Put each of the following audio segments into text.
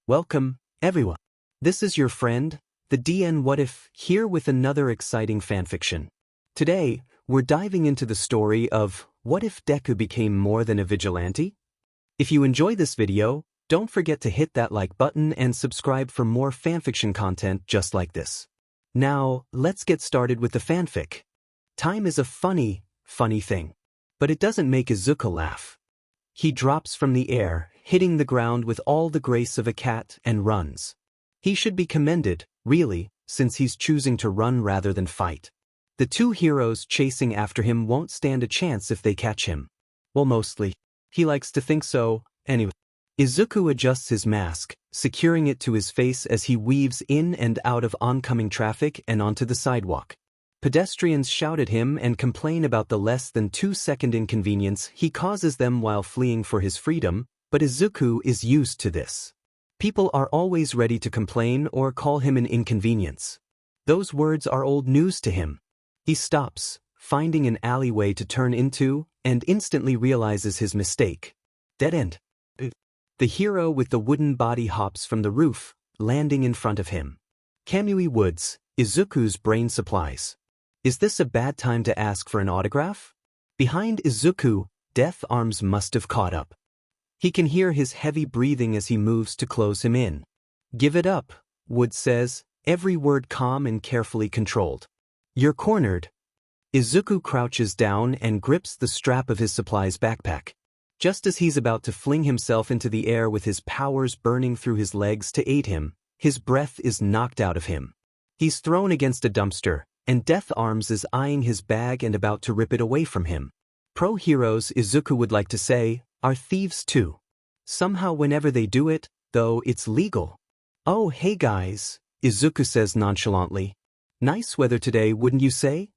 Welcome, everyone. This is your friend, the DN What If, here with another exciting fanfiction. Today, we're diving into the story of what if Deku became more than a vigilante? If you enjoy this video, don't forget to hit that like button and subscribe for more fanfiction content just like this. Now, let's get started with the fanfic. Time is a funny thing. But it doesn't make Izuku laugh. He drops from the air, hitting the ground with all the grace of a cat, and runs. He should be commended, really, since he's choosing to run rather than fight. The two heroes chasing after him won't stand a chance if they catch him. Well, mostly. He likes to think so, anyway. Izuku adjusts his mask, securing it to his face as he weaves in and out of oncoming traffic and onto the sidewalk. Pedestrians shout at him and complain about the less than 2-second inconvenience he causes them while fleeing for his freedom, but Izuku is used to this. People are always ready to complain or call him an inconvenience. Those words are old news to him. He stops, finding an alleyway to turn into, and instantly realizes his mistake. Dead end. The hero with the wooden body hops from the roof, landing in front of him. Kamui Woods, Izuku's brain supplies. Is this a bad time to ask for an autograph? Behind Izuku, Death Arms must have caught up. He can hear his heavy breathing as he moves to close him in. Give it up, Woods says, every word calm and carefully controlled. You're cornered. Izuku crouches down and grips the strap of his supplies backpack. Just as he's about to fling himself into the air with his powers burning through his legs to aid him, his breath is knocked out of him. He's thrown against a dumpster, and Death Arms is eyeing his bag and about to rip it away from him. Pro heroes, Izuku would like to say, are thieves too. Somehow whenever they do it, though, it's legal. Oh hey guys, Izuku says nonchalantly. Nice weather today, wouldn't you say?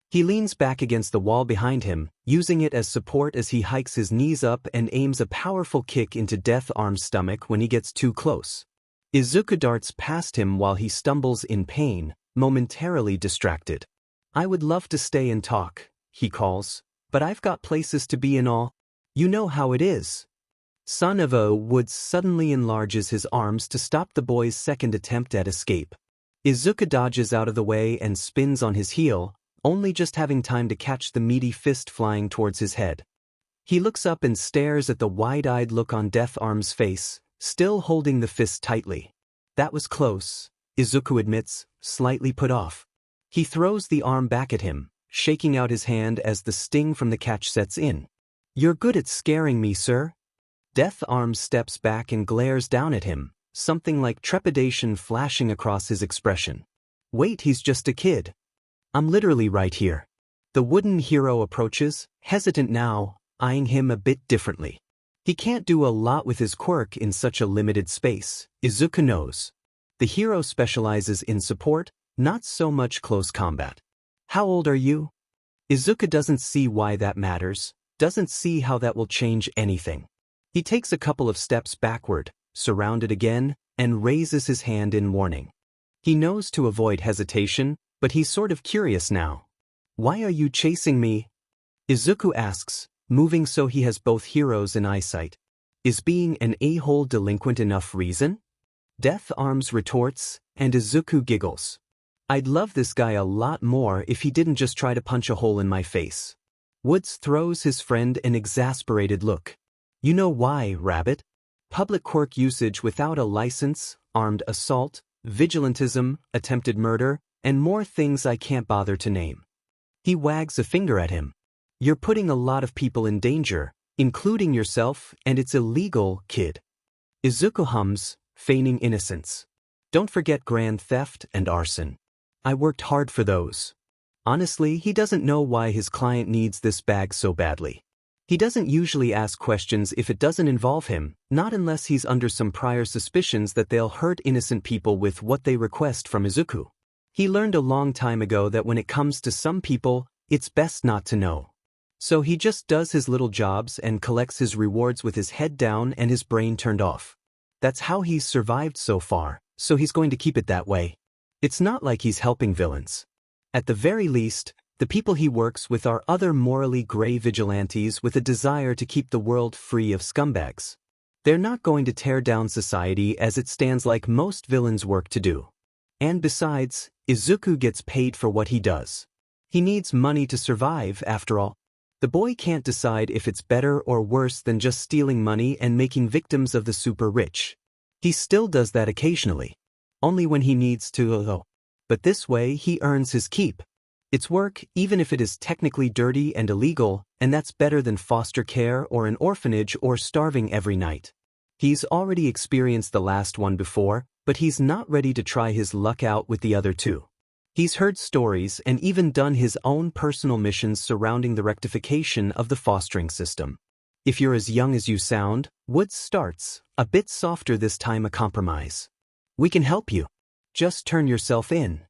He leans back against the wall behind him, using it as support as he hikes his knees up and aims a powerful kick into Death Arms' stomach when he gets too close. Izuku darts past him while he stumbles in pain, momentarily distracted. I would love to stay and talk, he calls, but I've got places to be and all. You know how it is. Son of a Woods suddenly enlarges his arms to stop the boy's second attempt at escape. Izuku dodges out of the way and spins on his heel, only just having time to catch the meaty fist flying towards his head. He looks up and stares at the wide-eyed look on Death Arms' face, still holding the fist tightly. That was close, Izuku admits, slightly put off. He throws the arm back at him, shaking out his hand as the sting from the catch sets in. You're good at scaring me, sir. Death Arms steps back and glares down at him, something like trepidation flashing across his expression. Wait, he's just a kid. I'm literally right here. The wooden hero approaches, hesitant now, eyeing him a bit differently. He can't do a lot with his quirk in such a limited space, Izuku knows. The hero specializes in support, not so much close combat. How old are you? Izuku doesn't see why that matters, doesn't see how that will change anything. He takes a couple of steps backward, surrounded again, and raises his hand in warning. He knows to avoid hesitation, but he's sort of curious now. Why are you chasing me? Izuku asks, moving so he has both heroes in eyesight. Is being an a-hole delinquent enough reason? Death Arms retorts, and Izuku giggles. I'd love this guy a lot more if he didn't just try to punch a hole in my face. Woods throws his friend an exasperated look. You know why, rabbit? Public quirk usage without a license, armed assault, vigilantism, attempted murder, and more things I can't bother to name. He wags a finger at him. You're putting a lot of people in danger, including yourself, and it's illegal, kid. Izuku hums, feigning innocence. Don't forget grand theft and arson. I worked hard for those. Honestly, he doesn't know why his client needs this bag so badly. He doesn't usually ask questions if it doesn't involve him, not unless he's under some prior suspicions that they'll hurt innocent people with what they request from Izuku. He learned a long time ago that when it comes to some people, it's best not to know. So he just does his little jobs and collects his rewards with his head down and his brain turned off. That's how he's survived so far, so he's going to keep it that way. It's not like he's helping villains. At the very least, the people he works with are other morally gray vigilantes with a desire to keep the world free of scumbags. They're not going to tear down society as it stands like most villains work to do. And besides, Izuku gets paid for what he does. He needs money to survive, after all. The boy can't decide if it's better or worse than just stealing money and making victims of the super rich. He still does that occasionally. Only when he needs to, though. But this way he earns his keep. It's work, even if it is technically dirty and illegal, and that's better than foster care or an orphanage or starving every night. He's already experienced the last one before, but he's not ready to try his luck out with the other two. He's heard stories and even done his own personal missions surrounding the rectification of the fostering system. If you're as young as you sound, Woods starts, a bit softer this time, a compromise. We can help you. Just turn yourself in.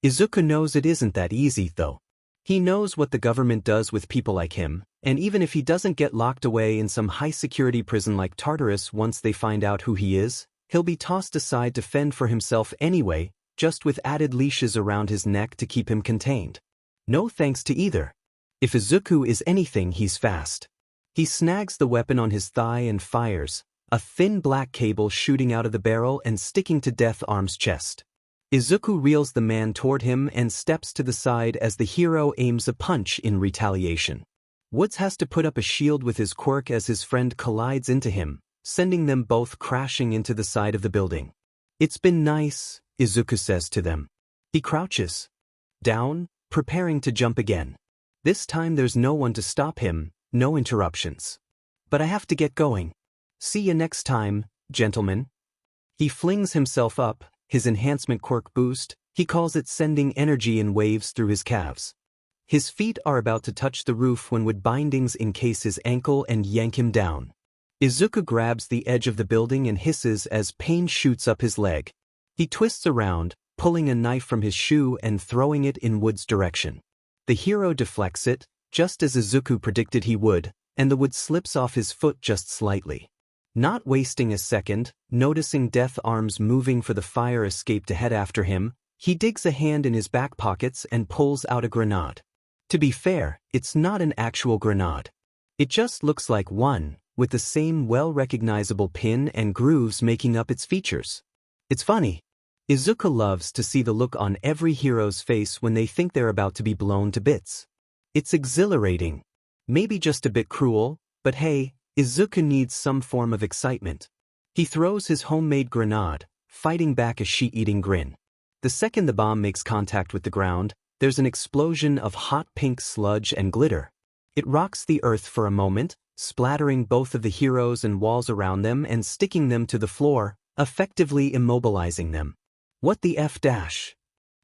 Izuku knows it isn't that easy, though. He knows what the government does with people like him, and even if he doesn't get locked away in some high-security prison like Tartarus once they find out who he is, he'll be tossed aside to fend for himself anyway, just with added leashes around his neck to keep him contained. No thanks to either. If Izuku is anything, he's fast. He snags the weapon on his thigh and fires, a thin black cable shooting out of the barrel and sticking to Death Arm's chest. Izuku reels the man toward him and steps to the side as the hero aims a punch in retaliation. Woods has to put up a shield with his quirk as his friend collides into him, sending them both crashing into the side of the building. It's been nice, Izuku says to them. He crouches down, preparing to jump again. This time there's no one to stop him, no interruptions. But I have to get going. See you next time, gentlemen. He flings himself up, his enhancement quirk boost, he calls it, sending energy in waves through his calves. His feet are about to touch the roof when wood bindings encase his ankle and yank him down. Izuku grabs the edge of the building and hisses as pain shoots up his leg. He twists around, pulling a knife from his shoe and throwing it in Wood's direction. The hero deflects it, just as Izuku predicted he would, and the wood slips off his foot just slightly. Not wasting a second, noticing Death Arms moving for the fire escape to head after him, he digs a hand in his back pockets and pulls out a grenade. To be fair, it's not an actual grenade. It just looks like one, with the same well-recognizable pin and grooves making up its features. It's funny. Izuku loves to see the look on every hero's face when they think they're about to be blown to bits. It's exhilarating. Maybe just a bit cruel, but hey, Izuku needs some form of excitement. He throws his homemade grenade, fighting back a sheet-eating grin. The second the bomb makes contact with the ground, there's an explosion of hot pink sludge and glitter. It rocks the earth for a moment, splattering both of the heroes and walls around them and sticking them to the floor, effectively immobilizing them. What the F dash?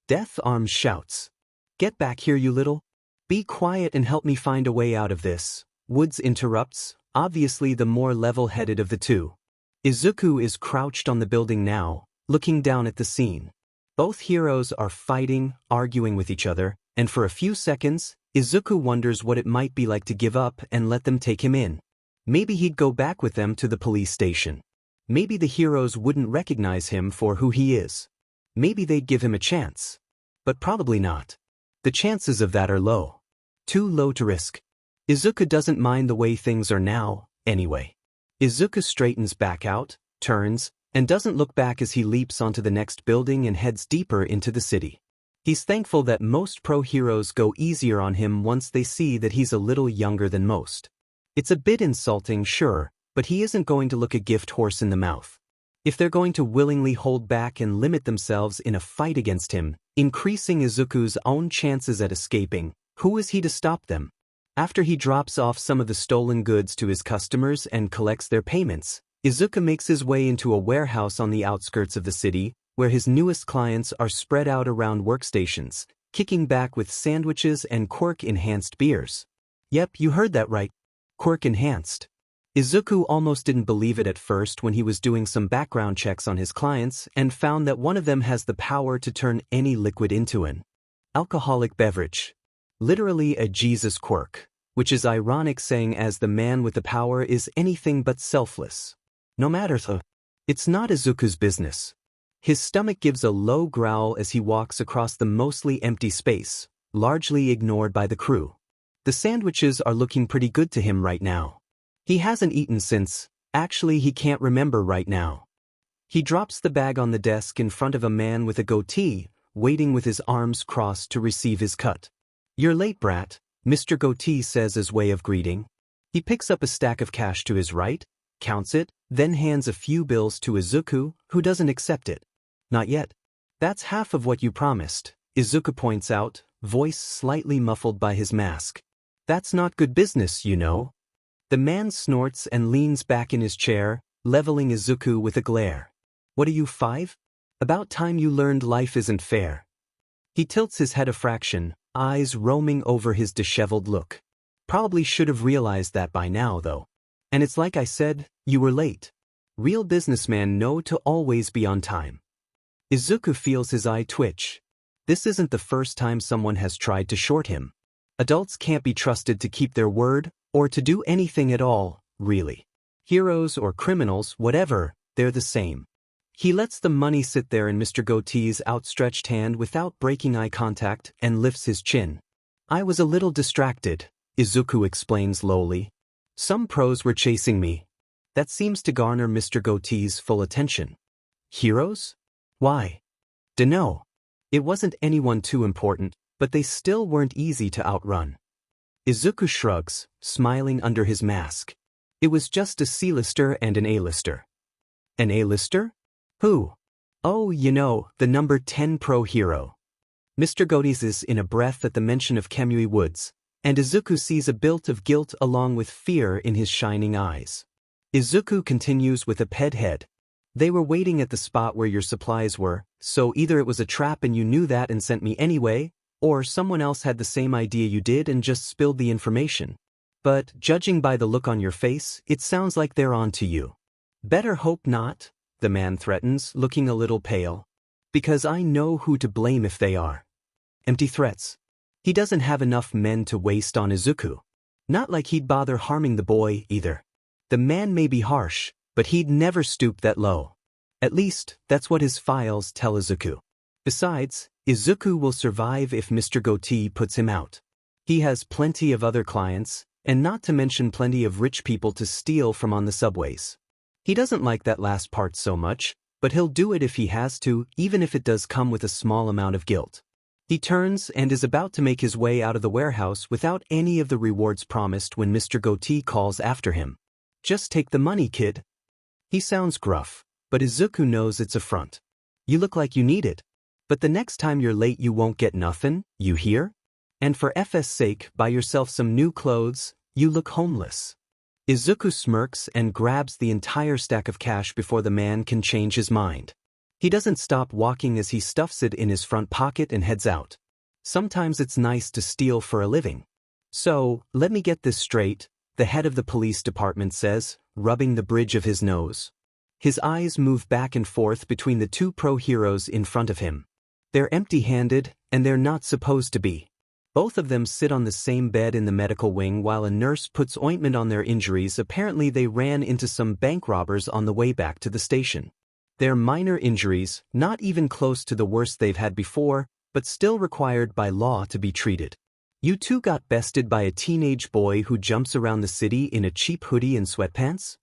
Death Arms shouts. Get back here, you little. Be quiet and help me find a way out of this. Woods interrupts, obviously the more level-headed of the two. Izuku is crouched on the building now, looking down at the scene. Both heroes are fighting, arguing with each other, and for a few seconds, Izuku wonders what it might be like to give up and let them take him in. Maybe he'd go back with them to the police station. Maybe the heroes wouldn't recognize him for who he is. Maybe they'd give him a chance. But probably not. The chances of that are low. Too low to risk. Izuku doesn't mind the way things are now, anyway. Izuku straightens back out, turns, and doesn't look back as he leaps onto the next building and heads deeper into the city. He's thankful that most pro-heroes go easier on him once they see that he's a little younger than most. It's a bit insulting, sure, but he isn't going to look a gift horse in the mouth. If they're going to willingly hold back and limit themselves in a fight against him, increasing Izuku's own chances at escaping, who is he to stop them? After he drops off some of the stolen goods to his customers and collects their payments, Izuku makes his way into a warehouse on the outskirts of the city, where his newest clients are spread out around workstations, kicking back with sandwiches and quirk-enhanced beers. Yep, you heard that right. Quirk-enhanced. Izuku almost didn't believe it at first when he was doing some background checks on his clients and found that one of them has the power to turn any liquid into an alcoholic beverage. Literally a Jesus quirk, which is ironic, saying as the man with the power is anything but selfless. No matter though, it's not Izuku's business. His stomach gives a low growl as he walks across the mostly empty space, largely ignored by the crew. The sandwiches are looking pretty good to him right now. He hasn't eaten since, Actually, he can't remember right now. He drops the bag on the desk in front of a man with a goatee, waiting with his arms crossed to receive his cut. "You're late, brat," Mr. Goatee says as way of greeting. He picks up a stack of cash to his right, counts it, then hands a few bills to Izuku, who doesn't accept it. "Not yet. That's half of what you promised," Izuku points out, voice slightly muffled by his mask. "That's not good business, you know." The man snorts and leans back in his chair, leveling Izuku with a glare. "What are you, 5? About time you learned life isn't fair." He tilts his head a fraction, eyes roaming over his disheveled look. "Probably should have realized that by now, though. And it's like I said, you were late. Real businessmen know to always be on time." Izuku feels his eye twitch. This isn't the first time someone has tried to short him. Adults can't be trusted to keep their word, or to do anything at all, really. Heroes or criminals, whatever, they're the same. He lets the money sit there in Mr. Goatee's outstretched hand without breaking eye contact and lifts his chin. "I was a little distracted," Izuku explains lowly. "Some pros were chasing me." That seems to garner Mr. Goatee's full attention. Heroes? Why? Dunno. It wasn't anyone too important, but they still weren't easy to outrun. Izuku shrugs, smiling under his mask. It was just a C-lister and an A-lister. An A-lister? Who? "Oh, you know, the number 10 pro hero." Mr. Goatees is in a breath at the mention of Kemui Woods, and Izuku sees a bit of guilt along with fear in his shining eyes. Izuku continues with a ped head. "They were waiting at the spot where your supplies were, so either it was a trap and you knew that and sent me anyway, or someone else had the same idea you did and just spilled the information. But, judging by the look on your face, it sounds like they're on to you." "Better hope not," the man threatens, looking a little pale. "Because I know who to blame if they are." Empty threats. He doesn't have enough men to waste on Izuku. Not like he'd bother harming the boy, either. The man may be harsh, but he'd never stoop that low. At least, that's what his files tell Izuku. Besides, Izuku will survive if Mr. Goatee puts him out. He has plenty of other clients, and not to mention plenty of rich people to steal from on the subways. He doesn't like that last part so much, but he'll do it if he has to, even if it does come with a small amount of guilt. He turns and is about to make his way out of the warehouse without any of the rewards promised when Mr. Goatee calls after him. "Just take the money, kid." He sounds gruff, but Izuku knows it's a front. "You look like you need it. But the next time you're late you won't get nothin', you hear? And for FS sake, buy yourself some new clothes, you look homeless." Izuku smirks and grabs the entire stack of cash before the man can change his mind. He doesn't stop walking as he stuffs it in his front pocket and heads out. Sometimes it's nice to steal for a living. "So, let me get this straight," the head of the police department says, rubbing the bridge of his nose. His eyes move back and forth between the two pro heroes in front of him. They're empty-handed, and they're not supposed to be. Both of them sit on the same bed in the medical wing while a nurse puts ointment on their injuries. Apparently they ran into some bank robbers on the way back to the station. They're minor injuries, not even close to the worst they've had before, but still required by law to be treated. "You two got bested by a teenage boy who jumps around the city in a cheap hoodie and sweatpants?"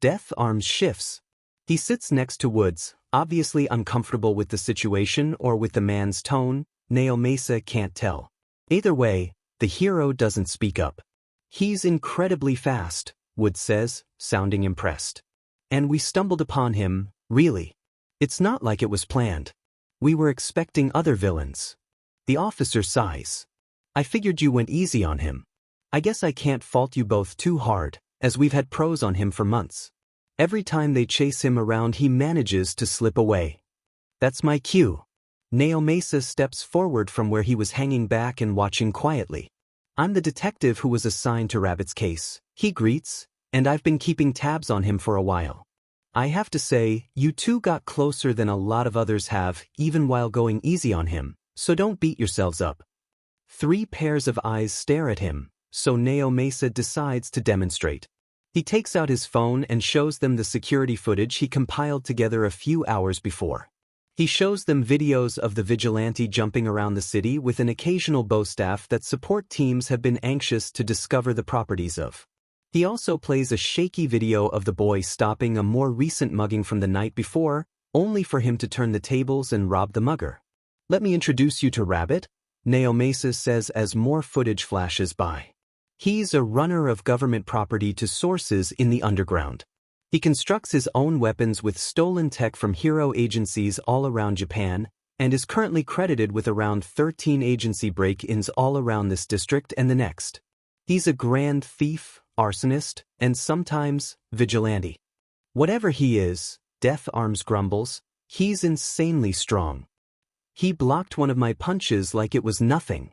Death Arms shifts. He sits next to Woods, obviously uncomfortable with the situation or with the man's tone. Naomasa can't tell. Either way, the hero doesn't speak up. "He's incredibly fast," Woods says, sounding impressed. "And we stumbled upon him, really. It's not like it was planned. We were expecting other villains." The officer sighs. "I figured you went easy on him. I guess I can't fault you both too hard, as we've had pros on him for months. Every time they chase him around he manages to slip away." "That's my cue." Naomasa steps forward from where he was hanging back and watching quietly. "I'm the detective who was assigned to Rabbit's case," he greets, "and I've been keeping tabs on him for a while. I have to say, you two got closer than a lot of others have, even while going easy on him, so don't beat yourselves up." 3 pairs of eyes stare at him, so Naomasa decides to demonstrate. He takes out his phone and shows them the security footage he compiled together a few hours before. He shows them videos of the Vigilante jumping around the city with an occasional bow staff that support teams have been anxious to discover the properties of. He also plays a shaky video of the boy stopping a more recent mugging from the night before, only for him to turn the tables and rob the mugger. "Let me introduce you to Rabbit," Naomasa says as more footage flashes by. He's a runner of government property to sources in the underground. He constructs his own weapons with stolen tech from hero agencies all around Japan, and is currently credited with around 13 agency break-ins all around this district and the next. He's a grand thief, arsonist, and sometimes vigilante. Whatever he is, Death Arms grumbles, he's insanely strong. "He blocked one of my punches like it was nothing.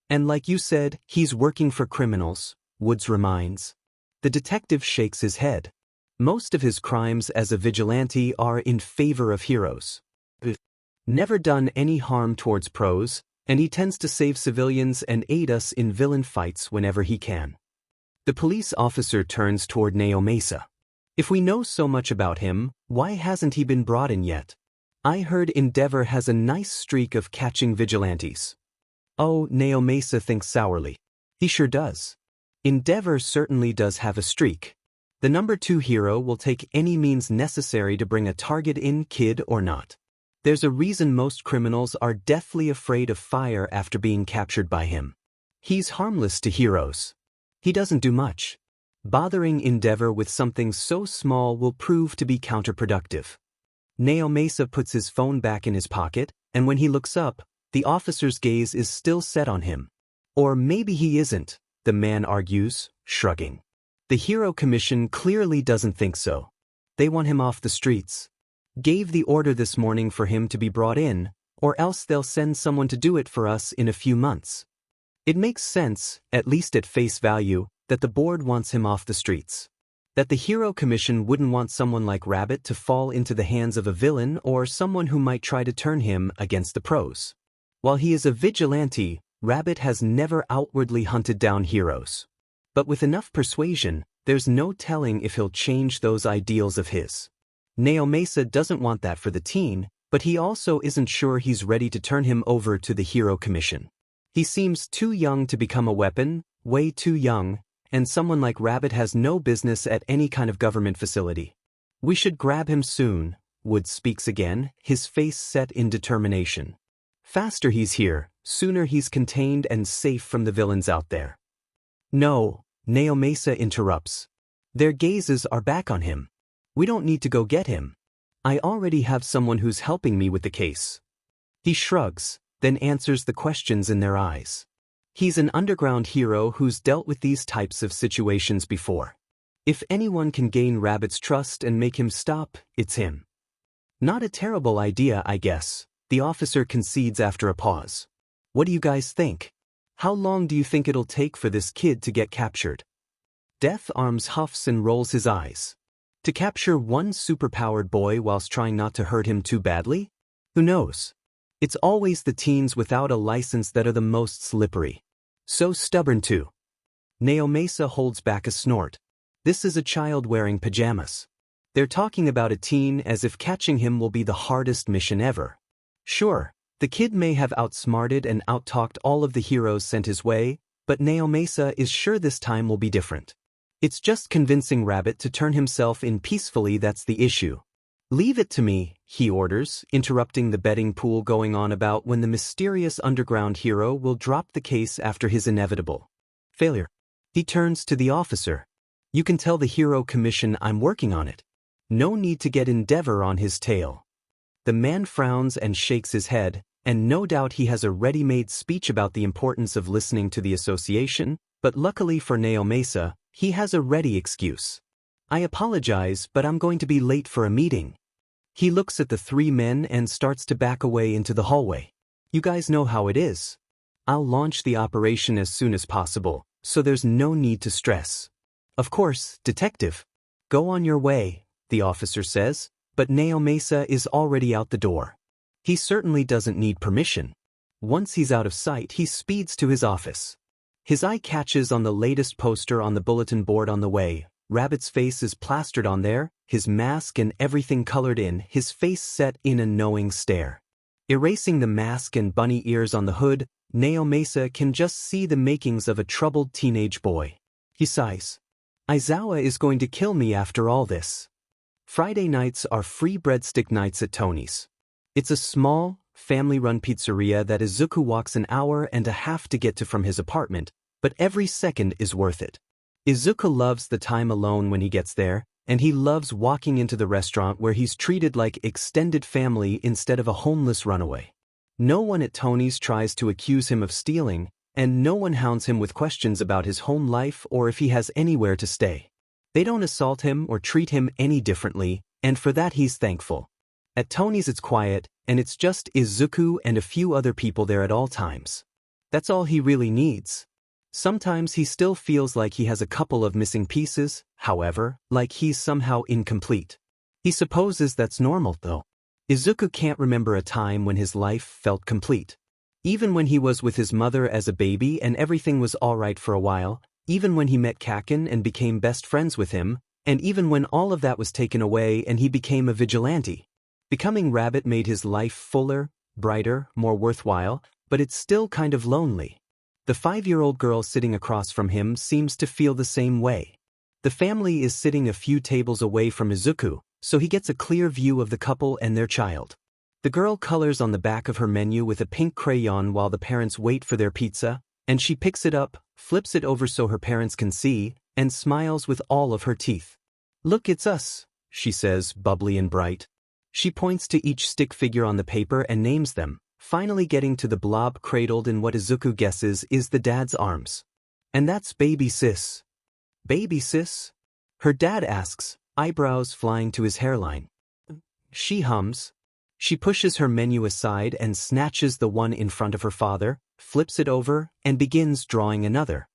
And like you said, he's working for criminals," Woods reminds. The detective shakes his head. Most of his crimes as a vigilante are in favor of heroes. Never done any harm towards pros, and he tends to save civilians and aid us in villain fights whenever he can. The police officer turns toward Naomasa. "If we know so much about him, why hasn't he been brought in yet? I heard Endeavor has a nice streak of catching vigilantes." Oh, Naomasa thinks sourly. He sure does. Endeavor certainly does have a streak. The number 2 hero will take any means necessary to bring a target in, kid or not. There's a reason most criminals are deathly afraid of fire after being captured by him. He's harmless to heroes. He doesn't do much. Bothering Endeavor with something so small will prove to be counterproductive. Naomasa puts his phone back in his pocket, and when he looks up, the officer's gaze is still set on him. Or maybe he isn't, the man argues, shrugging. The Hero Commission clearly doesn't think so. They want him off the streets. Gave the order this morning for him to be brought in, or else they'll send someone to do it for us in a few months. It makes sense, at least at face value, that the board wants him off the streets. That the Hero Commission wouldn't want someone like Rabbit to fall into the hands of a villain or someone who might try to turn him against the pros. While he is a vigilante, Rabbit has never outwardly hunted down heroes. But with enough persuasion, there's no telling if he'll change those ideals of his. Naomasa doesn't want that for the teen, but he also isn't sure he's ready to turn him over to the Hero Commission. He seems too young to become a weapon, way too young, and someone like Rabbit has no business at any kind of government facility. "We should grab him soon," Wood speaks again, his face set in determination. "Faster he's here, sooner he's contained and safe from the villains out there." "No," Naomasa interrupts. Their gazes are back on him. "We don't need to go get him. I already have someone who's helping me with the case." He shrugs, then answers the questions in their eyes. He's an underground hero who's dealt with these types of situations before. If anyone can gain Rabbit's trust and make him stop, it's him. "Not a terrible idea, I guess," the officer concedes after a pause. "What do you guys think? How long do you think it'll take for this kid to get captured?" Death Arms huffs and rolls his eyes. To capture one superpowered boy whilst trying not to hurt him too badly? Who knows? It's always the teens without a license that are the most slippery. So stubborn too. Naomasa holds back a snort. This is a child wearing pajamas. They're talking about a teen as if catching him will be the hardest mission ever. Sure, the kid may have outsmarted and outtalked all of the heroes sent his way, but Naomasa is sure this time will be different. It's just convincing Rabbit to turn himself in peacefully that's the issue. "Leave it to me," he orders, interrupting the betting pool going on about when the mysterious underground hero will drop the case after his inevitable failure. He turns to the officer. "You can tell the Hero Commission I'm working on it. No need to get Endeavor on his tail." The man frowns and shakes his head, and no doubt he has a ready-made speech about the importance of listening to the association, but luckily for Naomasa, he has a ready excuse. "I apologize, but I'm going to be late for a meeting." He looks at the 3 men and starts to back away into the hallway. "You guys know how it is. I'll launch the operation as soon as possible, so there's no need to stress." "Of course, Detective. Go on your way," the officer says, but Naomasa is already out the door. He certainly doesn't need permission. Once he's out of sight, he speeds to his office. His eye catches on the latest poster on the bulletin board on the way. Rabbit's face is plastered on there, his mask and everything colored in, his face set in a knowing stare. Erasing the mask and bunny ears on the hood, Naomasa can just see the makings of a troubled teenage boy. He sighs. Aizawa is going to kill me after all this. Friday nights are free breadstick nights at Tony's. It's a small, family-run pizzeria that Izuku walks an hour and a half to get to from his apartment, but every second is worth it. Izuku loves the time alone when he gets there, and he loves walking into the restaurant where he's treated like extended family instead of a homeless runaway. No one at Tony's tries to accuse him of stealing, and no one hounds him with questions about his home life or if he has anywhere to stay. They don't assault him or treat him any differently, and for that he's thankful. At Tony's it's quiet, and it's just Izuku and a few other people there at all times. That's all he really needs. Sometimes he still feels like he has a couple of missing pieces, however, like he's somehow incomplete. He supposes that's normal though. Izuku can't remember a time when his life felt complete. Even when he was with his mother as a baby and everything was alright for a while, even when he met Kaken and became best friends with him, and even when all of that was taken away and he became a vigilante. Becoming Rabbit made his life fuller, brighter, more worthwhile, but it's still kind of lonely. The 5-year-old girl sitting across from him seems to feel the same way. The family is sitting a few tables away from Izuku, so he gets a clear view of the couple and their child. The girl colors on the back of her menu with a pink crayon while the parents wait for their pizza, and she picks it up, flips it over so her parents can see, and smiles with all of her teeth. "Look, it's us," she says, bubbly and bright. She points to each stick figure on the paper and names them, finally getting to the blob cradled in what Izuku guesses is the dad's arms. "And that's baby sis." "Baby sis?" her dad asks, eyebrows flying to his hairline. She hums. She pushes her menu aside and snatches the one in front of her father, flips it over, and begins drawing another.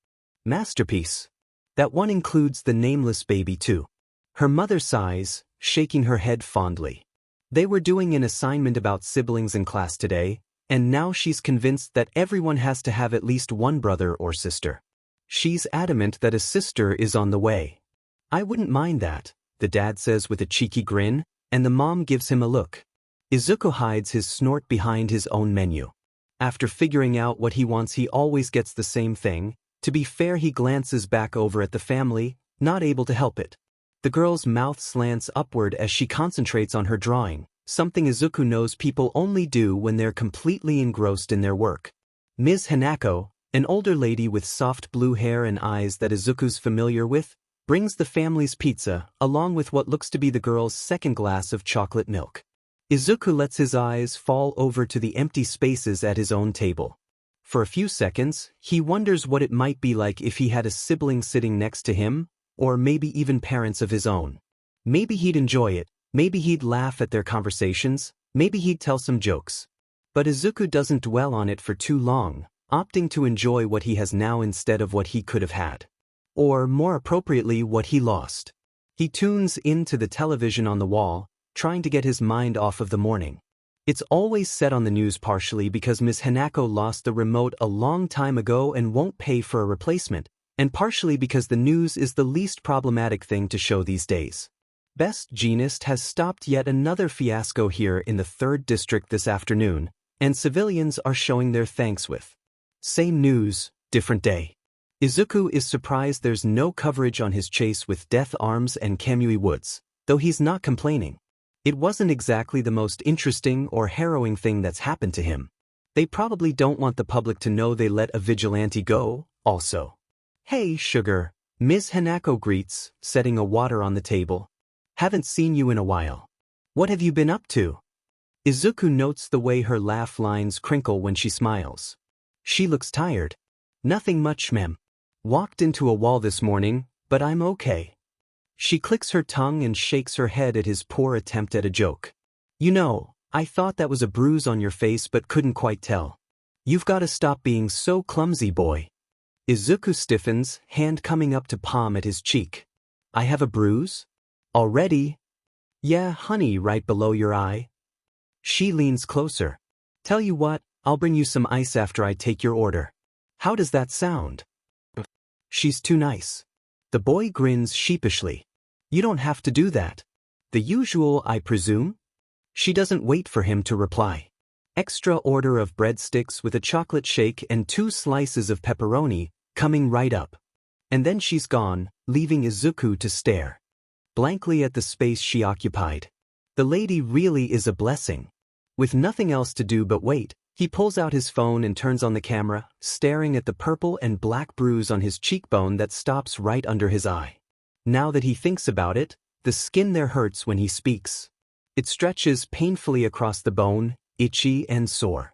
Masterpiece. That one includes the nameless baby too. Her mother sighs, shaking her head fondly. They were doing an assignment about siblings in class today, and now she's convinced that everyone has to have at least one brother or sister. She's adamant that a sister is on the way. "I wouldn't mind that," the dad says with a cheeky grin, and the mom gives him a look. Izuku hides his snort behind his own menu. After figuring out what he wants, he always gets the same thing. To be fair, he glances back over at the family, not able to help it. The girl's mouth slants upward as she concentrates on her drawing, something Izuku knows people only do when they're completely engrossed in their work. Ms. Hanako, an older lady with soft blue hair and eyes that Izuku's familiar with, brings the family's pizza, along with what looks to be the girl's second glass of chocolate milk. Izuku lets his eyes fall over to the empty spaces at his own table. For a few seconds, he wonders what it might be like if he had a sibling sitting next to him, or maybe even parents of his own. Maybe he'd enjoy it, maybe he'd laugh at their conversations, maybe he'd tell some jokes. But Izuku doesn't dwell on it for too long, opting to enjoy what he has now instead of what he could have had. Or, more appropriately, what he lost. He tunes into the television on the wall, trying to get his mind off of the morning. It's always said on the news, partially because Ms. Hanako lost the remote a long time ago and won't pay for a replacement, and partially because the news is the least problematic thing to show these days. Best Jeanist has stopped yet another fiasco here in the 3rd District this afternoon, and civilians are showing their thanks with. Same news, different day. Izuku is surprised there's no coverage on his chase with Death Arms and Kamui Woods, though he's not complaining. It wasn't exactly the most interesting or harrowing thing that's happened to him. They probably don't want the public to know they let a vigilante go, also. "Hey, sugar," Ms. Hanako greets, setting a water on the table. "Haven't seen you in a while. What have you been up to?" Izuku notes the way her laugh lines crinkle when she smiles. She looks tired. "Nothing much, ma'am. Walked into a wall this morning, but I'm okay." She clicks her tongue and shakes her head at his poor attempt at a joke. "You know, I thought that was a bruise on your face but couldn't quite tell. You've got to stop being so clumsy, boy." Izuku stiffens, hand coming up to palm at his cheek. "I have a bruise? Already?" "Yeah, honey, right below your eye." She leans closer. "Tell you what, I'll bring you some ice after I take your order. How does that sound?" She's too nice. The boy grins sheepishly. "You don't have to do that. The usual, I presume?" She doesn't wait for him to reply. "Extra order of breadsticks with a chocolate shake and 2 slices of pepperoni, coming right up." And then she's gone, leaving Izuku to stare blankly at the space she occupied. The lady really is a blessing. With nothing else to do but wait, he pulls out his phone and turns on the camera, staring at the purple and black bruise on his cheekbone that stops right under his eye. Now that he thinks about it, the skin there hurts when he speaks. It stretches painfully across the bone, itchy and sore.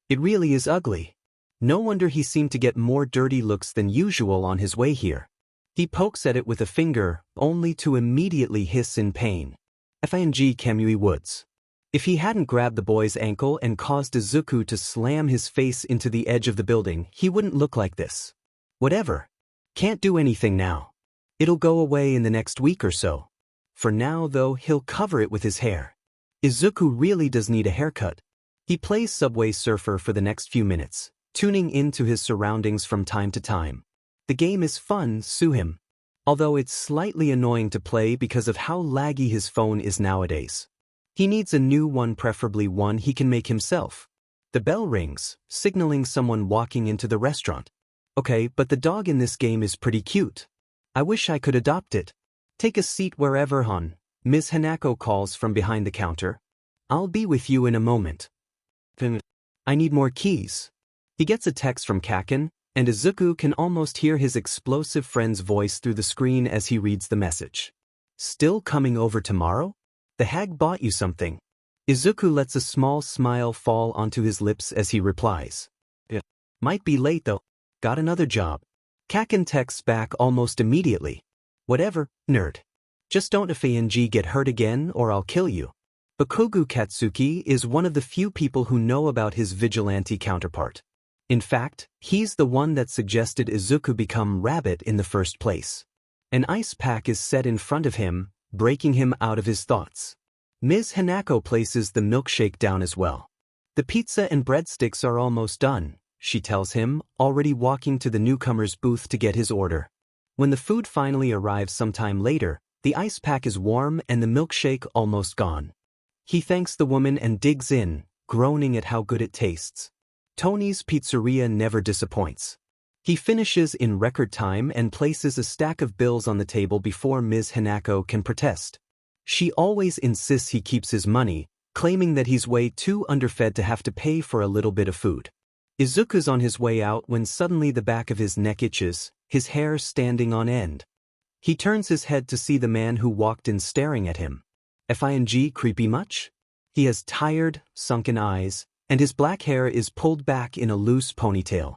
It really is ugly. No wonder he seemed to get more dirty looks than usual on his way here. He pokes at it with a finger, only to immediately hiss in pain. Fing Kemui Woods. If he hadn't grabbed the boy's ankle and caused Izuku to slam his face into the edge of the building, he wouldn't look like this. Whatever. Can't do anything now. It'll go away in the next week or so. For now, though, he'll cover it with his hair. Izuku really does need a haircut. He plays Subway Surfer for the next few minutes, tuning into his surroundings from time to time. The game is fun, sue him. Although it's slightly annoying to play because of how laggy his phone is nowadays. He needs a new one, preferably one he can make himself. The bell rings, signaling someone walking into the restaurant. Okay, but the dog in this game is pretty cute. I wish I could adopt it. Take a seat wherever, hon. Ms. Hanako calls from behind the counter. I'll be with you in a moment. I need more keys. He gets a text from Kaken, and Izuku can almost hear his explosive friend's voice through the screen as he reads the message. Still coming over tomorrow? The hag bought you something. Izuku lets a small smile fall onto his lips as he replies. Yeah. Might be late though. Got another job. Kaken texts back almost immediately. Whatever, nerd. Just don't Fing get hurt again or I'll kill you. Bakugo Katsuki is one of the few people who know about his vigilante counterpart. In fact, he's the one that suggested Izuku become Rabbit in the first place. An ice pack is set in front of him, breaking him out of his thoughts. Ms. Hanako places the milkshake down as well. The pizza and breadsticks are almost done, she tells him, already walking to the newcomer's booth to get his order. When the food finally arrives sometime later, the ice pack is warm and the milkshake almost gone. He thanks the woman and digs in, groaning at how good it tastes. Tony's Pizzeria never disappoints. He finishes in record time and places a stack of bills on the table before Ms. Hanako can protest. She always insists he keeps his money, claiming that he's way too underfed to have to pay for a little bit of food. Izuku's on his way out when suddenly the back of his neck itches, his hair standing on end. He turns his head to see the man who walked in staring at him. Fing creepy much? He has tired, sunken eyes, and his black hair is pulled back in a loose ponytail.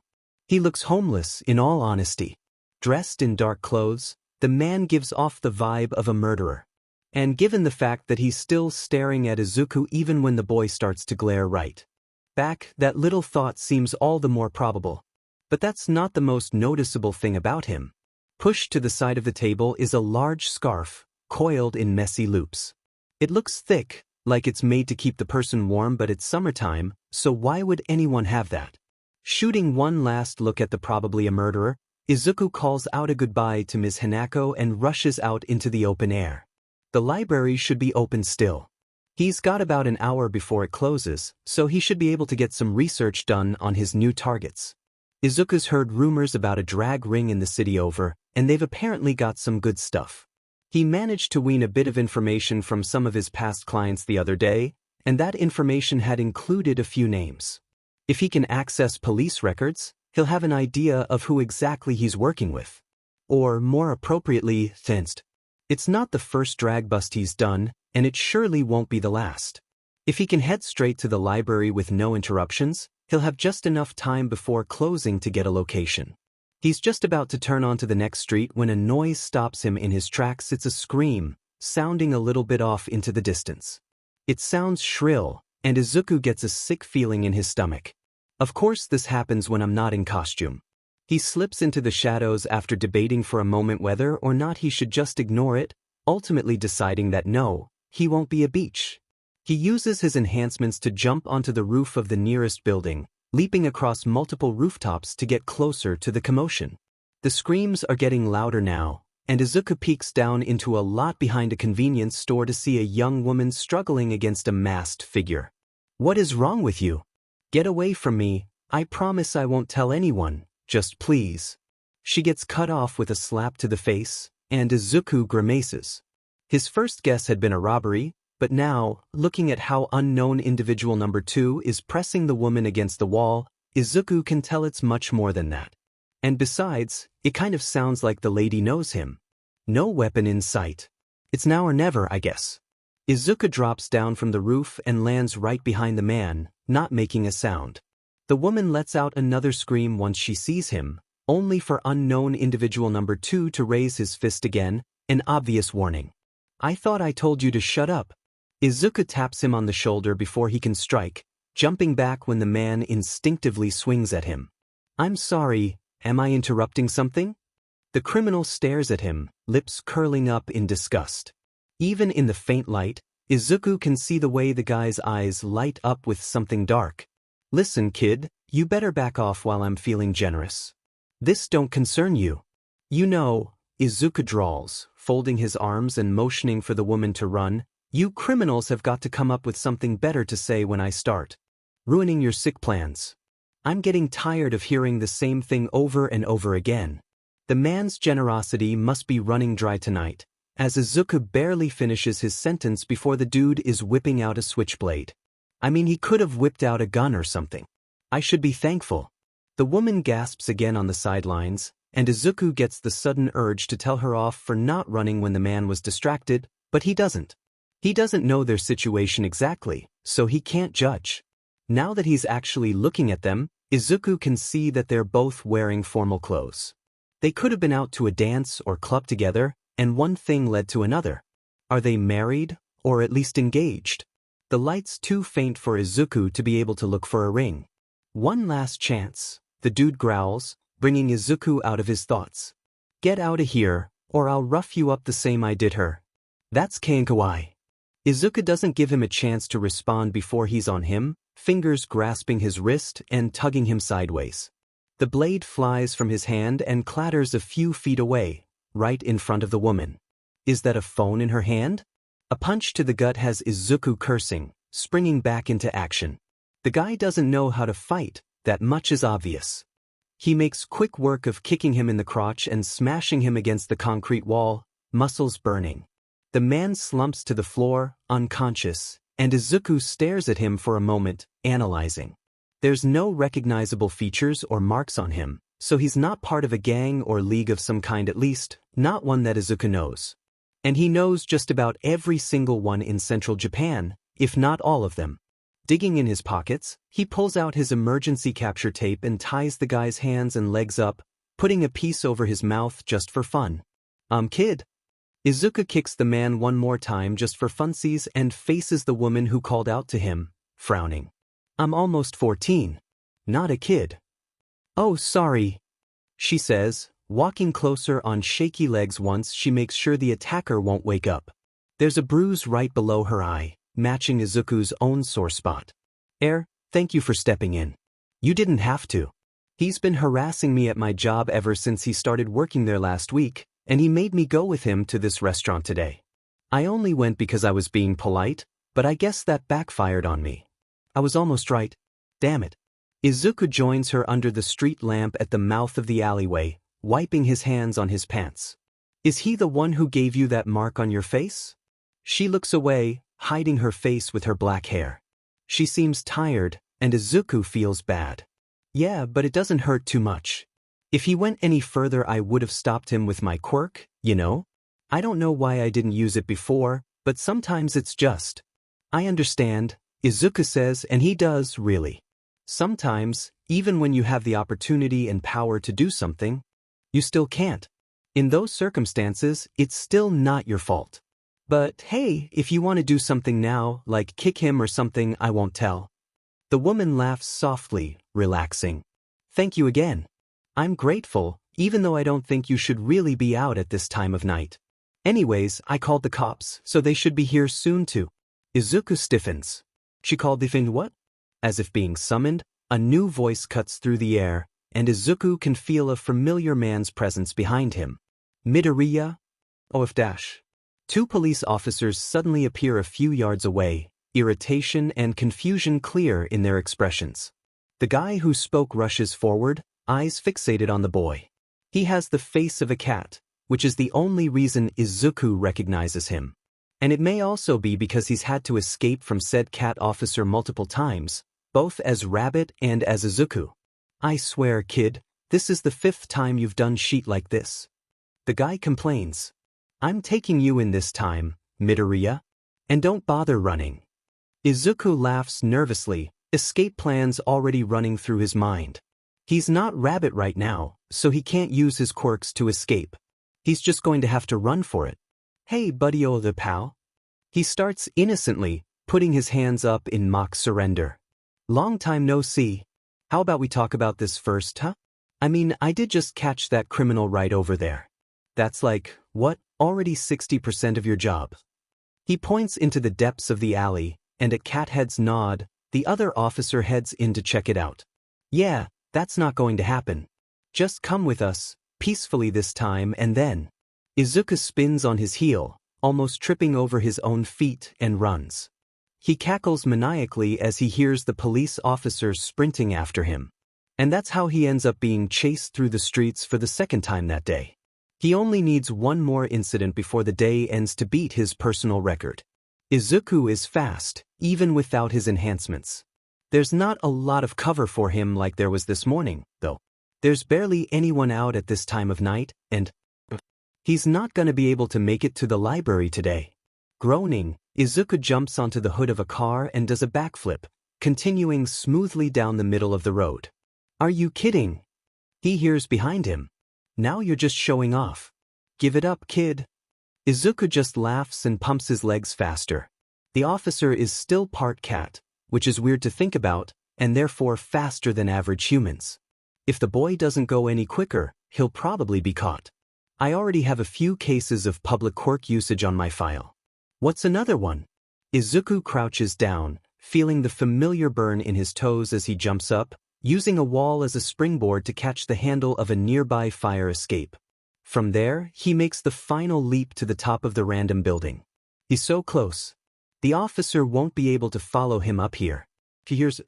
He looks homeless, in all honesty. Dressed in dark clothes, the man gives off the vibe of a murderer. And given the fact that he's still staring at Izuku even when the boy starts to glare right back, that little thought seems all the more probable. But that's not the most noticeable thing about him. Pushed to the side of the table is a large scarf, coiled in messy loops. It looks thick, like it's made to keep the person warm, but it's summertime, so why would anyone have that? Shooting one last look at the probably a murderer, Izuku calls out a goodbye to Ms. Hanako and rushes out into the open air. The library should be open still. He's got about an hour before it closes, so he should be able to get some research done on his new targets. Izuku's heard rumors about a drag ring in the city over, and they've apparently got some good stuff. He managed to wean a bit of information from some of his past clients the other day, and that information had included a few names. If he can access police records, he'll have an idea of who exactly he's working with. Or, more appropriately, fenced. It's not the first drag bust he's done, and it surely won't be the last. If he can head straight to the library with no interruptions, he'll have just enough time before closing to get a location. He's just about to turn onto the next street when a noise stops him in his tracks. It's a scream, sounding a little bit off into the distance. It sounds shrill, and Izuku gets a sick feeling in his stomach. Of course this happens when I'm not in costume. He slips into the shadows after debating for a moment whether or not he should just ignore it, ultimately deciding that no, he won't be a beach. He uses his enhancements to jump onto the roof of the nearest building, leaping across multiple rooftops to get closer to the commotion. The screams are getting louder now, and Izuku peeks down into a lot behind a convenience store to see a young woman struggling against a masked figure. "What is wrong with you? Get away from me, I promise I won't tell anyone, just please." She gets cut off with a slap to the face, and Izuku grimaces. His first guess had been a robbery, but now, looking at how unknown individual number 2 is pressing the woman against the wall, Izuku can tell it's much more than that. And besides, it kind of sounds like the lady knows him. No weapon in sight. It's now or never, I guess. Izuku drops down from the roof and lands right behind the man, not making a sound. The woman lets out another scream once she sees him, only for unknown individual number 2 to raise his fist again, an obvious warning. I thought I told you to shut up. Izuku taps him on the shoulder before he can strike, jumping back when the man instinctively swings at him. I'm sorry, am I interrupting something? The criminal stares at him, lips curling up in disgust. Even in the faint light, Izuku can see the way the guy's eyes light up with something dark. Listen, kid, you better back off while I'm feeling generous. This don't concern you. You know, Izuku drawls, folding his arms and motioning for the woman to run. You criminals have got to come up with something better to say when I start ruining your sick plans. I'm getting tired of hearing the same thing over and over again. The man's generosity must be running dry tonight, as Izuku barely finishes his sentence before the dude is whipping out a switchblade. I mean, he could have whipped out a gun or something. I should be thankful. The woman gasps again on the sidelines, and Izuku gets the sudden urge to tell her off for not running when the man was distracted, but he doesn't. He doesn't know their situation exactly, so he can't judge. Now that he's actually looking at them, Izuku can see that they're both wearing formal clothes. They could have been out to a dance or club together, and one thing led to another. Are they married, or at least engaged? The light's too faint for Izuku to be able to look for a ring. One last chance, the dude growls, bringing Izuku out of his thoughts. Get out of here, or I'll rough you up the same I did her. That's kawaii. Izuku doesn't give him a chance to respond before he's on him, fingers grasping his wrist and tugging him sideways. The blade flies from his hand and clatters a few feet away, right in front of the woman. Is that a phone in her hand? A punch to the gut has Izuku cursing, springing back into action. The guy doesn't know how to fight, that much is obvious. He makes quick work of kicking him in the crotch and smashing him against the concrete wall, muscles burning. The man slumps to the floor, unconscious, and Izuku stares at him for a moment, analyzing. There's no recognizable features or marks on him, so he's not part of a gang or league of some kind, at least, not one that Izuku knows. And he knows just about every single one in central Japan, if not all of them. Digging in his pockets, he pulls out his emergency capture tape and ties the guy's hands and legs up, putting a piece over his mouth just for fun. Kid. Izuku kicks the man one more time just for funsies and faces the woman who called out to him, frowning. I'm almost 14. Not a kid. Oh, sorry, she says, walking closer on shaky legs once she makes sure the attacker won't wake up. There's a bruise right below her eye, matching Izuku's own sore spot. Thank you for stepping in. You didn't have to. He's been harassing me at my job ever since he started working there last week, and he made me go with him to this restaurant today. I only went because I was being polite, but I guess that backfired on me. I was almost right. Damn it. Izuku joins her under the street lamp at the mouth of the alleyway, wiping his hands on his pants. Is he the one who gave you that mark on your face? She looks away, hiding her face with her black hair. She seems tired, and Izuku feels bad. Yeah, but it doesn't hurt too much. If he went any further, I would have stopped him with my quirk, you know? I don't know why I didn't use it before, but sometimes it's just. I understand, Izuku says, and he does, really. Sometimes, even when you have the opportunity and power to do something, you still can't. In those circumstances, it's still not your fault. But hey, if you want to do something now, like kick him or something, I won't tell. The woman laughs softly, relaxing. Thank you again. I'm grateful, even though I don't think you should really be out at this time of night. Anyways, I called the cops, so they should be here soon too. Izuku stiffens. She called the thing what? As if being summoned, a new voice cuts through the air, and Izuku can feel a familiar man's presence behind him. Midoriya? OF-. Two police officers suddenly appear a few yards away, irritation and confusion clear in their expressions. The guy who spoke rushes forward, eyes fixated on the boy. He has the face of a cat, which is the only reason Izuku recognizes him. And it may also be because he's had to escape from said cat officer multiple times, both as Rabbit and as Izuku. I swear, kid, this is the 5th time you've done shit like this. The guy complains. I'm taking you in this time, Midoriya. And don't bother running. Izuku laughs nervously, escape plans already running through his mind. He's not Rabbit right now, so he can't use his quirks to escape. He's just going to have to run for it. Hey buddy-o the pal. He starts innocently, putting his hands up in mock surrender. Long time no see. How about we talk about this first, huh? I mean, I did just catch that criminal right over there. That's like, what, already 60% of your job. He points into the depths of the alley, and at Cathead's nod, the other officer heads in to check it out. Yeah, that's not going to happen. Just come with us, peacefully this time, and then. Izuku spins on his heel, almost tripping over his own feet, and runs. He cackles maniacally as he hears the police officers sprinting after him. And that's how he ends up being chased through the streets for the 2nd time that day. He only needs one more incident before the day ends to beat his personal record. Izuku is fast, even without his enhancements. There's not a lot of cover for him like there was this morning, though. There's barely anyone out at this time of night, and he's not gonna be able to make it to the library today. Groaning, Izuku jumps onto the hood of a car and does a backflip, continuing smoothly down the middle of the road. Are you kidding? He hears behind him. Now you're just showing off. Give it up, kid. Izuku just laughs and pumps his legs faster. The officer is still part cat, which is weird to think about, and therefore faster than average humans. If the boy doesn't go any quicker, he'll probably be caught. I already have a few cases of public quirk usage on my file. What's another one? Izuku crouches down, feeling the familiar burn in his toes as he jumps up, using a wall as a springboard to catch the handle of a nearby fire escape. From there, he makes the final leap to the top of the random building. He's so close. The officer won't be able to follow him up here. He hears it.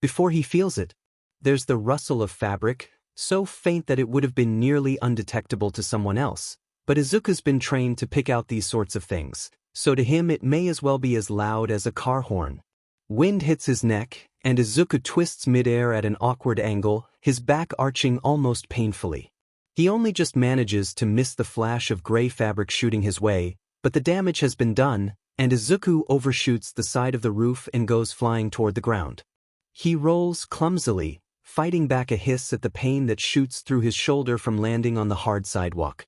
Before he feels it, there's the rustle of fabric, so faint that it would have been nearly undetectable to someone else. But Izuku's been trained to pick out these sorts of things, so to him it may as well be as loud as a car horn. Wind hits his neck, and Izuku twists midair at an awkward angle, his back arching almost painfully. He only just manages to miss the flash of gray fabric shooting his way, but the damage has been done, and Izuku overshoots the side of the roof and goes flying toward the ground. He rolls clumsily, fighting back a hiss at the pain that shoots through his shoulder from landing on the hard sidewalk.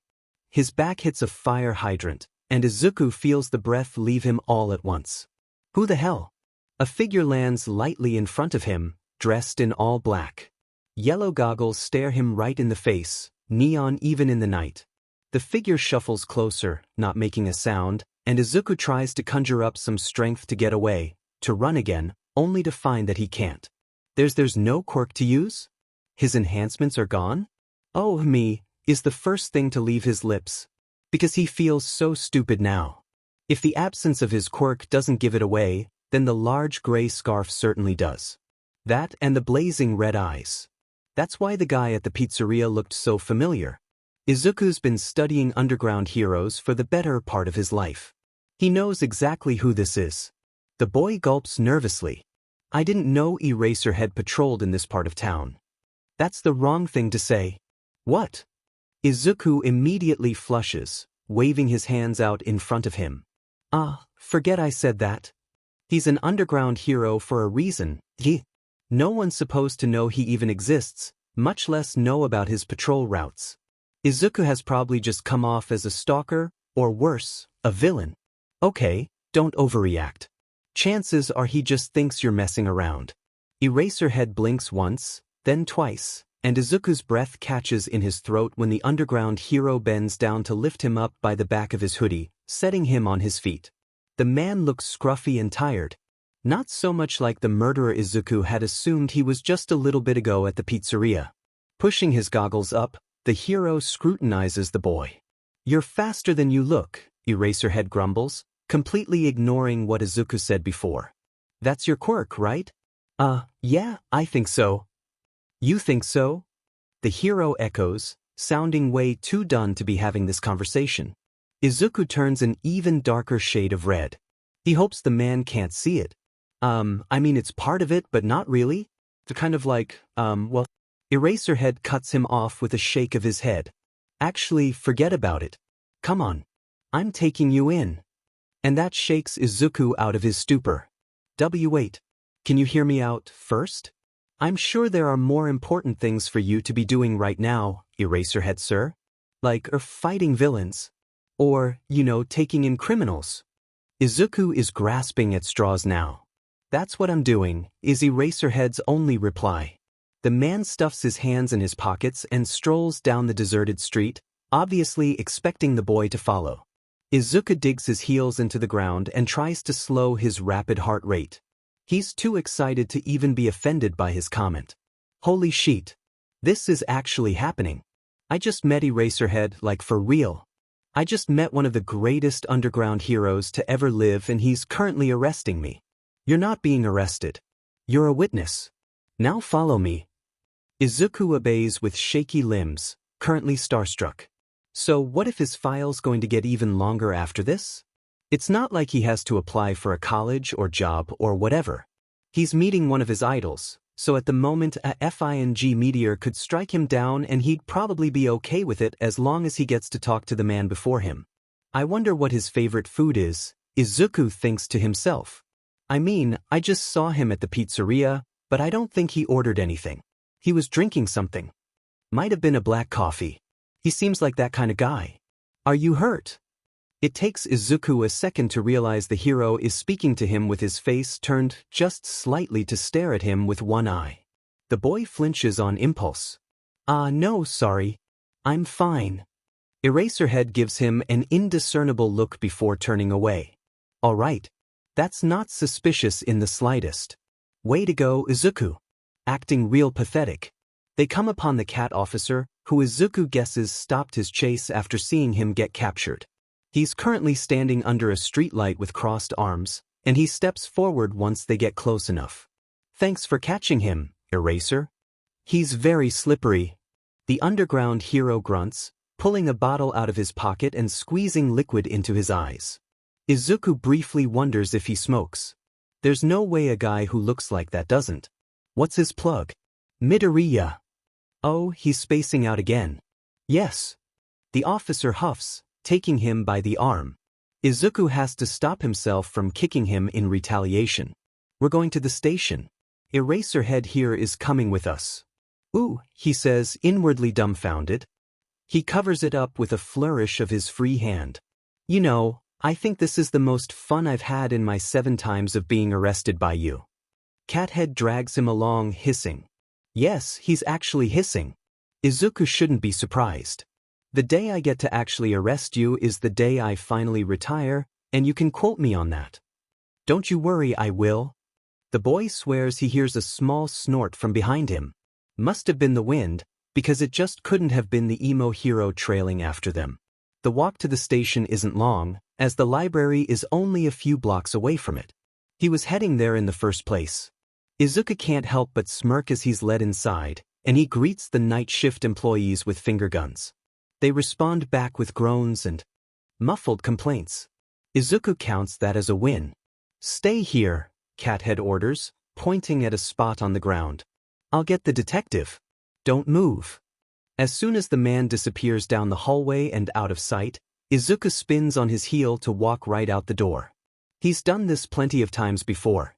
His back hits a fire hydrant, and Izuku feels the breath leave him all at once. Who the hell? A figure lands lightly in front of him, dressed in all black. Yellow goggles stare him right in the face, neon even in the night. The figure shuffles closer, not making a sound, and Izuku tries to conjure up some strength to get away, to run again, only to find that he can't. There's no quirk to use? His enhancements are gone? Oh me, is the first thing to leave his lips. Because he feels so stupid now. If the absence of his quirk doesn't give it away, then the large gray scarf certainly does. That and the blazing red eyes. That's why the guy at the pizzeria looked so familiar. Izuku's been studying underground heroes for the better part of his life. He knows exactly who this is. The boy gulps nervously. I didn't know Eraserhead patrolled in this part of town. That's the wrong thing to say. What? Izuku immediately flushes, waving his hands out in front of him. Forget I said that. He's an underground hero for a reason. No one's supposed to know he even exists, much less know about his patrol routes. Izuku has probably just come off as a stalker, or worse, a villain. Okay, don't overreact. Chances are he just thinks you're messing around. Eraserhead blinks once, then twice, and Izuku's breath catches in his throat when the underground hero bends down to lift him up by the back of his hoodie, setting him on his feet. The man looks scruffy and tired. Not so much like the murderer Izuku had assumed he was just a little bit ago at the pizzeria. Pushing his goggles up, the hero scrutinizes the boy. You're faster than you look, Eraserhead grumbles, completely ignoring what Izuku said before. That's your quirk, right? Yeah, I think so. You think so? The hero echoes, sounding way too done to be having this conversation. Izuku turns an even darker shade of red. He hopes the man can't see it. I mean it's part of it, but not really. To kind of like, well. Eraserhead cuts him off with a shake of his head. Actually, forget about it. Come on. I'm taking you in. And that shakes Izuku out of his stupor. Wait. Can you hear me out first? I'm sure there are more important things for you to be doing right now, Eraserhead sir. Like, fighting villains. Or, taking in criminals. Izuku is grasping at straws now. That's what I'm doing, is Eraserhead's only reply. The man stuffs his hands in his pockets and strolls down the deserted street, obviously expecting the boy to follow. Izuku digs his heels into the ground and tries to slow his rapid heart rate. He's too excited to even be offended by his comment. Holy shit. This is actually happening. I just met Eraserhead, like for real. I just met one of the greatest underground heroes to ever live and he's currently arresting me. You're not being arrested. You're a witness. Now follow me. Izuku obeys with shaky limbs, currently starstruck. So what if his file's going to get even longer after this? It's not like he has to apply for a college or job or whatever. He's meeting one of his idols, so at the moment a FING meteor could strike him down and he'd probably be okay with it as long as he gets to talk to the man before him. I wonder what his favorite food is, Izuku thinks to himself. I mean, I just saw him at the pizzeria, but I don't think he ordered anything. He was drinking something. Might have been a black coffee. He seems like that kind of guy. Are you hurt? It takes Izuku a second to realize the hero is speaking to him with his face turned just slightly to stare at him with one eye. The boy flinches on impulse. No, sorry. I'm fine. Eraserhead gives him an indiscernible look before turning away. All right. That's not suspicious in the slightest. Way to go, Izuku. Acting real pathetic. They come upon the cat officer, who Izuku guesses stopped his chase after seeing him get captured. He's currently standing under a streetlight with crossed arms, and he steps forward once they get close enough. Thanks for catching him, Eraser. He's very slippery. The underground hero grunts, pulling a bottle out of his pocket and squeezing liquid into his eyes. Izuku briefly wonders if he smokes. There's no way a guy who looks like that doesn't. What's his plug? Midoriya. Oh, he's spacing out again. Yes. The officer huffs, taking him by the arm. Izuku has to stop himself from kicking him in retaliation. We're going to the station. Eraserhead here is coming with us. Ooh, he says, inwardly dumbfounded. He covers it up with a flourish of his free hand. I think this is the most fun I've had in my 7 times of being arrested by you. Cathead drags him along, hissing. Yes, he's actually hissing. Izuku shouldn't be surprised. The day I get to actually arrest you is the day I finally retire, and you can quote me on that. Don't you worry, I will. The boy swears he hears a small snort from behind him. Must have been the wind, because it just couldn't have been the emo hero trailing after them. The walk to the station isn't long, as the library is only a few blocks away from it. He was heading there in the first place. Izuku can't help but smirk as he's led inside, and he greets the night shift employees with finger guns. They respond back with groans and muffled complaints. Izuku counts that as a win. Stay here, Cathead orders, pointing at a spot on the ground. I'll get the detective. Don't move. As soon as the man disappears down the hallway and out of sight, Izuku spins on his heel to walk right out the door. He's done this plenty of times before.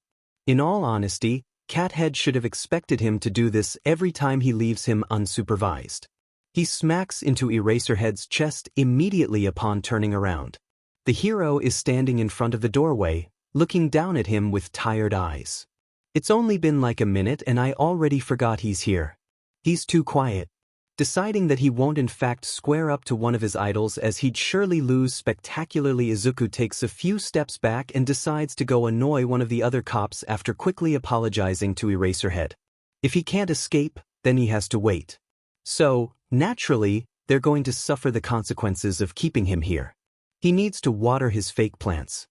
In all honesty, Cathead should have expected him to do this every time he leaves him unsupervised. He smacks into Eraserhead's chest immediately upon turning around. The hero is standing in front of the doorway, looking down at him with tired eyes. It's only been like a minute and I already forgot he's here. He's too quiet. Deciding that he won't in fact square up to one of his idols as he'd surely lose spectacularly, Izuku takes a few steps back and decides to go annoy one of the other cops after quickly apologizing to Eraserhead. If he can't escape, then he has to wait. So, naturally, they're going to suffer the consequences of keeping him here. He needs to water his fake plants.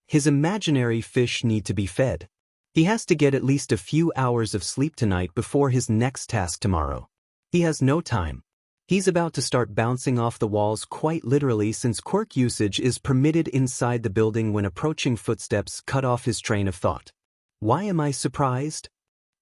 His imaginary fish need to be fed. He has to get at least a few hours of sleep tonight before his next task tomorrow. He has no time. He's about to start bouncing off the walls quite literally since quirk usage is permitted inside the building when approaching footsteps cut off his train of thought. Why am I surprised?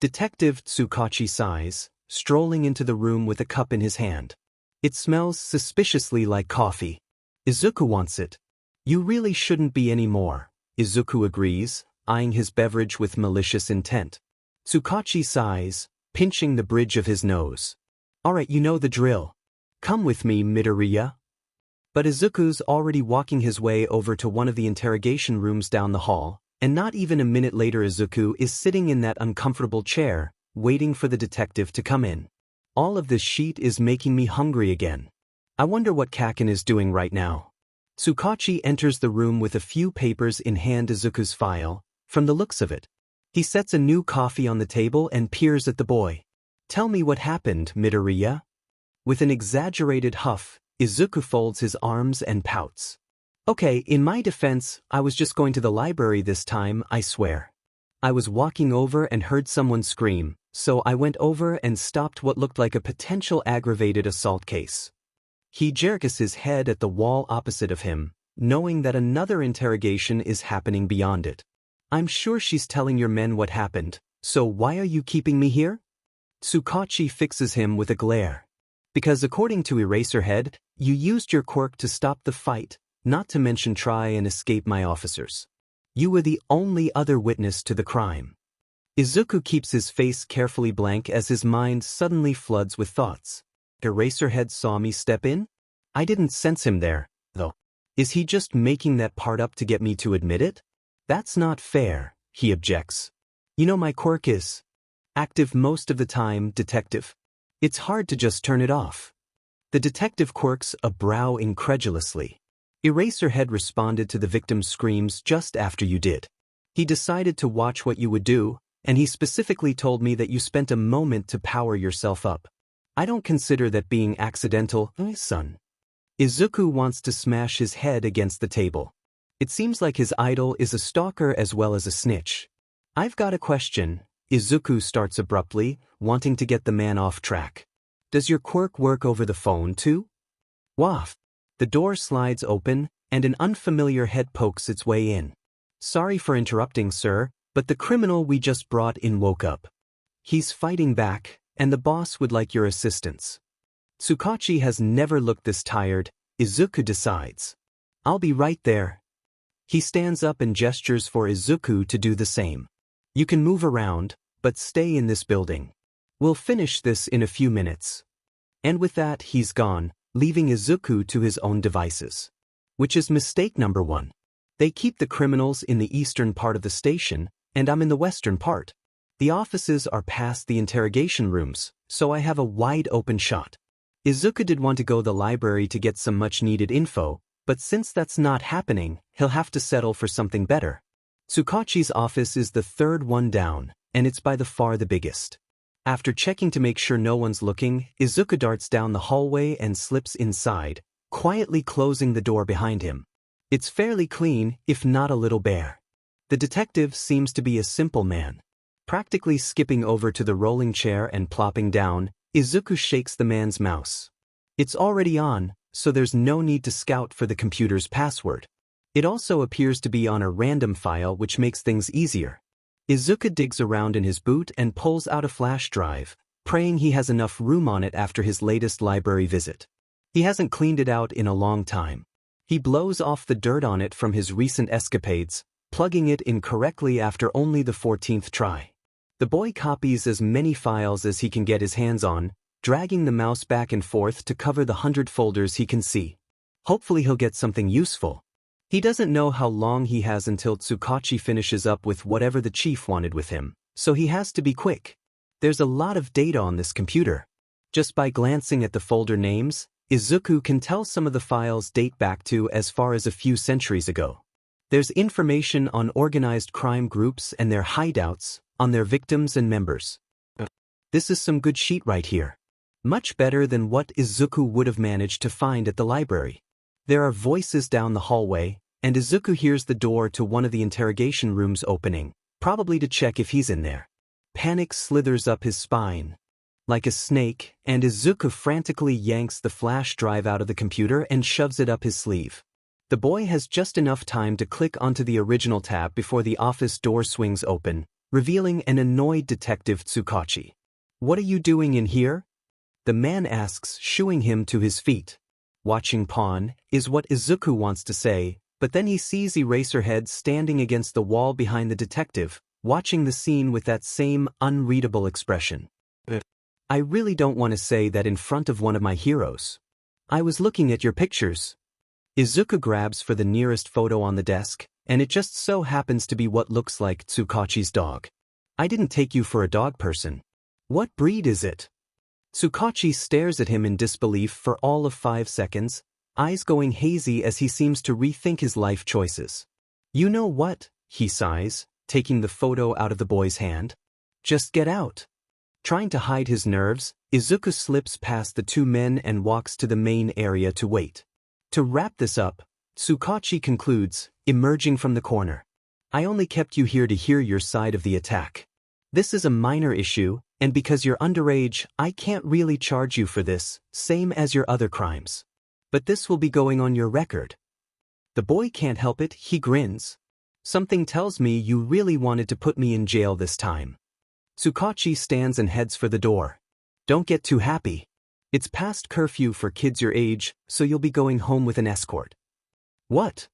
Detective Tsukachi sighs, strolling into the room with a cup in his hand. It smells suspiciously like coffee. Izuku wants it. You really shouldn't be anymore, Izuku agrees, eyeing his beverage with malicious intent. Tsukachi sighs, pinching the bridge of his nose. Alright, you know the drill. Come with me, Midoriya. But Izuku's already walking his way over to one of the interrogation rooms down the hall, and not even a minute later Izuku is sitting in that uncomfortable chair, waiting for the detective to come in. All of this sheet is making me hungry again. I wonder what Kaken is doing right now. Tsukachi enters the room with a few papers in hand. Izuku's file, from the looks of it. He sets a new coffee on the table and peers at the boy. Tell me what happened, Midoriya. With an exaggerated huff, Izuku folds his arms and pouts. Okay, in my defense, I was just going to the library this time, I swear. I was walking over and heard someone scream, so I went over and stopped what looked like a potential aggravated assault case. He jerks his head at the wall opposite of him, knowing that another interrogation is happening beyond it. I'm sure she's telling your men what happened, so why are you keeping me here? Tsukachi fixes him with a glare. Because according to Eraserhead, you used your quirk to stop the fight, not to mention try and escape my officers. You were the only other witness to the crime. Izuku keeps his face carefully blank as his mind suddenly floods with thoughts. Eraserhead saw me step in? I didn't sense him there, though. Is he just making that part up to get me to admit it? That's not fair, he objects. You know my quirk is active most of the time, detective. It's hard to just turn it off. The detective quirks a brow incredulously. Eraserhead responded to the victim's screams just after you did. He decided to watch what you would do, and he specifically told me that you spent a moment to power yourself up. I don't consider that being accidental, son. Izuku wants to smash his head against the table. It seems like his idol is a stalker as well as a snitch. I've got a question, Izuku starts abruptly, wanting to get the man off track. Does your quirk work over the phone too? Waff. The door slides open, and an unfamiliar head pokes its way in. Sorry for interrupting, sir, but the criminal we just brought in woke up. He's fighting back, and the boss would like your assistance. Tsukachi has never looked this tired, Izuku decides. I'll be right there. He stands up and gestures for Izuku to do the same. You can move around, but stay in this building. We'll finish this in a few minutes. And with that, he's gone, leaving Izuku to his own devices. Which is mistake number one. They keep the criminals in the eastern part of the station, and I'm in the western part. The offices are past the interrogation rooms, so I have a wide open shot. Izuku did want to go to the library to get some much-needed info, but since that's not happening, he'll have to settle for something better. Tsukachi's office is the third one down, and it's by the far the biggest. After checking to make sure no one's looking, Izuku darts down the hallway and slips inside, quietly closing the door behind him. It's fairly clean, if not a little bare. The detective seems to be a simple man. Practically skipping over to the rolling chair and plopping down, Izuku shakes the man's mouse. It's already on, so there's no need to scout for the computer's password. It also appears to be on a random file, which makes things easier. Izuku digs around in his boot and pulls out a flash drive, praying he has enough room on it after his latest library visit. He hasn't cleaned it out in a long time. He blows off the dirt on it from his recent escapades, plugging it in correctly after only the 14th try. The boy copies as many files as he can get his hands on, dragging the mouse back and forth to cover the 100 folders he can see. Hopefully he'll get something useful. He doesn't know how long he has until Tsukachi finishes up with whatever the chief wanted with him, so he has to be quick. There's a lot of data on this computer. Just by glancing at the folder names, Izuku can tell some of the files date back to as far as a few centuries ago. There's information on organized crime groups and their hideouts, on their victims and members. This is some good sheet right here. Much better than what Izuku would have managed to find at the library. There are voices down the hallway, and Izuku hears the door to one of the interrogation rooms opening, probably to check if he's in there. Panic slithers up his spine. like a snake, and Izuku frantically yanks the flash drive out of the computer and shoves it up his sleeve. The boy has just enough time to click onto the original tab before the office door swings open, revealing an annoyed Detective Tsukachi. "What are you doing in here?" the man asks, shooing him to his feet. "Watching Pawn," is what Izuku wants to say, but then he sees Eraserhead standing against the wall behind the detective, watching the scene with that same unreadable expression. "I really don't want to say that in front of one of my heroes. I was looking at your pictures." Izuku grabs for the nearest photo on the desk, and it just so happens to be what looks like Tsukachi's dog. "I didn't take you for a dog person. What breed is it?" Tsukachi stares at him in disbelief for all of 5 seconds, eyes going hazy as he seems to rethink his life choices. "You know what?" he sighs, taking the photo out of the boy's hand. "Just get out." Trying to hide his nerves, Izuku slips past the two men and walks to the main area to wait. To wrap this up, Tsukachi concludes, emerging from the corner. "I only kept you here to hear your side of the attack. This is a minor issue, and because you're underage, I can't really charge you for this, same as your other crimes. But this will be going on your record." The boy can't help it, he grins. "Something tells me you really wanted to put me in jail this time." Tsukachi stands and heads for the door. "Don't get too happy. It's past curfew for kids your age, so you'll be going home with an escort." "What?"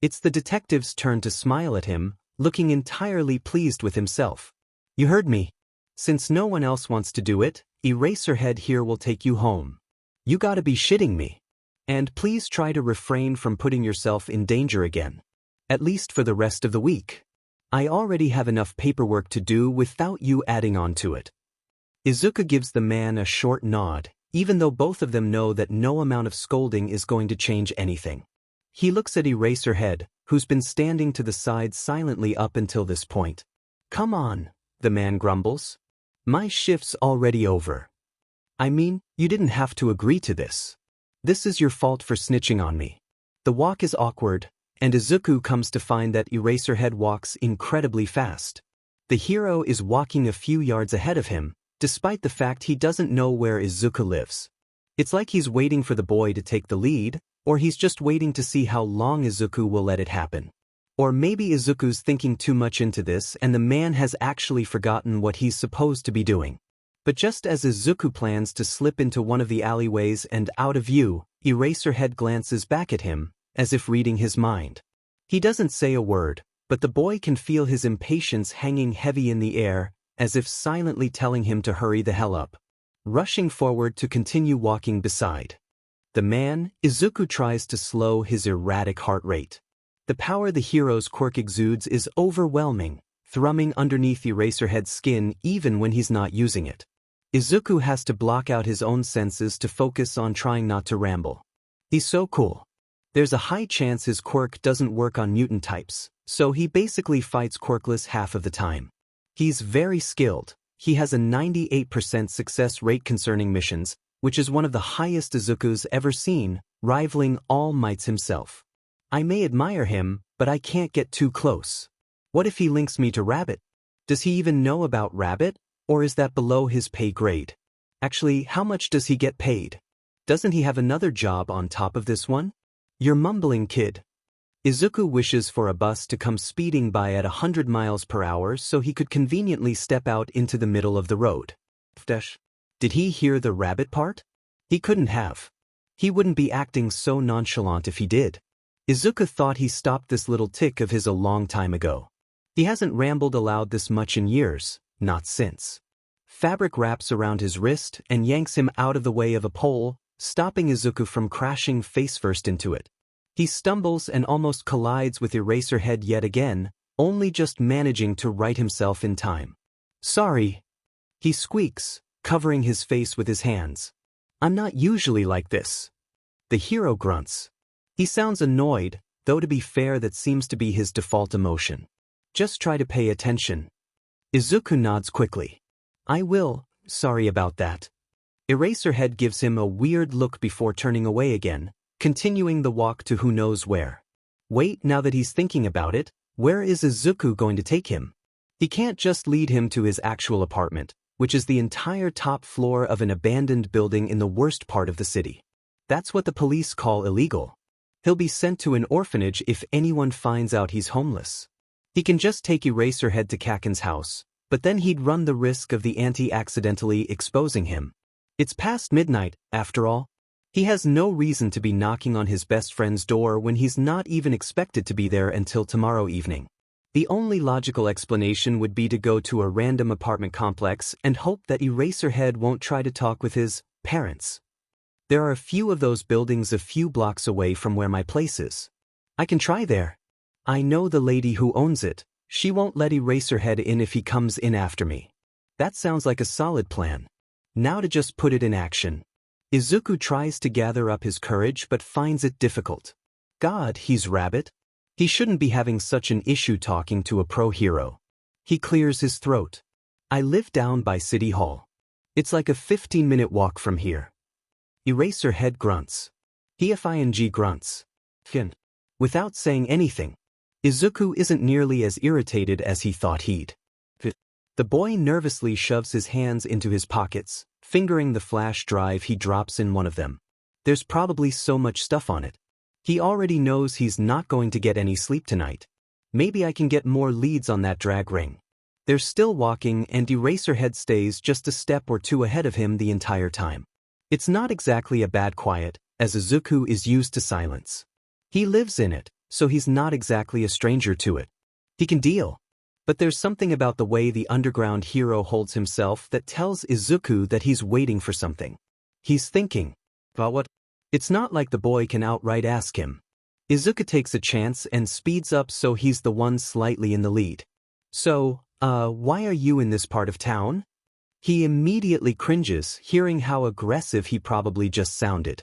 It's the detective's turn to smile at him, looking entirely pleased with himself. "You heard me. Since no one else wants to do it, Eraserhead here will take you home." "You gotta be shitting me. And please try to refrain from putting yourself in danger again. At least for the rest of the week. I already have enough paperwork to do without you adding on to it." Izuku gives the man a short nod, even though both of them know that no amount of scolding is going to change anything. He looks at Eraserhead, who's been standing to the side silently up until this point. "Come on," the man grumbles. "My shift's already over. I mean, you didn't have to agree to this. This is your fault for snitching on me." The walk is awkward, and Izuku comes to find that Eraserhead walks incredibly fast. The hero is walking a few yards ahead of him, despite the fact he doesn't know where Izuku lives. It's like he's waiting for the boy to take the lead, or he's just waiting to see how long Izuku will let it happen. Or maybe Izuku's thinking too much into this and the man has actually forgotten what he's supposed to be doing. But just as Izuku plans to slip into one of the alleyways and out of view, Eraserhead glances back at him, as if reading his mind. He doesn't say a word, but the boy can feel his impatience hanging heavy in the air, as if silently telling him to hurry the hell up. Rushing forward to continue walking beside the man, Izuku tries to slow his erratic heart rate. The power the hero's quirk exudes is overwhelming, thrumming underneath Eraserhead's skin even when he's not using it. Izuku has to block out his own senses to focus on trying not to ramble. He's so cool. There's a high chance his quirk doesn't work on mutant types, so he basically fights quirkless half of the time. He's very skilled. He has a 98% success rate concerning missions, which is one of the highest Izuku's ever seen, rivaling All Might's himself. I may admire him, but I can't get too close. What if he links me to Rabbit? Does he even know about Rabbit, or is that below his pay grade? Actually, how much does he get paid? Doesn't he have another job on top of this one? "You're mumbling, kid." Izuku wishes for a bus to come speeding by at 100 miles per hour so he could conveniently step out into the middle of the road. Did he hear the rabbit part? He couldn't have. He wouldn't be acting so nonchalant if he did. Izuku thought he stopped this little tick of his a long time ago. He hasn't rambled aloud this much in years, not since. Fabric wraps around his wrist and yanks him out of the way of a pole, stopping Izuku from crashing face-first into it. He stumbles and almost collides with Eraserhead yet again, only just managing to right himself in time. "Sorry," he squeaks, covering his face with his hands. "I'm not usually like this." The hero grunts. He sounds annoyed, though to be fair that seems to be his default emotion. "Just try to pay attention." Izuku nods quickly. "I will, sorry about that." Eraserhead gives him a weird look before turning away again, continuing the walk to who knows where. Wait, now that he's thinking about it, where is Izuku going to take him? He can't just lead him to his actual apartment, which is the entire top floor of an abandoned building in the worst part of the city. That's what the police call illegal. He'll be sent to an orphanage if anyone finds out he's homeless. He can just take Eraserhead to Kaken's house, but then he'd run the risk of the auntie accidentally exposing him. It's past midnight, after all. He has no reason to be knocking on his best friend's door when he's not even expected to be there until tomorrow evening. The only logical explanation would be to go to a random apartment complex and hope that Eraserhead won't try to talk with his parents. There are a few of those buildings a few blocks away from where my place is. I can try there. I know the lady who owns it. She won't let Eraserhead in if he comes in after me. That sounds like a solid plan. Now to just put it in action. Izuku tries to gather up his courage but finds it difficult. God, he's Rabbit. He shouldn't be having such an issue talking to a pro hero. He clears his throat. I live down by City Hall. It's like a 15-minute walk from here. Eraserhead grunts. He grunts. Without saying anything. Izuku isn't nearly as irritated as he thought he'd. The boy nervously shoves his hands into his pockets, fingering the flash drive. He drops in one of them. There's probably so much stuff on it. He already knows he's not going to get any sleep tonight. Maybe I can get more leads on that drag ring. They're still walking and Eraserhead stays just a step or two ahead of him the entire time. It's not exactly a bad quiet, as Izuku is used to silence. He lives in it, so he's not exactly a stranger to it. He can deal. But there's something about the way the underground hero holds himself that tells Izuku that he's waiting for something. He's thinking. About what? It's not like the boy can outright ask him. Izuku takes a chance and speeds up so he's the one slightly in the lead. So, why are you in this part of town? He immediately cringes, hearing how aggressive he probably just sounded.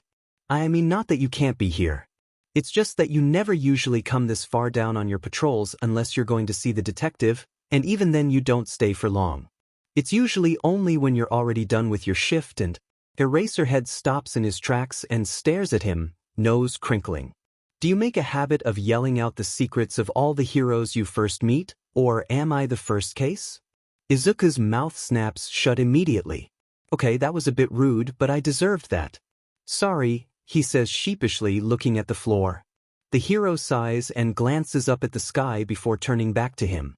I mean, not that you can't be here. It's just that you never usually come this far down on your patrols unless you're going to see the detective, and even then you don't stay for long. It's usually only when you're already done with your shift and Eraserhead stops in his tracks and stares at him, nose crinkling. Do you make a habit of yelling out the secrets of all the heroes you first meet, or am I the first case? Izuku's mouth snaps shut immediately. Okay, that was a bit rude, but I deserved that. Sorry, he says sheepishly, looking at the floor. The hero sighs and glances up at the sky before turning back to him.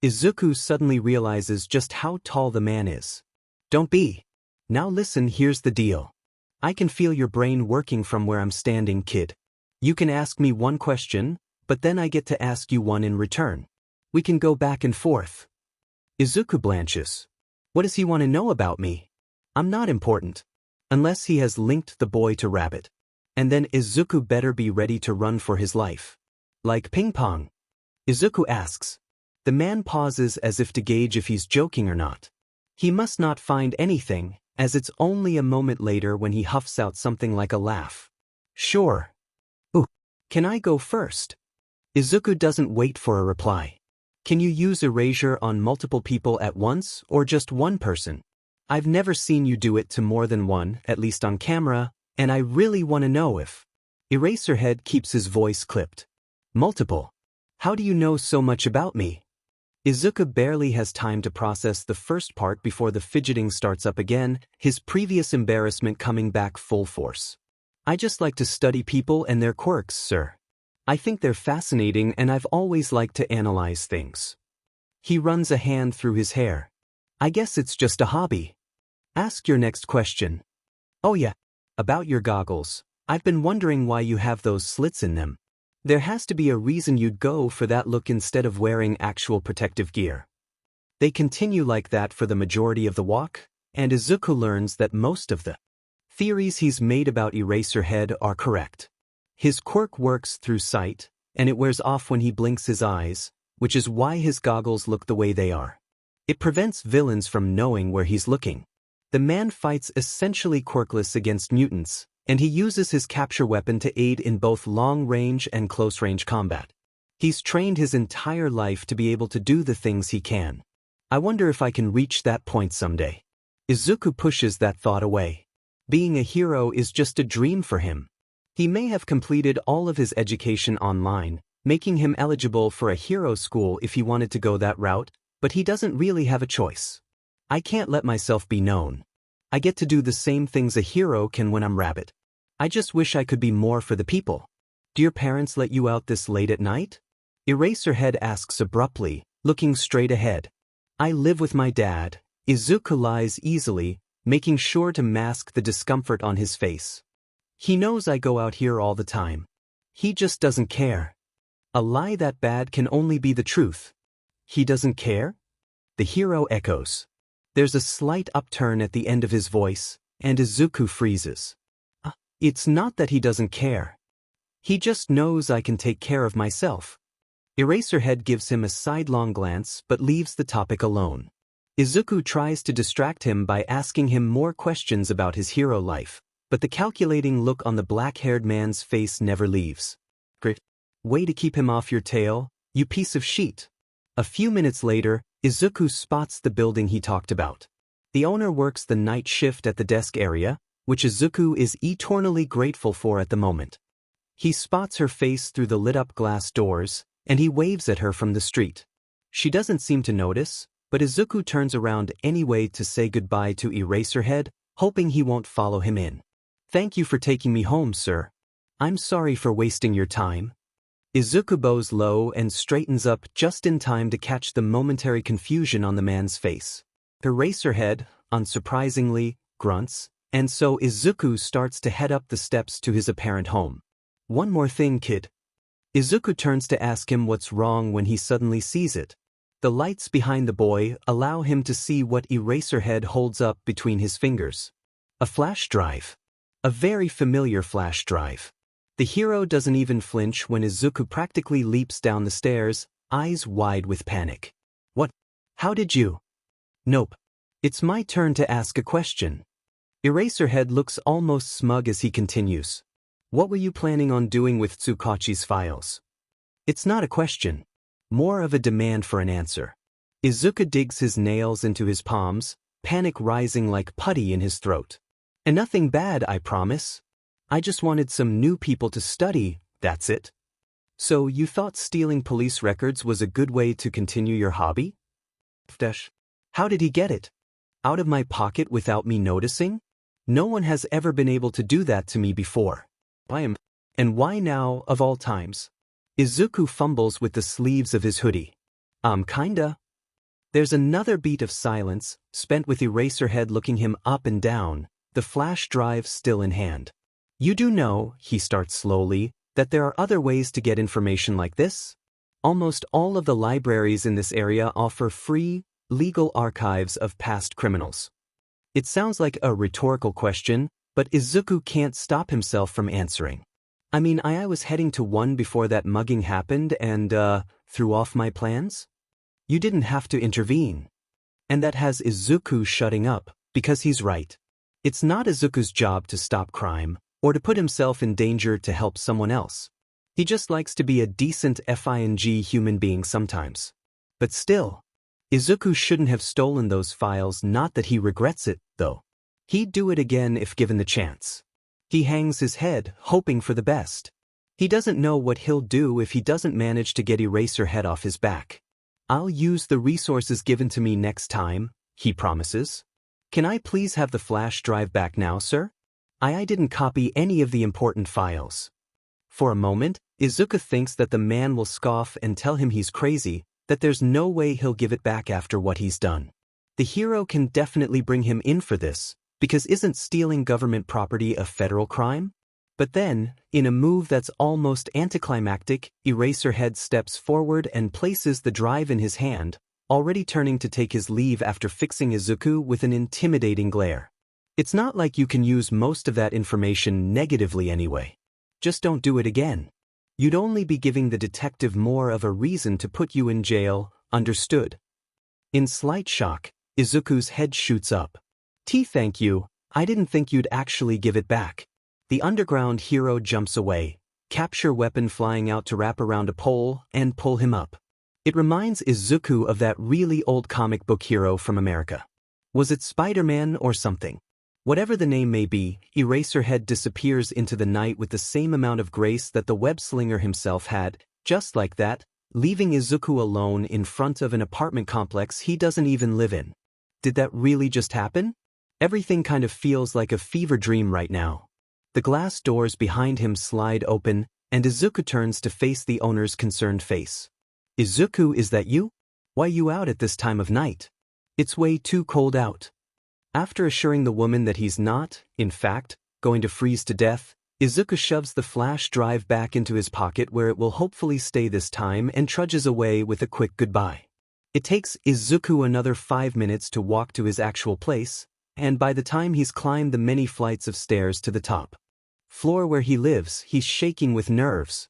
Izuku suddenly realizes just how tall the man is. Don't be. Now listen, here's the deal. I can feel your brain working from where I'm standing, kid. You can ask me one question, but then I get to ask you one in return. We can go back and forth. Izuku blanches. What does he want to know about me? I'm not important. Unless he has linked the boy to Rabbit. And then Izuku better be ready to run for his life. Like ping pong. Izuku asks. The man pauses as if to gauge if he's joking or not. He must not find anything, as it's only a moment later when he huffs out something like a laugh. Sure. Ooh. Can I go first? Izuku doesn't wait for a reply. Can you use erasure on multiple people at once, or just one person? I've never seen you do it to more than one, at least on camera, and I really want to know if... Eraserhead keeps his voice clipped. Multiple. How do you know so much about me? Izuku barely has time to process the first part before the fidgeting starts up again, his previous embarrassment coming back full force. I just like to study people and their quirks, sir. I think they're fascinating and I've always liked to analyze things. He runs a hand through his hair. I guess it's just a hobby. Ask your next question. Oh yeah, about your goggles. I've been wondering why you have those slits in them. There has to be a reason you'd go for that look instead of wearing actual protective gear. They continue like that for the majority of the walk, and Izuku learns that most of the theories he's made about Eraserhead are correct. His quirk works through sight, and it wears off when he blinks his eyes, which is why his goggles look the way they are. It prevents villains from knowing where he's looking. The man fights essentially quirkless against mutants, and he uses his capture weapon to aid in both long-range and close-range combat. He's trained his entire life to be able to do the things he can. I wonder if I can reach that point someday. Izuku pushes that thought away. Being a hero is just a dream for him. He may have completed all of his education online, making him eligible for a hero school if he wanted to go that route, but he doesn't really have a choice. I can't let myself be known. I get to do the same things a hero can when I'm rabbit. I just wish I could be more for the people. Do your parents let you out this late at night? Eraserhead asks abruptly, looking straight ahead. I live with my dad. Izuku lies easily, making sure to mask the discomfort on his face. He knows I go out here all the time. He just doesn't care. A lie that bad can only be the truth. He doesn't care? The hero echoes. There's a slight upturn at the end of his voice, and Izuku freezes. It's not that he doesn't care. He just knows I can take care of myself. Eraserhead gives him a sidelong glance but leaves the topic alone. Izuku tries to distract him by asking him more questions about his hero life, but the calculating look on the black-haired man's face never leaves. Great. Way to keep him off your tail, you piece of shit. A few minutes later, Izuku spots the building he talked about. The owner works the night shift at the desk area, which Izuku is eternally grateful for at the moment. He spots her face through the lit-up glass doors, and he waves at her from the street. She doesn't seem to notice, but Izuku turns around anyway to say goodbye to Eraserhead, hoping he won't follow him in. Thank you for taking me home, sir. I'm sorry for wasting your time. Izuku bows low and straightens up just in time to catch the momentary confusion on the man's face. Eraserhead, unsurprisingly, grunts, and so Izuku starts to head up the steps to his apparent home. One more thing, kid. Izuku turns to ask him what's wrong when he suddenly sees it. The lights behind the boy allow him to see what Eraserhead holds up between his fingers. A flash drive. A very familiar flash drive. The hero doesn't even flinch when Izuku practically leaps down the stairs, eyes wide with panic. What? How did you? Nope. It's my turn to ask a question. Eraserhead looks almost smug as he continues. What were you planning on doing with Tsukachi's files? It's not a question. More of a demand for an answer. Izuku digs his nails into his palms, panic rising like putty in his throat. And nothing bad, I promise. I just wanted some new people to study, that's it. So you thought stealing police records was a good way to continue your hobby? How did he get it? Out of my pocket without me noticing? No one has ever been able to do that to me before. And why now, of all times? Izuku fumbles with the sleeves of his hoodie. Kinda. There's another beat of silence, spent with Eraserhead looking him up and down, the flash drive still in hand. You do know, he starts slowly, that there are other ways to get information like this? Almost all of the libraries in this area offer free, legal archives of past criminals. It sounds like a rhetorical question, but Izuku can't stop himself from answering. I was heading to one before that mugging happened and, threw off my plans? You didn't have to intervene. And that has Izuku shutting up, because he's right. It's not Izuku's job to stop crime, or to put himself in danger to help someone else. He just likes to be a decent FING human being sometimes. But still, Izuku shouldn't have stolen those files, not that he regrets it, though. He'd do it again if given the chance. He hangs his head, hoping for the best. He doesn't know what he'll do if he doesn't manage to get Eraserhead off his back. I'll use the resources given to me next time, he promises. Can I please have the flash drive back now, sir? I didn't copy any of the important files. For a moment, Izuku thinks that the man will scoff and tell him he's crazy, that there's no way he'll give it back after what he's done. The hero can definitely bring him in for this, because isn't stealing government property a federal crime? But then, in a move that's almost anticlimactic, Eraserhead steps forward and places the drive in his hand, already turning to take his leave after fixing Izuku with an intimidating glare. It's not like you can use most of that information negatively anyway. Just don't do it again. You'd only be giving the detective more of a reason to put you in jail, understood? In slight shock, Izuku's head shoots up. Thank you, I didn't think you'd actually give it back. The underground hero jumps away, capture weapon flying out to wrap around a pole and pull him up. It reminds Izuku of that really old comic book hero from America. Was it Spider-Man or something? Whatever the name may be, Eraserhead disappears into the night with the same amount of grace that the web-slinger himself had, just like that, leaving Izuku alone in front of an apartment complex he doesn't even live in. did that really just happen? Everything kind of feels like a fever dream right now. The glass doors behind him slide open, and Izuku turns to face the owner's concerned face. Izuku, is that you? Why you out at this time of night? It's way too cold out. After assuring the woman that he's not, in fact, going to freeze to death, Izuku shoves the flash drive back into his pocket where it will hopefully stay this time and trudges away with a quick goodbye. It takes Izuku another 5 minutes to walk to his actual place, and by the time he's climbed the many flights of stairs to the top floor where he lives, he's shaking with nerves.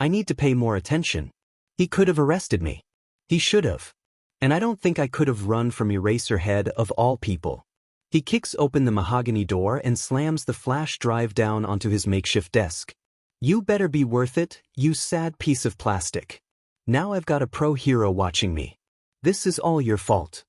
I need to pay more attention. He could have arrested me. He should have. And I don't think I could have run from Eraserhead of all people. He kicks open the mahogany door and slams the flash drive down onto his makeshift desk. You better be worth it, you sad piece of plastic. Now I've got a pro hero watching me. This is all your fault.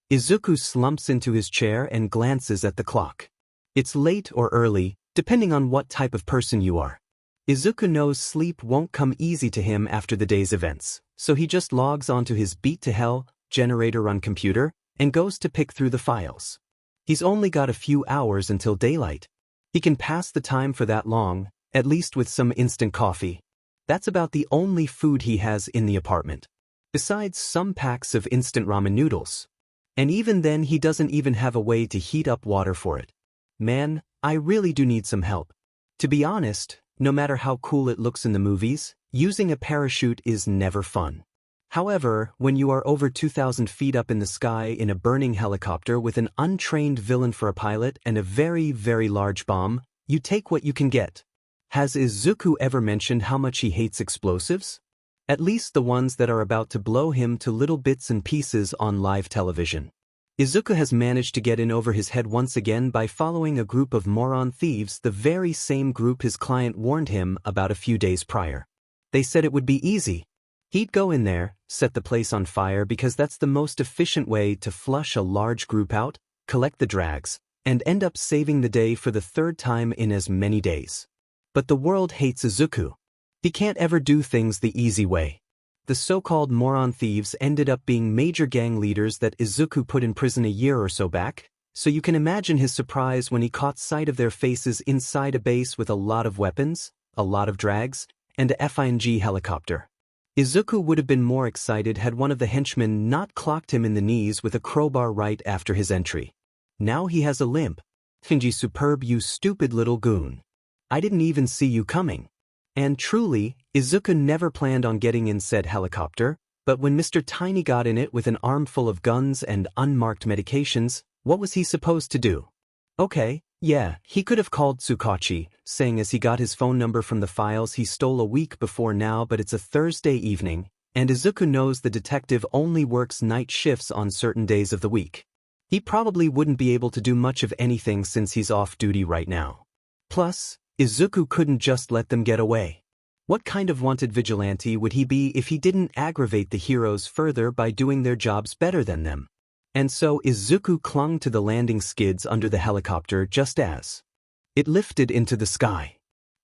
Izuku slumps into his chair and glances at the clock. It's late or early, depending on what type of person you are. Izuku knows sleep won't come easy to him after the day's events, so he just logs onto his beat-to-hell generator-run computer and goes to pick through the files. He's only got a few hours until daylight. He can pass the time for that long, at least with some instant coffee. That's about the only food he has in the apartment. Besides some packs of instant ramen noodles. And even then he doesn't even have a way to heat up water for it. Man, I really do need some help. To be honest, no matter how cool it looks in the movies, using a parachute is never fun. However, when you are over 2,000 feet up in the sky in a burning helicopter with an untrained villain for a pilot and a very, very large bomb, you take what you can get. Has Izuku ever mentioned how much he hates explosives? At least the ones that are about to blow him to little bits and pieces on live television. Izuku has managed to get in over his head once again by following a group of moron thieves, the very same group his client warned him about a few days prior. They said it would be easy. He'd go in there, set the place on fire because that's the most efficient way to flush a large group out, collect the drags, and end up saving the day for the third time in as many days. But the world hates Izuku. He can't ever do things the easy way. The so-called moron thieves ended up being major gang leaders that Izuku put in prison a year or so back, so you can imagine his surprise when he caught sight of their faces inside a base with a lot of weapons, a lot of drags, and a FING helicopter. Izuku would have been more excited had one of the henchmen not clocked him in the knees with a crowbar right after his entry. Now he has a limp. Finji superb, you stupid little goon. I didn't even see you coming. And truly, Izuku never planned on getting in said helicopter, but when Mr. Tiny got in it with an armful of guns and unmarked medications, what was he supposed to do? Okay, yeah, he could have called Tsukachi, saying as he got his phone number from the files he stole a week before now, but it's a Thursday evening, and Izuku knows the detective only works night shifts on certain days of the week. He probably wouldn't be able to do much of anything since he's off duty right now. Plus, Izuku couldn't just let them get away. What kind of wanted vigilante would he be if he didn't aggravate the heroes further by doing their jobs better than them? And so Izuku clung to the landing skids under the helicopter just as it lifted into the sky.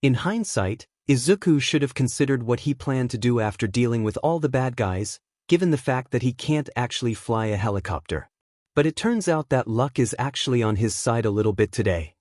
In hindsight, Izuku should have considered what he planned to do after dealing with all the bad guys, given the fact that he can't actually fly a helicopter. But it turns out that luck is actually on his side a little bit today.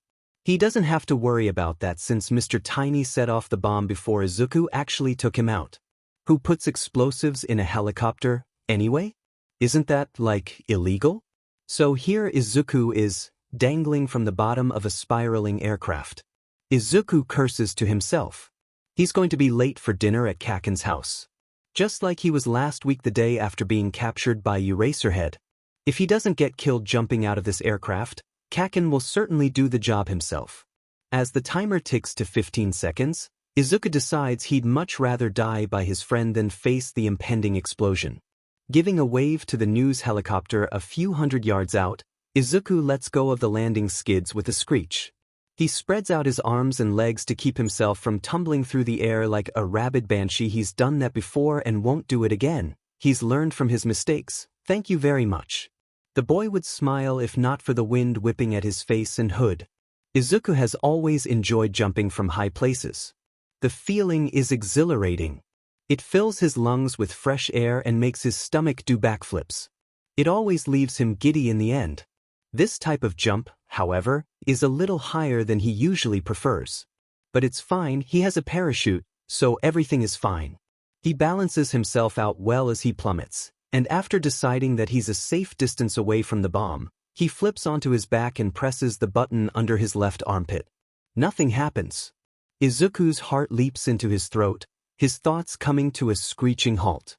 He doesn't have to worry about that since Mr. Tiny set off the bomb before Izuku actually took him out. Who puts explosives in a helicopter, anyway? Isn't that, like, illegal? So here Izuku is, dangling from the bottom of a spiraling aircraft. Izuku curses to himself. He's going to be late for dinner at Kaken's house. Just like he was last week the day after being captured by Eraserhead. If he doesn't get killed jumping out of this aircraft, Kaken will certainly do the job himself. As the timer ticks to 15 seconds, Izuku decides he'd much rather die by his friend than face the impending explosion. Giving a wave to the news helicopter a few hundred yards out, Izuku lets go of the landing skids with a screech. He spreads out his arms and legs to keep himself from tumbling through the air like a rabid banshee. He's done that before and won't do it again. He's learned from his mistakes. Thank you very much. The boy would smile if not for the wind whipping at his face and hood. Izuku has always enjoyed jumping from high places. The feeling is exhilarating. It fills his lungs with fresh air and makes his stomach do backflips. It always leaves him giddy in the end. This type of jump, however, is a little higher than he usually prefers. But it's fine, he has a parachute, so everything is fine. He balances himself out well as he plummets, and after deciding that he's a safe distance away from the bomb, he flips onto his back and presses the button under his left armpit. Nothing happens. Izuku's heart leaps into his throat, his thoughts coming to a screeching halt.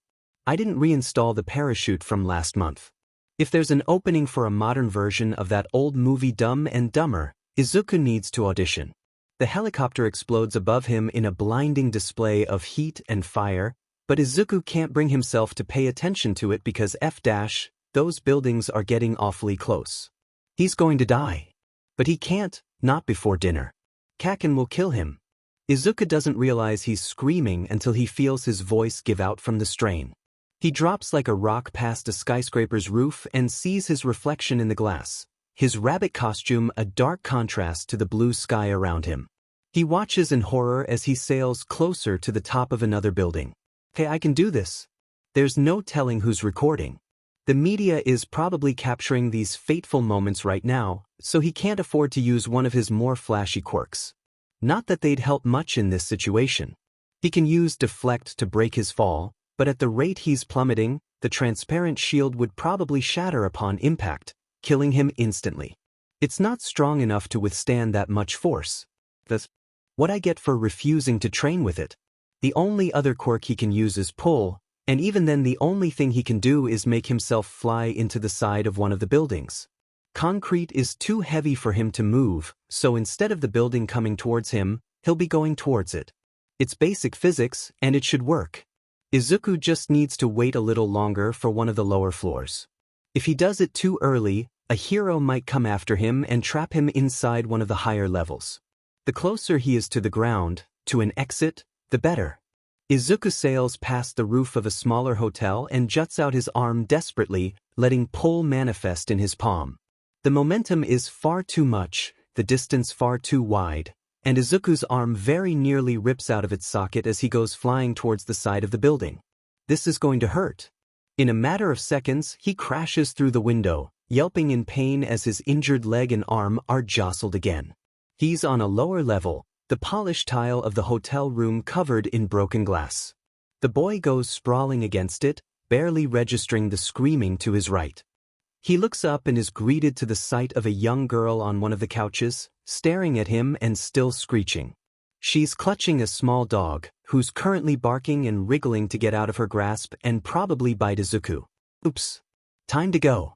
I didn't reinstall the parachute from last month. If there's an opening for a modern version of that old movie Dumb and Dumber, Izuku needs to audition. The helicopter explodes above him in a blinding display of heat and fire, but Izuku can't bring himself to pay attention to it because those buildings are getting awfully close. He's going to die. But he can't, not before dinner. Kaken will kill him. Izuku doesn't realize he's screaming until he feels his voice give out from the strain. He drops like a rock past a skyscraper's roof and sees his reflection in the glass, his rabbit costume a dark contrast to the blue sky around him. He watches in horror as he sails closer to the top of another building. Hey, I can do this. There's no telling who's recording. The media is probably capturing these fateful moments right now, so he can't afford to use one of his more flashy quirks. Not that they'd help much in this situation. He can use deflect to break his fall, but at the rate he's plummeting, the transparent shield would probably shatter upon impact, killing him instantly. It's not strong enough to withstand that much force. That's what I get for refusing to train with it. The only other quirk he can use is pull, and even then the only thing he can do is make himself fly into the side of one of the buildings. Concrete is too heavy for him to move, so instead of the building coming towards him, he'll be going towards it. It's basic physics, and it should work. Izuku just needs to wait a little longer for one of the lower floors. If he does it too early, a hero might come after him and trap him inside one of the higher levels. The closer he is to the ground, to an exit, the better. Izuku sails past the roof of a smaller hotel and juts out his arm desperately, letting pull manifest in his palm. The momentum is far too much, the distance far too wide, and Izuku's arm very nearly rips out of its socket as he goes flying towards the side of the building. This is going to hurt. In a matter of seconds, he crashes through the window, yelping in pain as his injured leg and arm are jostled again. He's on a lower level, the polished tile of the hotel room covered in broken glass. The boy goes sprawling against it, barely registering the screaming to his right. He looks up and is greeted to the sight of a young girl on one of the couches, staring at him and still screeching. She's clutching a small dog, who's currently barking and wriggling to get out of her grasp and probably bite Izuku. Oops. Time to go.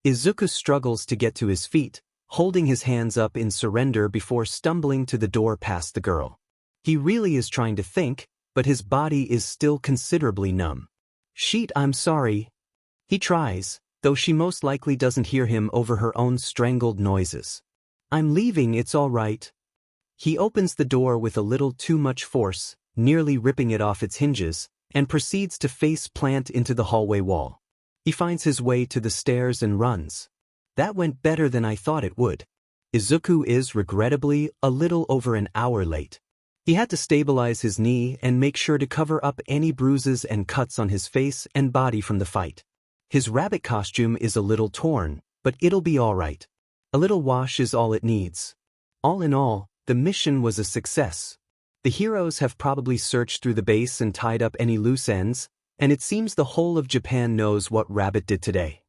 Izuku struggles to get to his feet, holding his hands up in surrender before stumbling to the door past the girl. He really is trying to think, but his body is still considerably numb. Sheet, I'm sorry. He tries, though she most likely doesn't hear him over her own strangled noises. I'm leaving, it's all right. He opens the door with a little too much force, nearly ripping it off its hinges, and proceeds to face plant into the hallway wall. He finds his way to the stairs and runs. That went better than I thought it would. Izuku is, regrettably, a little over an hour late. He had to stabilize his knee and make sure to cover up any bruises and cuts on his face and body from the fight. His rabbit costume is a little torn, but it'll be all right. A little wash is all it needs. All in all, the mission was a success. The heroes have probably searched through the base and tied up any loose ends, and it seems the whole of Japan knows what Rabbit did today.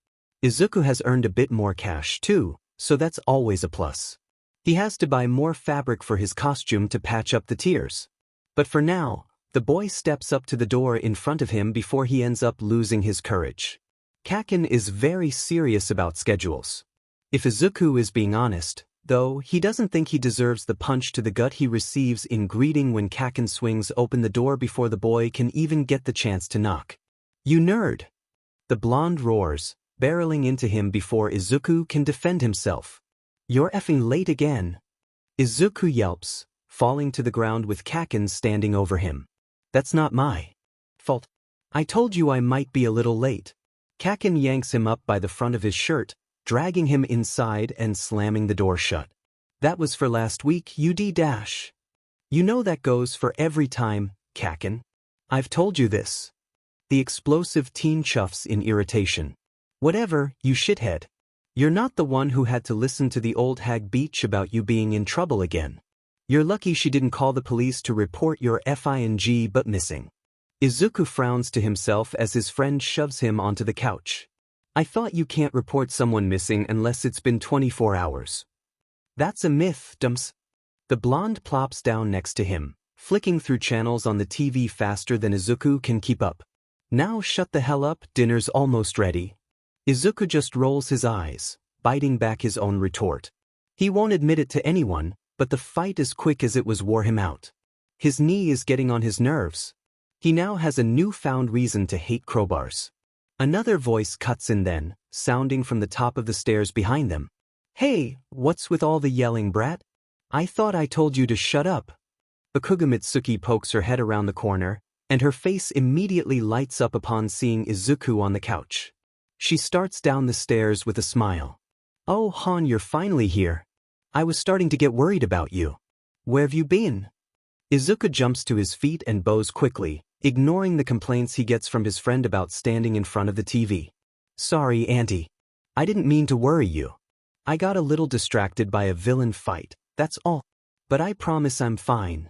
Izuku has earned a bit more cash too, so that's always a plus. He has to buy more fabric for his costume to patch up the tears. But for now, the boy steps up to the door in front of him before he ends up losing his courage. Kaken is very serious about schedules. If Izuku is being honest, though, he doesn't think he deserves the punch to the gut he receives in greeting when Kaken swings open the door before the boy can even get the chance to knock. You nerd! The blonde roars, barreling into him before Izuku can defend himself. You're effing late again. Izuku yelps, falling to the ground with Kaken standing over him. That's not my fault. I told you I might be a little late. Kaken yanks him up by the front of his shirt, dragging him inside and slamming the door shut. That was for last week, UD-. You know that goes for every time, Kaken. I've told you this. The explosive teen chuffs in irritation. Whatever, you shithead. You're not the one who had to listen to the old hag beach about you being in trouble again. You're lucky she didn't call the police to report your FING but missing. Izuku frowns to himself as his friend shoves him onto the couch. I thought you can't report someone missing unless it's been 24 hours. That's a myth, Dumps. The blonde plops down next to him, flicking through channels on the TV faster than Izuku can keep up. Now shut the hell up, dinner's almost ready. Izuku just rolls his eyes, biting back his own retort. He won't admit it to anyone, but the fight as quick as it was wore him out. His knee is getting on his nerves. He now has a newfound reason to hate crowbars. Another voice cuts in then, sounding from the top of the stairs behind them. Hey, what's with all the yelling, brat? I thought I told you to shut up. Bakuga Mitsuki pokes her head around the corner, and her face immediately lights up upon seeing Izuku on the couch. She starts down the stairs with a smile. Oh, Han, you're finally here. I was starting to get worried about you. Where have you been? Izuku jumps to his feet and bows quickly, ignoring the complaints he gets from his friend about standing in front of the TV. Sorry, Auntie. I didn't mean to worry you. I got a little distracted by a villain fight, that's all. But I promise I'm fine.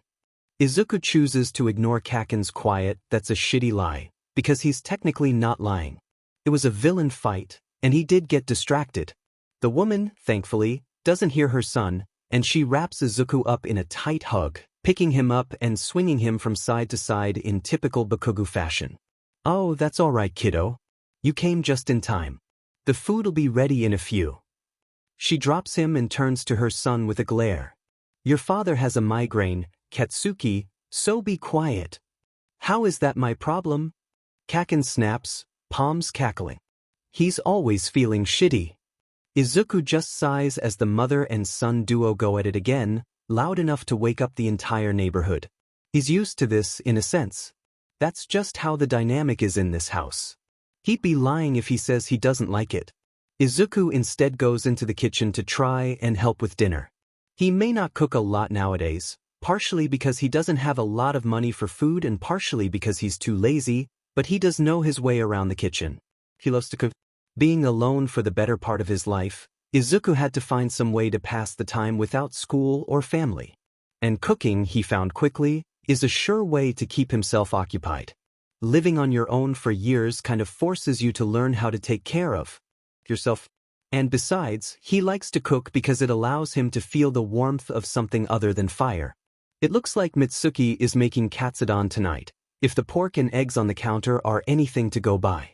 Izuku chooses to ignore Kaken's quiet, that's a shitty lie, because he's technically not lying. It was a villain fight, and he did get distracted. The woman, thankfully, doesn't hear her son, and she wraps Izuku up in a tight hug, picking him up and swinging him from side to side in typical Bakugo fashion. Oh, that's all right, kiddo. You came just in time. The food'll be ready in a few. She drops him and turns to her son with a glare. Your father has a migraine, Katsuki, so be quiet. How is that my problem? Kaken snaps, palms cackling. He's always feeling shitty. Izuku just sighs as the mother and son duo go at it again, loud enough to wake up the entire neighborhood. He's used to this, in a sense. That's just how the dynamic is in this house. He'd be lying if he says he doesn't like it. Izuku instead goes into the kitchen to try and help with dinner. He may not cook a lot nowadays, partially because he doesn't have a lot of money for food and partially because he's too lazy, but he does know his way around the kitchen. He loves to cook. Being alone for the better part of his life, Izuku had to find some way to pass the time without school or family. And cooking, he found quickly, is a sure way to keep himself occupied. Living on your own for years kind of forces you to learn how to take care of yourself. And besides, he likes to cook because it allows him to feel the warmth of something other than fire. It looks like Mitsuki is making katsudon tonight, if the pork and eggs on the counter are anything to go by.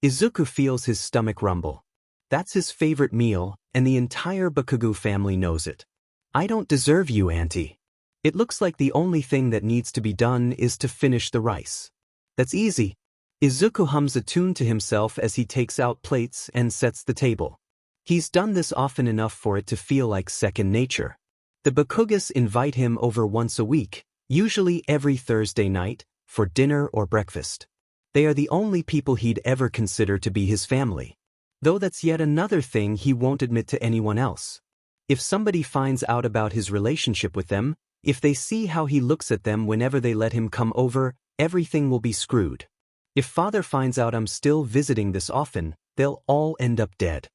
Izuku feels his stomach rumble. That's his favorite meal, and the entire Bakugo family knows it. I don't deserve you, Auntie. It looks like the only thing that needs to be done is to finish the rice. That's easy. Izuku hums a tune to himself as he takes out plates and sets the table. He's done this often enough for it to feel like second nature. The Bakugas invite him over once a week, usually every Thursday night, for dinner or breakfast. They are the only people he'd ever consider to be his family. Though that's yet another thing he won't admit to anyone else. If somebody finds out about his relationship with them, if they see how he looks at them whenever they let him come over, everything will be screwed. If father finds out I'm still visiting this often, they'll all end up dead.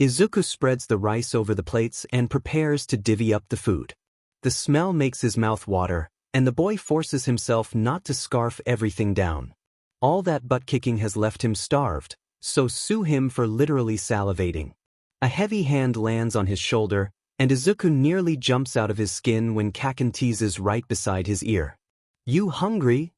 Izuku spreads the rice over the plates and prepares to divvy up the food. The smell makes his mouth water, and the boy forces himself not to scarf everything down. All that butt-kicking has left him starved, so sue him for literally salivating. A heavy hand lands on his shoulder, and Izuku nearly jumps out of his skin when Kaken teases right beside his ear. You hungry?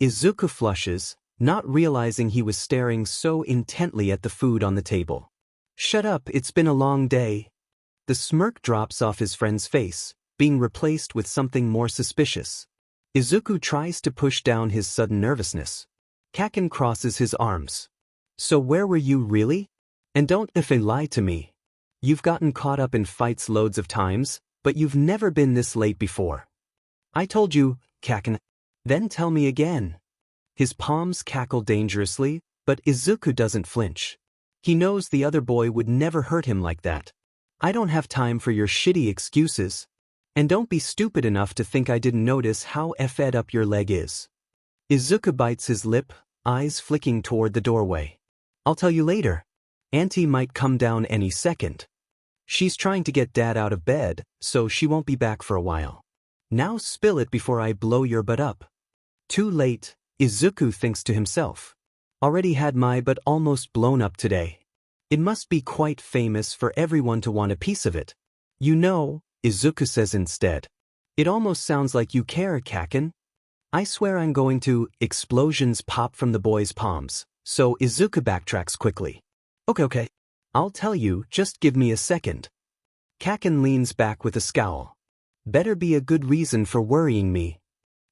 Izuku flushes, not realizing he was staring so intently at the food on the table. Shut up, it's been a long day. The smirk drops off his friend's face, being replaced with something more suspicious. Izuku tries to push down his sudden nervousness. Kaken crosses his arms. So where were you really? And don't lie to me. You've gotten caught up in fights loads of times, but you've never been this late before. I told you, Kaken. Then tell me again. His palms cackle dangerously, but Izuku doesn't flinch. He knows the other boy would never hurt him like that. I don't have time for your shitty excuses. And don't be stupid enough to think I didn't notice how effed up your leg is. Izuku bites his lip, eyes flicking toward the doorway. I'll tell you later. Auntie might come down any second. She's trying to get Dad out of bed, so she won't be back for a while. Now spill it before I blow your butt up. Too late, Izuku thinks to himself. Already had my butt almost blown up today. It must be quite famous for everyone to want a piece of it. You know, Izuku says instead. It almost sounds like you care, Kaken. I swear I'm going to. Explosions pop from the boy's palms, so Izuku backtracks quickly. Okay. I'll tell you, just give me a second. Kaken leans back with a scowl. Better be a good reason for worrying me.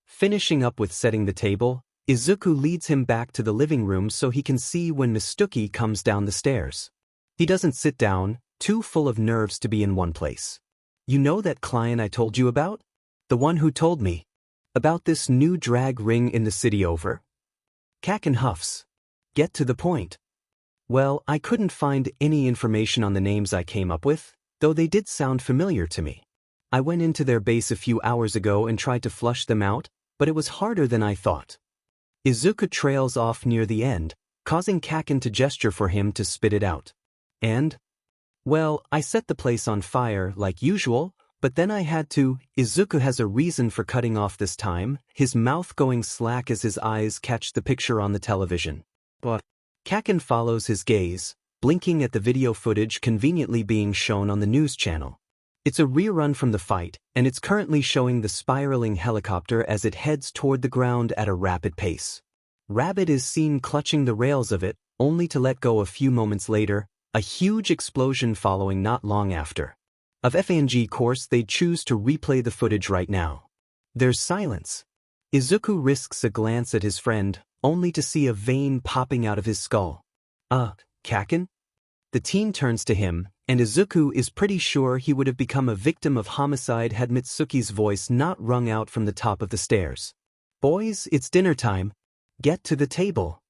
Finishing up with setting the table, Izuku leads him back to the living room so he can see when Mitsuki comes down the stairs. He doesn't sit down, too full of nerves to be in one place. You know that client I told you about? The one who told me about this new drag ring in the city over? Kaken huffs. Get to the point. Well, I couldn't find any information on the names I came up with, though they did sound familiar to me. I went into their base a few hours ago and tried to flush them out, but it was harder than I thought. Izuku trails off near the end, causing Kaken to gesture for him to spit it out. And? Well, I set the place on fire like usual, but then I had to. Izuku has a reason for cutting off this time, his mouth going slack as his eyes catch the picture on the television. But Kaken follows his gaze, blinking at the video footage conveniently being shown on the news channel. It's a rerun from the fight, and it's currently showing the spiraling helicopter as it heads toward the ground at a rapid pace. Rabbit is seen clutching the rails of it, only to let go a few moments later, a huge explosion following not long after. Of FANG course they choose to replay the footage right now. There's silence. Izuku risks a glance at his friend, only to see a vein popping out of his skull. Kaken? The teen turns to him, and Izuku is pretty sure he would have become a victim of homicide had Mitsuki's voice not rung out from the top of the stairs. Boys, it's dinner time. Get to the table.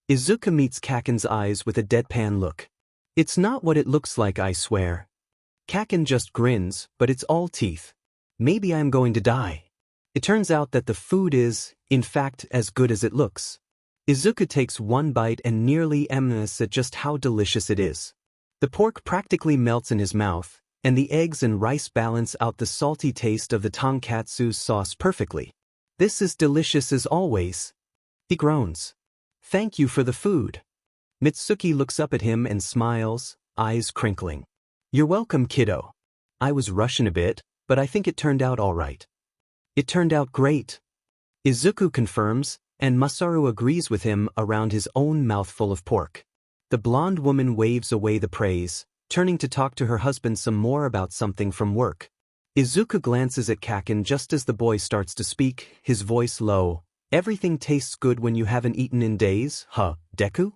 Izuku meets Kaken's eyes with a deadpan look. It's not what it looks like, I swear. Kaken just grins, but it's all teeth. Maybe I'm going to die. It turns out that the food is, in fact, as good as it looks. Izuku takes one bite and nearly amazes at just how delicious it is. The pork practically melts in his mouth, and the eggs and rice balance out the salty taste of the tonkatsu sauce perfectly. This is delicious as always. He groans. Thank you for the food. Mitsuki looks up at him and smiles, eyes crinkling. You're welcome, kiddo. I was rushing a bit, but I think it turned out all right. It turned out great. Izuku confirms, and Masaru agrees with him around his own mouthful of pork. The blonde woman waves away the praise, turning to talk to her husband some more about something from work. Izuku glances at Kaken just as the boy starts to speak, his voice low. Everything tastes good when you haven't eaten in days, huh, Deku?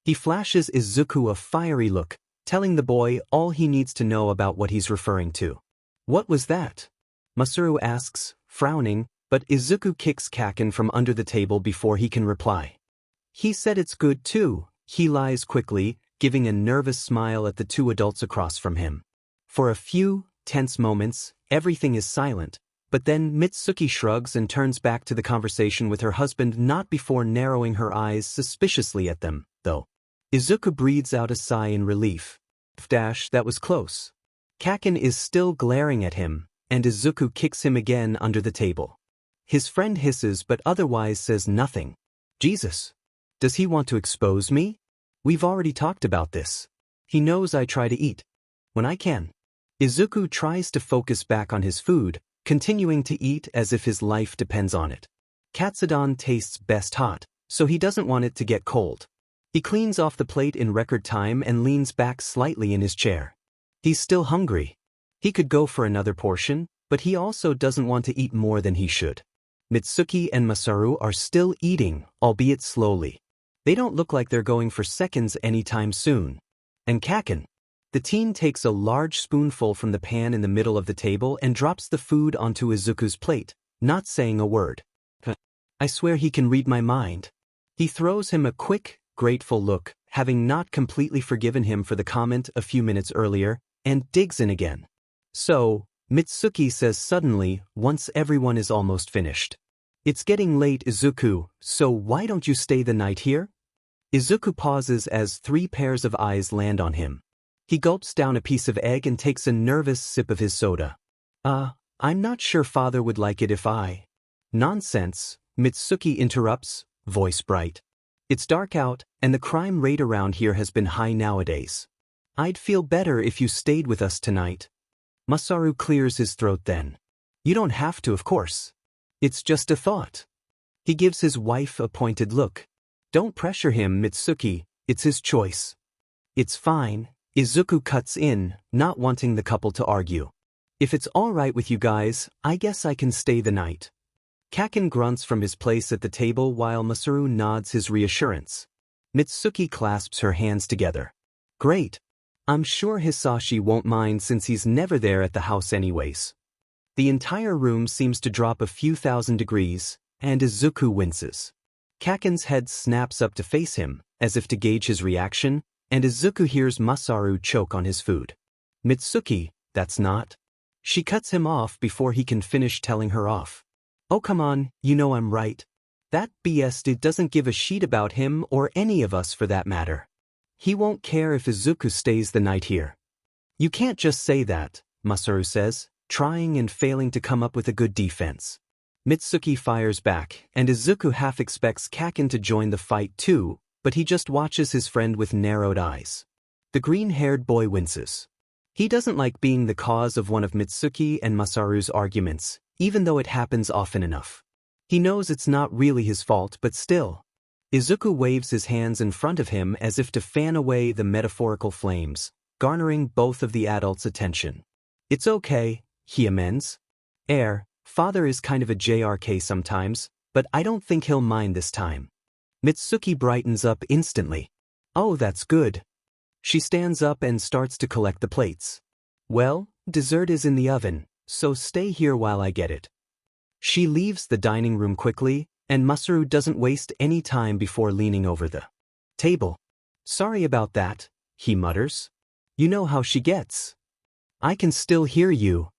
He flashes Izuku a fiery look, telling the boy all he needs to know about what he's referring to. What was that? Masaru asks, frowning, but Izuku kicks Kaken from under the table before he can reply. He said it's good too, he lies quickly, giving a nervous smile at the two adults across from him. For a few tense moments, everything is silent, but then Mitsuki shrugs and turns back to the conversation with her husband not before narrowing her eyes suspiciously at them, though. Izuku breathes out a sigh in relief. That was close. Kaken is still glaring at him, and Izuku kicks him again under the table. His friend hisses but otherwise says nothing. Jesus. Does he want to expose me? We've already talked about this. He knows I try to eat when I can. Izuku tries to focus back on his food, continuing to eat as if his life depends on it. Katsudon tastes best hot, so he doesn't want it to get cold. He cleans off the plate in record time and leans back slightly in his chair. He's still hungry. He could go for another portion, but he also doesn't want to eat more than he should. Mitsuki and Masaru are still eating, albeit slowly. They don't look like they're going for seconds anytime soon. And Kaken. The teen takes a large spoonful from the pan in the middle of the table and drops the food onto Izuku's plate, not saying a word. I swear he can read my mind. He throws him a quick, grateful look, having not completely forgiven him for the comment a few minutes earlier, and digs in again. So, Mitsuki says suddenly, once everyone is almost finished. It's getting late, Izuku, so why don't you stay the night here? Izuku pauses as 3 pairs of eyes land on him. He gulps down a piece of egg and takes a nervous sip of his soda. I'm not sure father would like it if I... Nonsense, Mitsuki interrupts, voice bright. It's dark out, and the crime rate around here has been high nowadays. I'd feel better if you stayed with us tonight. Masaru clears his throat then. You don't have to, of course. It's just a thought. He gives his wife a pointed look. Don't pressure him, Mitsuki, it's his choice. It's fine, Izuku cuts in, not wanting the couple to argue. If it's all right with you guys, I guess I can stay the night. Kaken grunts from his place at the table while Masaru nods his reassurance. Mitsuki clasps her hands together. Great. I'm sure Hisashi won't mind since he's never there at the house anyways. The entire room seems to drop a few thousand degrees, and Izuku winces. Kaken's head snaps up to face him, as if to gauge his reaction, and Izuku hears Masaru choke on his food. Mitsuki, that's not. She cuts him off before he can finish telling her off. Oh come on, you know I'm right. That BS dude doesn't give a shit about him or any of us for that matter. He won't care if Izuku stays the night here. You can't just say that, Masaru says, trying and failing to come up with a good defense. Mitsuki fires back, and Izuku half expects Kaken to join the fight too, but he just watches his friend with narrowed eyes. The green-haired boy winces. He doesn't like being the cause of one of Mitsuki and Masaru's arguments, even though it happens often enough. He knows it's not really his fault, but still. Izuku waves his hands in front of him as if to fan away the metaphorical flames, garnering both of the adults' attention. It's okay, he amends. Father is kind of a JRK sometimes, but I don't think he'll mind this time. Mitsuki brightens up instantly. Oh, that's good. She stands up and starts to collect the plates. Well, dessert is in the oven, so stay here while I get it. She leaves the dining room quickly, and Masaru doesn't waste any time before leaning over the table. Sorry about that, he mutters. You know how she gets. I can still hear you.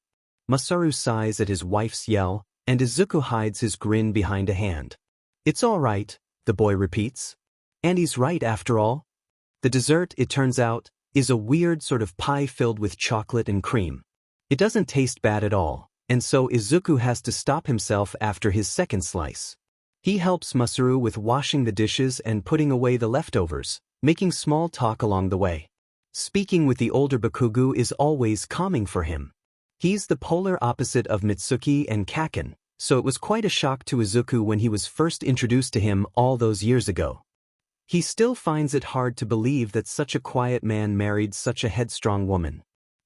Masaru sighs at his wife's yell, and Izuku hides his grin behind a hand. It's all right, the boy repeats. And he's right after all. The dessert, it turns out, is a weird sort of pie filled with chocolate and cream. It doesn't taste bad at all, and so Izuku has to stop himself after his second slice. He helps Masaru with washing the dishes and putting away the leftovers, making small talk along the way. Speaking with the older Bakugo is always calming for him. He's the polar opposite of Mitsuki and Kaken, so it was quite a shock to Izuku when he was first introduced to him all those years ago. He still finds it hard to believe that such a quiet man married such a headstrong woman.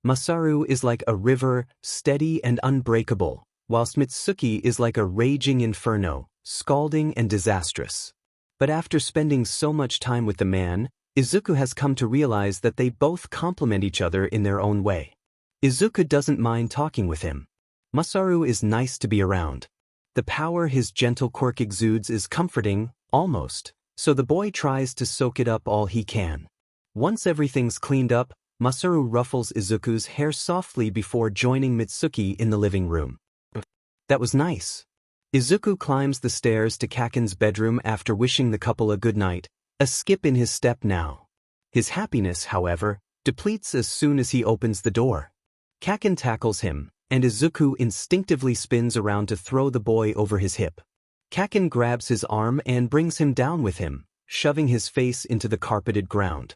Masaru is like a river, steady and unbreakable, whilst Mitsuki is like a raging inferno, scalding and disastrous. But after spending so much time with the man, Izuku has come to realize that they both complement each other in their own way. Izuku doesn't mind talking with him. Masaru is nice to be around. The power his gentle quirk exudes is comforting, almost, so the boy tries to soak it up all he can. Once everything's cleaned up, Masaru ruffles Izuku's hair softly before joining Mitsuki in the living room. That was nice. Izuku climbs the stairs to Kaken's bedroom after wishing the couple a good night, a skip in his step now. His happiness, however, depletes as soon as he opens the door. Kaken tackles him, and Izuku instinctively spins around to throw the boy over his hip. Kaken grabs his arm and brings him down with him, shoving his face into the carpeted ground.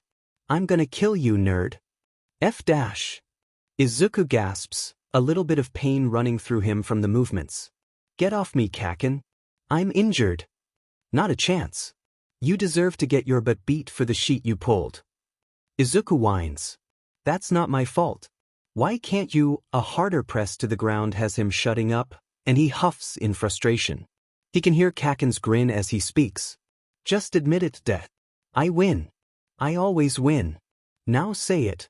I'm gonna kill you, nerd. Izuku gasps, a little bit of pain running through him from the movements. Get off me, Kaken. I'm injured. Not a chance. You deserve to get your butt beat for the sheet you pulled. Izuku whines. That's not my fault. Why can't you? A harder press to the ground has him shutting up, and he huffs in frustration. He can hear Kaken's grin as he speaks. Just admit it, Death. I win. I always win. Now say it.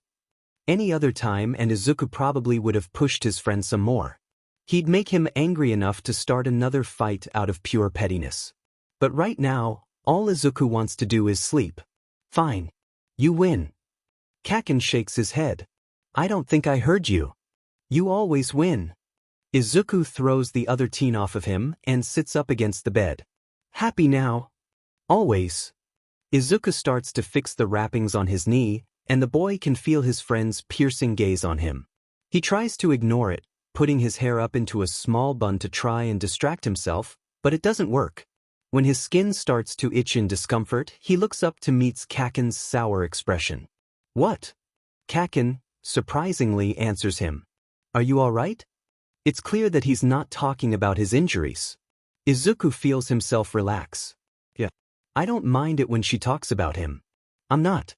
Any other time and Izuku probably would have pushed his friend some more. He'd make him angry enough to start another fight out of pure pettiness. But right now, all Izuku wants to do is sleep. Fine. You win. Kaken shakes his head. I don't think I heard you. You always win. Izuku throws the other teen off of him and sits up against the bed. Happy now? Always. Izuku starts to fix the wrappings on his knee, and the boy can feel his friend's piercing gaze on him. He tries to ignore it, putting his hair up into a small bun to try and distract himself, but it doesn't work. When his skin starts to itch in discomfort, he looks up to meet Kaken's sour expression. "What?" Kaken, surprisingly, answers him. "Are you all right?" It's clear that he's not talking about his injuries. Izuku feels himself relax. "Yeah. I don't mind it when she talks about him. I'm not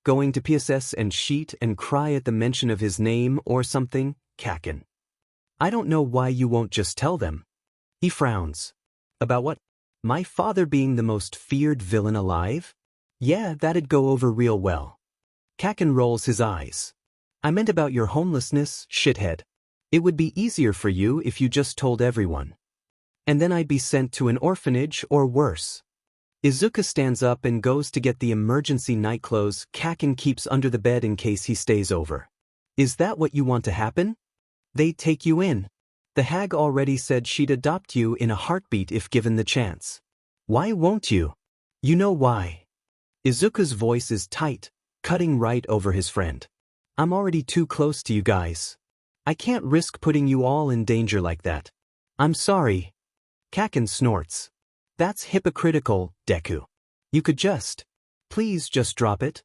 going to PSS and sheet and cry at the mention of his name or something, Kaken. I don't know why you won't just tell them." He frowns. "About what? My father being the most feared villain alive? Yeah, that'd go over real well." Kaken rolls his eyes. "I meant about your homelessness, shithead. It would be easier for you if you just told everyone. And then I'd be sent to an orphanage or worse." Izuku stands up and goes to get the emergency nightclothes Kaken keeps under the bed in case he stays over. "Is that what you want to happen? They take you in. The hag already said she'd adopt you in a heartbeat if given the chance. Why won't you? You know why." Izuku's voice is tight, cutting right over his friend. "I'm already too close to you guys. I can't risk putting you all in danger like that. I'm sorry." Kaken snorts. "That's hypocritical, Deku. You could please just drop it."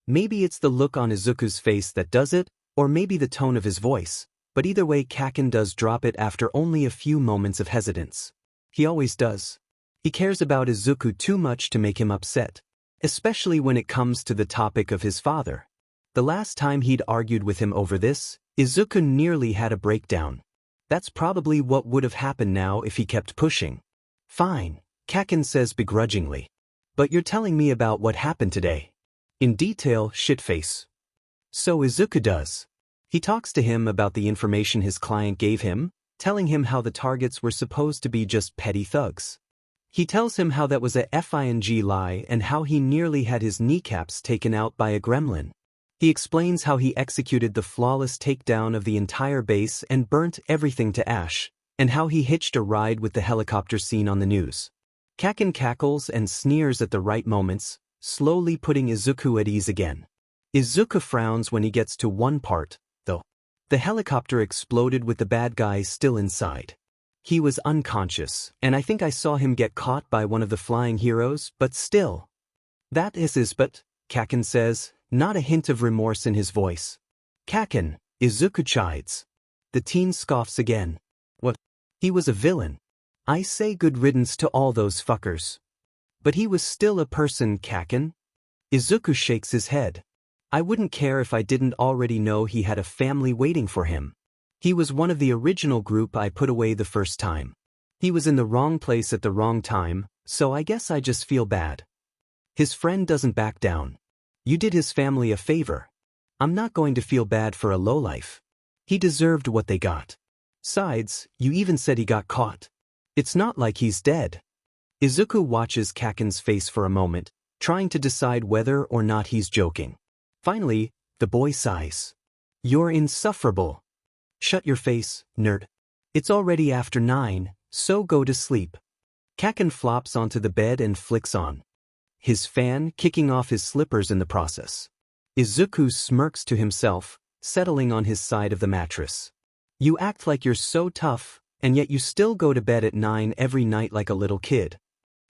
Maybe it's the look on Izuku's face that does it, or maybe the tone of his voice, but either way Kaken does drop it after only a few moments of hesitance. He always does. He cares about Izuku too much to make him upset, especially when it comes to the topic of his father. The last time he'd argued with him over this, Izuku nearly had a breakdown. That's probably what would have happened now if he kept pushing. "Fine," Kaken says begrudgingly. "But you're telling me about what happened today. In detail, shitface." So Izuku does. He talks to him about the information his client gave him, telling him how the targets were supposed to be just petty thugs. He tells him how that was a FING lie and how he nearly had his kneecaps taken out by a gremlin. He explains how he executed the flawless takedown of the entire base and burnt everything to ash, and how he hitched a ride with the helicopter scene on the news. Kaken cackles and sneers at the right moments, slowly putting Izuku at ease again. Izuku frowns when he gets to one part, though. The helicopter exploded with the bad guys still inside. He was unconscious, and I think I saw him get caught by one of the flying heroes, but still. "That is his but," Kaken says, not a hint of remorse in his voice. "Kaken," Izuku chides. The teen scoffs again. "What? He was a villain. I say good riddance to all those fuckers." "But he was still a person, Kaken." Izuku shakes his head. "I wouldn't care if I didn't already know he had a family waiting for him. He was one of the original group I put away the first time. He was in the wrong place at the wrong time, so I guess I just feel bad." His friend doesn't back down. "You did his family a favor. I'm not going to feel bad for a lowlife. He deserved what they got. Besides, you even said he got caught. It's not like he's dead." Izuku watches Kaken's face for a moment, trying to decide whether or not he's joking. Finally, the boy sighs. "You're insufferable." "Shut your face, nerd. It's already after 9, so go to sleep." Kaken flops onto the bed and flicks on his fan, kicking off his slippers in the process. Izuku smirks to himself, settling on his side of the mattress. "You act like you're so tough, and yet you still go to bed at 9 every night like a little kid."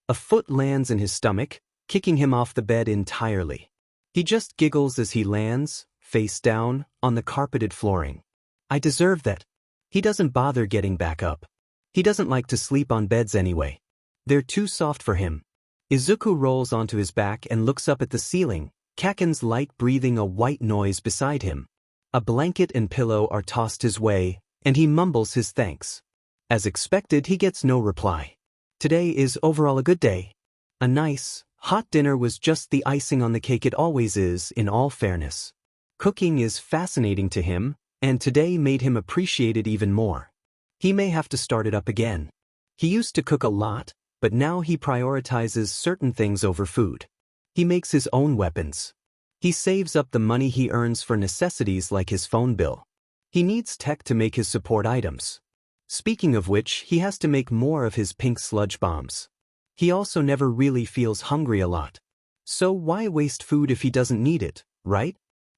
A foot lands in his stomach, kicking him off the bed entirely. He just giggles as he lands, face down, on the carpeted flooring. "I deserve that." He doesn't bother getting back up. He doesn't like to sleep on beds anyway. They're too soft for him. Izuku rolls onto his back and looks up at the ceiling, Kaken's light breathing a white noise beside him. A blanket and pillow are tossed his way, and he mumbles his thanks. As expected, he gets no reply. Today is overall a good day. A nice, hot dinner was just the icing on the cake. It always is, in all fairness. Cooking is fascinating to him, and today made him appreciate it even more. He may have to start it up again. He used to cook a lot, but now he prioritizes certain things over food. He makes his own weapons. He saves up the money he earns for necessities like his phone bill. He needs tech to make his support items. Speaking of which, he has to make more of his pink sludge bombs. He also never really feels hungry a lot. So why waste food if he doesn't need it, right?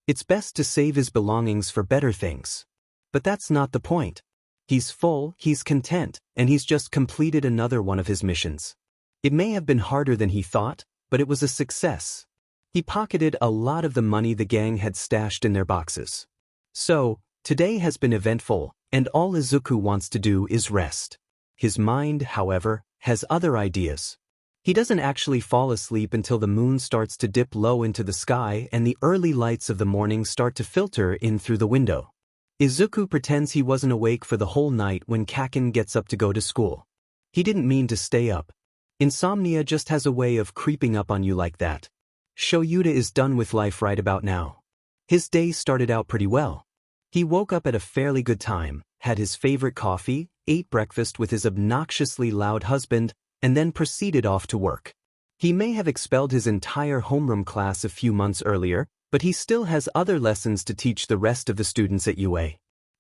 It's best to save his belongings for better things. But that's not the point. He's full, he's content, and he's just completed another one of his missions. It may have been harder than he thought, but it was a success. He pocketed a lot of the money the gang had stashed in their boxes. So, today has been eventful, and all Izuku wants to do is rest. His mind, however, has other ideas. He doesn't actually fall asleep until the moon starts to dip low into the sky and the early lights of the morning start to filter in through the window. Izuku pretends he wasn't awake for the whole night when Kaken gets up to go to school. He didn't mean to stay up. Insomnia just has a way of creeping up on you like that. Shoyuta is done with life right about now. His day started out pretty well. He woke up at a fairly good time, had his favorite coffee, ate breakfast with his obnoxiously loud husband, and then proceeded off to work. He may have expelled his entire homeroom class a few months earlier, but he still has other lessons to teach the rest of the students at UA.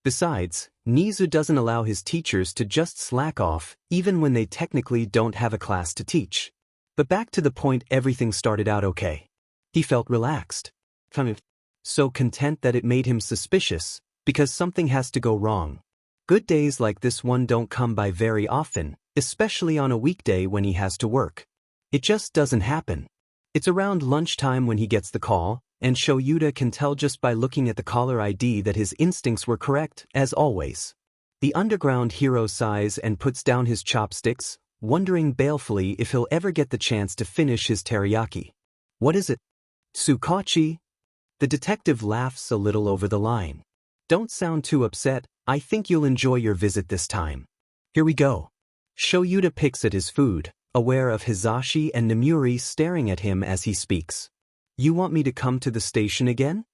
Besides, Nizu doesn't allow his teachers to just slack off, even when they technically don't have a class to teach. But back to the point, everything started out okay. He felt relaxed. So content that it made him suspicious, because something has to go wrong. Good days like this one don't come by very often, especially on a weekday when he has to work. It just doesn't happen. It's around lunchtime when he gets the call, and Shoyuta can tell just by looking at the caller ID that his instincts were correct, as always. The underground hero sighs and puts down his chopsticks, wondering balefully if he'll ever get the chance to finish his teriyaki. What is it? Tsukachi? The detective laughs a little over the line. Don't sound too upset, I think you'll enjoy your visit this time. Here we go. Shoyuta picks at his food, aware of Hizashi and Namuri staring at him as he speaks. You want me to come to the station again?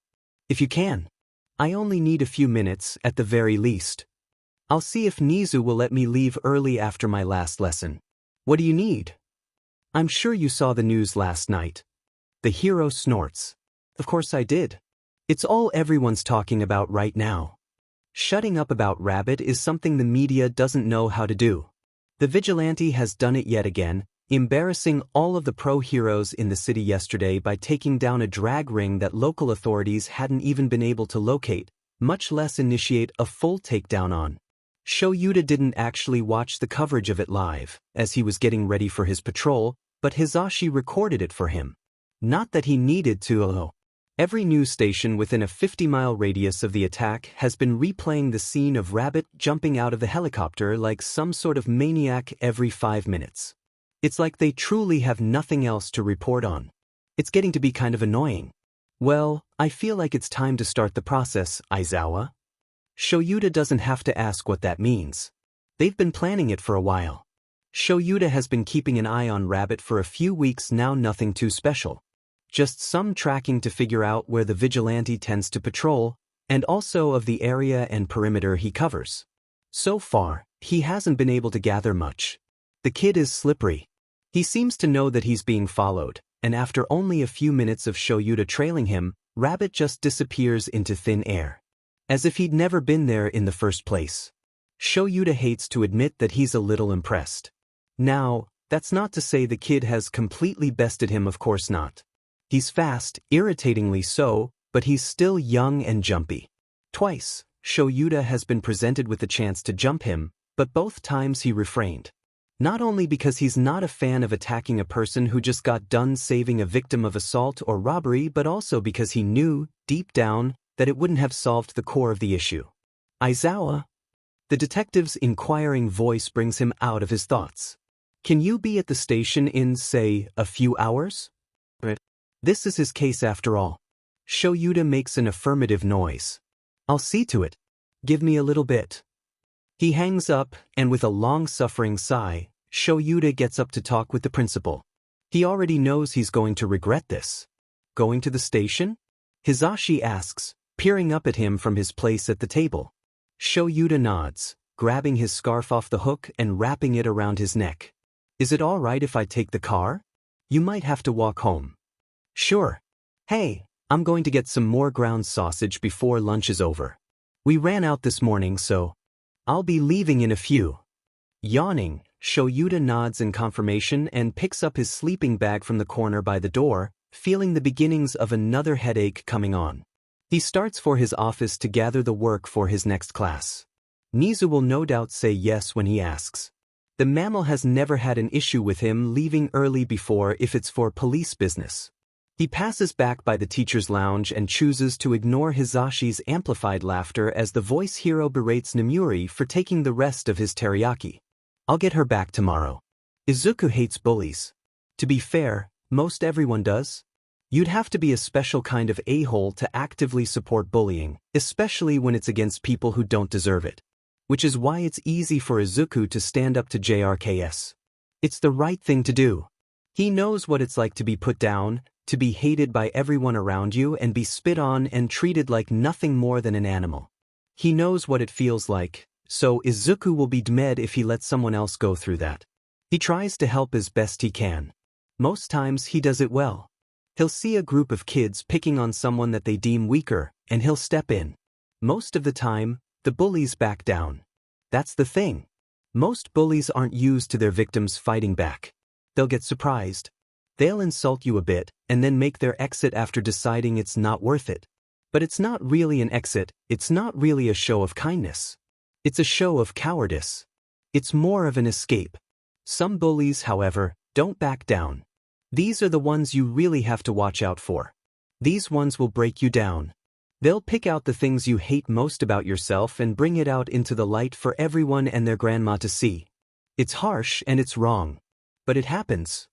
If you can. I only need a few minutes, at the very least. I'll see if Nizu will let me leave early after my last lesson. What do you need? I'm sure you saw the news last night. The hero snorts. Of course I did. It's all everyone's talking about right now. Shutting up about Rabbit is something the media doesn't know how to do. The Vigilante has done it yet again, embarrassing all of the pro-heroes in the city yesterday by taking down a drag ring that local authorities hadn't even been able to locate, much less initiate a full takedown on. Shoyuta didn't actually watch the coverage of it live, as he was getting ready for his patrol, but Hizashi recorded it for him. Not that he needed to. Every news station within a 50-mile radius of the attack has been replaying the scene of Rabbit jumping out of the helicopter like some sort of maniac every 5 minutes. It's like they truly have nothing else to report on. It's getting to be kind of annoying. Well, I feel like it's time to start the process, Aizawa. Shoyuta doesn't have to ask what that means. They've been planning it for a while. Shoyuta has been keeping an eye on Rabbit for a few weeks now, nothing too special. Just some tracking to figure out where the Vigilante tends to patrol, and also of the area and perimeter he covers. So far, he hasn't been able to gather much. The kid is slippery. He seems to know that he's being followed, and after only a few minutes of Shoyuta trailing him, Rabbit just disappears into thin air. As if he'd never been there in the first place. Shoyuta hates to admit that he's a little impressed. Now, that's not to say the kid has completely bested him, of course not. He's fast, irritatingly so, but he's still young and jumpy. Twice, Shoyuta has been presented with the chance to jump him, but both times he refrained. Not only because he's not a fan of attacking a person who just got done saving a victim of assault or robbery, but also because he knew, deep down, that it wouldn't have solved the core of the issue. Aizawa? The detective's inquiring voice brings him out of his thoughts. Can you be at the station in, say, a few hours? This is his case after all. Shoyuta makes an affirmative noise. I'll see to it. Give me a little bit. He hangs up, and with a long-suffering sigh, Shoyuta gets up to talk with the principal. He already knows he's going to regret this. Going to the station? Hizashi asks, peering up at him from his place at the table. Shoyuta nods, grabbing his scarf off the hook and wrapping it around his neck. Is it all right if I take the car? You might have to walk home. Sure. Hey, I'm going to get some more ground sausage before lunch is over. We ran out this morning, so I'll be leaving in a few. Yawning, Shoyuta nods in confirmation and picks up his sleeping bag from the corner by the door, feeling the beginnings of another headache coming on. He starts for his office to gather the work for his next class. Nizu will no doubt say yes when he asks. The mammal has never had an issue with him leaving early before if it's for police business. He passes back by the teacher's lounge and chooses to ignore Hizashi's amplified laughter as the voice hero berates Namuri for taking the rest of his teriyaki. I'll get her back tomorrow. Izuku hates bullies. To be fair, most everyone does. You'd have to be a special kind of a-hole to actively support bullying, especially when it's against people who don't deserve it. Which is why it's easy for Izuku to stand up to JRKS. It's the right thing to do. He knows what it's like to be put down, to be hated by everyone around you and be spit on and treated like nothing more than an animal. He knows what it feels like, so Izuku will be dead if he lets someone else go through that. He tries to help as best he can. Most times he does it well. He'll see a group of kids picking on someone that they deem weaker, and he'll step in. Most of the time, the bullies back down. That's the thing. Most bullies aren't used to their victims fighting back. They'll get surprised. They'll insult you a bit, and then make their exit after deciding it's not worth it. But it's not really an exit, it's not really a show of kindness. It's a show of cowardice. It's more of an escape. Some bullies, however, don't back down. These are the ones you really have to watch out for. These ones will break you down. They'll pick out the things you hate most about yourself and bring it out into the light for everyone and their grandma to see. It's harsh and it's wrong. But it happens.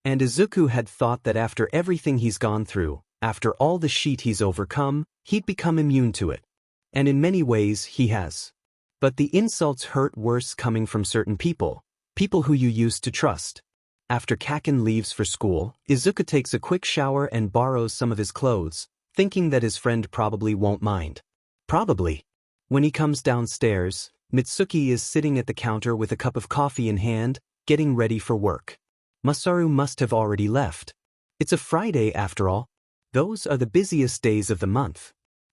And Izuku had thought that after everything he's gone through, after all the shit he's overcome, he'd become immune to it. And in many ways, he has. But the insults hurt worse coming from certain people who you used to trust. After Kaken leaves for school, Izuku takes a quick shower and borrows some of his clothes, thinking that his friend probably won't mind. Probably. When he comes downstairs, Mitsuki is sitting at the counter with a cup of coffee in hand, getting ready for work. Masaru must have already left. It's a Friday after all. Those are the busiest days of the month.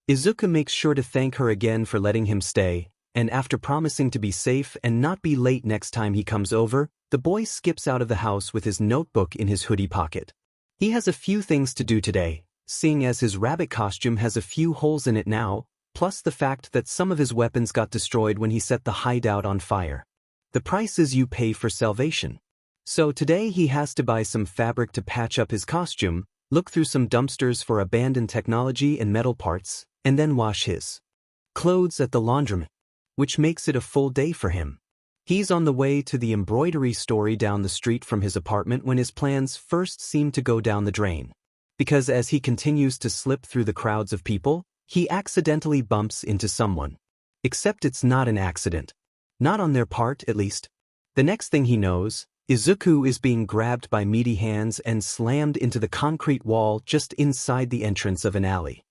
Izuku makes sure to thank her again for letting him stay, and after promising to be safe and not be late next time he comes over, the boy skips out of the house with his notebook in his hoodie pocket. He has a few things to do today, seeing as his rabbit costume has a few holes in it now, plus the fact that some of his weapons got destroyed when he set the hideout on fire. The prices you pay for salvation. So today he has to buy some fabric to patch up his costume, look through some dumpsters for abandoned technology and metal parts, and then wash his clothes at the laundromat, which makes it a full day for him. He's on the way to the embroidery store down the street from his apartment when his plans first seem to go down the drain. Because as he continues to slip through the crowds of people, he accidentally bumps into someone. Except it's not an accident. Not on their part, at least. The next thing he knows, Izuku is being grabbed by meaty hands and slammed into the concrete wall just inside the entrance of an alley.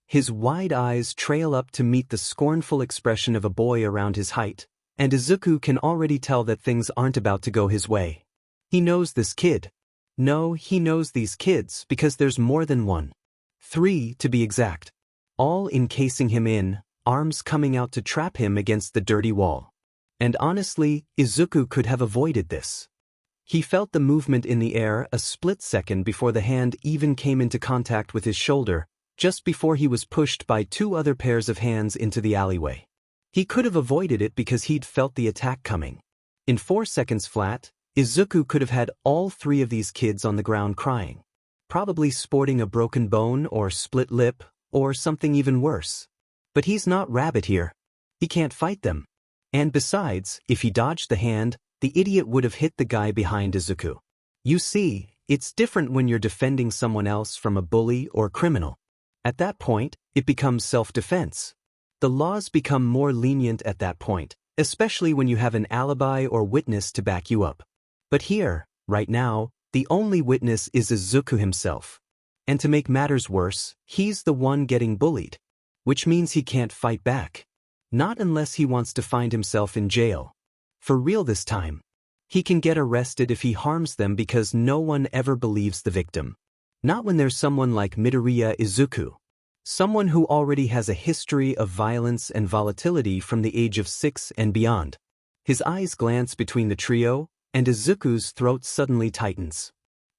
His wide eyes trail up to meet the scornful expression of a boy around his height, and Izuku can already tell that things aren't about to go his way. He knows this kid. No, he knows these kids because there's more than one. 3, to be exact. All encasing him in, arms coming out to trap him against the dirty wall. And honestly, Izuku could have avoided this. He felt the movement in the air a split second before the hand even came into contact with his shoulder, just before he was pushed by 2 other pairs of hands into the alleyway. He could have avoided it because he'd felt the attack coming. In 4 seconds flat, Izuku could have had all 3 of these kids on the ground crying. Probably sporting a broken bone or split lip, or something even worse. But he's not Rabbit here. He can't fight them. And besides, if he dodged the hand, the idiot would have hit the guy behind Izuku. You see, it's different when you're defending someone else from a bully or criminal. At that point, it becomes self-defense. The laws become more lenient at that point, especially when you have an alibi or witness to back you up. But here, right now, the only witness is Izuku himself. And to make matters worse, he's the one getting bullied. Which means he can't fight back. Not unless he wants to find himself in jail. For real this time. He can get arrested if he harms them because no one ever believes the victim. Not when there's someone like Midoriya Izuku. Someone who already has a history of violence and volatility from the age of 6 and beyond. His eyes glance between the trio, and Izuku's throat suddenly tightens.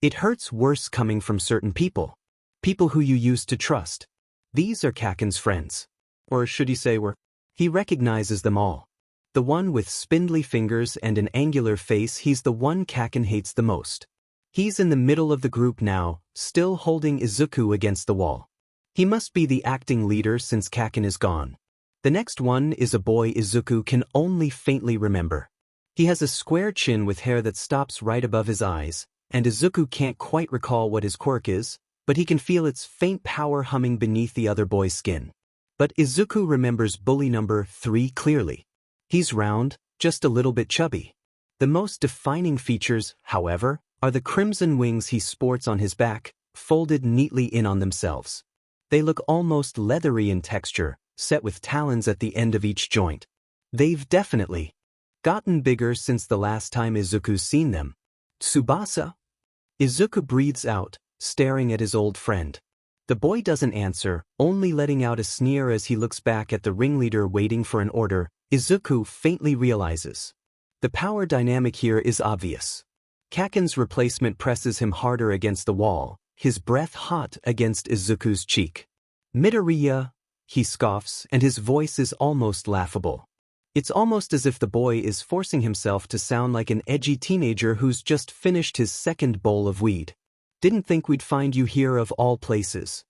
It hurts worse coming from certain people. People who you used to trust. These are Kaken's friends. Or should he say were? He recognizes them all. The one with spindly fingers and an angular face, he's the one Kaken hates the most. He's in the middle of the group now, still holding Izuku against the wall. He must be the acting leader since Kaken is gone. The next one is a boy Izuku can only faintly remember. He has a square chin with hair that stops right above his eyes, and Izuku can't quite recall what his quirk is, but he can feel its faint power humming beneath the other boy's skin. But Izuku remembers bully number 3 clearly. He's round, just a little bit chubby. The most defining features, however, are the crimson wings he sports on his back, folded neatly in on themselves. They look almost leathery in texture, set with talons at the end of each joint. They've definitely gotten bigger since the last time Izuku's seen them. Tsubasa? Izuku breathes out, staring at his old friend. The boy doesn't answer, only letting out a sneer as he looks back at the ringleader waiting for an order. Izuku faintly realizes. The power dynamic here is obvious. Kaken's replacement presses him harder against the wall, his breath hot against Izuku's cheek. Midoriya, he scoffs, and his voice is almost laughable. It's almost as if the boy is forcing himself to sound like an edgy teenager who's just finished his second bowl of weed. Didn't think we'd find you here of all places.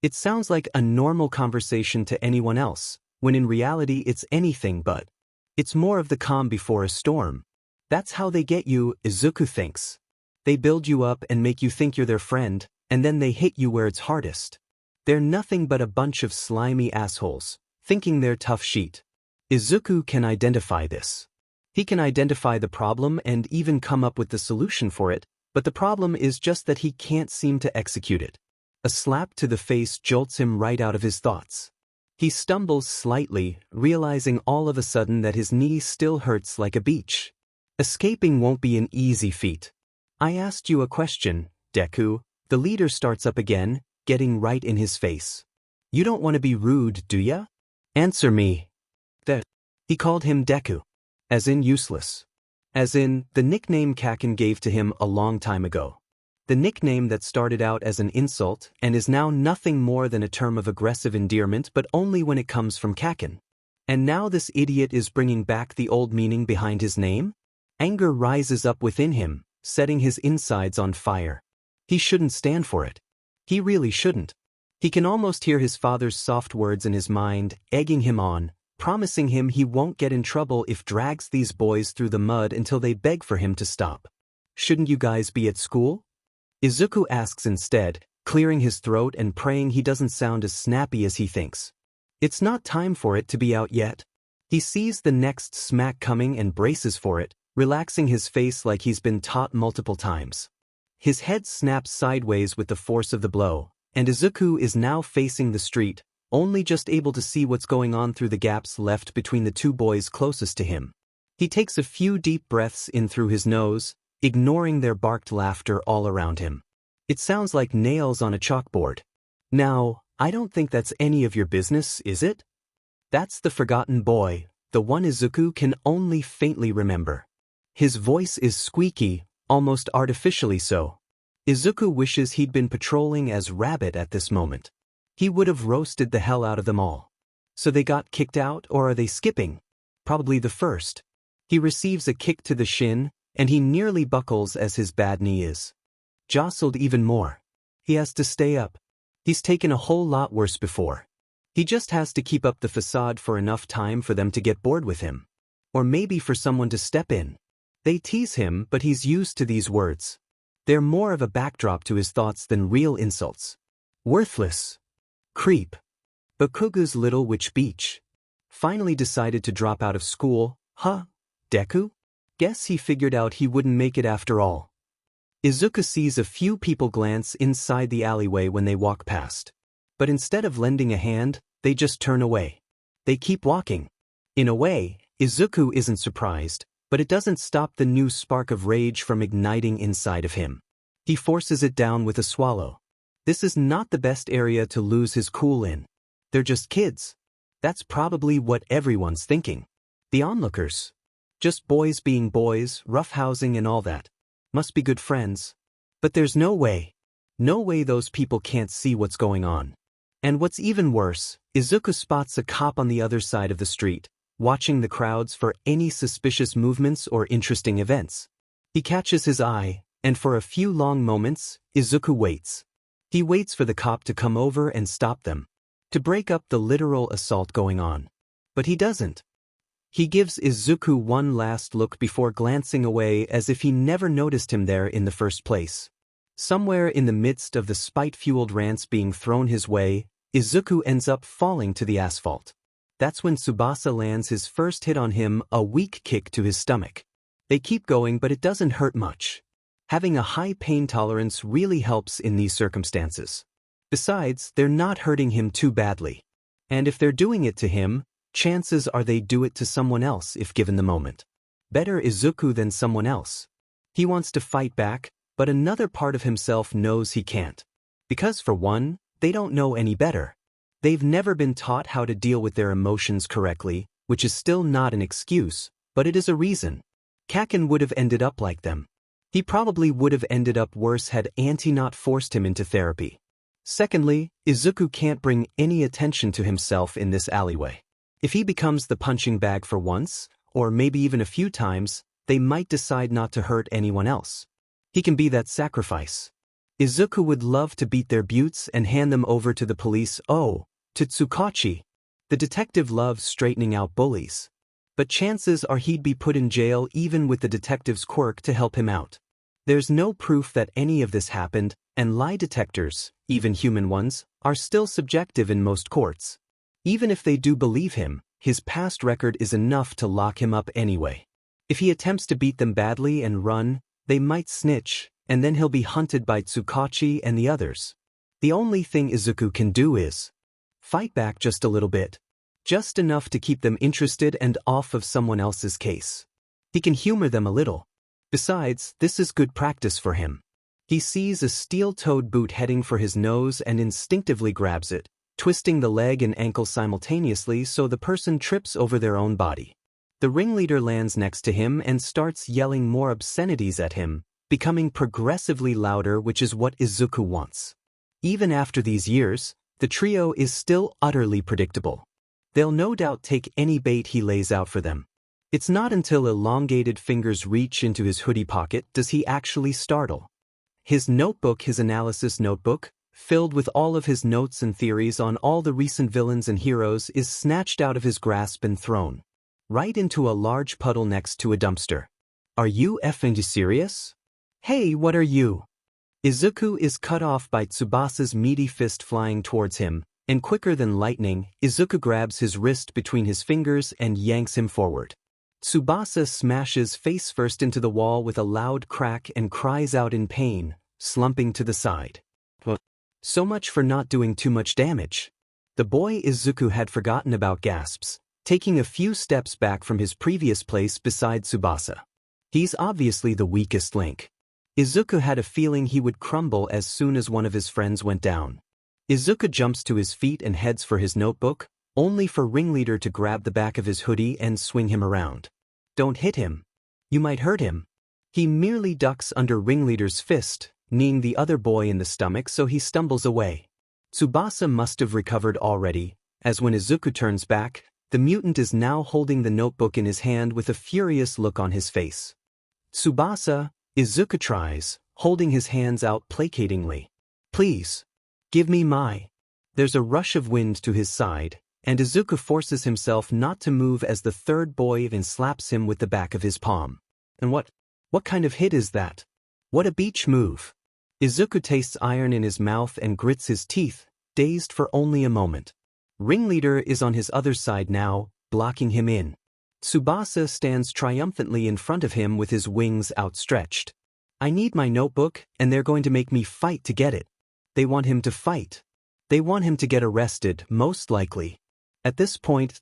It sounds like a normal conversation to anyone else, when in reality it's anything but. It's more of the calm before a storm. That's how they get you, Izuku thinks. They build you up and make you think you're their friend, and then they hit you where it's hardest. They're nothing but a bunch of slimy assholes, thinking they're tough shit. Izuku can identify this. He can identify the problem and even come up with the solution for it, but the problem is just that he can't seem to execute it. A slap to the face jolts him right out of his thoughts. He stumbles slightly, realizing all of a sudden that his knee still hurts like a beach. Escaping won't be an easy feat. I asked you a question, Deku. The leader starts up again, getting right in his face. You don't want to be rude, do ya? Answer me. He called him Deku. As in useless. As in, the nickname Kaken gave to him a long time ago. The nickname that started out as an insult and is now nothing more than a term of aggressive endearment, but only when it comes from Kaken. And now this idiot is bringing back the old meaning behind his name? Anger rises up within him, setting his insides on fire. He shouldn't stand for it. He really shouldn't. He can almost hear his father's soft words in his mind, egging him on, promising him he won't get in trouble if drags these boys through the mud until they beg for him to stop. Shouldn't you guys be at school? Izuku asks instead, clearing his throat and praying he doesn't sound as snappy as he thinks. It's not time for it to be out yet. He sees the next smack coming and braces for it, relaxing his face like he's been taught multiple times. His head snaps sideways with the force of the blow, and Izuku is now facing the street, only just able to see what's going on through the gaps left between the two boys closest to him. He takes a few deep breaths in through his nose, ignoring their barked laughter all around him. It sounds like nails on a chalkboard. Now, I don't think that's any of your business, is it? That's the forgotten boy, the one Izuku can only faintly remember. His voice is squeaky, almost artificially so. Izuku wishes he'd been patrolling as Rabbit at this moment. He would have roasted the hell out of them all. So they got kicked out, or are they skipping? Probably the first. He receives a kick to the shin, and he nearly buckles as his bad knee is jostled even more. He has to stay up. He's taken a whole lot worse before. He just has to keep up the facade for enough time for them to get bored with him. Or maybe for someone to step in. They tease him, but he's used to these words. They're more of a backdrop to his thoughts than real insults. Worthless. Creep. Bakugu's little witch beach. Finally decided to drop out of school, huh, Deku? Guess he figured out he wouldn't make it after all. Izuku sees a few people glance inside the alleyway when they walk past. But instead of lending a hand, they just turn away. They keep walking. In a way, Izuku isn't surprised, but it doesn't stop the new spark of rage from igniting inside of him. He forces it down with a swallow. This is not the best area to lose his cool in. They're just kids. That's probably what everyone's thinking. The onlookers. Just boys being boys, roughhousing and all that. Must be good friends. But there's no way. No way those people can't see what's going on. And what's even worse, Izuku spots a cop on the other side of the street, watching the crowds for any suspicious movements or interesting events. He catches his eye, and for a few long moments, Izuku waits. He waits for the cop to come over and stop them, to break up the literal assault going on. But he doesn't. He gives Izuku one last look before glancing away as if he never noticed him there in the first place. Somewhere in the midst of the spite-fueled rants being thrown his way, Izuku ends up falling to the asphalt. That's when Tsubasa lands his first hit on him, a weak kick to his stomach. They keep going, but it doesn't hurt much. Having a high pain tolerance really helps in these circumstances. Besides, they're not hurting him too badly. And if they're doing it to him, chances are they do it to someone else if given the moment. Better Izuku than someone else. He wants to fight back, but another part of himself knows he can't. Because for one, they don't know any better. They've never been taught how to deal with their emotions correctly, which is still not an excuse, but it is a reason. Kaken would have ended up like them. He probably would have ended up worse had Auntie not forced him into therapy. Secondly, Izuku can't bring any attention to himself in this alleyway. If he becomes the punching bag for once, or maybe even a few times, they might decide not to hurt anyone else. He can be that sacrifice. Izuku would love to beat their buttes and hand them over to the police. To Tsukachi. The detective loves straightening out bullies. But chances are he'd be put in jail even with the detective's quirk to help him out. There's no proof that any of this happened, and lie detectors, even human ones, are still subjective in most courts. Even if they do believe him, his past record is enough to lock him up anyway. If he attempts to beat them badly and run, they might snitch, and then he'll be hunted by Tsukachi and the others. The only thing Izuku can do is fight back just a little bit. Just enough to keep them interested and off of someone else's case. He can humor them a little. Besides, this is good practice for him. He sees a steel-toed boot heading for his nose and instinctively grabs it, twisting the leg and ankle simultaneously so the person trips over their own body. The ringleader lands next to him and starts yelling more obscenities at him, becoming progressively louder, which is what Izuku wants. Even after these years, the trio is still utterly predictable. They'll no doubt take any bait he lays out for them. It's not until elongated fingers reach into his hoodie pocket does he actually startle. His notebook, his analysis notebook, filled with all of his notes and theories on all the recent villains and heroes, is snatched out of his grasp and thrown right into a large puddle next to a dumpster. Are you effing serious? Hey, what are you? Izuku is cut off by Tsubasa's meaty fist flying towards him, and quicker than lightning, Izuku grabs his wrist between his fingers and yanks him forward. Tsubasa smashes face first into the wall with a loud crack and cries out in pain, slumping to the side. So much for not doing too much damage. The boy Izuku had forgotten about gasps, taking a few steps back from his previous place beside Tsubasa. He's obviously the weakest link. Izuku had a feeling he would crumble as soon as one of his friends went down. Izuku jumps to his feet and heads for his notebook, only for Ringleader to grab the back of his hoodie and swing him around. Don't hit him. You might hurt him. He merely ducks under Ringleader's fist, kneeing the other boy in the stomach, so he stumbles away. Tsubasa must have recovered already, as when Izuku turns back, the mutant is now holding the notebook in his hand with a furious look on his face. Tsubasa, Izuku tries, holding his hands out placatingly. Please. Give me my. There's a rush of wind to his side, and Izuku forces himself not to move as the third boy even slaps him with the back of his palm. And what kind of hit is that? What a beach move. Izuku tastes iron in his mouth and grits his teeth, dazed for only a moment. Ringleader is on his other side now, blocking him in. Tsubasa stands triumphantly in front of him with his wings outstretched. I need my notebook, and they're going to make me fight to get it. They want him to fight. They want him to get arrested, most likely. At this point,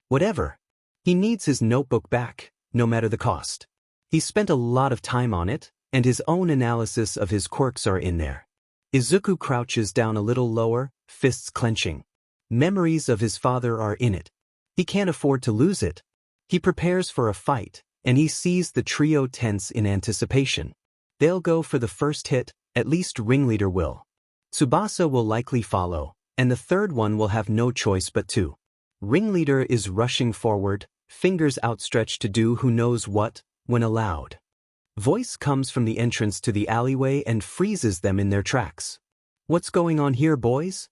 whatever. He needs his notebook back, no matter the cost. He spent a lot of time on it, and his own analysis of his quirks are in there. Izuku crouches down a little lower, fists clenching. Memories of his father are in it. He can't afford to lose it. He prepares for a fight, and he sees the trio tense in anticipation. They'll go for the first hit, at least Ringleader will. Tsubasa will likely follow, and the third one will have no choice but to. Ringleader is rushing forward, fingers outstretched to do who knows what, when a loud voice comes from the entrance to the alleyway and freezes them in their tracks. What's going on here, boys?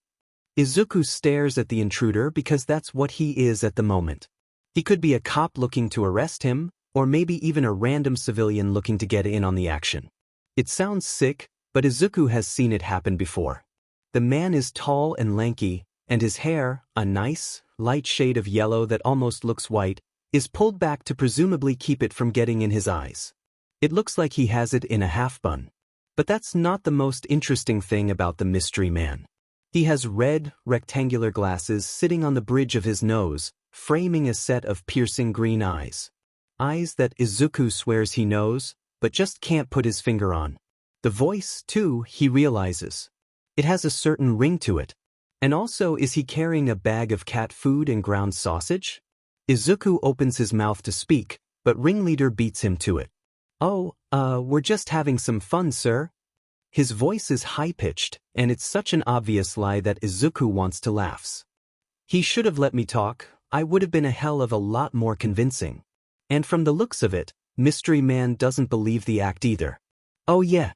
Izuku stares at the intruder because that's what he is at the moment. He could be a cop looking to arrest him, or maybe even a random civilian looking to get in on the action. It sounds sick, but Izuku has seen it happen before. The man is tall and lanky, and his hair, a nice, light shade of yellow that almost looks white, is pulled back to presumably keep it from getting in his eyes. It looks like he has it in a half bun. But that's not the most interesting thing about the mystery man. He has red, rectangular glasses sitting on the bridge of his nose, framing a set of piercing green eyes. Eyes that Izuku swears he knows, but just can't put his finger on. The voice, too, he realizes. It has a certain ring to it. And also, is he carrying a bag of cat food and ground sausage? Izuku opens his mouth to speak, but Ringleader beats him to it. Oh, we're just having some fun, sir. His voice is high-pitched, and it's such an obvious lie that Izuku wants to laugh. He should have let me talk, I would have been a hell of a lot more convincing. And from the looks of it, Mystery Man doesn't believe the act either. Oh yeah.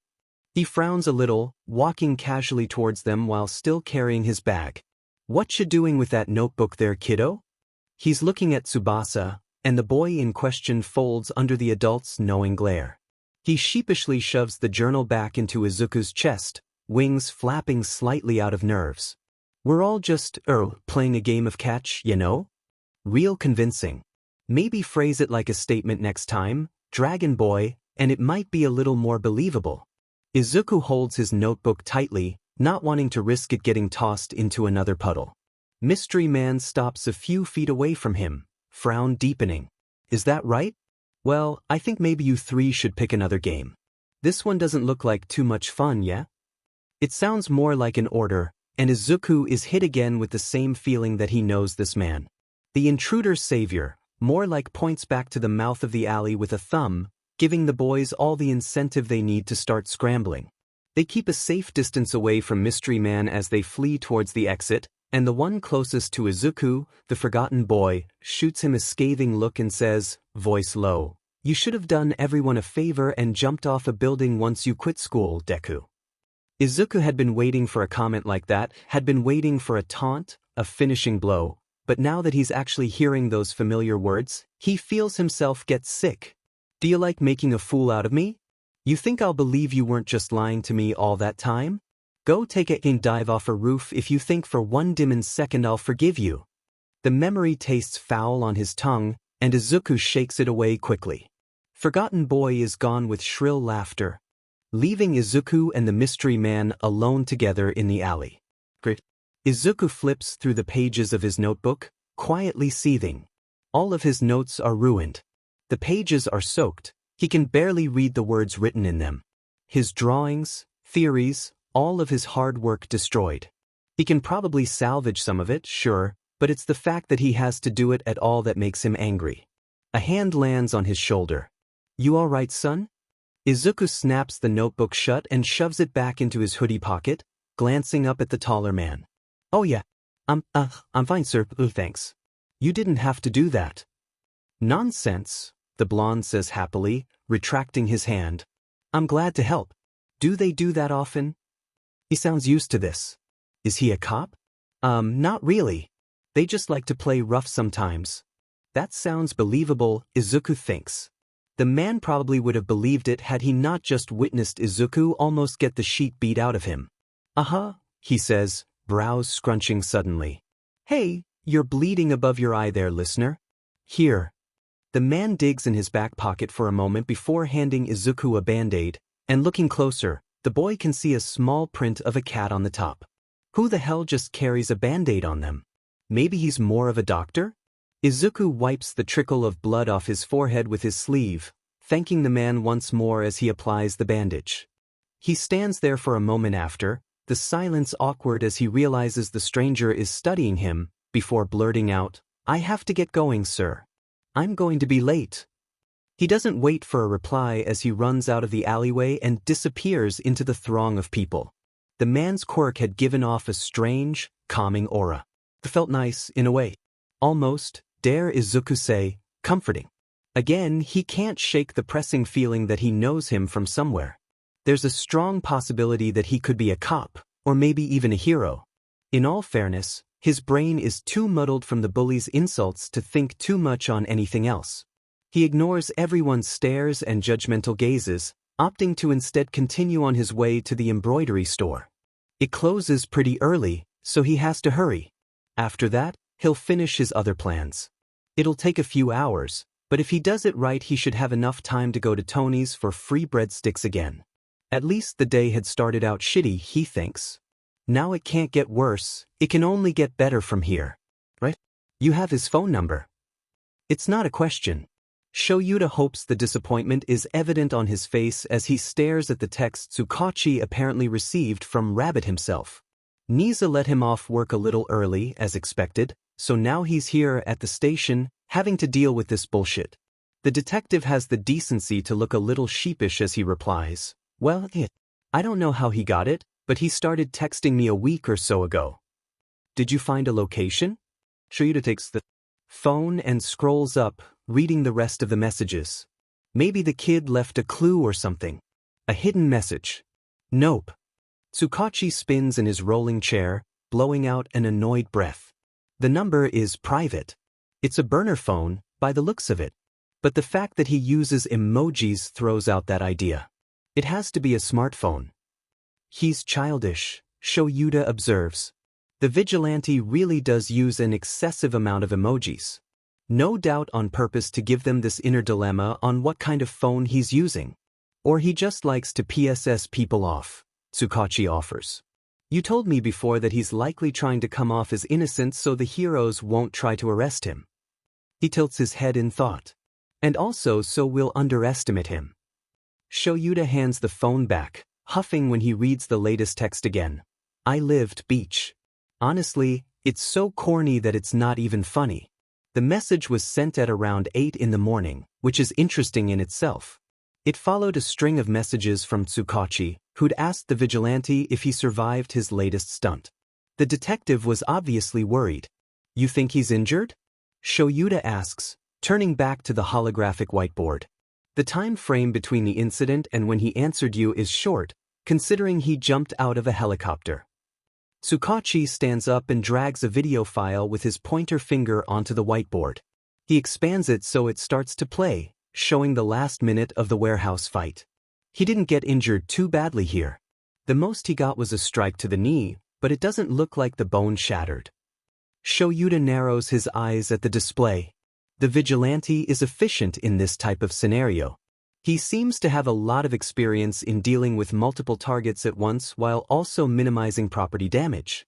He frowns a little, walking casually towards them while still carrying his bag. What you doing with that notebook there, kiddo? He's looking at Tsubasa, and the boy in question folds under the adult's knowing glare. He sheepishly shoves the journal back into Izuku's chest, wings flapping slightly out of nerves. We're all just, playing a game of catch, you know? Real convincing. Maybe phrase it like a statement next time, Dragon Boy, and it might be a little more believable. Izuku holds his notebook tightly, not wanting to risk it getting tossed into another puddle. Mystery Man stops a few feet away from him, frown deepening. Is that right? Well, I think maybe you three should pick another game. This one doesn't look like too much fun, yeah? It sounds more like an order, and Izuku is hit again with the same feeling that he knows this man. The intruder's savior, more like points back to the mouth of the alley with a thumb, giving the boys all the incentive they need to start scrambling. They keep a safe distance away from Mystery Man as they flee towards the exit, and the one closest to Izuku, the forgotten boy, shoots him a scathing look and says, voice low, "You should have done everyone a favor and jumped off a building once you quit school, Deku." Izuku had been waiting for a comment like that, had been waiting for a taunt, a finishing blow, but now that he's actually hearing those familiar words, he feels himself get sick. Do you like making a fool out of me? You think I'll believe you weren't just lying to me all that time? Go take it and dive off a roof if you think for one dim second I'll forgive you. The memory tastes foul on his tongue, and Izuku shakes it away quickly. Forgotten Boy is gone with shrill laughter, leaving Izuku and the mystery man alone together in the alley. Izuku flips through the pages of his notebook, quietly seething. All of his notes are ruined. The pages are soaked, he can barely read the words written in them. His drawings, theories, all of his hard work destroyed. He can probably salvage some of it, sure, but it's the fact that he has to do it at all that makes him angry. A hand lands on his shoulder. You all right, son? Izuku snaps the notebook shut and shoves it back into his hoodie pocket, glancing up at the taller man. Oh yeah, I'm fine, sir, thanks. You didn't have to do that. Nonsense, the blonde says happily, retracting his hand. I'm glad to help. Do they do that often? He sounds used to this. Is he a cop? Not really. They just like to play rough sometimes. That sounds believable, Izuku thinks. The man probably would have believed it had he not just witnessed Izuku almost get the sheet beat out of him. He says, brows scrunching suddenly. Hey, you're bleeding above your eye there, listener. Here. The man digs in his back pocket for a moment before handing Izuku a band-aid, and looking closer, the boy can see a small print of a cat on the top. Who the hell just carries a band-aid on them? Maybe he's more of a doctor? Izuku wipes the trickle of blood off his forehead with his sleeve, thanking the man once more as he applies the bandage. He stands there for a moment after, the silence awkward as he realizes the stranger is studying him, before blurting out, I have to get going, sir. I'm going to be late. He doesn't wait for a reply as he runs out of the alleyway and disappears into the throng of people. The man's quirk had given off a strange, calming aura. It felt nice, in a way. Almost, dare Izuku say, comforting. Again, he can't shake the pressing feeling that he knows him from somewhere. There's a strong possibility that he could be a cop, or maybe even a hero. In all fairness, his brain is too muddled from the bully's insults to think too much on anything else. He ignores everyone's stares and judgmental gazes, opting to instead continue on his way to the embroidery store. It closes pretty early, so he has to hurry. After that, he'll finish his other plans. It'll take a few hours, but if he does it right he should have enough time to go to Tony's for free breadsticks again. At least the day had started out shitty, he thinks. Now it can't get worse, it can only get better from here. Right? You have his phone number. It's not a question. Shoyuta hopes the disappointment is evident on his face as he stares at the text Tsukachi apparently received from Rabbit himself. Nisa let him off work a little early, as expected, so now he's here at the station, having to deal with this bullshit. The detective has the decency to look a little sheepish as he replies, "Well, I don't know how he got it, but he started texting me a week or so ago." "Did you find a location?" Shoyuta takes the phone and scrolls up, reading the rest of the messages. Maybe the kid left a clue or something. A hidden message. Nope. Tsukachi spins in his rolling chair, blowing out an annoyed breath. The number is private. It's a burner phone, by the looks of it. But the fact that he uses emojis throws out that idea. It has to be a smartphone. He's childish, Shoyuta observes. The Vigilante really does use an excessive amount of emojis. No doubt on purpose to give them this inner dilemma on what kind of phone he's using. Or he just likes to PSS people off, Tsukachi offers. You told me before that he's likely trying to come off as innocent so the heroes won't try to arrest him. He tilts his head in thought. And also so we'll underestimate him. Shoyuta hands the phone back, huffing when he reads the latest text again. I lived beach. Honestly, it's so corny that it's not even funny. The message was sent at around 8 in the morning, which is interesting in itself. It followed a string of messages from Tsukachi, who'd asked the Vigilante if he survived his latest stunt. The detective was obviously worried. You think he's injured? Shoyuta asks, turning back to the holographic whiteboard. The time frame between the incident and when he answered you is short, considering he jumped out of a helicopter. Tsukachi stands up and drags a video file with his pointer finger onto the whiteboard. He expands it so it starts to play, showing the last minute of the warehouse fight. He didn't get injured too badly here. The most he got was a strike to the knee, but it doesn't look like the bone shattered. Shoyuta narrows his eyes at the display. The Vigilante is efficient in this type of scenario. He seems to have a lot of experience in dealing with multiple targets at once while also minimizing property damage.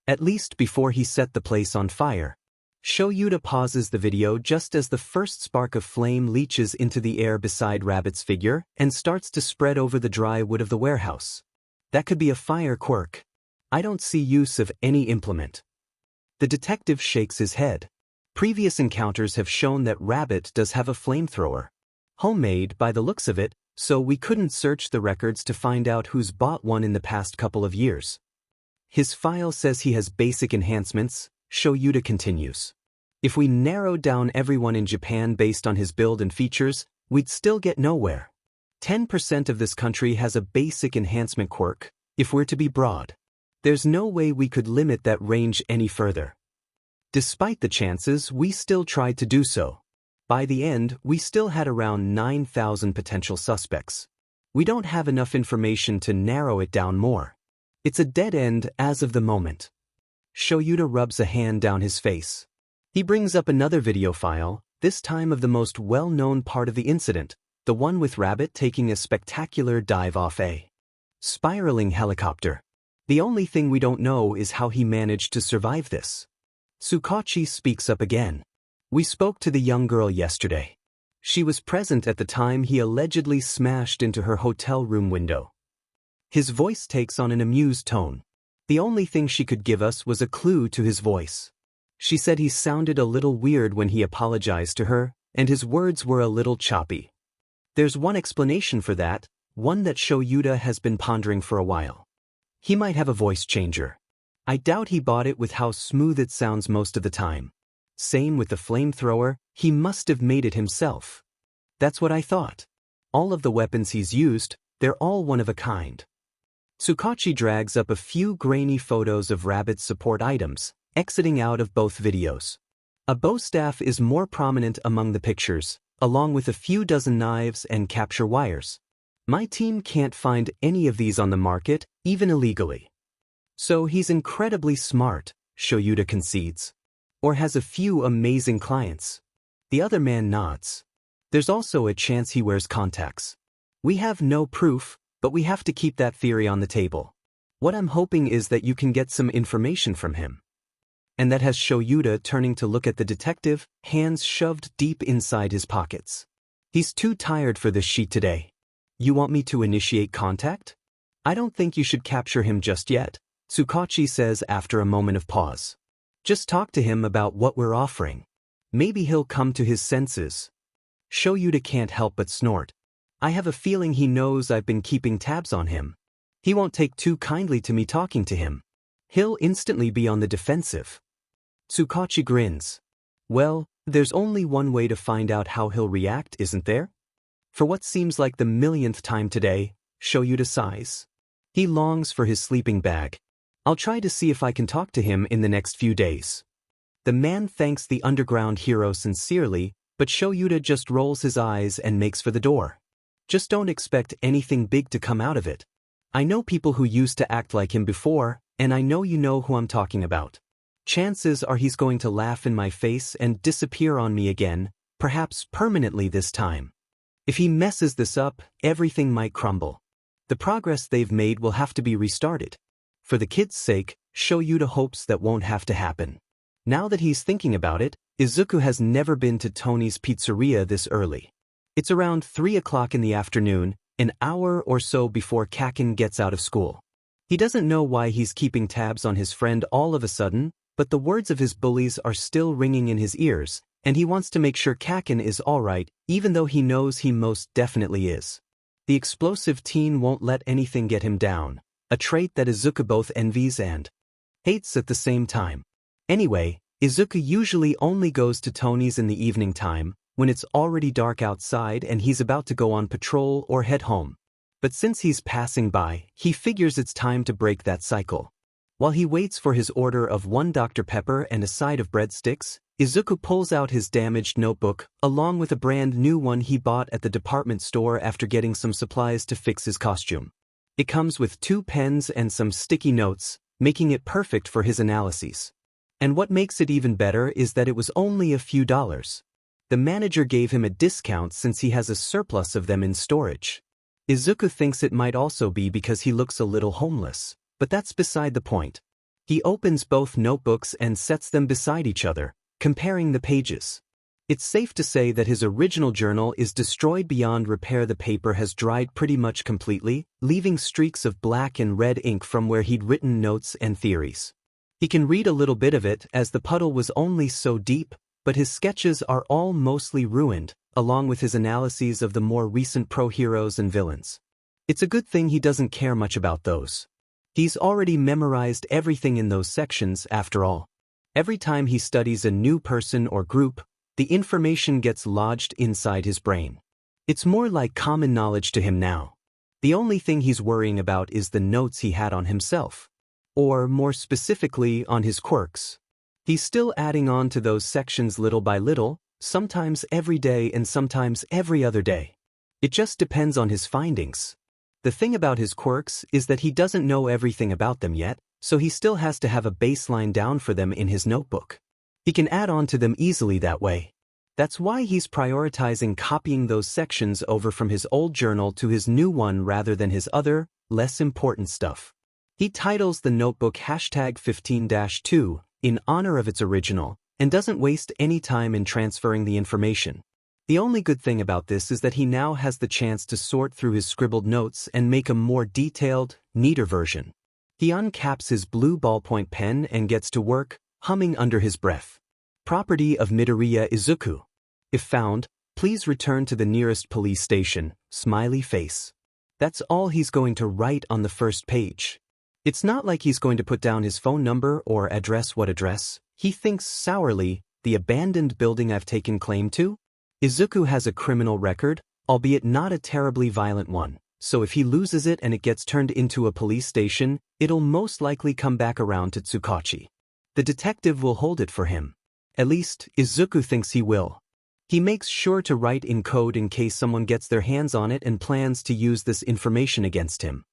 At least before he set the place on fire. Shoyuta pauses the video just as the first spark of flame leaches into the air beside Rabbit's figure and starts to spread over the dry wood of the warehouse. That could be a fire quirk. I don't see use of any implement. The detective shakes his head. Previous encounters have shown that Rabbit does have a flamethrower. Homemade by the looks of it, so we couldn't search the records to find out who's bought one in the past couple of years. His file says he has basic enhancements, Shoyuta continues. If we narrowed down everyone in Japan based on his build and features, we'd still get nowhere. 10% of this country has a basic enhancement quirk, if we're to be broad. There's no way we could limit that range any further. Despite the chances, we still tried to do so. By the end, we still had around 9,000 potential suspects. We don't have enough information to narrow it down more. It's a dead end as of the moment. Shoyuta rubs a hand down his face. He brings up another video file, this time of the most well-known part of the incident, the one with Rabbit taking a spectacular dive off a spiraling helicopter. The only thing we don't know is how he managed to survive this. Tsukachi speaks up again. We spoke to the young girl yesterday. She was present at the time he allegedly smashed into her hotel room window. His voice takes on an amused tone. The only thing she could give us was a clue to his voice. She said he sounded a little weird when he apologized to her, and his words were a little choppy. There's one explanation for that, one that Shoyuta has been pondering for a while. He might have a voice changer. I doubt he bought it with how smooth it sounds most of the time. Same with the flamethrower, he must have made it himself. That's what I thought. All of the weapons he's used, they're all one of a kind. Tsukachi drags up a few grainy photos of Rabbit's support items, exiting out of both videos. A bow staff is more prominent among the pictures, along with a few dozen knives and capture wires. My team can't find any of these on the market, even illegally. So he's incredibly smart, Shoyuta concedes. Or has a few amazing clients. The other man nods. There's also a chance he wears contacts. We have no proof, but we have to keep that theory on the table. What I'm hoping is that you can get some information from him. And that has Shoyuta turning to look at the detective, hands shoved deep inside his pockets. He's too tired for this sheet today. You want me to initiate contact? I don't think you should capture him just yet, Tsukachi says after a moment of pause. Just talk to him about what we're offering. Maybe he'll come to his senses. Shoyuta can't help but snort. I have a feeling he knows I've been keeping tabs on him. He won't take too kindly to me talking to him. He'll instantly be on the defensive. Tsukachi grins. Well, there's only one way to find out how he'll react, isn't there? For what seems like the millionth time today, Shoyuta sighs. He longs for his sleeping bag. I'll try to see if I can talk to him in the next few days. The man thanks the underground hero sincerely, but Shoyuta just rolls his eyes and makes for the door. Just don't expect anything big to come out of it. I know people who used to act like him before, and I know you know who I'm talking about. Chances are he's going to laugh in my face and disappear on me again, perhaps permanently this time. If he messes this up, everything might crumble. The progress they've made will have to be restarted. For the kids' sake, Shoyuta hopes that won't have to happen. Now that he's thinking about it, Izuku has never been to Tony's pizzeria this early. It's around 3 o'clock in the afternoon, an hour or so before Kaken gets out of school. He doesn't know why he's keeping tabs on his friend all of a sudden, but the words of his bullies are still ringing in his ears, and he wants to make sure Kaken is alright, even though he knows he most definitely is. The explosive teen won't let anything get him down, a trait that Izuku both envies and hates at the same time. Anyway, Izuku usually only goes to Tony's in the evening time, when it's already dark outside and he's about to go on patrol or head home. But since he's passing by, he figures it's time to break that cycle. While he waits for his order of 1 Dr. Pepper and a side of breadsticks, Izuku pulls out his damaged notebook, along with a brand new one he bought at the department store after getting some supplies to fix his costume. It comes with 2 pens and some sticky notes, making it perfect for his analyses. And what makes it even better is that it was only a few dollars. The manager gave him a discount since he has a surplus of them in storage. Izuku thinks it might also be because he looks a little homeless, but that's beside the point. He opens both notebooks and sets them beside each other, comparing the pages. It's safe to say that his original journal is destroyed beyond repair. The paper has dried pretty much completely, leaving streaks of black and red ink from where he'd written notes and theories. He can read a little bit of it as the puddle was only so deep, but his sketches are all mostly ruined, along with his analyses of the more recent pro-heroes and villains. It's a good thing he doesn't care much about those. He's already memorized everything in those sections after all. Every time he studies a new person or group, the information gets lodged inside his brain. It's more like common knowledge to him now. The only thing he's worrying about is the notes he had on himself. Or, more specifically, on his quirks. He's still adding on to those sections little by little, sometimes every day and sometimes every other day. It just depends on his findings. The thing about his quirks is that he doesn't know everything about them yet, so he still has to have a baseline down for them in his notebook. He can add on to them easily that way. That's why he's prioritizing copying those sections over from his old journal to his new one rather than his other, less important stuff. He titles the notebook #15-2 in honor of its original, and doesn't waste any time in transferring the information. The only good thing about this is that he now has the chance to sort through his scribbled notes and make a more detailed, neater version. He uncaps his blue ballpoint pen and gets to work, humming under his breath. Property of Midoriya Izuku. If found, please return to the nearest police station, smiley face. That's all he's going to write on the first page. It's not like he's going to put down his phone number or address. What address? He thinks sourly, the abandoned building I've taken claim to? Izuku has a criminal record, albeit not a terribly violent one, so if he loses it and it gets turned into a police station, it'll most likely come back around to Tsukachi. The detective will hold it for him. At least, Izuku thinks he will. He makes sure to write in code in case someone gets their hands on it and plans to use this information against him.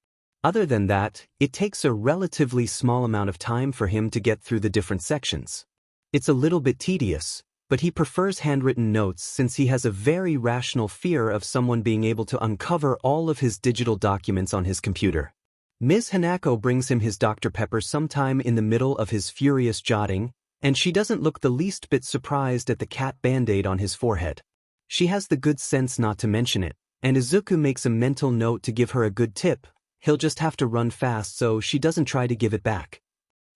Other than that, it takes a relatively small amount of time for him to get through the different sections. It's a little bit tedious, but he prefers handwritten notes since he has a very rational fear of someone being able to uncover all of his digital documents on his computer. Ms. Hanako brings him his Dr. Pepper sometime in the middle of his furious jotting, and she doesn't look the least bit surprised at the cat band-aid on his forehead. She has the good sense not to mention it, and Izuku makes a mental note to give her a good tip. He'll just have to run fast so she doesn't try to give it back.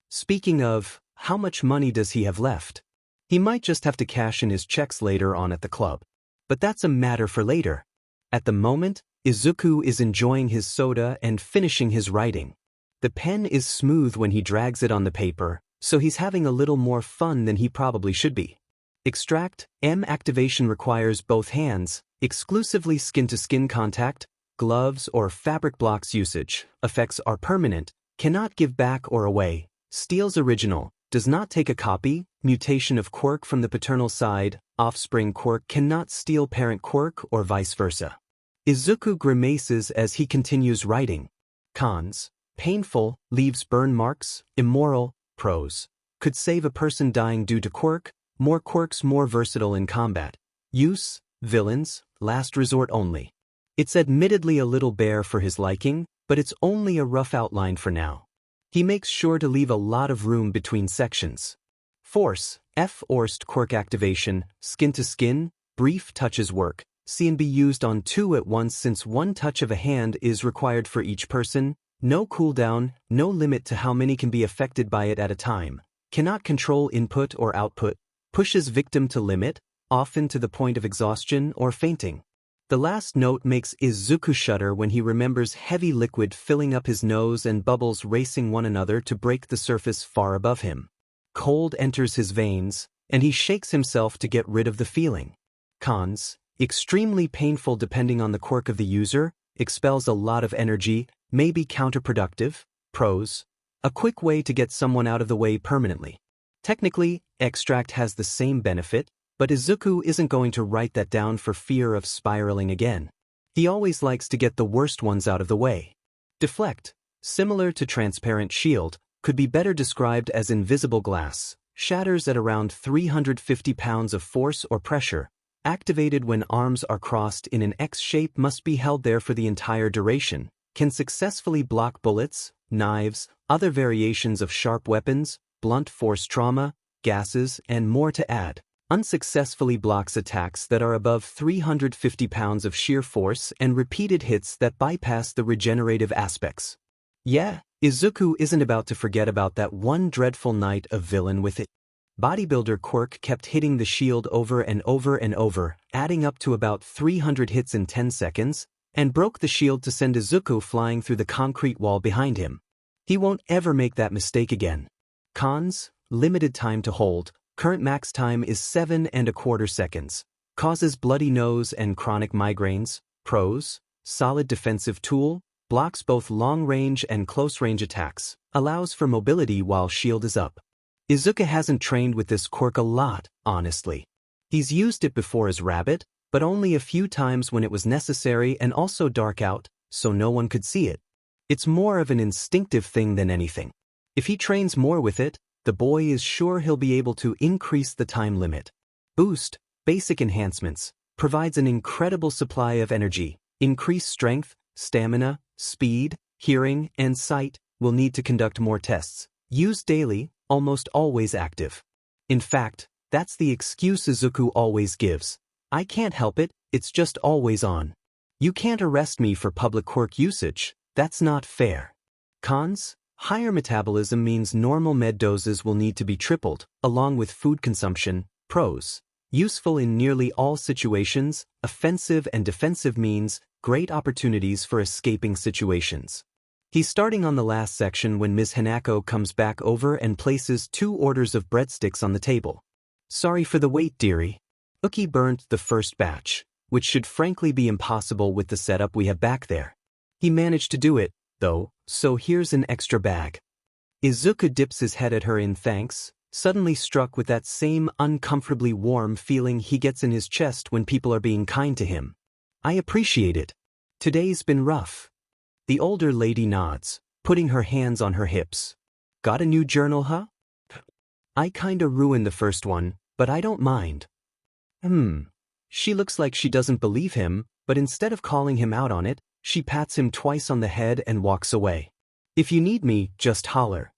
Speaking of, how much money does he have left? He might just have to cash in his checks later on at the club. But that's a matter for later. At the moment, Izuku is enjoying his soda and finishing his writing. The pen is smooth when he drags it on the paper, so he's having a little more fun than he probably should be. Extract M activation requires both hands, exclusively skin-to-skin contact, gloves or fabric blocks usage. Effects are permanent, cannot give back or away, steals original, does not take a copy, mutation of quirk from the paternal side, offspring quirk cannot steal parent quirk or vice versa. Izuku grimaces as he continues writing. Cons: painful, leaves burn marks, immoral. Pros: could save a person dying due to quirk, more quirks more versatile in combat. Use: villains, last resort only. It's admittedly a little bare for his liking, but it's only a rough outline for now. He makes sure to leave a lot of room between sections. Force: F-Orst quirk activation, skin to skin, brief touches work, C and be used on two at once since one touch of a hand is required for each person, no cooldown, no limit to how many can be affected by it at a time, cannot control input or output, pushes victim to limit, often to the point of exhaustion or fainting. The last note makes Izuku shudder when he remembers heavy liquid filling up his nose and bubbles racing one another to break the surface far above him. Cold enters his veins, and he shakes himself to get rid of the feeling. Cons: extremely painful depending on the quirk of the user, expels a lot of energy, may be counterproductive. Pros: a quick way to get someone out of the way permanently. Technically, extract has the same benefit, but Izuku isn't going to write that down for fear of spiraling again. He always likes to get the worst ones out of the way. Deflect: similar to transparent shield, could be better described as invisible glass, shatters at around 350 pounds of force or pressure, activated when arms are crossed in an X shape, must be held there for the entire duration, can successfully block bullets, knives, other variations of sharp weapons, blunt force trauma, gases, and more to add. Unsuccessfully blocks attacks that are above 350 pounds of sheer force and repeated hits that bypass the regenerative aspects. Yeah, Izuku isn't about to forget about that one dreadful night of villain with it. Bodybuilder quirk kept hitting the shield over and over and over, adding up to about 300 hits in 10 seconds, and broke the shield to send Izuku flying through the concrete wall behind him. He won't ever make that mistake again. Cons: limited time to hold, current max time is 7¼ seconds, causes bloody nose and chronic migraines. Pros: solid defensive tool, blocks both long-range and close-range attacks, allows for mobility while shield is up. Izuku hasn't trained with this quirk a lot, honestly. He's used it before as Rabbit, but only a few times when it was necessary and also dark out, so no one could see it. It's more of an instinctive thing than anything. If he trains more with it, the boy is sure he'll be able to increase the time limit. Boost: basic enhancements, provides an incredible supply of energy, increased strength, stamina, speed, hearing, and sight. Will need to conduct more tests. Used daily, almost always active. In fact, that's the excuse Izuku always gives. I can't help it, it's just always on. You can't arrest me for public quirk usage, that's not fair. Cons: higher metabolism means normal med doses will need to be tripled, along with food consumption. Pros: Useful in nearly all situations, offensive and defensive means, great opportunities for escaping situations. He's starting on the last section when Ms. Hanako comes back over and places 2 orders of breadsticks on the table. Sorry for the wait, dearie. Uki burnt the first batch, which should frankly be impossible with the setup we have back there. He managed to do it, though, so here's an extra bag. Izuku dips his head at her in thanks, suddenly struck with that same uncomfortably warm feeling he gets in his chest when people are being kind to him. I appreciate it. Today's been rough. The older lady nods, putting her hands on her hips. Got a new journal, huh? I kinda ruined the first one, but I don't mind. She looks like she doesn't believe him, but instead of calling him out on it, she pats him twice on the head and walks away. If you need me, just holler.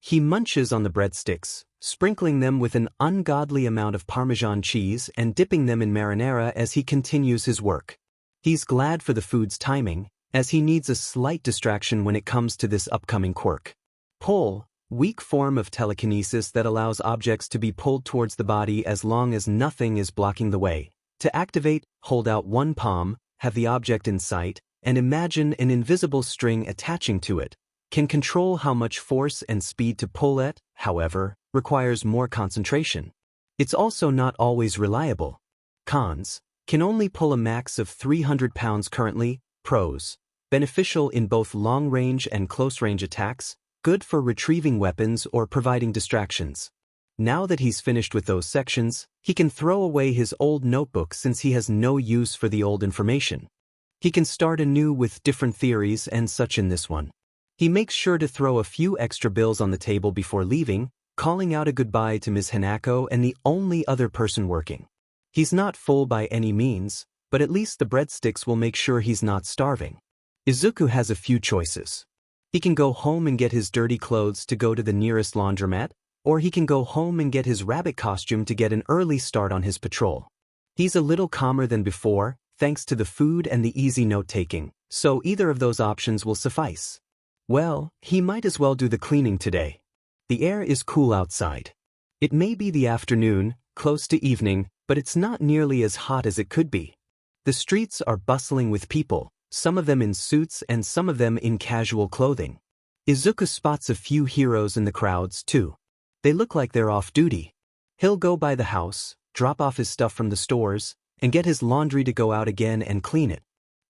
He munches on the breadsticks, sprinkling them with an ungodly amount of Parmesan cheese and dipping them in marinara as he continues his work. He's glad for the food's timing, as he needs a slight distraction when it comes to this upcoming quirk. Pull, weak form of telekinesis that allows objects to be pulled towards the body as long as nothing is blocking the way. To activate, hold out one palm, have the object in sight, and imagine an invisible string attaching to it. Can control how much force and speed to pull at, however, requires more concentration. It's also not always reliable. Cons: can only pull a max of 300 pounds currently. Pros: beneficial in both long-range and close-range attacks, good for retrieving weapons or providing distractions. Now that he's finished with those sections, he can throw away his old notebook since he has no use for the old information. He can start anew with different theories and such in this one. He makes sure to throw a few extra bills on the table before leaving, calling out a goodbye to Ms. Hanako and the only other person working. He's not full by any means, but at least the breadsticks will make sure he's not starving. Izuku has a few choices. He can go home and get his dirty clothes to go to the nearest laundromat, or he can go home and get his rabbit costume to get an early start on his patrol. He's a little calmer than before, thanks to the food and the easy note-taking, so either of those options will suffice. Well, he might as well do the cleaning today. The air is cool outside. It may be the afternoon, close to evening, but it's not nearly as hot as it could be. The streets are bustling with people, some of them in suits and some of them in casual clothing. Izuku spots a few heroes in the crowds, too. They look like they're off duty. He'll go by the house, drop off his stuff from the stores, and get his laundry to go out again and clean it.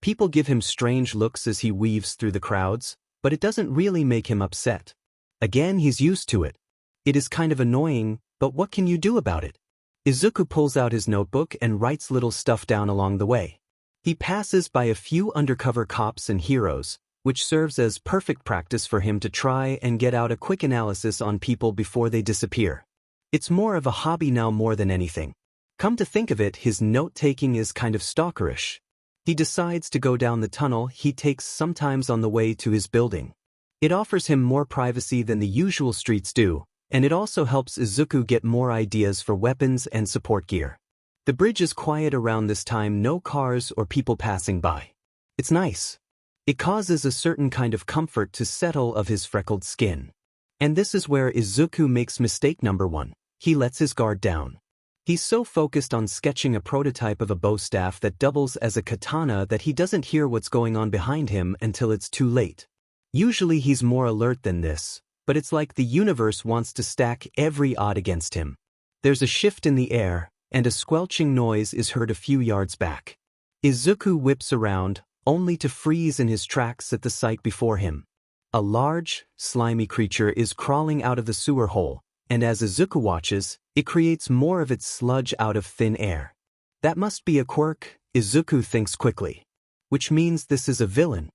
People give him strange looks as he weaves through the crowds, but it doesn't really make him upset. Again, he's used to it. It is kind of annoying, but what can you do about it? Izuku pulls out his notebook and writes little stuff down along the way. He passes by a few undercover cops and heroes, which serves as perfect practice for him to try and get out a quick analysis on people before they disappear. It's more of a hobby now more than anything. Come to think of it, his note-taking is kind of stalkerish. He decides to go down the tunnel he takes sometimes on the way to his building. It offers him more privacy than the usual streets do, and it also helps Izuku get more ideas for weapons and support gear. The bridge is quiet around this time, no cars or people passing by. It's nice. It causes a certain kind of comfort to settle of his freckled skin. And this is where Izuku makes mistake number 1. He lets his guard down. He's so focused on sketching a prototype of a bow staff that doubles as a katana that he doesn't hear what's going on behind him until it's too late. Usually he's more alert than this, but it's like the universe wants to stack every odd against him. There's a shift in the air, and a squelching noise is heard a few yards back. Izuku whips around, only to freeze in his tracks at the sight before him. A large, slimy creature is crawling out of the sewer hole, and as Izuku watches, it creates more of its sludge out of thin air. That must be a quirk, Izuku thinks quickly. Which means this is a villain.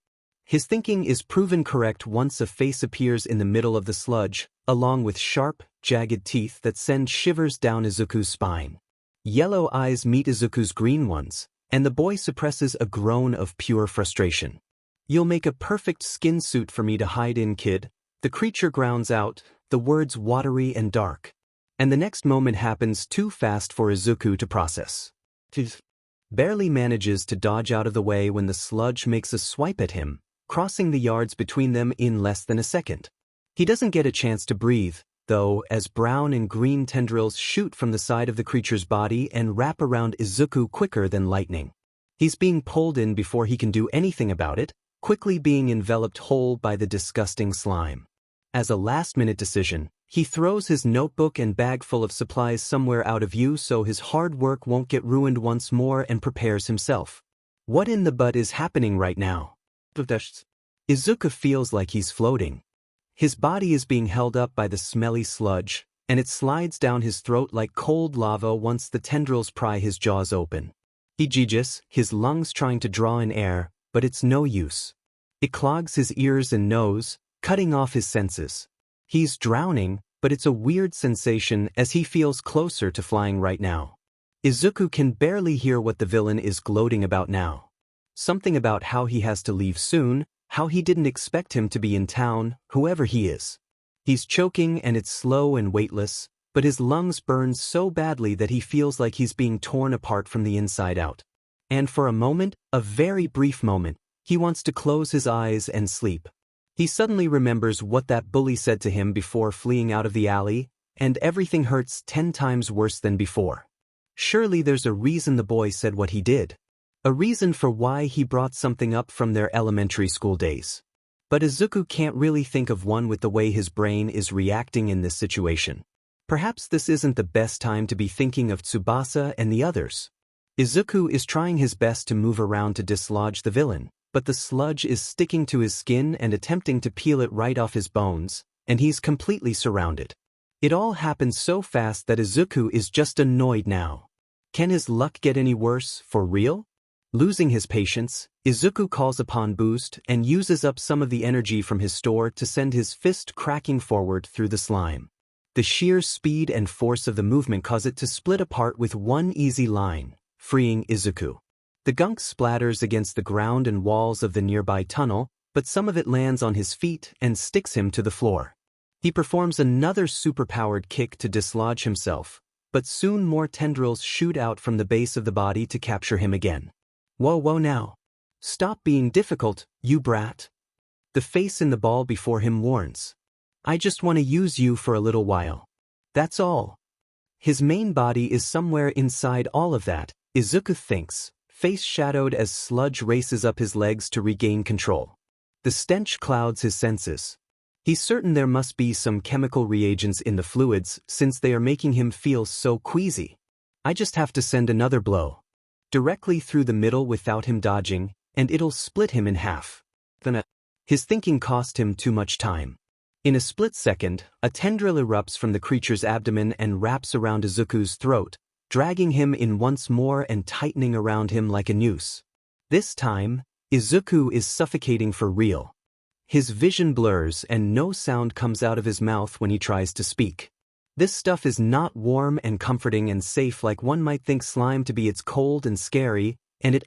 His thinking is proven correct once a face appears in the middle of the sludge, along with sharp, jagged teeth that send shivers down Izuku's spine. Yellow eyes meet Izuku's green ones, and the boy suppresses a groan of pure frustration. "You'll make a perfect skin suit for me to hide in, kid," the creature grounds out, the words watery and dark. And the next moment happens too fast for Izuku to process. He barely manages to dodge out of the way when the sludge makes a swipe at him, crossing the yards between them in less than a second. He doesn't get a chance to breathe, though, as brown and green tendrils shoot from the side of the creature's body and wrap around Izuku quicker than lightning. He's being pulled in before he can do anything about it, quickly being enveloped whole by the disgusting slime. As a last-minute decision, he throws his notebook and bag full of supplies somewhere out of view so his hard work won't get ruined once more and prepares himself. What in the butt is happening right now? Izuku feels like he's floating. His body is being held up by the smelly sludge, and it slides down his throat like cold lava once the tendrils pry his jaws open. He jiggles, his lungs trying to draw in air, but it's no use. It clogs his ears and nose, cutting off his senses. He's drowning, but it's a weird sensation as he feels closer to flying right now. Izuku can barely hear what the villain is gloating about now. Something about how he has to leave soon, how he didn't expect him to be in town, whoever he is. He's choking and it's slow and weightless, but his lungs burn so badly that he feels like he's being torn apart from the inside out. And for a moment, a very brief moment, he wants to close his eyes and sleep. He suddenly remembers what that bully said to him before fleeing out of the alley, and everything hurts 10 times worse than before. Surely there's a reason the boy said what he did. A reason for why he brought something up from their elementary school days. But Izuku can't really think of one with the way his brain is reacting in this situation. Perhaps this isn't the best time to be thinking of Tsubasa and the others. Izuku is trying his best to move around to dislodge the villain, but the sludge is sticking to his skin and attempting to peel it right off his bones, and he's completely surrounded. It all happens so fast that Izuku is just annoyed now. Can his luck get any worse, for real? Losing his patience, Izuku calls upon Boost and uses up some of the energy from his store to send his fist cracking forward through the slime. The sheer speed and force of the movement cause it to split apart with one easy line, freeing Izuku. The gunk splatters against the ground and walls of the nearby tunnel, but some of it lands on his feet and sticks him to the floor. He performs another superpowered kick to dislodge himself, but soon more tendrils shoot out from the base of the body to capture him again. Whoa now. Stop being difficult, you brat. The face in the ball before him warns. I just want to use you for a little while. That's all. His main body is somewhere inside all of that, Izuku thinks, face shadowed as sludge races up his legs to regain control. The stench clouds his senses. He's certain there must be some chemical reagents in the fluids since they are making him feel so queasy. I just have to send another blow. Directly through the middle without him dodging, and it'll split him in half. His thinking cost him too much time. In a split second, a tendril erupts from the creature's abdomen and wraps around Izuku's throat, dragging him in once more and tightening around him like a noose. This time, Izuku is suffocating for real. His vision blurs and no sound comes out of his mouth when he tries to speak. This stuff is not warm and comforting and safe like one might think slime to be. It's cold and scary, and it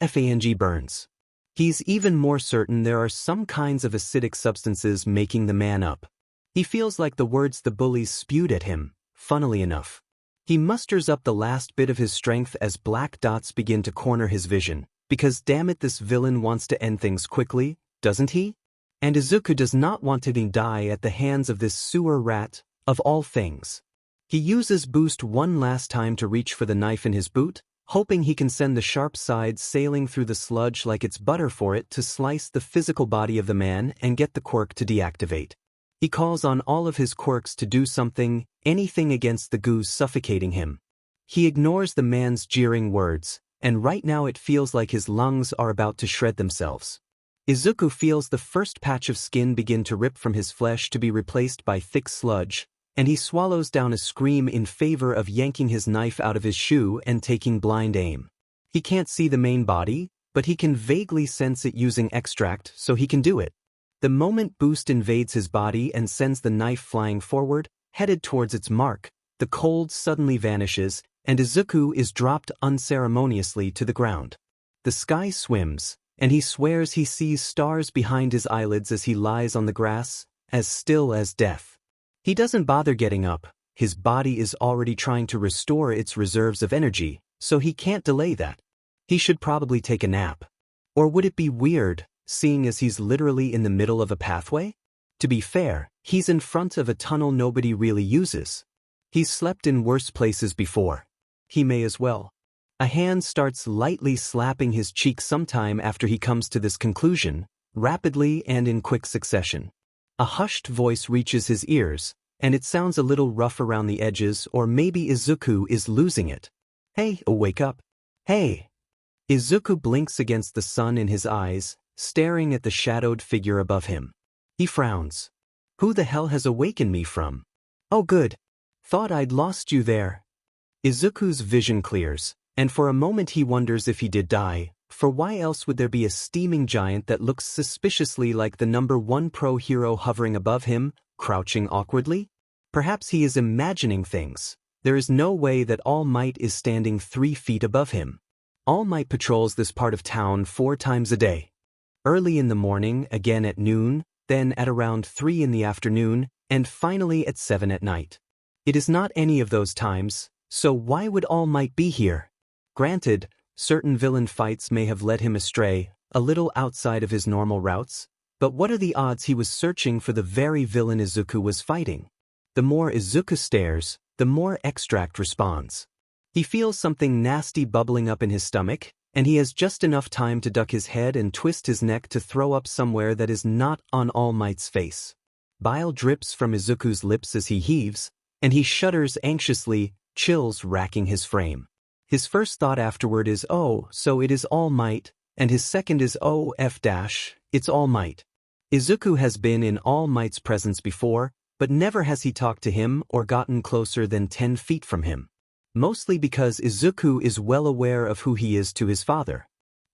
burns. He's even more certain there are some kinds of acidic substances making the man up. He feels like the words the bullies spewed at him, funnily enough. He musters up the last bit of his strength as black dots begin to corner his vision, because damn it, this villain wants to end things quickly, doesn't he? And Izuku does not want to die at the hands of this sewer rat, of all things. He uses Boost one last time to reach for the knife in his boot, hoping he can send the sharp sides sailing through the sludge like it's butter for it to slice the physical body of the man and get the quirk to deactivate. He calls on all of his quirks to do something, anything against the goo suffocating him. He ignores the man's jeering words, and right now it feels like his lungs are about to shred themselves. Izuku feels the first patch of skin begin to rip from his flesh to be replaced by thick sludge, and he swallows down a scream in favor of yanking his knife out of his shoe and taking blind aim. He can't see the main body, but he can vaguely sense it using extract, so he can do it. The moment Boost invades his body and sends the knife flying forward, headed towards its mark, the cold suddenly vanishes, and Izuku is dropped unceremoniously to the ground. The sky swims, and he swears he sees stars behind his eyelids as he lies on the grass, as still as death. He doesn't bother getting up, his body is already trying to restore its reserves of energy, so he can't delay that. He should probably take a nap. Or would it be weird, seeing as he's literally in the middle of a pathway? To be fair, he's in front of a tunnel nobody really uses. He's slept in worse places before. He may as well. A hand starts lightly slapping his cheek sometime after he comes to this conclusion, rapidly and in quick succession. A hushed voice reaches his ears, and it sounds a little rough around the edges, or maybe Izuku is losing it. Hey, wake up. Hey. Izuku blinks against the sun in his eyes, staring at the shadowed figure above him. He frowns. Who the hell has awakened me from? Oh good. Thought I'd lost you there. Izuku's vision clears, and for a moment he wonders if he did die, for why else would there be a steaming giant that looks suspiciously like the #1 pro hero hovering above him, crouching awkwardly? Perhaps he is imagining things. There is no way that All Might is standing 3 feet above him. All Might patrols this part of town 4 times a day. Early in the morning, again at noon, then at around 3 in the afternoon, and finally at 7 at night. It is not any of those times, so why would All Might be here? Granted, certain villain fights may have led him astray, a little outside of his normal routes, but what are the odds he was searching for the very villain Izuku was fighting? The more Izuku stares, the more Extract responds. He feels something nasty bubbling up in his stomach, and he has just enough time to duck his head and twist his neck to throw up somewhere that is not on All Might's face. Bile drips from Izuku's lips as he heaves, and he shudders anxiously, chills racking his frame. His first thought afterward is, oh, so it is All Might, and his second is, oh, it's All Might. Izuku has been in All Might's presence before, but never has he talked to him or gotten closer than 10 feet from him. Mostly because Izuku is well aware of who he is to his father.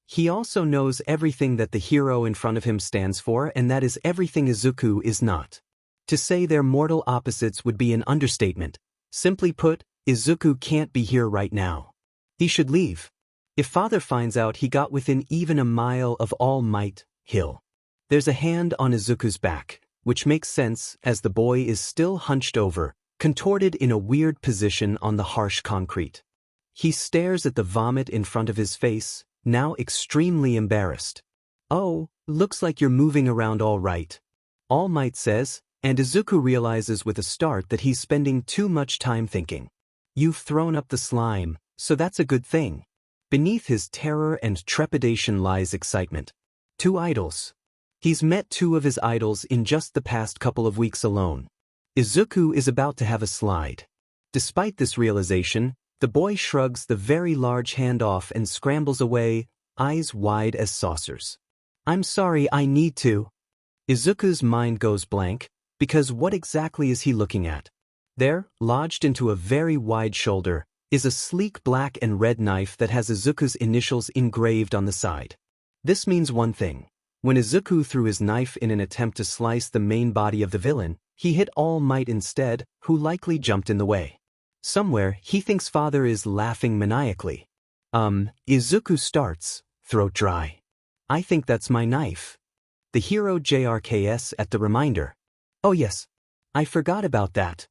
He also knows everything that the hero in front of him stands for, and that is everything Izuku is not. To say they're mortal opposites would be an understatement. Simply put, Izuku can't be here right now. He should leave. If father finds out he got within even a mile of All Might, he'll. There's a hand on Izuku's back, which makes sense as the boy is still hunched over, contorted in a weird position on the harsh concrete. He stares at the vomit in front of his face, now extremely embarrassed. Oh, looks like you're moving around all right. All Might says, and Izuku realizes with a start that he's spending too much time thinking. You've thrown up the slime, so that's a good thing. Beneath his terror and trepidation lies excitement. 2 idols. He's met 2 of his idols in just the past couple of weeks alone. Izuku is about to have a slide. Despite this realization, the boy shrugs the very large hand off and scrambles away, eyes wide as saucers. I'm sorry, I need to. Izuku's mind goes blank, because what exactly is he looking at? There, lodged into a very wide shoulder, is a sleek black and red knife that has Izuku's initials engraved on the side. This means one thing. When Izuku threw his knife in an attempt to slice the main body of the villain, he hit All Might instead, who likely jumped in the way. Somewhere, he thinks father is laughing maniacally. Izuku starts, throat dry. I think that's my knife. The hero JRKS at the reminder. Oh yes, I forgot about that.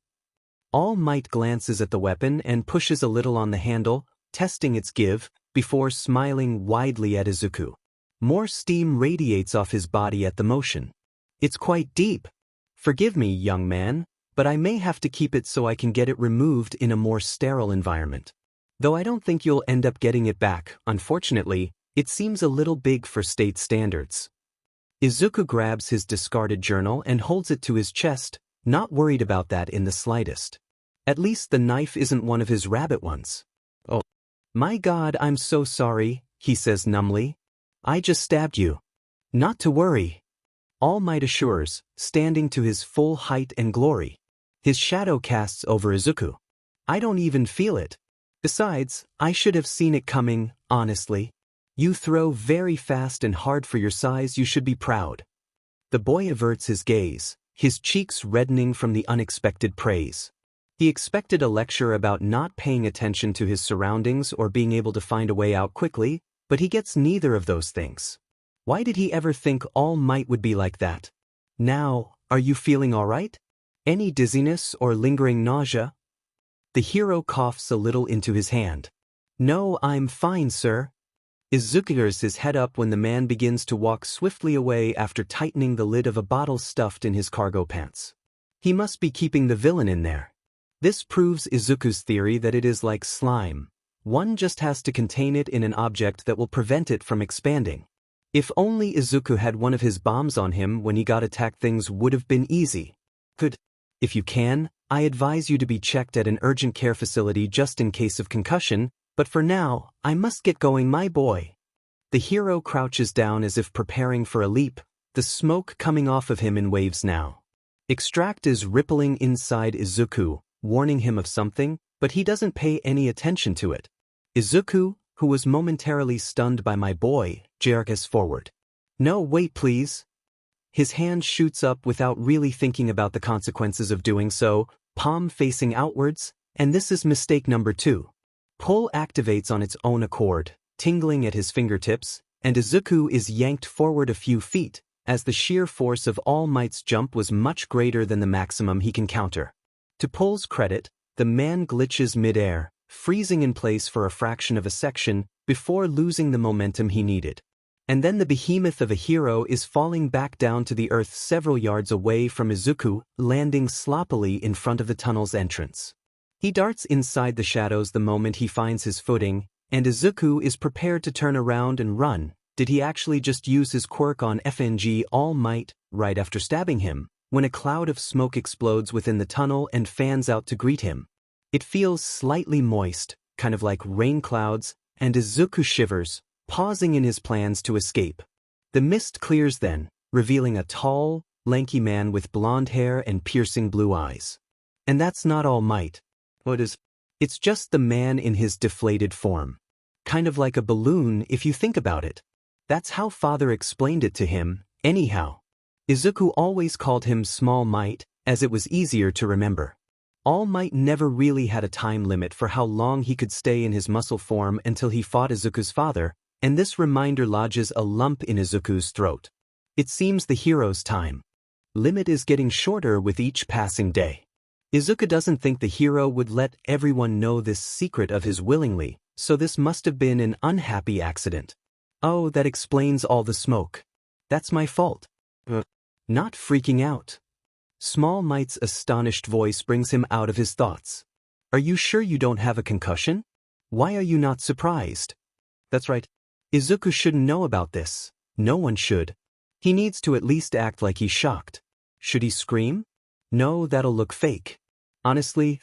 All Might glances at the weapon and pushes a little on the handle, testing its give, before smiling widely at Izuku. More steam radiates off his body at the motion. It's quite deep. Forgive me, young man, but I may have to keep it so I can get it removed in a more sterile environment. Though I don't think you'll end up getting it back, unfortunately, it seems a little big for state standards. Izuku grabs his discarded journal and holds it to his chest, not worried about that in the slightest. At least the knife isn't one of his rabbit ones. Oh, my God, I'm so sorry, he says numbly. I just stabbed you. Not to worry. All Might assures, standing to his full height and glory. His shadow casts over Izuku. I don't even feel it. Besides, I should have seen it coming, honestly. You throw very fast and hard for your size, you should be proud. The boy averts his gaze, his cheeks reddening from the unexpected praise. He expected a lecture about not paying attention to his surroundings or being able to find a way out quickly, but he gets neither of those things. Why did he ever think All Might would be like that? Now, are you feeling all right? Any dizziness or lingering nausea? The hero coughs a little into his hand. No, I'm fine, sir. Izuku rears his head up when the man begins to walk swiftly away after tightening the lid of a bottle stuffed in his cargo pants. He must be keeping the villain in there. This proves Izuku's theory that it is like slime. One just has to contain it in an object that will prevent it from expanding. If only Izuku had one of his bombs on him when he got attacked, things would have been easy. Good. If you can, I advise you to be checked at an urgent care facility just in case of concussion, but for now, I must get going, my boy. The hero crouches down as if preparing for a leap, the smoke coming off of him in waves now. Extract is rippling inside Izuku, warning him of something, but he doesn't pay any attention to it. Izuku, who was momentarily stunned by my boy, jerks forward. No, wait please. His hand shoots up without really thinking about the consequences of doing so, palm facing outwards, and this is mistake number 2. Pull activates on its own accord, tingling at his fingertips, and Izuku is yanked forward a few feet, as the sheer force of All Might's jump was much greater than the maximum he can counter. To Pull's credit, the man glitches mid-air, freezing in place for a fraction of a section before losing the momentum he needed. And then the behemoth of a hero is falling back down to the earth several yards away from Izuku, landing sloppily in front of the tunnel's entrance. He darts inside the shadows the moment he finds his footing, and Izuku is prepared to turn around and run. Did he actually just use his quirk on FNG All Might right after stabbing him, when a cloud of smoke explodes within the tunnel and fans out to greet him? It feels slightly moist, kind of like rain clouds, and Izuku shivers, pausing in his plans to escape. The mist clears then, revealing a tall, lanky man with blonde hair and piercing blue eyes. And that's not All Might. What is? It's just the man in his deflated form. Kind of like a balloon if you think about it. That's how Father explained it to him, anyhow. Izuku always called him Small Might, as it was easier to remember. All Might never really had a time limit for how long he could stay in his muscle form until he fought Izuku's father, and this reminder lodges a lump in Izuku's throat. It seems the hero's time limit is getting shorter with each passing day. Izuku doesn't think the hero would let everyone know this secret of his willingly, so this must have been an unhappy accident. Oh, that explains all the smoke. That's my fault. Not freaking out. Small Might's astonished voice brings him out of his thoughts. Are you sure you don't have a concussion? Why are you not surprised? That's right. Izuku shouldn't know about this. No one should. He needs to at least act like he's shocked. Should he scream? No, that'll look fake. Honestly,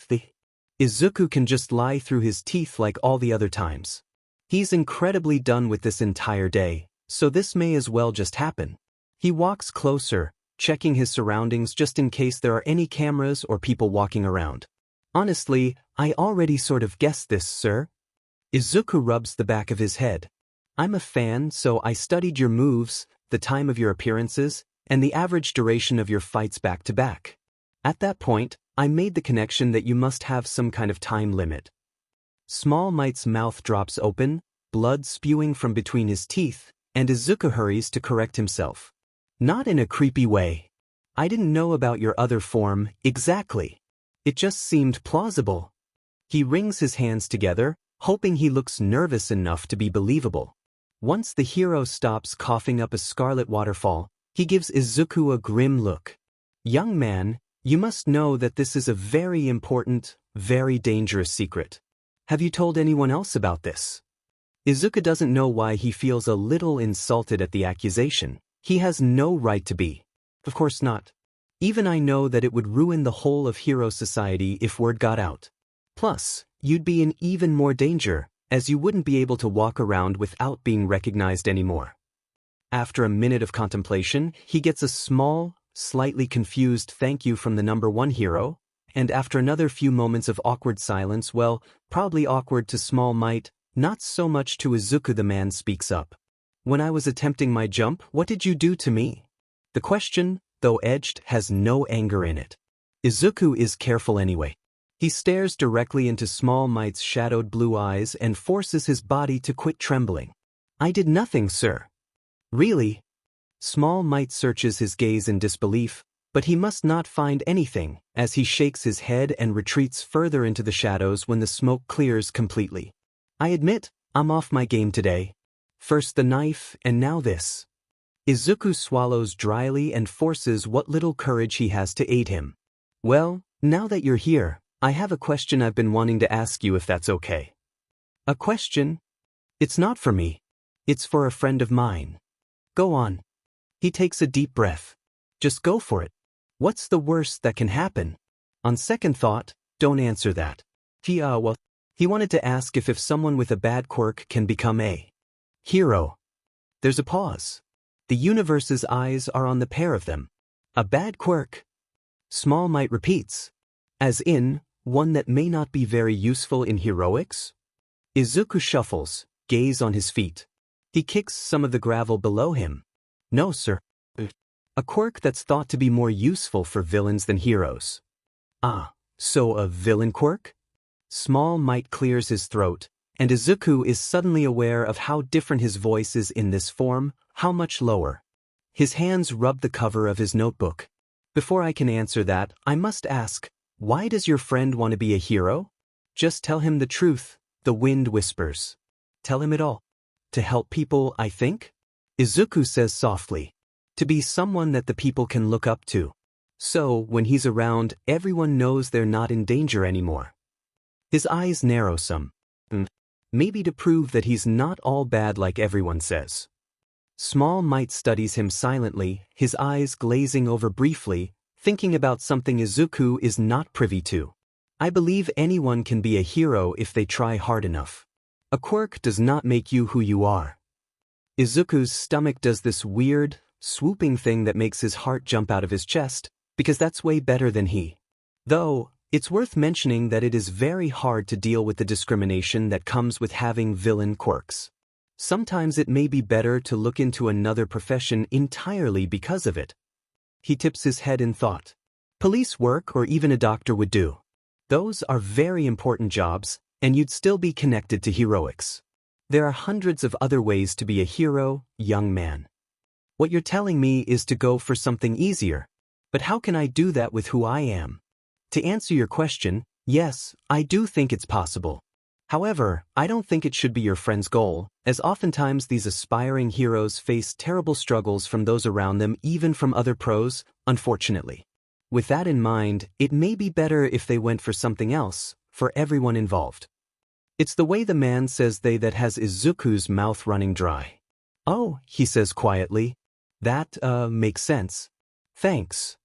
Izuku can just lie through his teeth like all the other times. He's incredibly done with this entire day, so this may as well just happen. He walks closer, checking his surroundings just in case there are any cameras or people walking around. Honestly, I already sort of guessed this, sir. Izuku rubs the back of his head. I'm a fan, so I studied your moves, the time of your appearances, and the average duration of your fights back to back. At that point, I made the connection that you must have some kind of time limit. Small Might's mouth drops open, blood spewing from between his teeth, and Izuku hurries to correct himself. Not in a creepy way. I didn't know about your other form, exactly. It just seemed plausible. He wrings his hands together, hoping he looks nervous enough to be believable. Once the hero stops coughing up a scarlet waterfall, he gives Izuku a grim look. Young man, you must know that this is a very important, very dangerous secret. Have you told anyone else about this? Izuku doesn't know why he feels a little insulted at the accusation. He has no right to be. Of course not. Even I know that it would ruin the whole of hero society if word got out. Plus, you'd be in even more danger, as you wouldn't be able to walk around without being recognized anymore. After a minute of contemplation, he gets a small, slightly confused thank you from the number 1 hero, and after another few moments of awkward silence, well, probably awkward to Small Might, not so much to Izuku, the man speaks up. When I was attempting my jump, what did you do to me? The question, though edged, has no anger in it. Izuku is careful anyway. He stares directly into Small Might's shadowed blue eyes and forces his body to quit trembling. I did nothing, sir. Really? Small Might searches his gaze in disbelief, but he must not find anything, as he shakes his head and retreats further into the shadows when the smoke clears completely. I admit, I'm off my game today. First the knife, and now this. Izuku swallows dryly and forces what little courage he has to aid him. Well, now that you're here, I have a question I've been wanting to ask you if that's okay. A question? It's not for me. It's for a friend of mine. Go on. He takes a deep breath. Just go for it. What's the worst that can happen? On second thought, don't answer that. He wanted to ask if someone with a bad quirk can become a hero. There's a pause. The universe's eyes are on the pair of them. A bad quirk? Small Might repeats. As in, one that may not be very useful in heroics? Izuku shuffles, gaze on his feet. He kicks some of the gravel below him. No, sir. A quirk that's thought to be more useful for villains than heroes. Ah, so a villain quirk? Small Might clears his throat, and Izuku is suddenly aware of how different his voice is in this form, how much lower. His hands rub the cover of his notebook. Before I can answer that, I must ask, why does your friend want to be a hero? Just tell him the truth, the wind whispers. Tell him it all. To help people, I think? Izuku says softly. To be someone that the people can look up to. So, when he's around, everyone knows they're not in danger anymore. His eyes narrow some. Maybe to prove that he's not all bad like everyone says. Small Might studies him silently, his eyes glazing over briefly, thinking about something Izuku is not privy to. I believe anyone can be a hero if they try hard enough. A quirk does not make you who you are. Izuku's stomach does this weird, swooping thing that makes his heart jump out of his chest, because that's way better than he. Though, it's worth mentioning that it is very hard to deal with the discrimination that comes with having villain quirks. Sometimes it may be better to look into another profession entirely because of it. He tips his head in thought. Police work or even a doctor would do. Those are very important jobs, and you'd still be connected to heroics. There are hundreds of other ways to be a hero, young man. What you're telling me is to go for something easier. But how can I do that with who I am? To answer your question, yes, I do think it's possible. However, I don't think it should be your friend's goal, as oftentimes these aspiring heroes face terrible struggles from those around them, even from other pros, unfortunately. With that in mind, it may be better if they went for something else, for everyone involved. It's the way the man says they that has Izuku's mouth running dry. Oh, he says quietly. That, makes sense. Thanks.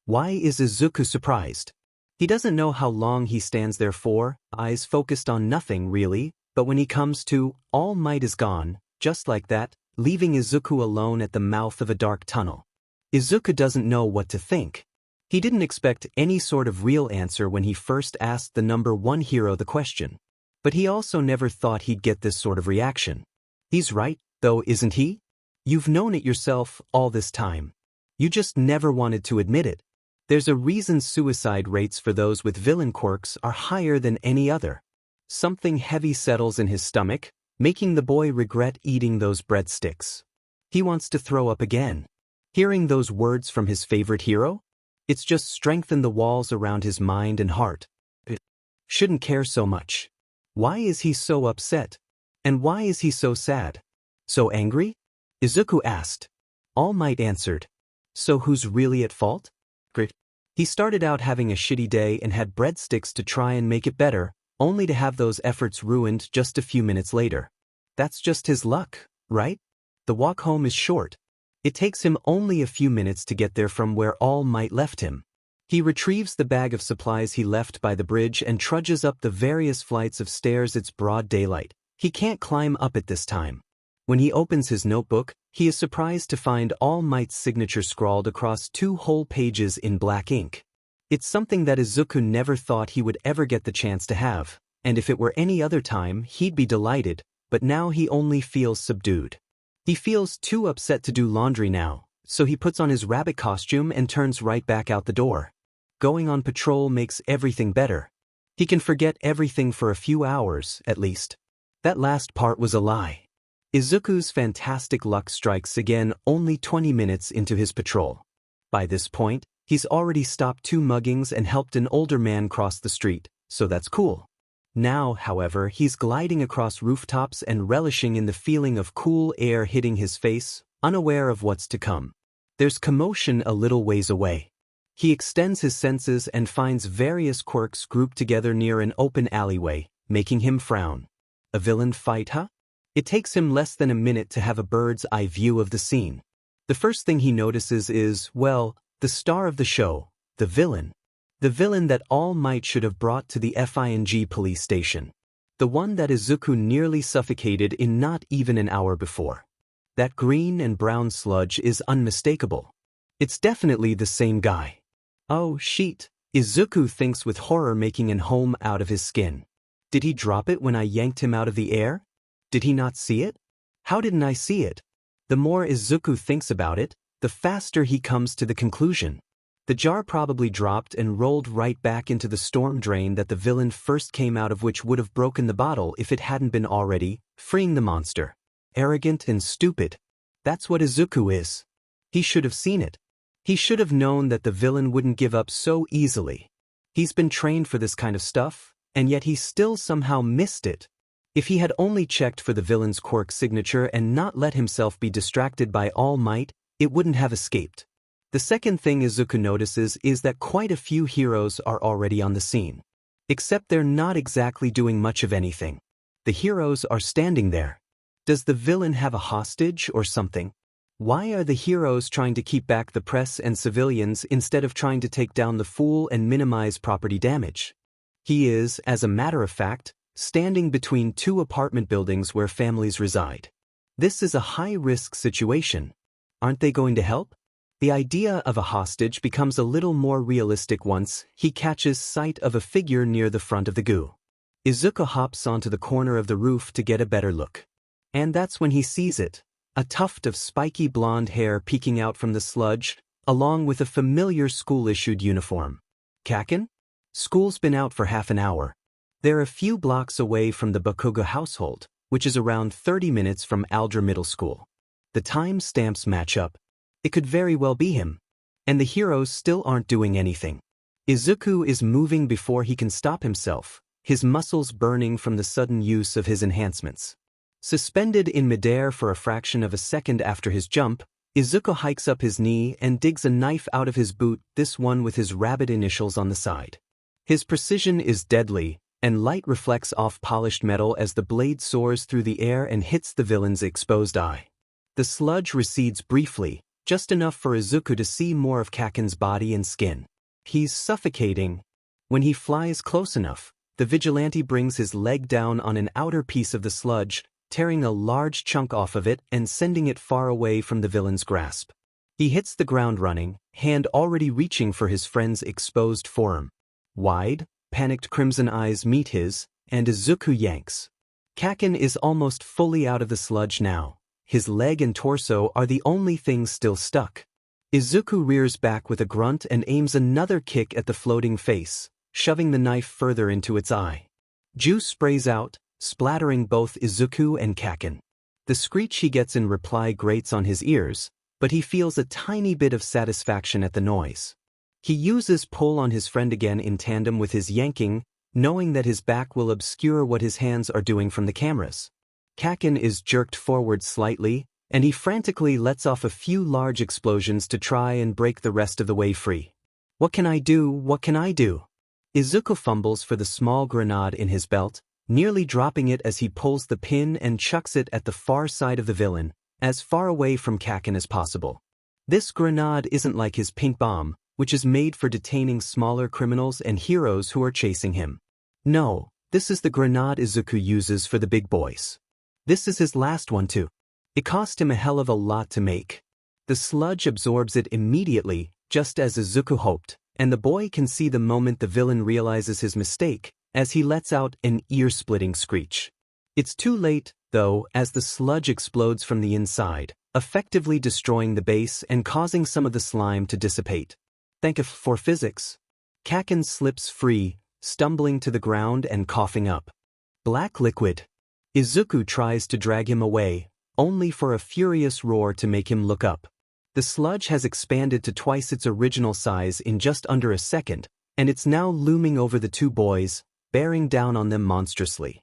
Why is Izuku surprised? He doesn't know how long he stands there for, eyes focused on nothing really, but when he comes to, All Might is gone, just like that, leaving Izuku alone at the mouth of a dark tunnel. Izuku doesn't know what to think. He didn't expect any sort of real answer when he first asked the number one hero the question. But he also never thought he'd get this sort of reaction. He's right, though, isn't he? You've known it yourself all this time. You just never wanted to admit it. There's a reason suicide rates for those with villain quirks are higher than any other. Something heavy settles in his stomach, making the boy regret eating those breadsticks. He wants to throw up again. Hearing those words from his favorite hero? It's just strengthened the walls around his mind and heart. Shouldn't care so much. Why is he so upset? And why is he so sad? So angry? Izuku asked. All Might answered. So who's really at fault? He started out having a shitty day and had breadsticks to try and make it better, only to have those efforts ruined just a few minutes later. That's just his luck, right? The walk home is short. It takes him only a few minutes to get there from where All Might left him. He retrieves the bag of supplies he left by the bridge and trudges up the various flights of stairs. It's broad daylight. He can't climb up it this time. When he opens his notebook, he is surprised to find All Might's signature scrawled across 2 whole pages in black ink. It's something that Izuku never thought he would ever get the chance to have, and if it were any other time, he'd be delighted, but now he only feels subdued. He feels too upset to do laundry now, so he puts on his rabbit costume and turns right back out the door. Going on patrol makes everything better. He can forget everything for a few hours, at least. That last part was a lie. Izuku's fantastic luck strikes again only 20 minutes into his patrol. By this point, he's already stopped 2 muggings and helped an older man cross the street, so that's cool. Now, however, he's gliding across rooftops and relishing in the feeling of cool air hitting his face, unaware of what's to come. There's commotion a little ways away. He extends his senses and finds various quirks grouped together near an open alleyway, making him frown. A villain fight, huh? It takes him less than a minute to have a bird's-eye view of the scene. The first thing he notices is, well, the star of the show, the villain. The villain that All Might should have brought to the FING police station. The one that Izuku nearly suffocated in not even an hour before. That green and brown sludge is unmistakable. It's definitely the same guy. Oh, shit, Izuku thinks with horror, making an home out of his skin. Did he drop it when I yanked him out of the air? Did he not see it? How didn't I see it? The more Izuku thinks about it, the faster he comes to the conclusion. The jar probably dropped and rolled right back into the storm drain that the villain first came out of, which would have broken the bottle if it hadn't been already, freeing the monster. Arrogant and stupid. That's what Izuku is. He should have seen it. He should have known that the villain wouldn't give up so easily. He's been trained for this kind of stuff, and yet he still somehow missed it. If he had only checked for the villain's quirk signature and not let himself be distracted by All Might, it wouldn't have escaped. The second thing Izuku notices is that quite a few heroes are already on the scene. Except they're not exactly doing much of anything. The heroes are standing there. Does the villain have a hostage or something? Why are the heroes trying to keep back the press and civilians instead of trying to take down the fool and minimize property damage? He is, as a matter of fact, standing between two apartment buildings where families reside. This is a high-risk situation. Aren't they going to help? The idea of a hostage becomes a little more realistic once he catches sight of a figure near the front of the goo. Izuku hops onto the corner of the roof to get a better look. And that's when he sees it, a tuft of spiky blonde hair peeking out from the sludge, along with a familiar school-issued uniform. Kaken? School's been out for half an hour. They're a few blocks away from the Bakuga household, which is around 30 minutes from Aldra Middle School. The time stamps match up. It could very well be him. And the heroes still aren't doing anything. Izuku is moving before he can stop himself, his muscles burning from the sudden use of his enhancements. Suspended in midair for a fraction of a second after his jump, Izuku hikes up his knee and digs a knife out of his boot, this one with his rabbit initials on the side. His precision is deadly, and light reflects off polished metal as the blade soars through the air and hits the villain's exposed eye. The sludge recedes briefly, just enough for Izuku to see more of Kaken's body and skin. He's suffocating. When he flies close enough, the Vigilante brings his leg down on an outer piece of the sludge, tearing a large chunk off of it and sending it far away from the villain's grasp. He hits the ground running, hand already reaching for his friend's exposed forearm. Wide, panicked crimson eyes meet his, and Izuku yanks. Kaken is almost fully out of the sludge now. His leg and torso are the only things still stuck. Izuku rears back with a grunt and aims another kick at the floating face, shoving the knife further into its eye. Juice sprays out, splattering both Izuku and Kaken. The screech he gets in reply grates on his ears, but he feels a tiny bit of satisfaction at the noise. He uses pull on his friend again in tandem with his yanking, knowing that his back will obscure what his hands are doing from the cameras. Kaken is jerked forward slightly, and he frantically lets off a few large explosions to try and break the rest of the way free. What can I do? What can I do? Izuku fumbles for the small grenade in his belt, nearly dropping it as he pulls the pin and chucks it at the far side of the villain, as far away from Kaken as possible. This grenade isn't like his pink bomb, which is made for detaining smaller criminals and heroes who are chasing him. No, this is the grenade Izuku uses for the big boys. This is his last one too. It cost him a hell of a lot to make. The sludge absorbs it immediately, just as Izuku hoped, and the boy can see the moment the villain realizes his mistake, as he lets out an ear-splitting screech. It's too late, though, as the sludge explodes from the inside, effectively destroying the base and causing some of the slime to dissipate. Thank you for physics. Kaken slips free, stumbling to the ground and coughing up. Black liquid. Izuku tries to drag him away, only for a furious roar to make him look up. The sludge has expanded to twice its original size in just under a second, and it's now looming over the two boys, bearing down on them monstrously.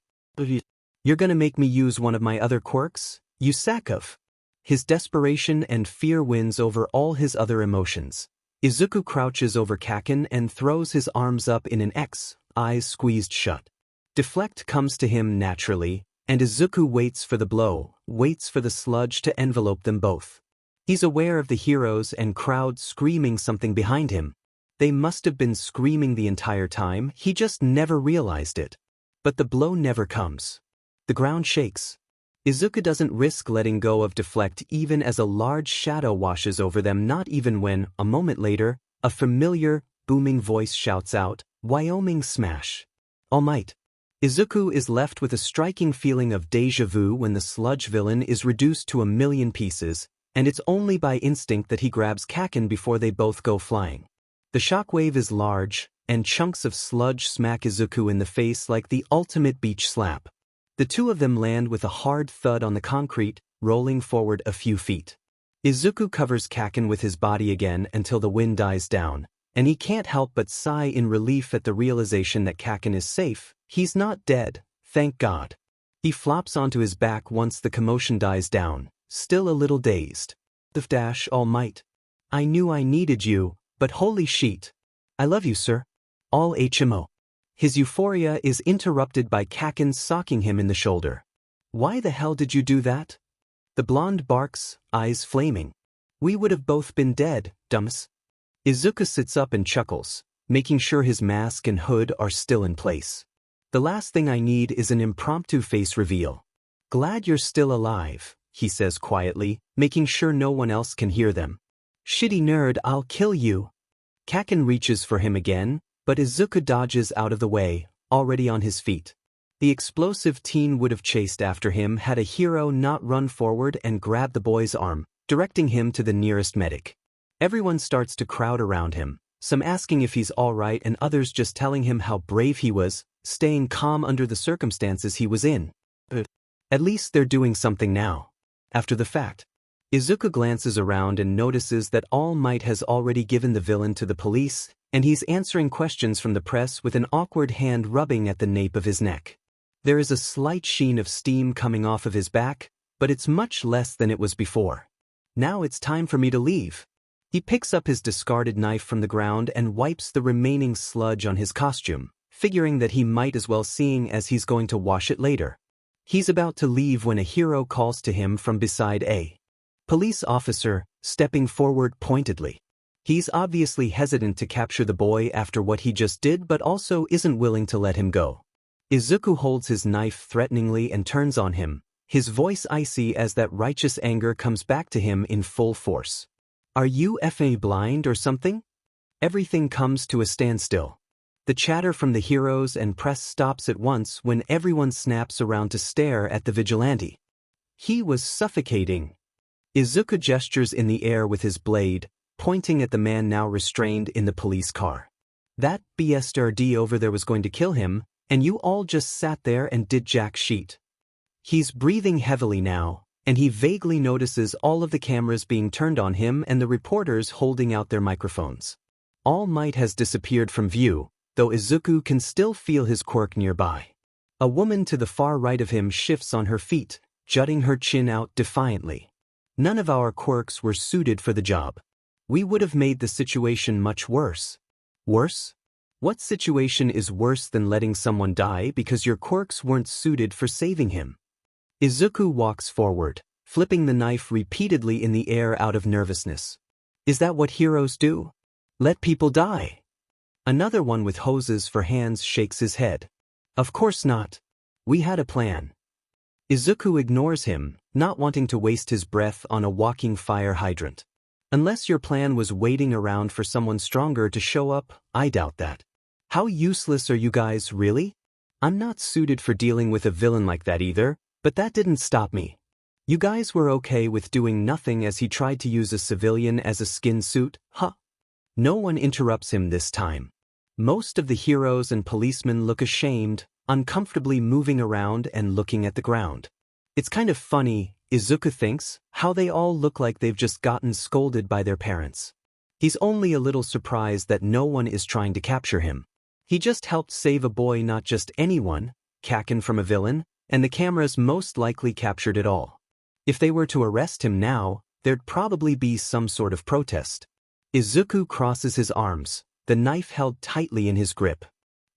You're gonna make me use one of my other quirks, you sack of. His desperation and fear wins over all his other emotions. Izuku crouches over Kaken and throws his arms up in an X, eyes squeezed shut. Deflect comes to him naturally, and Izuku waits for the blow, waits for the sludge to envelope them both. He's aware of the heroes and crowd screaming something behind him. They must have been screaming the entire time, he just never realized it. But the blow never comes. The ground shakes. Izuku doesn't risk letting go of Deflect even as a large shadow washes over them, not even when, a moment later, a familiar, booming voice shouts out, "Wyoming Smash." All Might. Izuku is left with a striking feeling of déjà vu when the sludge villain is reduced to a million pieces, and it's only by instinct that he grabs Kaken before they both go flying. The shockwave is large, and chunks of sludge smack Izuku in the face like the ultimate beach slap. The two of them land with a hard thud on the concrete, rolling forward a few feet. Izuku covers Kaken with his body again until the wind dies down, and he can't help but sigh in relief at the realization that Kaken is safe. He's not dead, thank God. He flops onto his back once the commotion dies down, still a little dazed. All Might. I knew I needed you, but holy shit. I love you, sir. All HMO. His euphoria is interrupted by Kaken socking him in the shoulder. Why the hell did you do that? The blonde barks, eyes flaming. We would have both been dead, dumbass. Izuku sits up and chuckles, making sure his mask and hood are still in place. The last thing I need is an impromptu face reveal. Glad you're still alive, he says quietly, making sure no one else can hear them. Shitty nerd, I'll kill you. Kaken reaches for him again, but Izuku dodges out of the way, already on his feet. The explosive teen would have chased after him had a hero not run forward and grabbed the boy's arm, directing him to the nearest medic. Everyone starts to crowd around him, some asking if he's alright and others just telling him how brave he was, staying calm under the circumstances he was in. But at least they're doing something now. After the fact, Izuku glances around and notices that All Might has already given the villain to the police, and he's answering questions from the press with an awkward hand rubbing at the nape of his neck. There is a slight sheen of steam coming off of his back, but it's much less than it was before. Now it's time for me to leave. He picks up his discarded knife from the ground and wipes the remaining sludge on his costume, figuring that he might as well seeing as he's going to wash it later. He's about to leave when a hero calls to him from beside a police officer, stepping forward pointedly. He's obviously hesitant to capture the boy after what he just did but also isn't willing to let him go. Izuku holds his knife threateningly and turns on him, his voice icy as that righteous anger comes back to him in full force. Are you effing blind or something? Everything comes to a standstill. The chatter from the heroes and press stops at once when everyone snaps around to stare at the vigilante. He was suffocating. Izuku gestures in the air with his blade, pointing at the man now restrained in the police car. That BSRD over there was going to kill him, and you all just sat there and did jack shit. He's breathing heavily now, and he vaguely notices all of the cameras being turned on him and the reporters holding out their microphones. All Might has disappeared from view, though Izuku can still feel his quirk nearby. A woman to the far right of him shifts on her feet, jutting her chin out defiantly. None of our quirks were suited for the job. We would have made the situation much worse. Worse? What situation is worse than letting someone die because your quirks weren't suited for saving him? Izuku walks forward, flipping the knife repeatedly in the air out of nervousness. Is that what heroes do? Let people die? Another one with hoses for hands shakes his head. Of course not. We had a plan. Izuku ignores him, not wanting to waste his breath on a walking fire hydrant. Unless your plan was waiting around for someone stronger to show up, I doubt that. How useless are you guys, really? I'm not suited for dealing with a villain like that either, but that didn't stop me. You guys were okay with doing nothing as he tried to use a civilian as a skin suit, huh? No one interrupts him this time. Most of the heroes and policemen look ashamed, uncomfortably moving around and looking at the ground. It's kind of funny, Izuku thinks, how they all look like they've just gotten scolded by their parents. He's only a little surprised that no one is trying to capture him. He just helped save a boy, not just anyone, Kaken from a villain, and the cameras most likely captured it all. If they were to arrest him now, there'd probably be some sort of protest. Izuku crosses his arms, the knife held tightly in his grip.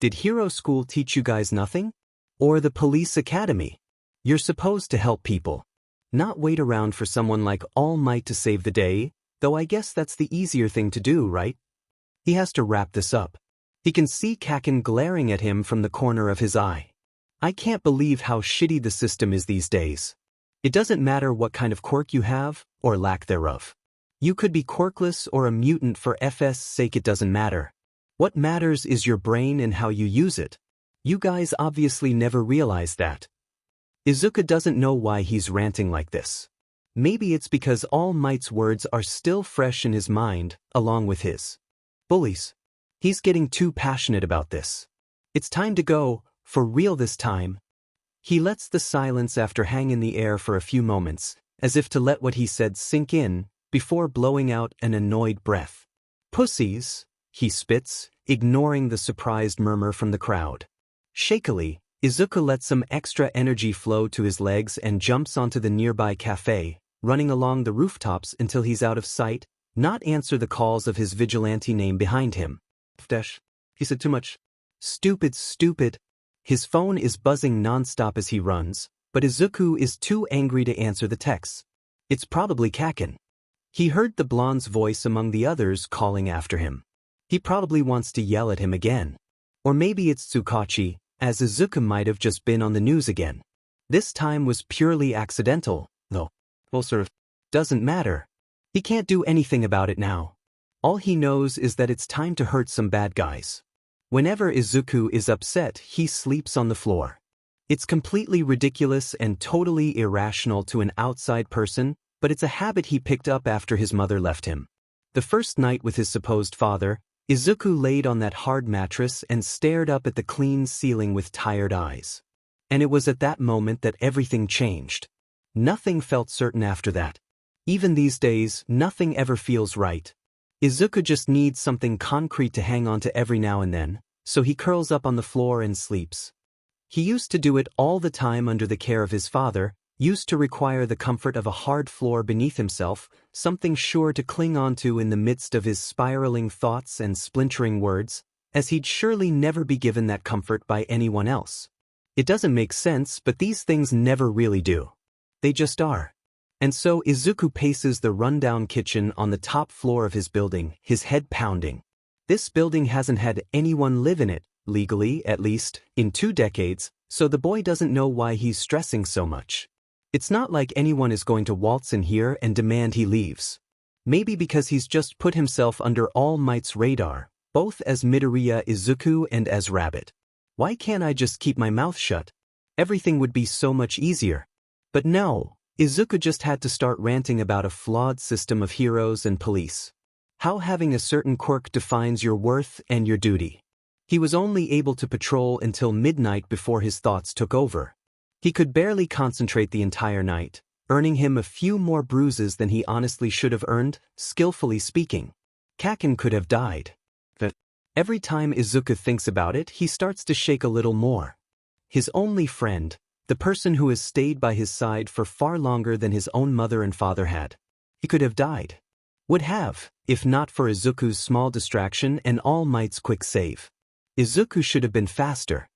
Did hero school teach you guys nothing? Or the police academy? You're supposed to help people, not wait around for someone like All Might to save the day, though I guess that's the easier thing to do, right? He has to wrap this up. He can see Kaken glaring at him from the corner of his eye. I can't believe how shitty the system is these days. It doesn't matter what kind of quirk you have, or lack thereof. You could be quirkless or a mutant, for FS sake it doesn't matter. What matters is your brain and how you use it. You guys obviously never realized that. Izuku doesn't know why he's ranting like this. Maybe it's because All Might's words are still fresh in his mind, along with his bullies. He's getting too passionate about this. It's time to go, for real this time. He lets the silence after hang in the air for a few moments, as if to let what he said sink in, before blowing out an annoyed breath. Pussies, he spits, ignoring the surprised murmur from the crowd. Shakily, Izuku lets some extra energy flow to his legs and jumps onto the nearby cafe, running along the rooftops until he's out of sight, not answer the calls of his vigilante name behind him. He said too much. Stupid. His phone is buzzing nonstop as he runs, but Izuku is too angry to answer the texts. It's probably Kaken. He heard the blonde's voice among the others calling after him. He probably wants to yell at him again. Or maybe it's Tsukachi, as Izuku might have just been on the news again. This time was purely accidental, though. Well, sort of. Doesn't matter. He can't do anything about it now. All he knows is that it's time to hurt some bad guys. Whenever Izuku is upset, he sleeps on the floor. It's completely ridiculous and totally irrational to an outside person, but it's a habit he picked up after his mother left him. The first night with his supposed father, Izuku laid on that hard mattress and stared up at the clean ceiling with tired eyes. And it was at that moment that everything changed. Nothing felt certain after that. Even these days, nothing ever feels right. Izuku just needs something concrete to hang on to every now and then, so he curls up on the floor and sleeps. He used to do it all the time under the care of his father, used to require the comfort of a hard floor beneath himself, something sure to cling onto in the midst of his spiraling thoughts and splintering words, as he'd surely never be given that comfort by anyone else. It doesn't make sense, but these things never really do. They just are. And so Izuku paces the rundown kitchen on the top floor of his building, his head pounding. This building hasn't had anyone live in it, legally at least, in 2 decades, so the boy doesn't know why he's stressing so much. It's not like anyone is going to waltz in here and demand he leaves. Maybe because he's just put himself under All Might's radar, both as Midoriya Izuku and as Rabbit. Why can't I just keep my mouth shut? Everything would be so much easier. But no. Izuku just had to start ranting about a flawed system of heroes and police. How having a certain quirk defines your worth and your duty. He was only able to patrol until midnight before his thoughts took over. He could barely concentrate the entire night, earning him a few more bruises than he honestly should have earned, skillfully speaking. Kaken could have died. But every time Izuku thinks about it, he starts to shake a little more. His only friend, the person who has stayed by his side for far longer than his own mother and father had. He could have died. Would have, if not for Izuku's small distraction and All Might's quick save. Izuku should have been faster.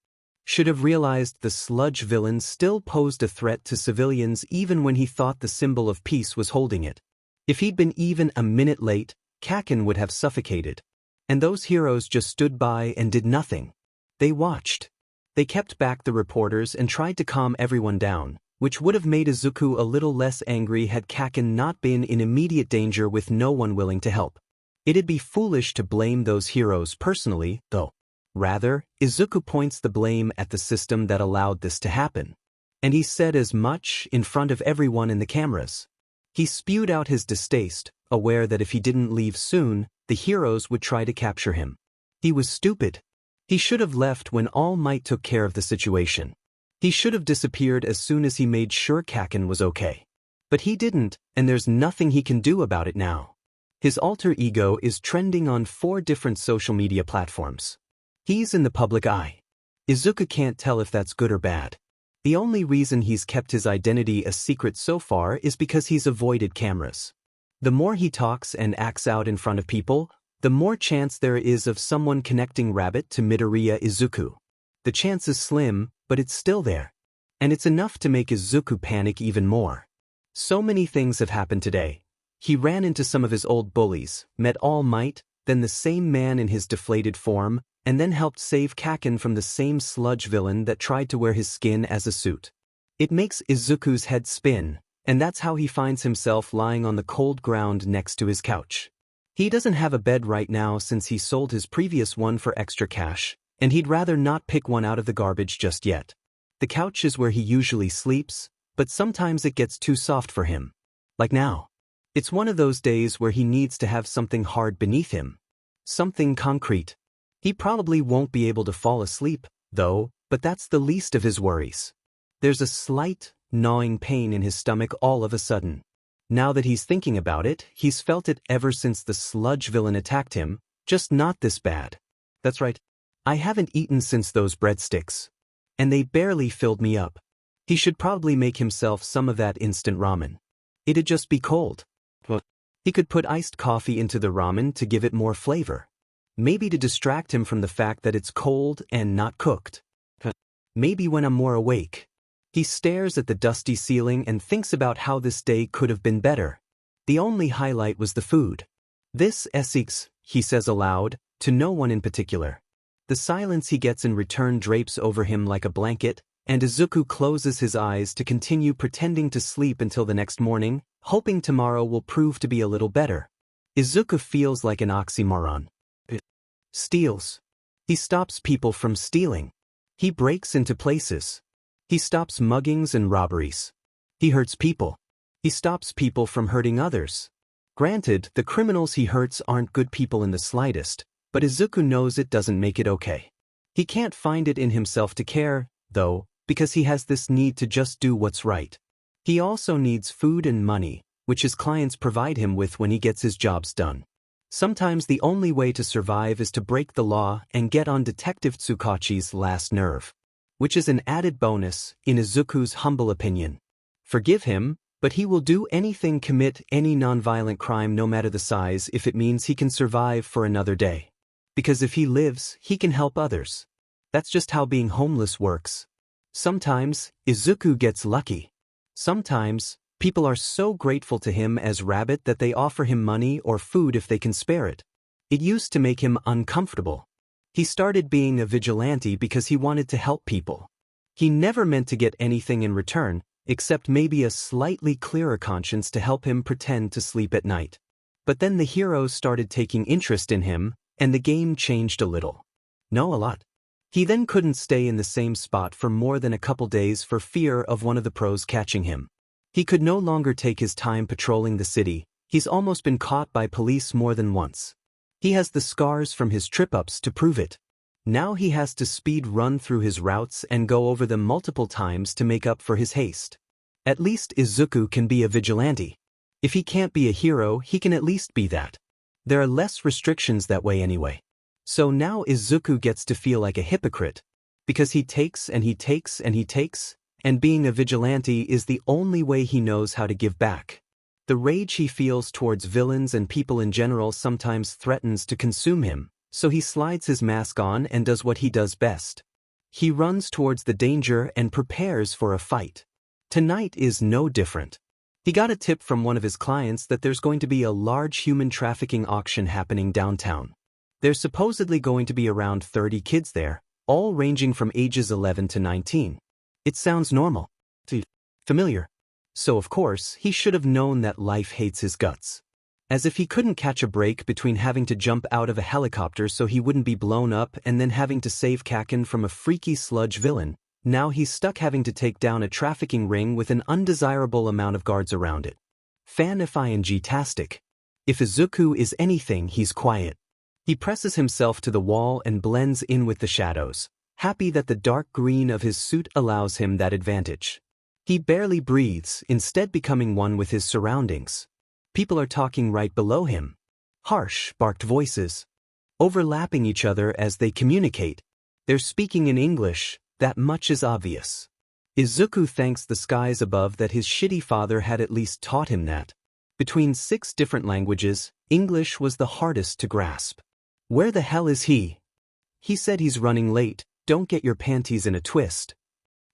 Should have realized the sludge villain still posed a threat to civilians even when he thought the symbol of peace was holding it. If he'd been even a minute late, Kaken would have suffocated. And those heroes just stood by and did nothing. They watched. They kept back the reporters and tried to calm everyone down, which would have made Izuku a little less angry had Kaken not been in immediate danger with no one willing to help. It'd be foolish to blame those heroes personally, though. Rather, Izuku points the blame at the system that allowed this to happen. And he said as much in front of everyone in the cameras. He spewed out his distaste, aware that if he didn't leave soon, the heroes would try to capture him. He was stupid. He should have left when All Might took care of the situation. He should have disappeared as soon as he made sure Kaken was okay. But he didn't, and there's nothing he can do about it now. His alter ego is trending on 4 different social media platforms. He's in the public eye. Izuku can't tell if that's good or bad. The only reason he's kept his identity a secret so far is because he's avoided cameras. The more he talks and acts out in front of people, the more chance there is of someone connecting Rabbit to Midoriya Izuku. The chance is slim, but it's still there. And it's enough to make Izuku panic even more. So many things have happened today. He ran into some of his old bullies, met All Might, then the same man in his deflated form, and then helped save Kaken from the same sludge villain that tried to wear his skin as a suit. It makes Izuku's head spin, and that's how he finds himself lying on the cold ground next to his couch. He doesn't have a bed right now since he sold his previous one for extra cash, and he'd rather not pick one out of the garbage just yet. The couch is where he usually sleeps, but sometimes it gets too soft for him. Like now. It's one of those days where he needs to have something hard beneath him. Something concrete. He probably won't be able to fall asleep, though, but that's the least of his worries. There's a slight, gnawing pain in his stomach all of a sudden. Now that he's thinking about it, he's felt it ever since the sludge villain attacked him, just not this bad. That's right. I haven't eaten since those breadsticks. And they barely filled me up. He should probably make himself some of that instant ramen. It'd just be cold. He could put iced coffee into the ramen to give it more flavor. Maybe to distract him from the fact that it's cold and not cooked. Maybe when I'm more awake. He stares at the dusty ceiling and thinks about how this day could have been better. The only highlight was the food. This Essex, he says aloud, to no one in particular. The silence he gets in return drapes over him like a blanket, and Izuku closes his eyes to continue pretending to sleep until the next morning, hoping tomorrow will prove to be a little better. Izuku feels like an oxymoron. Steals. He stops people from stealing. He breaks into places. He stops muggings and robberies. He hurts people. He stops people from hurting others. Granted, the criminals he hurts aren't good people in the slightest, but Izuku knows it doesn't make it okay. He can't find it in himself to care, though, because he has this need to just do what's right. He also needs food and money, which his clients provide him with when he gets his jobs done. Sometimes the only way to survive is to break the law and get on Detective Tsukachi's last nerve. Which is an added bonus, in Izuku's humble opinion. Forgive him, but he will do anything, commit any nonviolent crime no matter the size if it means he can survive for another day. Because if he lives, he can help others. That's just how being homeless works. Sometimes, Izuku gets lucky. Sometimes, people are so grateful to him as Rabbit that they offer him money or food if they can spare it. It used to make him uncomfortable. He started being a vigilante because he wanted to help people. He never meant to get anything in return, except maybe a slightly clearer conscience to help him pretend to sleep at night. But then the heroes started taking interest in him, and the game changed a little. No, a lot. He then couldn't stay in the same spot for more than a couple days for fear of one of the pros catching him. He could no longer take his time patrolling the city. He's almost been caught by police more than once. He has the scars from his trip-ups to prove it. Now he has to speed run through his routes and go over them multiple times to make up for his haste. At least Izuku can be a vigilante. If he can't be a hero, he can at least be that. There are less restrictions that way anyway. So now Izuku gets to feel like a hypocrite. Because he takes and he takes and he takes, and being a vigilante is the only way he knows how to give back. The rage he feels towards villains and people in general sometimes threatens to consume him, so he slides his mask on and does what he does best. He runs towards the danger and prepares for a fight. Tonight is no different. He got a tip from one of his clients that there's going to be a large human trafficking auction happening downtown. There's supposedly going to be around 30 kids there, all ranging from ages 11 to 19. It sounds normal. Familiar. So of course, he should have known that life hates his guts. As if he couldn't catch a break between having to jump out of a helicopter so he wouldn't be blown up and then having to save Kaken from a freaky sludge villain, now he's stuck having to take down a trafficking ring with an undesirable amount of guards around it. Fan-tastic. If Izuku is anything, he's quiet. He presses himself to the wall and blends in with the shadows, happy that the dark green of his suit allows him that advantage. He barely breathes, instead becoming one with his surroundings. People are talking right below him. Harsh, barked voices. overlapping each other as they communicate. They're speaking in English, that much is obvious. Izuku thanks the skies above that his shitty father had at least taught him that. Between 6 different languages, English was the hardest to grasp. Where the hell is he? He said he's running late, don't get your panties in a twist.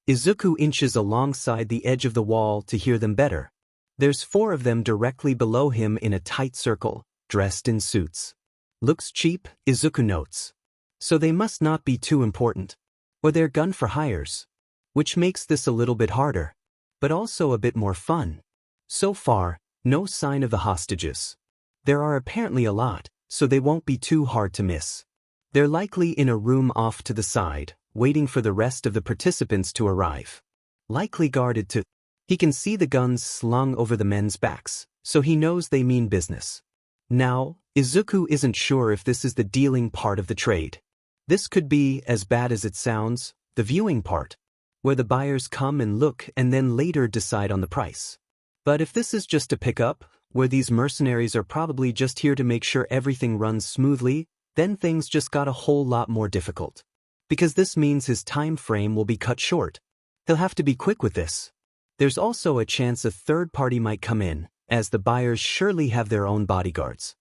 Izuku inches alongside the edge of the wall to hear them better. There's 4 of them directly below him in a tight circle, dressed in suits. Looks cheap, Izuku notes. So they must not be too important. Or they're gun for hires. Which makes this a little bit harder. But also a bit more fun. So far, no sign of the hostages. There are apparently a lot, so they won't be too hard to miss. They're likely in a room off to the side, waiting for the rest of the participants to arrive. Likely guarded too. He can see the guns slung over the men's backs, so he knows they mean business. Now, Izuku isn't sure if this is the dealing part of the trade. This could be, as bad as it sounds, the viewing part, where the buyers come and look and then later decide on the price. But if this is just a pickup, where these mercenaries are probably just here to make sure everything runs smoothly, then things just got a whole lot more difficult. Because this means his time frame will be cut short. He'll have to be quick with this. There's also a chance a third party might come in, as the buyers surely have their own bodyguards.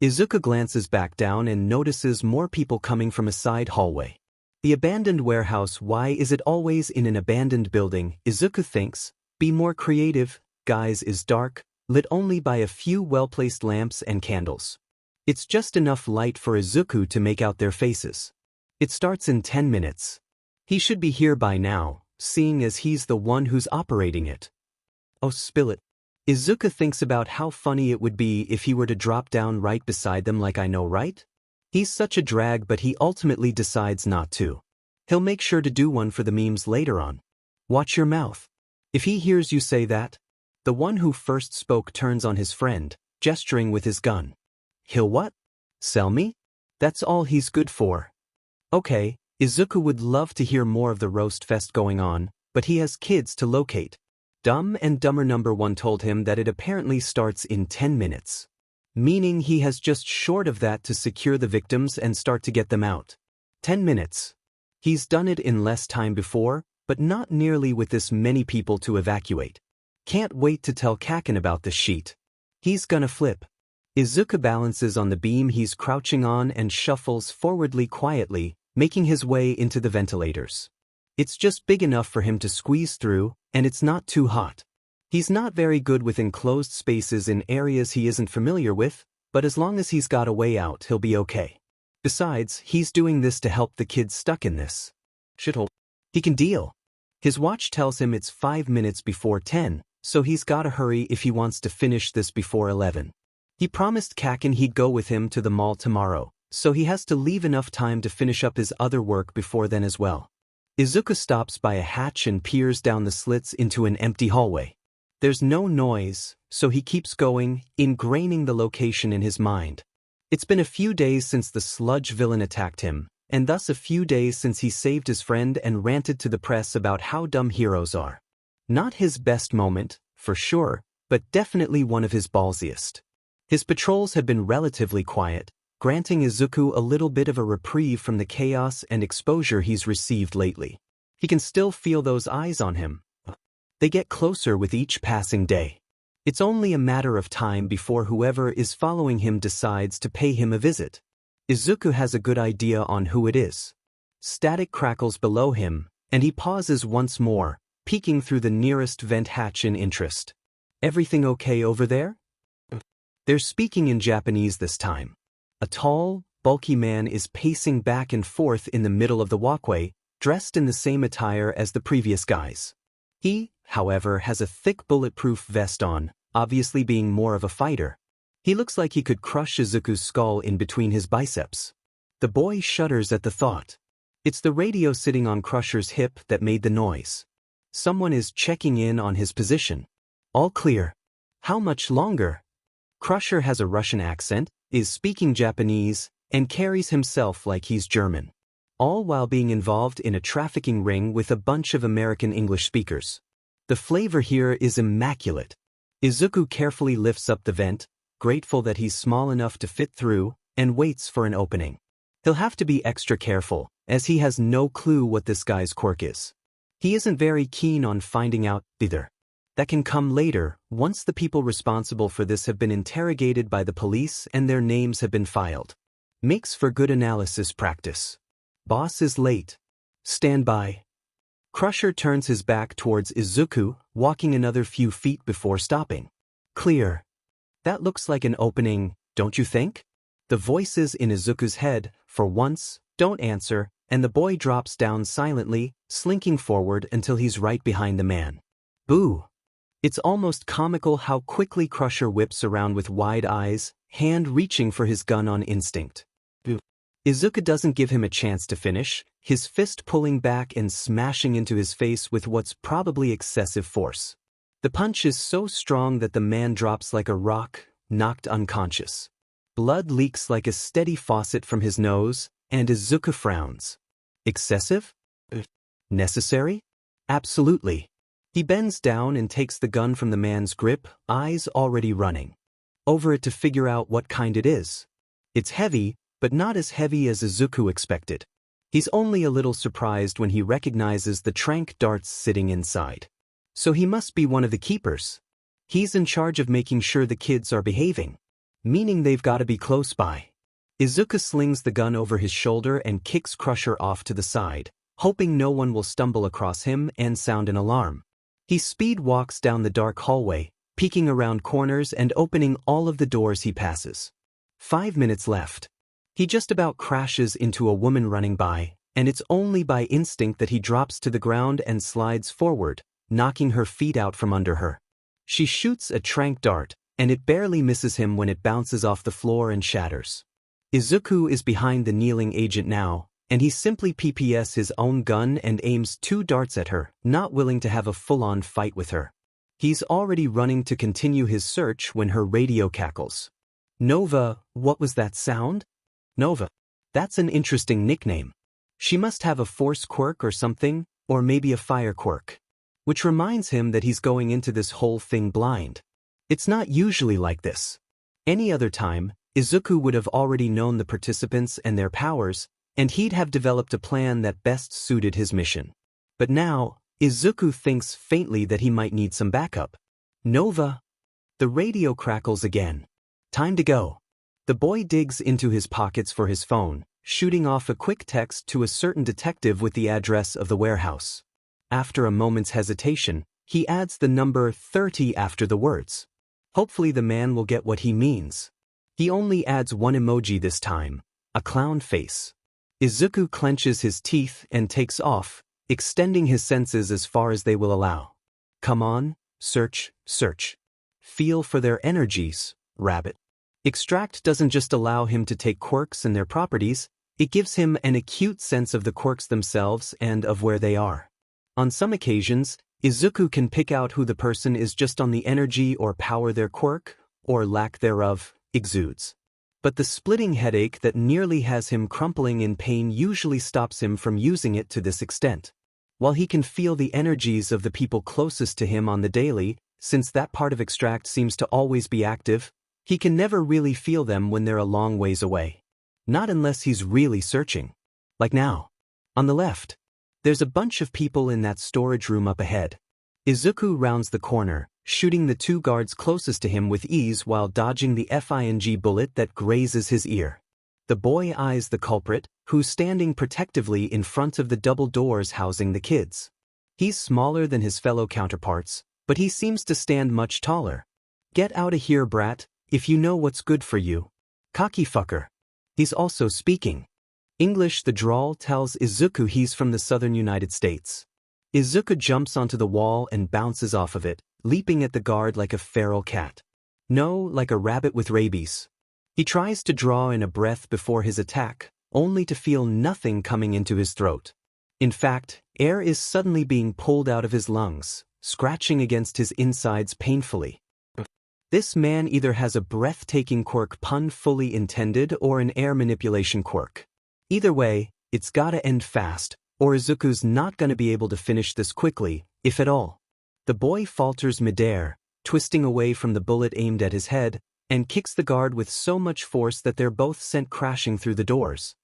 Izuku glances back down and notices more people coming from a side hallway. The abandoned warehouse. Why is it always in an abandoned building? Izuku thinks. Be more creative, guys. Is dark, lit only by a few well-placed lamps and candles. It's just enough light for Izuku to make out their faces. It starts in 10 minutes. He should be here by now, seeing as he's the one who's operating it. Oh, spill it. Izuku thinks about how funny it would be if he were to drop down right beside them, like, I know, right? He's such a drag, but he ultimately decides not to. He'll make sure to do one for the memes later on. Watch your mouth. If he hears you say that. The one who first spoke turns on his friend, gesturing with his gun. He'll what? Sell me? That's all he's good for. Okay, Izuku would love to hear more of the roast fest going on, but he has kids to locate. Dumb and Dumber number 1 told him that it apparently starts in 10 minutes. Meaning he has just short of that to secure the victims and start to get them out. 10 minutes. He's done it in less time before, but not nearly with this many people to evacuate. Can't wait to tell Kaken about this sheet. He's gonna flip. Izuku balances on the beam he's crouching on and shuffles forwardly quietly, making his way into the ventilators. It's just big enough for him to squeeze through, and it's not too hot. He's not very good with enclosed spaces in areas he isn't familiar with, but as long as he's got a way out, he'll be okay. Besides, he's doing this to help the kids stuck in this shithole. He can deal. His watch tells him it's 5 minutes before 10, so he's gotta hurry if he wants to finish this before 11. He promised Kaken he'd go with him to the mall tomorrow, so he has to leave enough time to finish up his other work before then as well. Izuku stops by a hatch and peers down the slits into an empty hallway. There's no noise, so he keeps going, ingraining the location in his mind. It's been a few days since the sludge villain attacked him, and thus a few days since he saved his friend and ranted to the press about how dumb heroes are. Not his best moment, for sure, but definitely one of his ballsiest. His patrols have been relatively quiet, granting Izuku a little bit of a reprieve from the chaos and exposure he's received lately. He can still feel those eyes on him. They get closer with each passing day. It's only a matter of time before whoever is following him decides to pay him a visit. Izuku has a good idea on who it is. Static crackles below him, and he pauses once more, peeking through the nearest vent hatch in interest. Everything okay over there? They're speaking in Japanese this time. A tall, bulky man is pacing back and forth in the middle of the walkway, dressed in the same attire as the previous guys. He, however, has a thick bulletproof vest on, obviously being more of a fighter. He looks like he could crush Izuku's skull in between his biceps. The boy shudders at the thought. It's the radio sitting on Crusher's hip that made the noise. Someone is checking in on his position. All clear. How much longer? Crusher has a Russian accent, is speaking Japanese, and carries himself like he's German. All while being involved in a trafficking ring with a bunch of American English speakers. The flavor here is immaculate. Izuku carefully lifts up the vent, grateful that he's small enough to fit through, and waits for an opening. He'll have to be extra careful, as he has no clue what this guy's quirk is. He isn't very keen on finding out, either. That can come later, once the people responsible for this have been interrogated by the police and their names have been filed. Makes for good analysis practice. Boss is late. Stand by. Crusher turns his back towards Izuku, walking another few feet before stopping. Clear. That looks like an opening, don't you think? The voices in Izuku's head, for once, don't answer, and the boy drops down silently, slinking forward until he's right behind the man. Boo! It's almost comical how quickly Crusher whips around with wide eyes, hand reaching for his gun on instinct. Boo! Izuku doesn't give him a chance to finish, his fist pulling back and smashing into his face with what's probably excessive force. The punch is so strong that the man drops like a rock, knocked unconscious. Blood leaks like a steady faucet from his nose, and Izuku frowns. Excessive? Necessary? Absolutely. He bends down and takes the gun from the man's grip, eyes already running over it to figure out what kind it is. It's heavy, but not as heavy as Izuku expected. He's only a little surprised when he recognizes the tranq darts sitting inside. So he must be one of the keepers. He's in charge of making sure the kids are behaving, meaning they've got to be close by. Izuku slings the gun over his shoulder and kicks Crusher off to the side, hoping no one will stumble across him and sound an alarm. He speed walks down the dark hallway, peeking around corners and opening all of the doors he passes. 5 minutes left. He just about crashes into a woman running by, and it's only by instinct that he drops to the ground and slides forward, knocking her feet out from under her. She shoots a tranq dart, and it barely misses him when it bounces off the floor and shatters. Izuku is behind the kneeling agent now, and he simply PPS his own gun and aims 2 darts at her, not willing to have a full-on fight with her. He's already running to continue his search when her radio cackles. Nova, what was that sound? Nova. That's an interesting nickname. She must have a force quirk or something, or maybe a fire quirk. Which reminds him that he's going into this whole thing blind. It's not usually like this. Any other time, Izuku would have already known the participants and their powers, and he'd have developed a plan that best suited his mission. But now, Izuku thinks faintly that he might need some backup. Nova. The radio crackles again. Time to go. The boy digs into his pockets for his phone, shooting off a quick text to a certain detective with the address of the warehouse. After a moment's hesitation, he adds the number 30 after the words. Hopefully the man will get what he means. He only adds one emoji this time, a clown face. Izuku clenches his teeth and takes off, extending his senses as far as they will allow. Come on, search, search. Feel for their energies, rabbit. Extract doesn't just allow him to take quirks and their properties, it gives him an acute sense of the quirks themselves and of where they are. On some occasions, Izuku can pick out who the person is just on the energy or power their quirk, or lack thereof, exudes. But the splitting headache that nearly has him crumpling in pain usually stops him from using it to this extent. While he can feel the energies of the people closest to him on the daily, since that part of Extract seems to always be active, he can never really feel them when they're a long ways away. Not unless he's really searching. Like now. On the left. There's a bunch of people in that storage room up ahead. Izuku rounds the corner, shooting the 2 guards closest to him with ease while dodging the FING bullet that grazes his ear. The boy eyes the culprit, who's standing protectively in front of the double doors housing the kids. He's smaller than his fellow counterparts, but he seems to stand much taller. Get out of here, brat, if you know what's good for you. Cocky fucker. He's also speaking English. The drawl tells Izuku he's from the southern United States. Izuku jumps onto the wall and bounces off of it, leaping at the guard like a feral cat. No, like a rabbit with rabies. He tries to draw in a breath before his attack, only to feel nothing coming into his throat. In fact, air is suddenly being pulled out of his lungs, scratching against his insides painfully. This man either has a breathtaking quirk, pun fully intended, or an air manipulation quirk. Either way, it's gotta end fast, or Izuku's not gonna be able to finish this quickly, if at all. The boy falters midair, twisting away from the bullet aimed at his head, and kicks the guard with so much force that they're both sent crashing through the doors.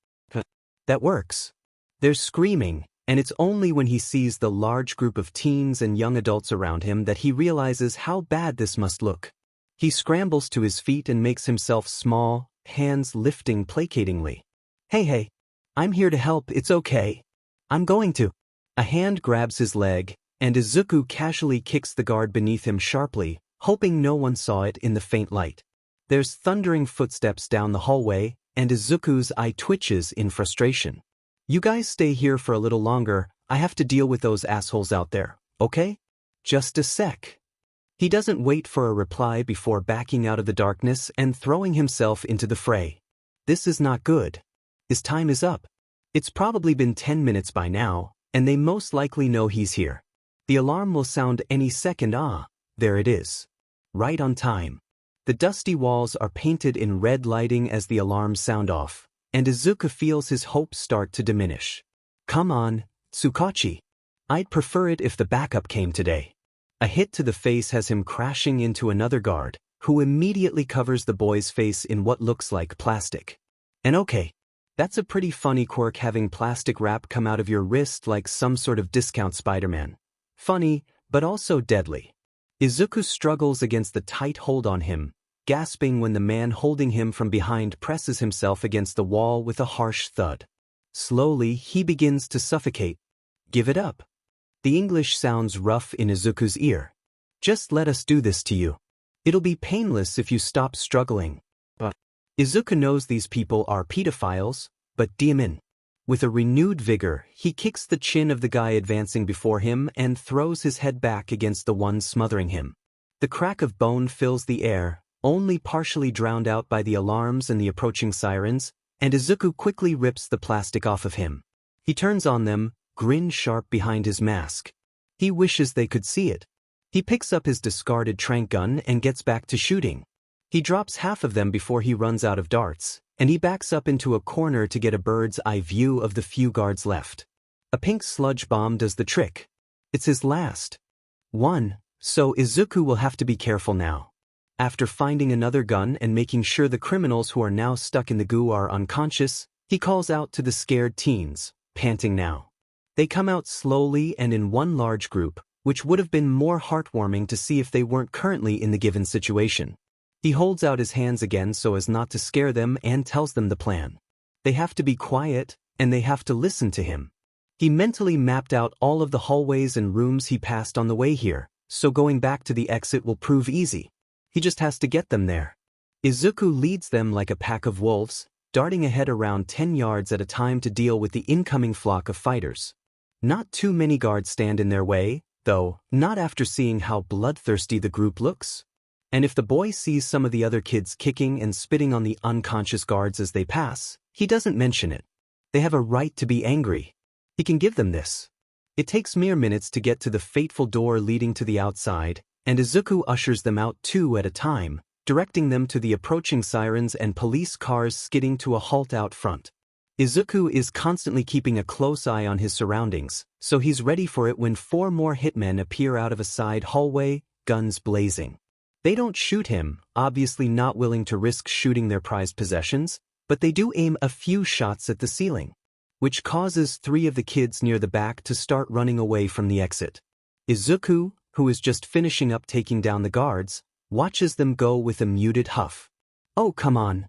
That works. There's screaming, and it's only when he sees the large group of teens and young adults around him that he realizes how bad this must look. He scrambles to his feet and makes himself small, hands lifting placatingly. Hey, I'm here to help, it's okay. I'm going to. A hand grabs his leg, and Izuku casually kicks the guard beneath him sharply, hoping no one saw it in the faint light. There's thundering footsteps down the hallway, and Izuku's eye twitches in frustration. You guys stay here for a little longer, I have to deal with those assholes out there, okay? Just a sec. He doesn't wait for a reply before backing out of the darkness and throwing himself into the fray. This is not good. His time is up. It's probably been 10 minutes by now, and they most likely know he's here. The alarm will sound any second. There it is. Right on time. The dusty walls are painted in red lighting as the alarms sound off, and Izuku feels his hopes start to diminish. Come on, Tsukachi. I'd prefer it if the backup came today. A hit to the face has him crashing into another guard, who immediately covers the boy's face in what looks like plastic. And okay, that's a pretty funny quirk, having plastic wrap come out of your wrist like some sort of discount Spider-Man. Funny, but also deadly. Izuku struggles against the tight hold on him, gasping when the man holding him from behind presses himself against the wall with a harsh thud. Slowly, he begins to suffocate. Give it up. The English sounds rough in Izuku's ear. Just let us do this to you. It'll be painless if you stop struggling. But Izuku knows these people are pedophiles, but demon. With a renewed vigor, he kicks the chin of the guy advancing before him and throws his head back against the one smothering him. The crack of bone fills the air, only partially drowned out by the alarms and the approaching sirens, and Izuku quickly rips the plastic off of him. He turns on them, grin sharp behind his mask. He wishes they could see it. He picks up his discarded tranq gun and gets back to shooting. He drops half of them before he runs out of darts, and he backs up into a corner to get a bird's eye view of the few guards left. A pink sludge bomb does the trick. It's his last one, so Izuku will have to be careful now. After finding another gun and making sure the criminals who are now stuck in the goo are unconscious, he calls out to the scared teens, panting now. They come out slowly and in one large group, which would have been more heartwarming to see if they weren't currently in the given situation. He holds out his hands again so as not to scare them and tells them the plan. They have to be quiet, and they have to listen to him. He mentally mapped out all of the hallways and rooms he passed on the way here, so going back to the exit will prove easy. He just has to get them there. Izuku leads them like a pack of wolves, darting ahead around 10 yards at a time to deal with the incoming flock of fighters. Not too many guards stand in their way, though, not after seeing how bloodthirsty the group looks. And if the boy sees some of the other kids kicking and spitting on the unconscious guards as they pass, he doesn't mention it. They have a right to be angry. He can give them this. It takes mere minutes to get to the fateful door leading to the outside, and Izuku ushers them out 2 at a time, directing them to the approaching sirens and police cars skidding to a halt out front. Izuku is constantly keeping a close eye on his surroundings, so he's ready for it when 4 more hitmen appear out of a side hallway, guns blazing. They don't shoot him, obviously not willing to risk shooting their prized possessions, but they do aim a few shots at the ceiling, which causes 3 of the kids near the back to start running away from the exit. Izuku, who is just finishing up taking down the guards, watches them go with a muted huff. Oh, come on.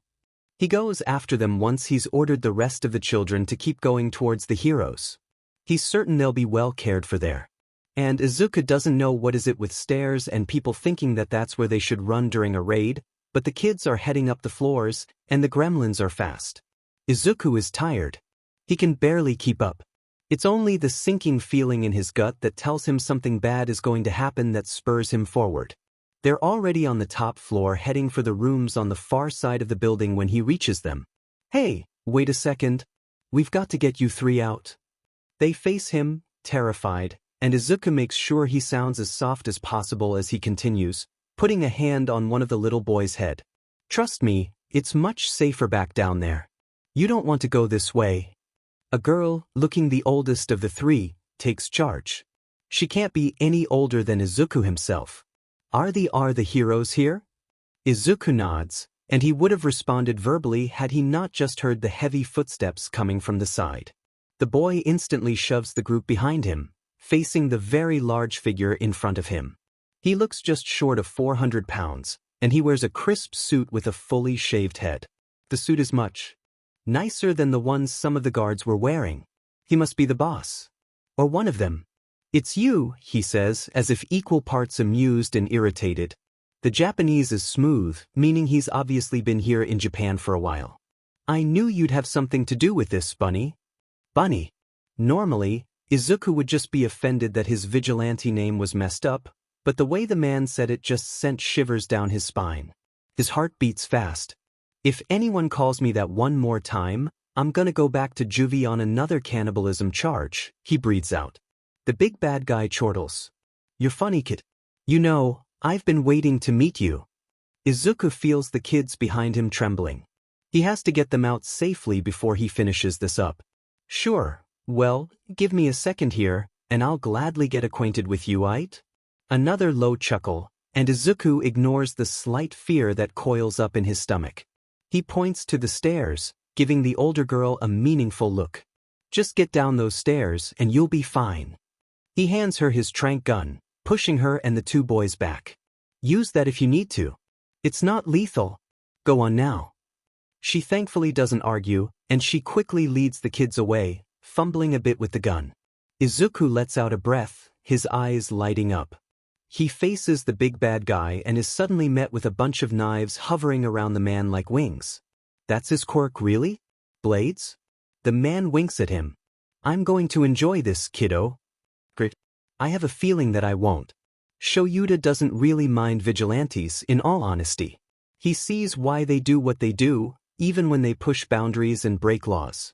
He goes after them once he's ordered the rest of the children to keep going towards the heroes. He's certain they'll be well cared for there. And Izuku doesn't know what is it with stairs and people thinking that that's where they should run during a raid, but the kids are heading up the floors, and the gremlins are fast. Izuku is tired. He can barely keep up. It's only the sinking feeling in his gut that tells him something bad is going to happen that spurs him forward. They're already on the top floor heading for the rooms on the far side of the building when he reaches them. Hey, wait a second. We've got to get you 3 out. They face him, terrified, and Izuku makes sure he sounds as soft as possible as he continues, putting a hand on one of the little boy's head. Trust me, it's much safer back down there. You don't want to go this way. A girl, looking the oldest of the 3, takes charge. She can't be any older than Izuku himself. Are the heroes here? Izuku nods, and he would have responded verbally had he not just heard the heavy footsteps coming from the side. The boy instantly shoves the group behind him, facing the very large figure in front of him. He looks just short of 400 pounds, and he wears a crisp suit with a fully shaved head. The suit is much nicer than the ones some of the guards were wearing. He must be the boss. Or one of them. "It's you," he says, as if equal parts amused and irritated. The Japanese is smooth, meaning he's obviously been here in Japan for a while. "I knew you'd have something to do with this, Bunny." Bunny. Normally, Izuku would just be offended that his vigilante name was messed up, but the way the man said it just sent shivers down his spine. His heart beats fast. "If anyone calls me that one more time, I'm gonna go back to juvie on another cannibalism charge," he breathes out. The big bad guy chortles. "You're funny, kid. You know, I've been waiting to meet you." Izuku feels the kids behind him trembling. He has to get them out safely before he finishes this up. "Sure, well, give me a second here, and I'll gladly get acquainted with you, aight?" Another low chuckle, and Izuku ignores the slight fear that coils up in his stomach. He points to the stairs, giving the older girl a meaningful look. "Just get down those stairs and you'll be fine." He hands her his tranq gun, pushing her and the two boys back. "Use that if you need to. It's not lethal. Go on now." She thankfully doesn't argue, and she quickly leads the kids away, fumbling a bit with the gun. Izuku lets out a breath, his eyes lighting up. He faces the big bad guy and is suddenly met with a bunch of knives hovering around the man like wings. That's his quirk, really? Blades? The man winks at him. "I'm going to enjoy this, kiddo." "Great. I have a feeling that I won't." Shoyuta doesn't really mind vigilantes, in all honesty. He sees why they do what they do, even when they push boundaries and break laws.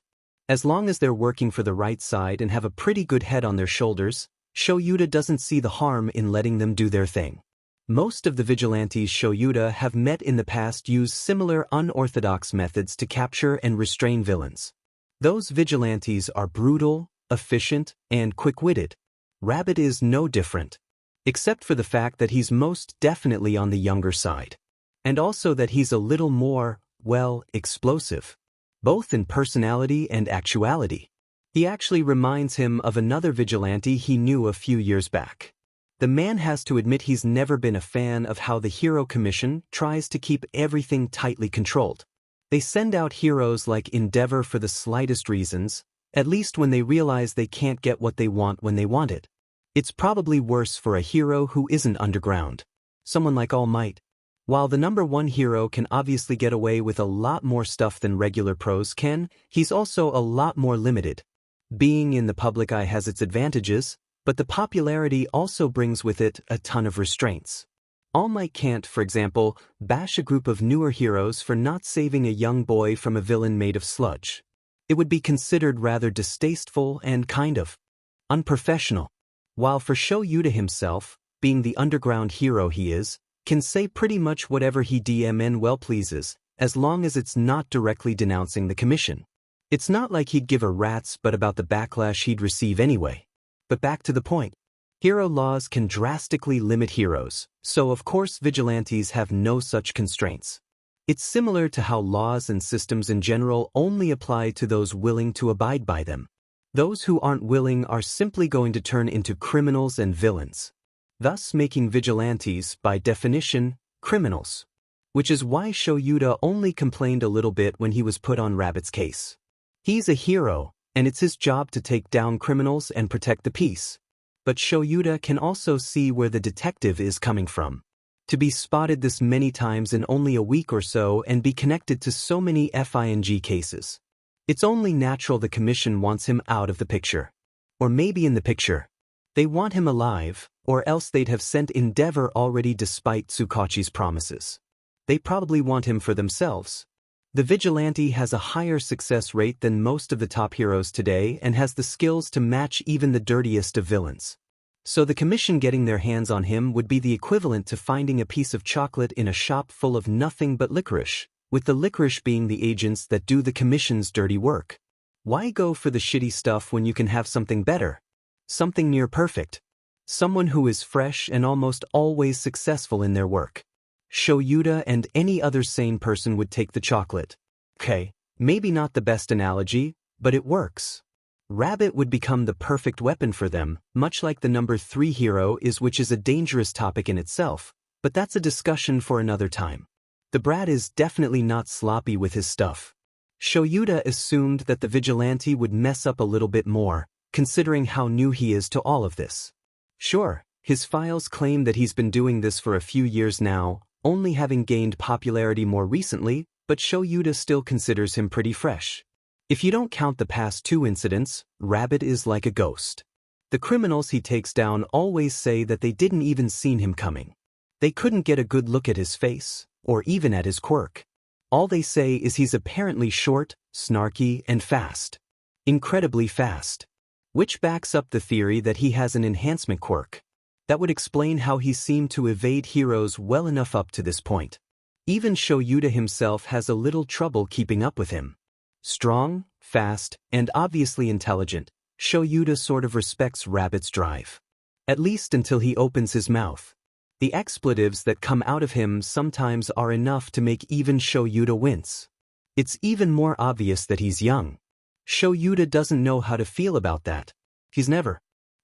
As long as they're working for the right side and have a pretty good head on their shoulders, Shoyuta doesn't see the harm in letting them do their thing. Most of the vigilantes Shoyuta have met in the past use similar unorthodox methods to capture and restrain villains. Those vigilantes are brutal, efficient, and quick-witted. Rabbit is no different, except for the fact that he's most definitely on the younger side. And also that he's a little more, well, explosive, both in personality and actuality. He actually reminds him of another vigilante he knew a few years back. The man has to admit he's never been a fan of how the Hero Commission tries to keep everything tightly controlled. They send out heroes like Endeavor for the slightest reasons, at least when they realize they can't get what they want when they want it. It's probably worse for a hero who isn't underground. Someone like All Might. While the #1 hero can obviously get away with a lot more stuff than regular pros can, he's also a lot more limited. Being in the public eye has its advantages, but the popularity also brings with it a ton of restraints. All Might can't, for example, bash a group of newer heroes for not saving a young boy from a villain made of sludge. It would be considered rather distasteful and kind of unprofessional. While for Shoyuta himself, being the underground hero he is, can say pretty much whatever he well pleases, as long as it's not directly denouncing the commission. It's not like he'd give a rat's butt about the backlash he'd receive anyway. But back to the point. Hero laws can drastically limit heroes, so of course vigilantes have no such constraints. It's similar to how laws and systems in general only apply to those willing to abide by them. Those who aren't willing are simply going to turn into criminals and villains, thus making vigilantes, by definition, criminals. Which is why Shoyuta only complained a little bit when he was put on Rabbit's case. He's a hero, and it's his job to take down criminals and protect the peace. But Shoyuta can also see where the detective is coming from. To be spotted this many times in only a week or so and be connected to so many FING cases. It's only natural the commission wants him out of the picture. Or maybe in the picture. They want him alive, or else they'd have sent Endeavor already despite Tsukachi's promises. They probably want him for themselves. The vigilante has a higher success rate than most of the top heroes today and has the skills to match even the dirtiest of villains. So the commission getting their hands on him would be the equivalent to finding a piece of chocolate in a shop full of nothing but licorice, with the licorice being the agents that do the commission's dirty work. Why go for the shitty stuff when you can have something better? Something near perfect. Someone who is fresh and almost always successful in their work. Shoyuta and any other sane person would take the chocolate. Okay, maybe not the best analogy, but it works. Rabbit would become the perfect weapon for them, much like the number 3 hero is, which is a dangerous topic in itself, but that's a discussion for another time. The brat is definitely not sloppy with his stuff. Shoyuta assumed that the Vigilante would mess up a little bit more, considering how new he is to all of this. Sure, his files claim that he's been doing this for a few years now, only having gained popularity more recently, but Shoyuta still considers him pretty fresh. If you don't count the past 2 incidents, Rabbit is like a ghost. The criminals he takes down always say that they didn't even seen him coming. They couldn't get a good look at his face, or even at his quirk. All they say is he's apparently short, snarky, and fast. Incredibly fast. Which backs up the theory that he has an enhancement quirk. That would explain how he seemed to evade heroes well enough up to this point. Even Shoyuta himself has a little trouble keeping up with him. Strong, fast, and obviously intelligent, Shoyuta sort of respects Rabbit's drive. At least until he opens his mouth. The expletives that come out of him sometimes are enough to make even Shoyuta wince. It's even more obvious that he's young. Shoyuta doesn't know how to feel about that. He's never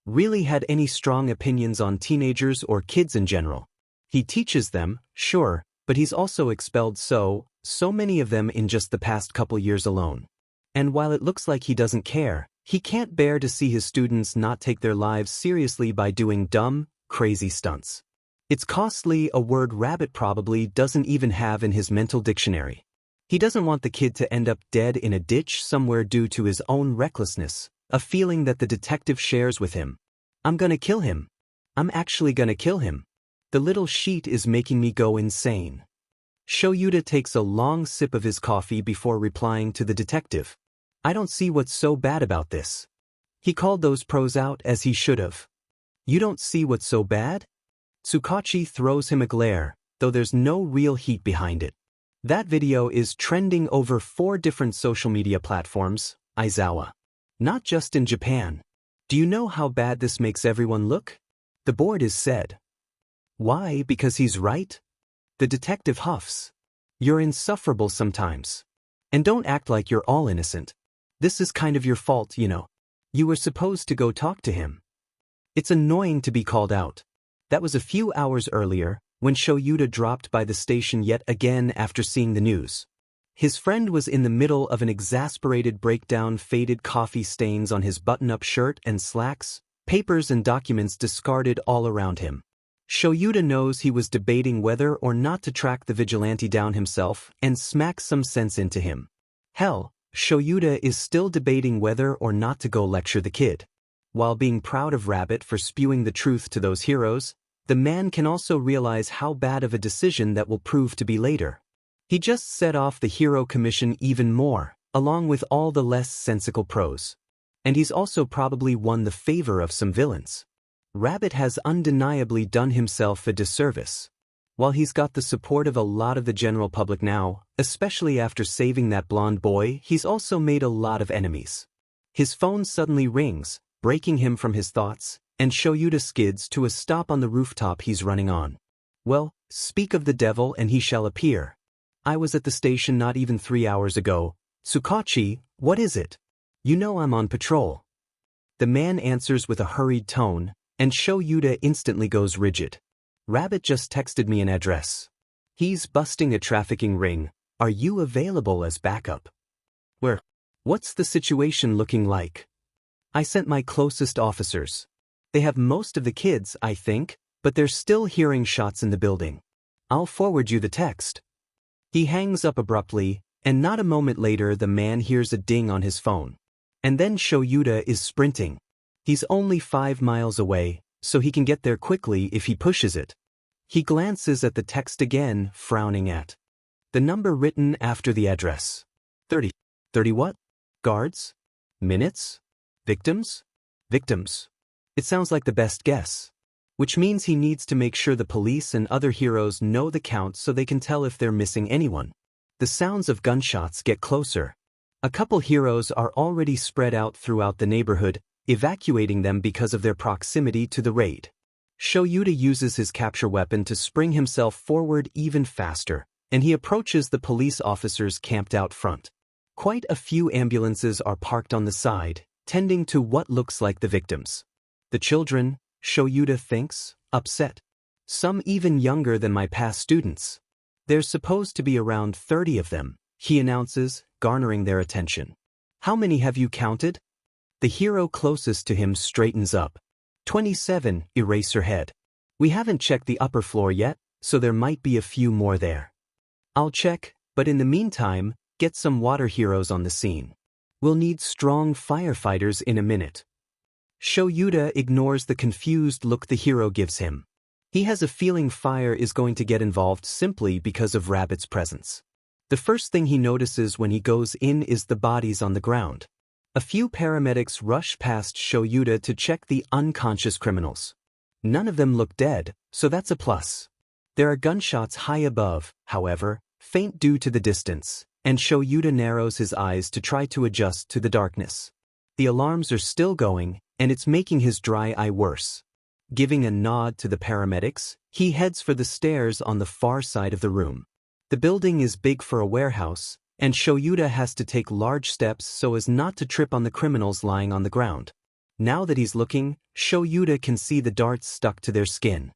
really had any strong opinions on teenagers or kids in general. He teaches them, sure, but he's also expelled so many of them in just the past couple years alone. And while it looks like he doesn't care, he can't bear to see his students not take their lives seriously by doing dumb, crazy stunts. It's costly, a word Rabbit probably doesn't even have in his mental dictionary. He doesn't want the kid to end up dead in a ditch somewhere due to his own recklessness, a feeling that the detective shares with him. I'm gonna kill him. I'm actually gonna kill him. The little sheet is making me go insane. Shoyuta takes a long sip of his coffee before replying to the detective. I don't see what's so bad about this. He called those pros out as he should have. You don't see what's so bad? Tsukachi throws him a glare, though there's no real heat behind it. That video is trending over 4 different social media platforms, Aizawa. Not just in Japan. Do you know how bad this makes everyone look? The board is said. Why? Because he's right? The detective huffs. You're insufferable sometimes. And don't act like you're all innocent. This is kind of your fault, you know. You were supposed to go talk to him. It's annoying to be called out. That was a few hours earlier, when Shoyuta dropped by the station yet again after seeing the news. His friend was in the middle of an exasperated breakdown, faded coffee stains on his button-up shirt and slacks, papers and documents discarded all around him. Shoyuta knows he was debating whether or not to track the Vigilante down himself and smack some sense into him. Hell, Shoyuta is still debating whether or not to go lecture the kid. While being proud of Rabbit for spewing the truth to those heroes, the man can also realize how bad of a decision that will prove to be later. He just set off the hero commission even more, along with all the less sensical pros. And he's also probably won the favor of some villains. Rabbit has undeniably done himself a disservice. While he's got the support of a lot of the general public now, especially after saving that blonde boy, he's also made a lot of enemies. His phone suddenly rings, breaking him from his thoughts, and Shoyuta skids to a stop on the rooftop he's running on. Well, speak of the devil and he shall appear. I was at the station not even 3 hours ago. Tsukachi, what is it? You know I'm on patrol. The man answers with a hurried tone, and Shoyuta instantly goes rigid. Rabbit just texted me an address. He's busting a trafficking ring. Are you available as backup? Where? What's the situation looking like? I sent my closest officers. They have most of the kids, I think, but they're still hearing shots in the building. I'll forward you the text. He hangs up abruptly, and not a moment later the man hears a ding on his phone. And then Shoyuta is sprinting. He's only 5 miles away, so he can get there quickly if he pushes it. He glances at the text again, frowning at the number written after the address. 30. 30 what? Guards? Minutes? Victims? Victims. It sounds like the best guess. Which means he needs to make sure the police and other heroes know the count so they can tell if they're missing anyone. The sounds of gunshots get closer. A couple heroes are already spread out throughout the neighborhood, evacuating them because of their proximity to the raid. Shoyuta uses his capture weapon to spring himself forward even faster, and he approaches the police officers camped out front. Quite a few ambulances are parked on the side, tending to what looks like the victims. The children, Shoyuta thinks, upset. Some even younger than my past students. There's supposed to be around 30 of them, he announces, garnering their attention. How many have you counted? The hero closest to him straightens up. 27, Eraserhead. We haven't checked the upper floor yet, so there might be a few more there. I'll check, but in the meantime, get some water heroes on the scene. We'll need strong firefighters in a minute. Shoyuta ignores the confused look the hero gives him. He has a feeling fire is going to get involved simply because of Rabbit's presence. The first thing he notices when he goes in is the bodies on the ground. A few paramedics rush past Shoyuta to check the unconscious criminals. None of them look dead, so that's a plus. There are gunshots high above, however, faint due to the distance, and Shoyuta narrows his eyes to try to adjust to the darkness. The alarms are still going, and it's making his dry eye worse. Giving a nod to the paramedics, he heads for the stairs on the far side of the room. The building is big for a warehouse, and Shoyuta has to take large steps so as not to trip on the criminals lying on the ground. Now that he's looking, Shoyuta can see the darts stuck to their skin.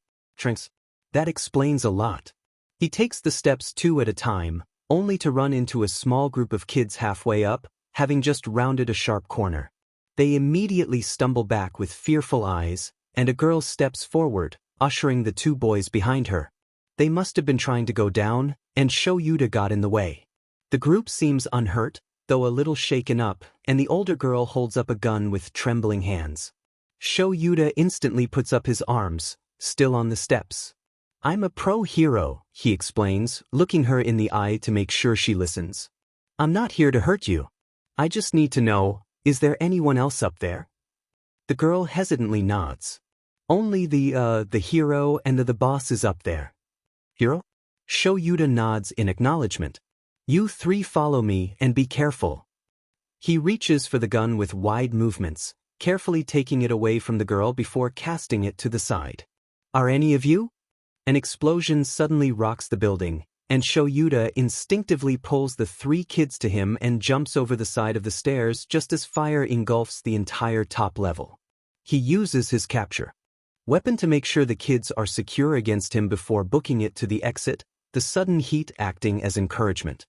That explains a lot. He takes the steps 2 at a time, only to run into a small group of kids halfway up, having just rounded a sharp corner. They immediately stumble back with fearful eyes, and a girl steps forward, ushering the 2 boys behind her. They must have been trying to go down, and Shoyuta got in the way. The group seems unhurt, though a little shaken up, and the older girl holds up a gun with trembling hands. Shoyuta instantly puts up his arms, still on the steps. I'm a pro hero, he explains, looking her in the eye to make sure she listens. I'm not here to hurt you. I just need to know, is there anyone else up there? The girl hesitantly nods. Only the hero and the boss is up there. Hero? Shoyuta nods in acknowledgement. You 3 follow me and be careful. He reaches for the gun with wide movements, carefully taking it away from the girl before casting it to the side. Are any of you? An explosion suddenly rocks the building, and Shoyuta instinctively pulls the 3 kids to him and jumps over the side of the stairs just as fire engulfs the entire top level. He uses his capture weapon to make sure the kids are secure against him before booking it to the exit, the sudden heat acting as encouragement.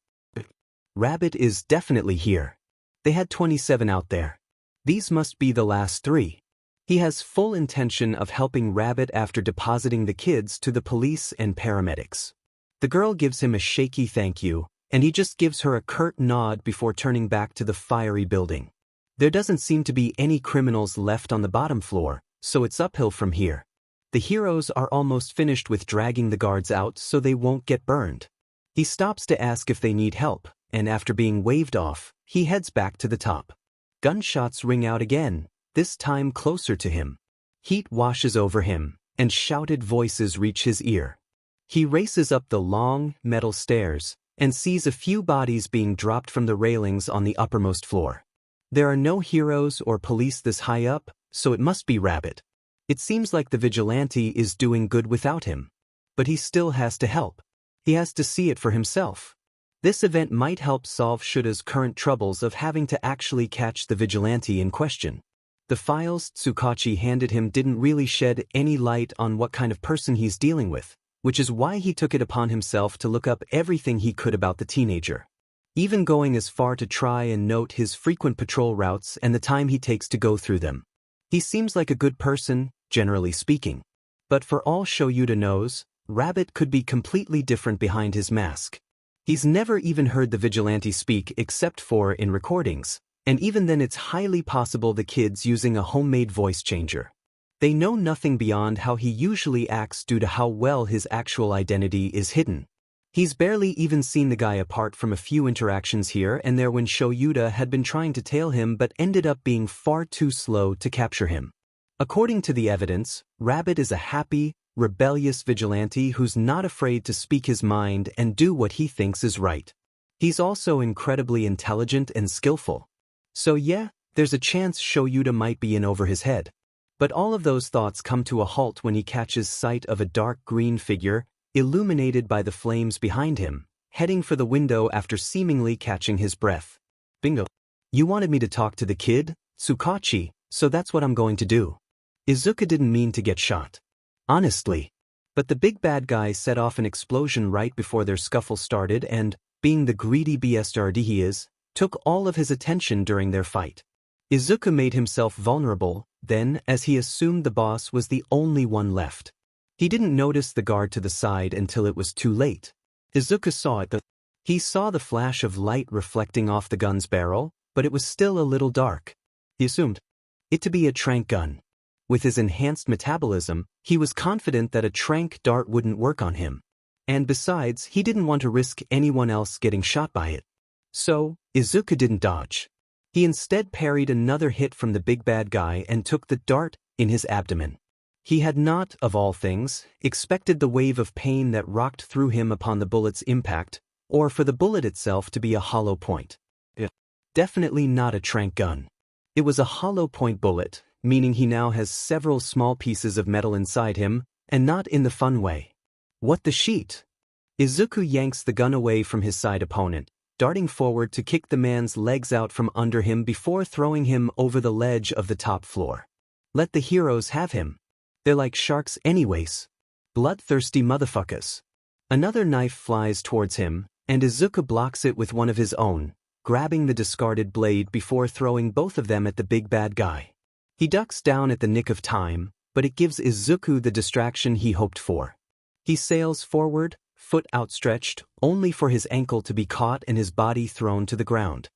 Rabbit is definitely here. They had 27 out there. These must be the last 3. He has full intention of helping Rabbit after depositing the kids to the police and paramedics. The girl gives him a shaky thank you, and he just gives her a curt nod before turning back to the fiery building. There doesn't seem to be any criminals left on the bottom floor, so it's uphill from here. The heroes are almost finished with dragging the guards out so they won't get burned. He stops to ask if they need help, and after being waved off, he heads back to the top. Gunshots ring out again, this time closer to him. Heat washes over him, and shouted voices reach his ear. He races up the long, metal stairs, and sees a few bodies being dropped from the railings on the uppermost floor. There are no heroes or police this high up, so it must be Rabbit. It seems like the Vigilante is doing good without him. But he still has to help. He has to see it for himself. This event might help solve Shuta's current troubles of having to actually catch the Vigilante in question. The files Tsukachi handed him didn't really shed any light on what kind of person he's dealing with, which is why he took it upon himself to look up everything he could about the teenager. Even going as far to try and note his frequent patrol routes and the time he takes to go through them. He seems like a good person, generally speaking. But for all Shoyuta knows, Rabbit could be completely different behind his mask. He's never even heard the Vigilante speak except for in recordings, and even then it's highly possible the kid's using a homemade voice changer. They know nothing beyond how he usually acts due to how well his actual identity is hidden. He's barely even seen the guy apart from a few interactions here and there when Shoyuta had been trying to tail him but ended up being far too slow to capture him. According to the evidence, Rabbit is a happy, rebellious vigilante who's not afraid to speak his mind and do what he thinks is right. He's also incredibly intelligent and skillful. So yeah, there's a chance Shoyuta might be in over his head. But all of those thoughts come to a halt when he catches sight of a dark green figure, illuminated by the flames behind him, heading for the window after seemingly catching his breath. Bingo. You wanted me to talk to the kid, Tsukachi, so that's what I'm going to do. Izuku didn't mean to get shot. Honestly. But the big bad guy set off an explosion right before their scuffle started and, being the greedy bastard he is, took all of his attention during their fight. Izuku made himself vulnerable, then, as he assumed the boss was the only one left. He didn't notice the guard to the side until it was too late. Izuku saw it. He saw the flash of light reflecting off the gun's barrel, but it was still a little dark. He assumed it to be a tranq gun. With his enhanced metabolism, he was confident that a tranq dart wouldn't work on him. And besides, he didn't want to risk anyone else getting shot by it. So, Izuku didn't dodge. He instead parried another hit from the big bad guy and took the dart in his abdomen. He had not, of all things, expected the wave of pain that rocked through him upon the bullet's impact, or for the bullet itself to be a hollow point. Definitely not a tranq gun. It was a hollow point bullet, meaning he now has several small pieces of metal inside him, and not in the fun way. What the sheet? Izuku yanks the gun away from his side opponent, darting forward to kick the man's legs out from under him before throwing him over the ledge of the top floor. Let the heroes have him. They're like sharks anyways. Bloodthirsty motherfuckers. Another knife flies towards him, and Izuku blocks it with one of his own, grabbing the discarded blade before throwing both of them at the big bad guy. He ducks down at the nick of time, but it gives Izuku the distraction he hoped for. He sails forward, foot outstretched, only for his ankle to be caught and his body thrown to the ground.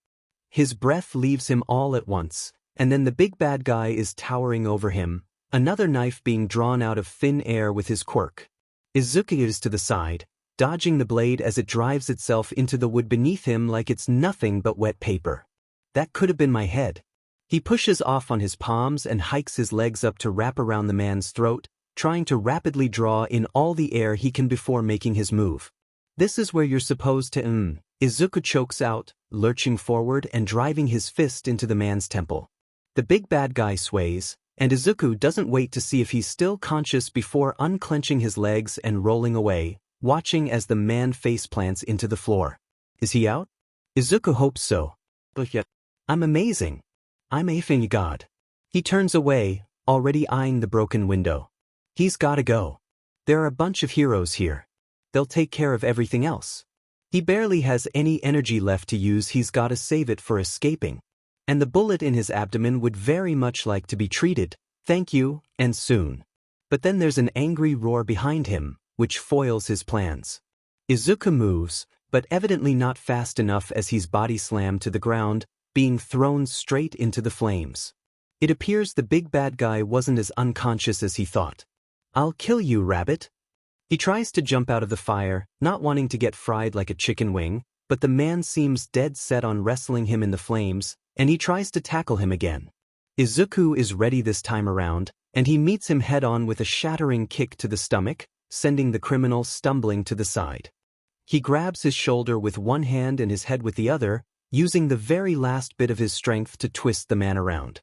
His breath leaves him all at once, and then the big bad guy is towering over him, another knife being drawn out of thin air with his quirk. Izuku is to the side, dodging the blade as it drives itself into the wood beneath him like it's nothing but wet paper. That could have been my head. He pushes off on his palms and hikes his legs up to wrap around the man's throat, trying to rapidly draw in all the air he can before making his move. This is where you're supposed to Izuku chokes out, lurching forward and driving his fist into the man's temple. The big bad guy sways, and Izuku doesn't wait to see if he's still conscious before unclenching his legs and rolling away, watching as the man faceplants into the floor. Is he out? Izuku hopes so. But yet, I'm amazing. I'm a effing god. He turns away, already eyeing the broken window. He's gotta go. There are a bunch of heroes here. They'll take care of everything else. He barely has any energy left to use. He's gotta save it for escaping. And the bullet in his abdomen would very much like to be treated, thank you, and soon. But then there's an angry roar behind him, which foils his plans. Izuku moves, but evidently not fast enough as he's body slammed to the ground, being thrown straight into the flames. It appears the big bad guy wasn't as unconscious as he thought. I'll kill you, rabbit. He tries to jump out of the fire, not wanting to get fried like a chicken wing, but the man seems dead set on wrestling him in the flames, and he tries to tackle him again. Izuku is ready this time around, and he meets him head-on with a shattering kick to the stomach, sending the criminal stumbling to the side. He grabs his shoulder with one hand and his head with the other, using the very last bit of his strength to twist the man around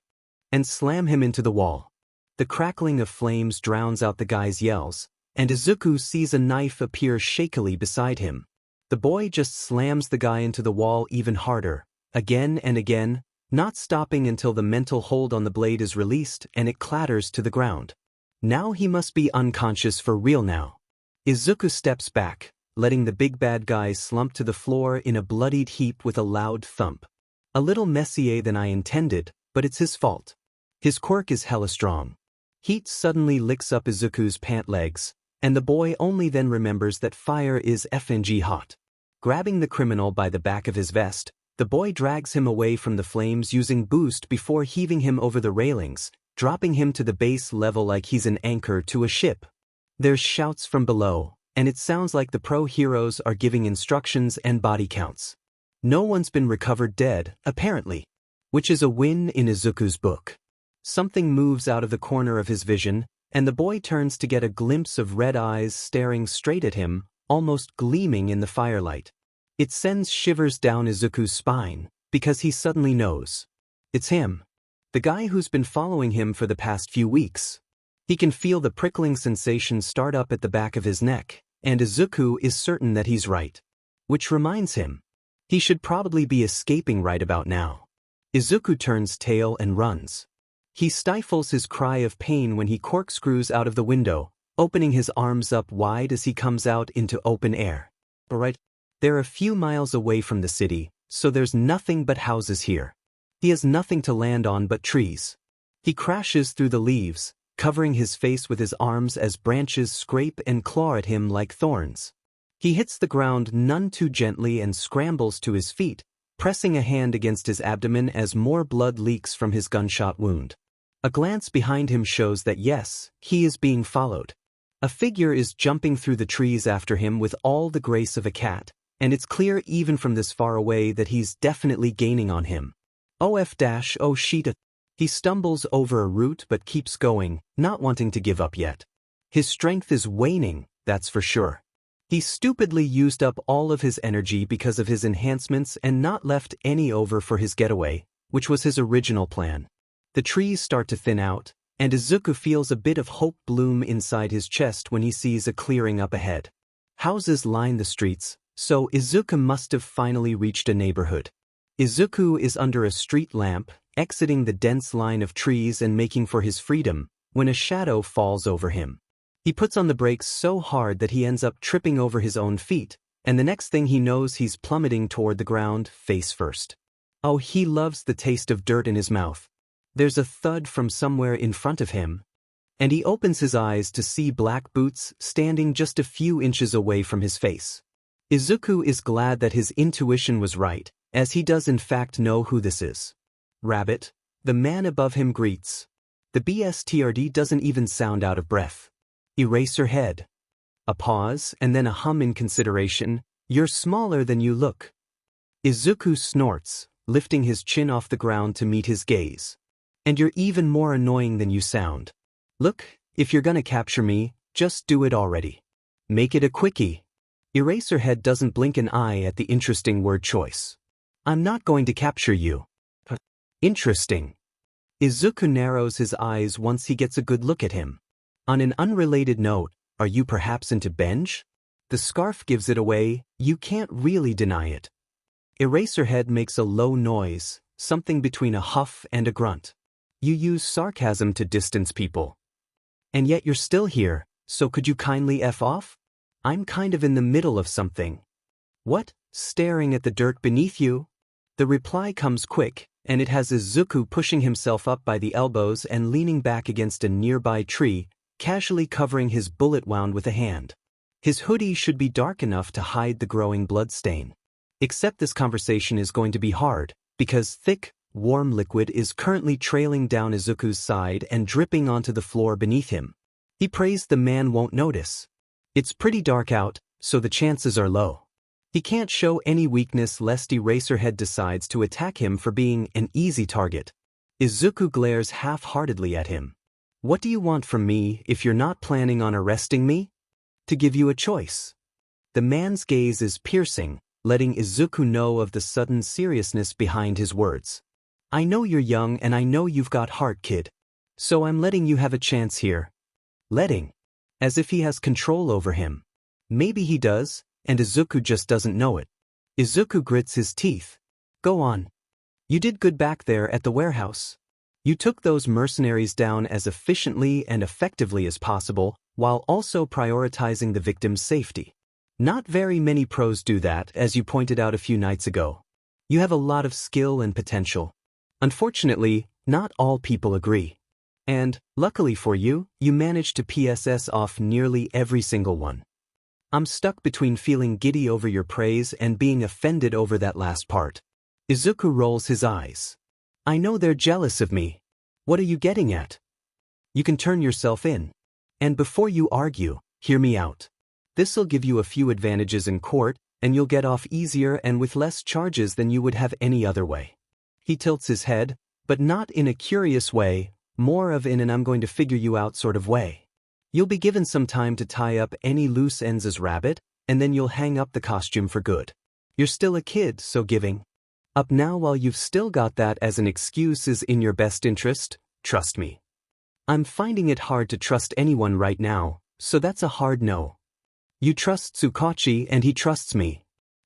and slam him into the wall. The crackling of flames drowns out the guy's yells, and Izuku sees a knife appear shakily beside him. The boy just slams the guy into the wall even harder, again and again, not stopping until the mental hold on the blade is released and it clatters to the ground. Now he must be unconscious for real now. Izuku steps back, letting the big bad guy slump to the floor in a bloodied heap with a loud thump. A little messier than I intended, but it's his fault. His quirk is hella strong. Heat suddenly licks up Izuku's pant legs, and the boy only then remembers that fire is FNG hot. Grabbing the criminal by the back of his vest, the boy drags him away from the flames using boost before heaving him over the railings, dropping him to the base level like he's an anchor to a ship. There's shouts from below, and it sounds like the pro heroes are giving instructions and body counts. No one's been recovered dead, apparently, which is a win in Izuku's book. Something moves out of the corner of his vision, and the boy turns to get a glimpse of red eyes staring straight at him, almost gleaming in the firelight. It sends shivers down Izuku's spine, because he suddenly knows. It's him. the guy who's been following him for the past few weeks. He can feel the prickling sensation start up at the back of his neck, and Izuku is certain that he's right. Which reminds him, he should probably be escaping right about now. Izuku turns tail and runs. He stifles his cry of pain when he corkscrews out of the window, opening his arms up wide as he comes out into open air. Alright, they're a few miles away from the city, so there's nothing but houses here. He has nothing to land on but trees. He crashes through the leaves, covering his face with his arms as branches scrape and claw at him like thorns. He hits the ground none too gently and scrambles to his feet, pressing a hand against his abdomen as more blood leaks from his gunshot wound. A glance behind him shows that yes, he is being followed. A figure is jumping through the trees after him with all the grace of a cat, and it's clear even from this far away that he's definitely gaining on him. Oh shit. He stumbles over a root but keeps going, not wanting to give up yet. His strength is waning, that's for sure. He stupidly used up all of his energy because of his enhancements and not left any over for his getaway, which was his original plan. The trees start to thin out, and Izuku feels a bit of hope bloom inside his chest when he sees a clearing up ahead. Houses line the streets, so Izuku must have finally reached a neighborhood. Izuku is under a street lamp, exiting the dense line of trees and making for his freedom, when a shadow falls over him. He puts on the brakes so hard that he ends up tripping over his own feet, and the next thing he knows he's plummeting toward the ground, face first. Oh, he loves the taste of dirt in his mouth. There's a thud from somewhere in front of him, and he opens his eyes to see black boots standing just a few inches away from his face. Izuku is glad that his intuition was right, as he does in fact know who this is. Rabbit, the man above him greets. The BSTRD doesn't even sound out of breath. Eraserhead. A pause and then a hum in consideration. You're smaller than you look. Izuku snorts, lifting his chin off the ground to meet his gaze. And you're even more annoying than you sound. Look, if you're gonna capture me, just do it already. Make it a quickie. Eraserhead doesn't blink an eye at the interesting word choice. I'm not going to capture you. Interesting. Izuku narrows his eyes once he gets a good look at him. On an unrelated note, are you perhaps into Benj? The scarf gives it away, you can't really deny it. Eraserhead makes a low noise, something between a huff and a grunt. You use sarcasm to distance people. And yet you're still here, so could you kindly F off? I'm kind of in the middle of something. What? Staring at the dirt beneath you? The reply comes quick, and it has Izuku pushing himself up by the elbows and leaning back against a nearby tree, casually covering his bullet wound with a hand. His hoodie should be dark enough to hide the growing blood stain. Except this conversation is going to be hard, because thick, warm liquid is currently trailing down Izuku's side and dripping onto the floor beneath him. He prays the man won't notice. It's pretty dark out, so the chances are low. He can't show any weakness lest Eraserhead decides to attack him for being an easy target. Izuku glares half-heartedly at him. What do you want from me if you're not planning on arresting me? To give you a choice. The man's gaze is piercing, letting Izuku know of the sudden seriousness behind his words. I know you're young and I know you've got heart, kid. So I'm letting you have a chance here. Letting. As if he has control over him. Maybe he does, and Izuku just doesn't know it. Izuku grits his teeth. Go on. You did good back there at the warehouse. You took those mercenaries down as efficiently and effectively as possible, while also prioritizing the victim's safety. Not very many pros do that, as you pointed out a few nights ago. You have a lot of skill and potential. Unfortunately, not all people agree. And, luckily for you, you managed to PSS off nearly every single one. I'm stuck between feeling giddy over your praise and being offended over that last part. Izuku rolls his eyes. I know they're jealous of me. What are you getting at? You can turn yourself in. And before you argue, hear me out. This'll give you a few advantages in court, and you'll get off easier and with less charges than you would have any other way. He tilts his head, but not in a curious way, more of in an I'm going to figure you out sort of way. You'll be given some time to tie up any loose ends as rabbit, and then you'll hang up the costume for good. You're still a kid, so giving. Up now while you've still got that as an excuse is in your best interest, trust me. I'm finding it hard to trust anyone right now, so that's a hard no. You trust Tsukachi and he trusts me.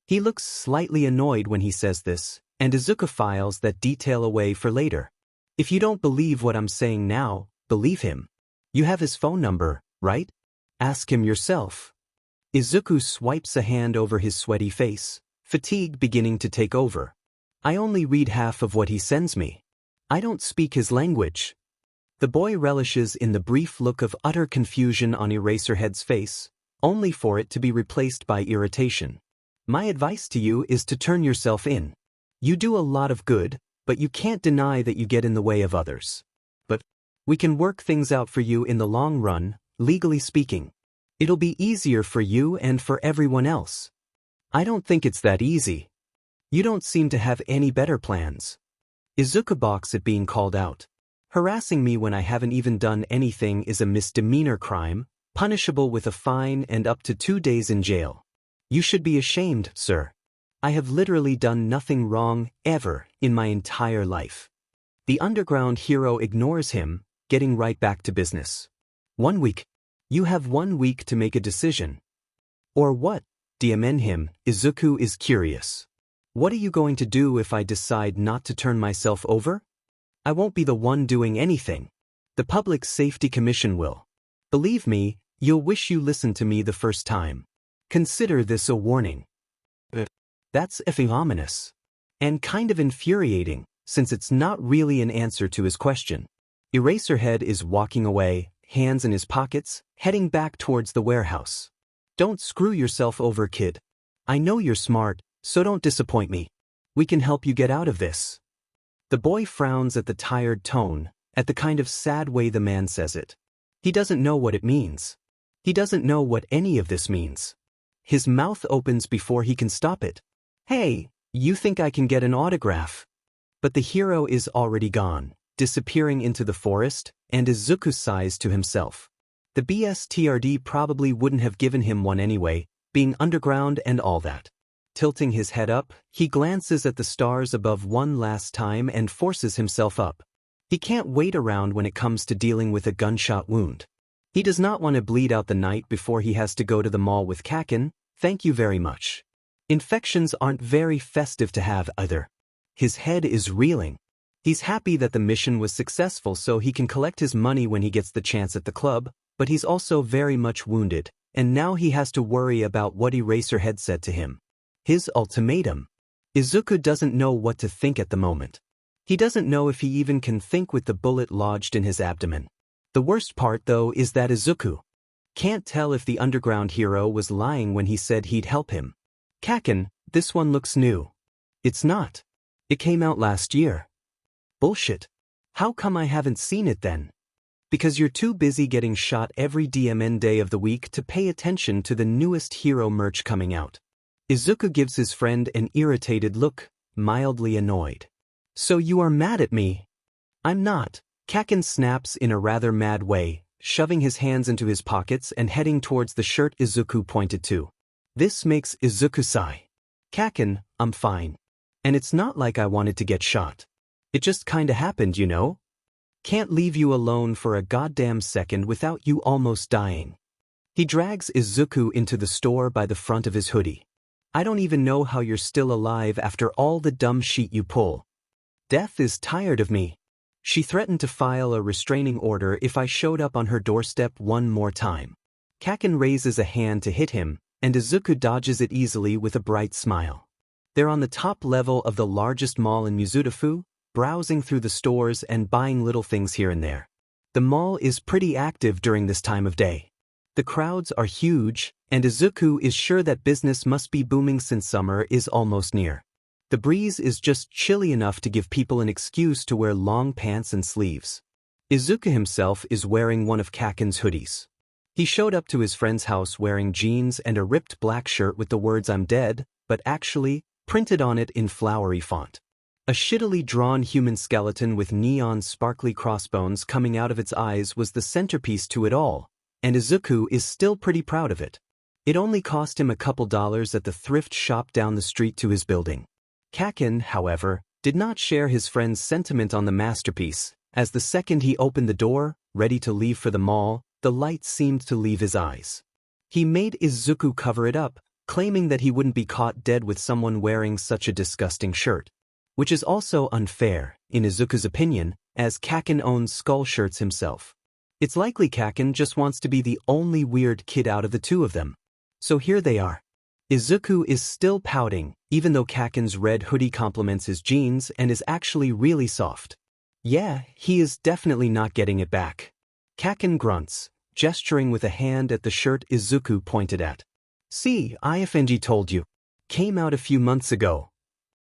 He looks slightly annoyed when he says this, and Izuku files that detail away for later. If you don't believe what I'm saying now, believe him. You have his phone number, right? Ask him yourself. Izuku swipes a hand over his sweaty face, fatigue beginning to take over. I only read half of what he sends me. I don't speak his language. The boy relishes in the brief look of utter confusion on Eraserhead's face, only for it to be replaced by irritation. My advice to you is to turn yourself in. You do a lot of good, but you can't deny that you get in the way of others. But we can work things out for you in the long run, legally speaking. It'll be easier for you and for everyone else. I don't think it's that easy. You don't seem to have any better plans. Izuku balks at being called out. Harassing me when I haven't even done anything is a misdemeanor crime, punishable with a fine and up to 2 days in jail. You should be ashamed, sir. I have literally done nothing wrong, ever, in my entire life. The underground hero ignores him, getting right back to business. 1 week. You have 1 week to make a decision. Or what? DMN him, Izuku is curious. What are you going to do if I decide not to turn myself over? I won't be the one doing anything. The Public Safety Commission will. Believe me, you'll wish you listened to me the first time. Consider this a warning. That's effing ominous. And kind of infuriating, since it's not really an answer to his question. Eraserhead is walking away, hands in his pockets, heading back towards the warehouse. Don't screw yourself over, kid. I know you're smart, so don't disappoint me. We can help you get out of this. The boy frowns at the tired tone, at the kind of sad way the man says it. He doesn't know what it means. He doesn't know what any of this means. His mouth opens before he can stop it. Hey, you think I can get an autograph? But the hero is already gone, disappearing into the forest, and Izuku sighs to himself. The BSTRD probably wouldn't have given him one anyway, being underground and all that. Tilting his head up, he glances at the stars above one last time and forces himself up. He can't wait around when it comes to dealing with a gunshot wound. He does not want to bleed out the night before he has to go to the mall with Kaken, thank you very much. Infections aren't very festive to have either. His head is reeling. He's happy that the mission was successful so he can collect his money when he gets the chance at the club, but he's also very much wounded, and now he has to worry about what Eraserhead said to him. His ultimatum. Izuku doesn't know what to think at the moment. He doesn't know if he even can think with the bullet lodged in his abdomen. The worst part, though, is that Izuku can't tell if the underground hero was lying when he said he'd help him. Kaken, this one looks new. It's not. It came out last year. Bullshit. How come I haven't seen it then? Because you're too busy getting shot every DMN day of the week to pay attention to the newest hero merch coming out. Izuku gives his friend an irritated look, mildly annoyed. So you are mad at me? I'm not. Kaken snaps in a rather mad way, shoving his hands into his pockets and heading towards the shirt Izuku pointed to. This makes Izuku sigh. Kaken, I'm fine. And it's not like I wanted to get shot. It just kinda happened, you know? Can't leave you alone for a goddamn second without you almost dying. He drags Izuku into the store by the front of his hoodie. I don't even know how you're still alive after all the dumb shit you pull. Death is tired of me. She threatened to file a restraining order if I showed up on her doorstep one more time. Kaken raises a hand to hit him, and Izuku dodges it easily with a bright smile. They're on the top level of the largest mall in Mizudafu, browsing through the stores and buying little things here and there. The mall is pretty active during this time of day. The crowds are huge, and Izuku is sure that business must be booming since summer is almost near. The breeze is just chilly enough to give people an excuse to wear long pants and sleeves. Izuku himself is wearing one of Kaken's hoodies. He showed up to his friend's house wearing jeans and a ripped black shirt with the words "I'm dead," but actually, printed on it in flowery font. A shittily drawn human skeleton with neon sparkly crossbones coming out of its eyes was the centerpiece to it all, and Izuku is still pretty proud of it. It only cost him a couple dollars at the thrift shop down the street to his building. Kakin, however, did not share his friend's sentiment on the masterpiece, as the second he opened the door, ready to leave for the mall, the light seemed to leave his eyes. He made Izuku cover it up, claiming that he wouldn't be caught dead with someone wearing such a disgusting shirt. Which is also unfair, in Izuku's opinion, as Kakin owns skull shirts himself. It's likely Kakin just wants to be the only weird kid out of the two of them. So here they are. Izuku is still pouting, even though Kakin's red hoodie complements his jeans and is actually really soft. Yeah, he is definitely not getting it back. Kakin grunts, gesturing with a hand at the shirt Izuku pointed at. See, IFNG told you. Came out a few months ago.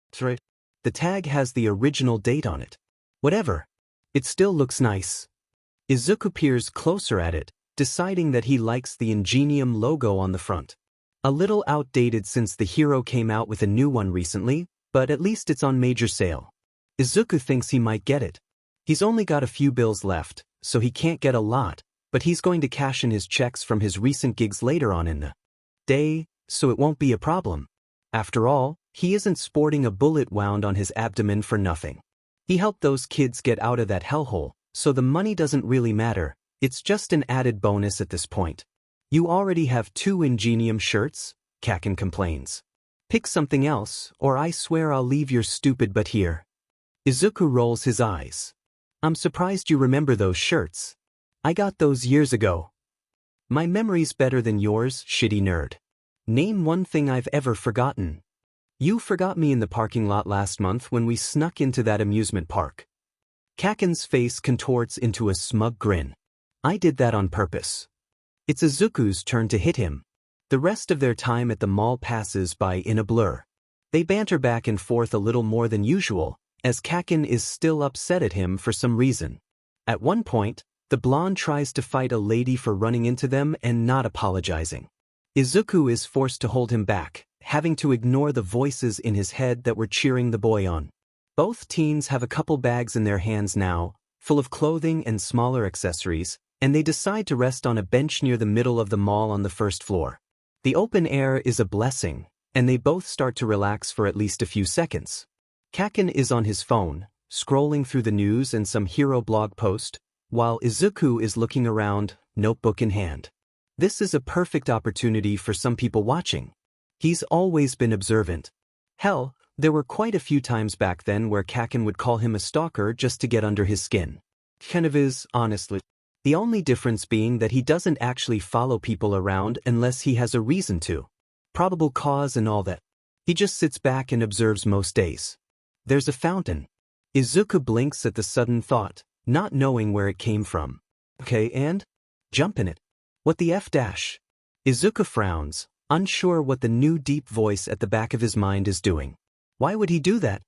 That's right. The tag has the original date on it. Whatever. It still looks nice. Izuku peers closer at it, deciding that he likes the Ingenium logo on the front. A little outdated since the hero came out with a new one recently, but at least it's on major sale. Izuku thinks he might get it. He's only got a few bills left, so he can't get a lot, but he's going to cash in his checks from his recent gigs later on in the day, so it won't be a problem. After all, he isn't sporting a bullet wound on his abdomen for nothing. He helped those kids get out of that hellhole, so the money doesn't really matter, it's just an added bonus at this point. You already have 2 Ingenium shirts, Kakin complains. Pick something else, or I swear I'll leave your stupid butt here. Izuku rolls his eyes. I'm surprised you remember those shirts. I got those years ago. My memory's better than yours, shitty nerd. Name one thing I've ever forgotten. You forgot me in the parking lot last month when we snuck into that amusement park. Kakin's face contorts into a smug grin. I did that on purpose. It's Izuku's turn to hit him. The rest of their time at the mall passes by in a blur. They banter back and forth a little more than usual, as Kakin is still upset at him for some reason. At one point, the blonde tries to fight a lady for running into them and not apologizing. Izuku is forced to hold him back, having to ignore the voices in his head that were cheering the boy on. Both teens have a couple bags in their hands now, full of clothing and smaller accessories, and they decide to rest on a bench near the middle of the mall on the first floor. The open air is a blessing, and they both start to relax for at least a few seconds. Kakin is on his phone, scrolling through the news and some hero blog post, while Izuku is looking around, notebook in hand. This is a perfect opportunity for some people watching. He's always been observant. Hell, there were quite a few times back then where Kakin would call him a stalker just to get under his skin. Kind of is, honestly. The only difference being that he doesn't actually follow people around unless he has a reason to. Probable cause and all that. He just sits back and observes most days. There's a fountain. Izuku blinks at the sudden thought, not knowing where it came from. Okay, and? Jump in it. What the F dash? Izuku frowns, unsure what the new deep voice at the back of his mind is doing. Why would he do that?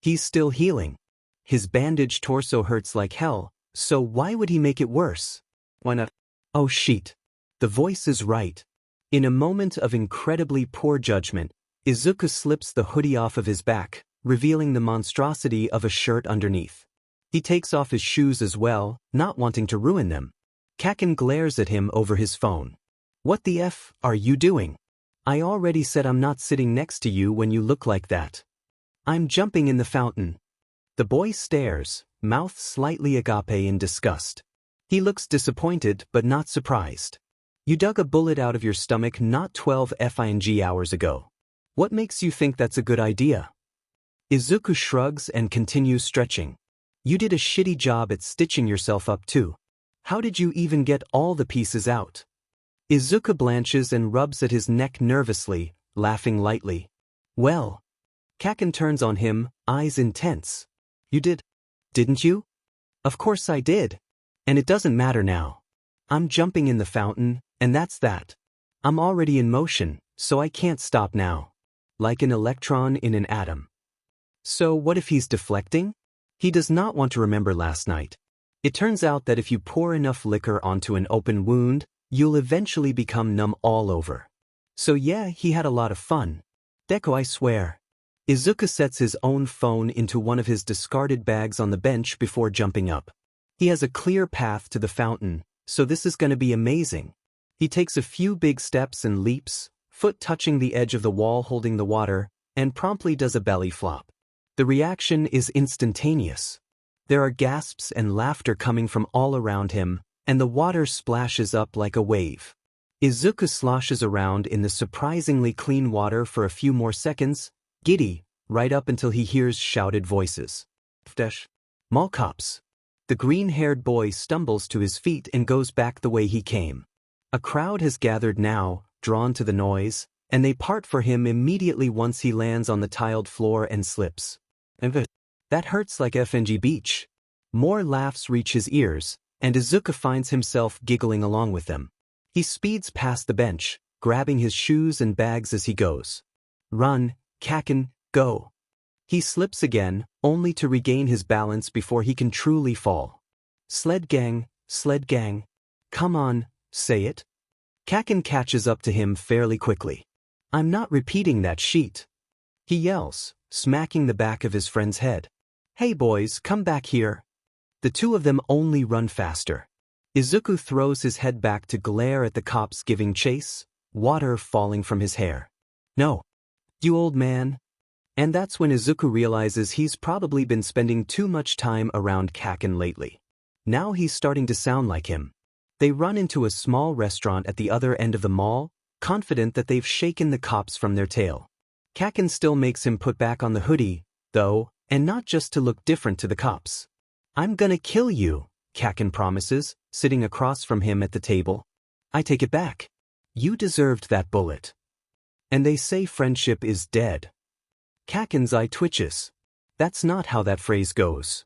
He's still healing. His bandaged torso hurts like hell, so why would he make it worse? Why not? Oh shit. The voice is right. In a moment of incredibly poor judgment, Izuku slips the hoodie off of his back, revealing the monstrosity of a shirt underneath. He takes off his shoes as well, not wanting to ruin them. Kakin glares at him over his phone. What the F are you doing? I already said I'm not sitting next to you when you look like that. I'm jumping in the fountain. The boy stares, mouth slightly agape in disgust. He looks disappointed but not surprised. You dug a bullet out of your stomach not 12 FING hours ago. What makes you think that's a good idea? Izuku shrugs and continues stretching. You did a shitty job at stitching yourself up too. How did you even get all the pieces out? Izuku blanches and rubs at his neck nervously, laughing lightly. Well. Kakin turns on him, eyes intense. You did. Didn't you? Of course I did. And it doesn't matter now. I'm jumping in the fountain, and that's that. I'm already in motion, so I can't stop now. Like an electron in an atom. So what if he's deflecting? He does not want to remember last night. It turns out that if you pour enough liquor onto an open wound, you'll eventually become numb all over. So yeah, he had a lot of fun. Deku, I swear. Izuku sets his own phone into one of his discarded bags on the bench before jumping up. He has a clear path to the fountain, so this is going to be amazing. He takes a few big steps and leaps, foot touching the edge of the wall holding the water, and promptly does a belly flop. The reaction is instantaneous. There are gasps and laughter coming from all around him, and the water splashes up like a wave. Izuku sloshes around in the surprisingly clean water for a few more seconds, giddy, right up until he hears shouted voices. Mall cops. The green-haired boy stumbles to his feet and goes back the way he came. A crowd has gathered now, drawn to the noise, and they part for him immediately once he lands on the tiled floor and slips. That hurts like FNG Beach. More laughs reach his ears, and Izuku finds himself giggling along with them. He speeds past the bench, grabbing his shoes and bags as he goes. Run, Kaken, go. He slips again, only to regain his balance before he can truly fall. Sled gang, come on, say it. Kaken catches up to him fairly quickly. I'm not repeating that sheet. He yells, smacking the back of his friend's head. Hey boys, come back here. The two of them only run faster. Izuku throws his head back to glare at the cops giving chase, water falling from his hair. No. You old man. And that's when Izuku realizes he's probably been spending too much time around Kaken lately. Now he's starting to sound like him. They run into a small restaurant at the other end of the mall, confident that they've shaken the cops from their tail. Kaken still makes him put back on the hoodie, though, and not just to look different to the cops. I'm gonna kill you, Kaken promises, sitting across from him at the table. I take it back. You deserved that bullet. And they say friendship is dead. Kaken's eye twitches. That's not how that phrase goes.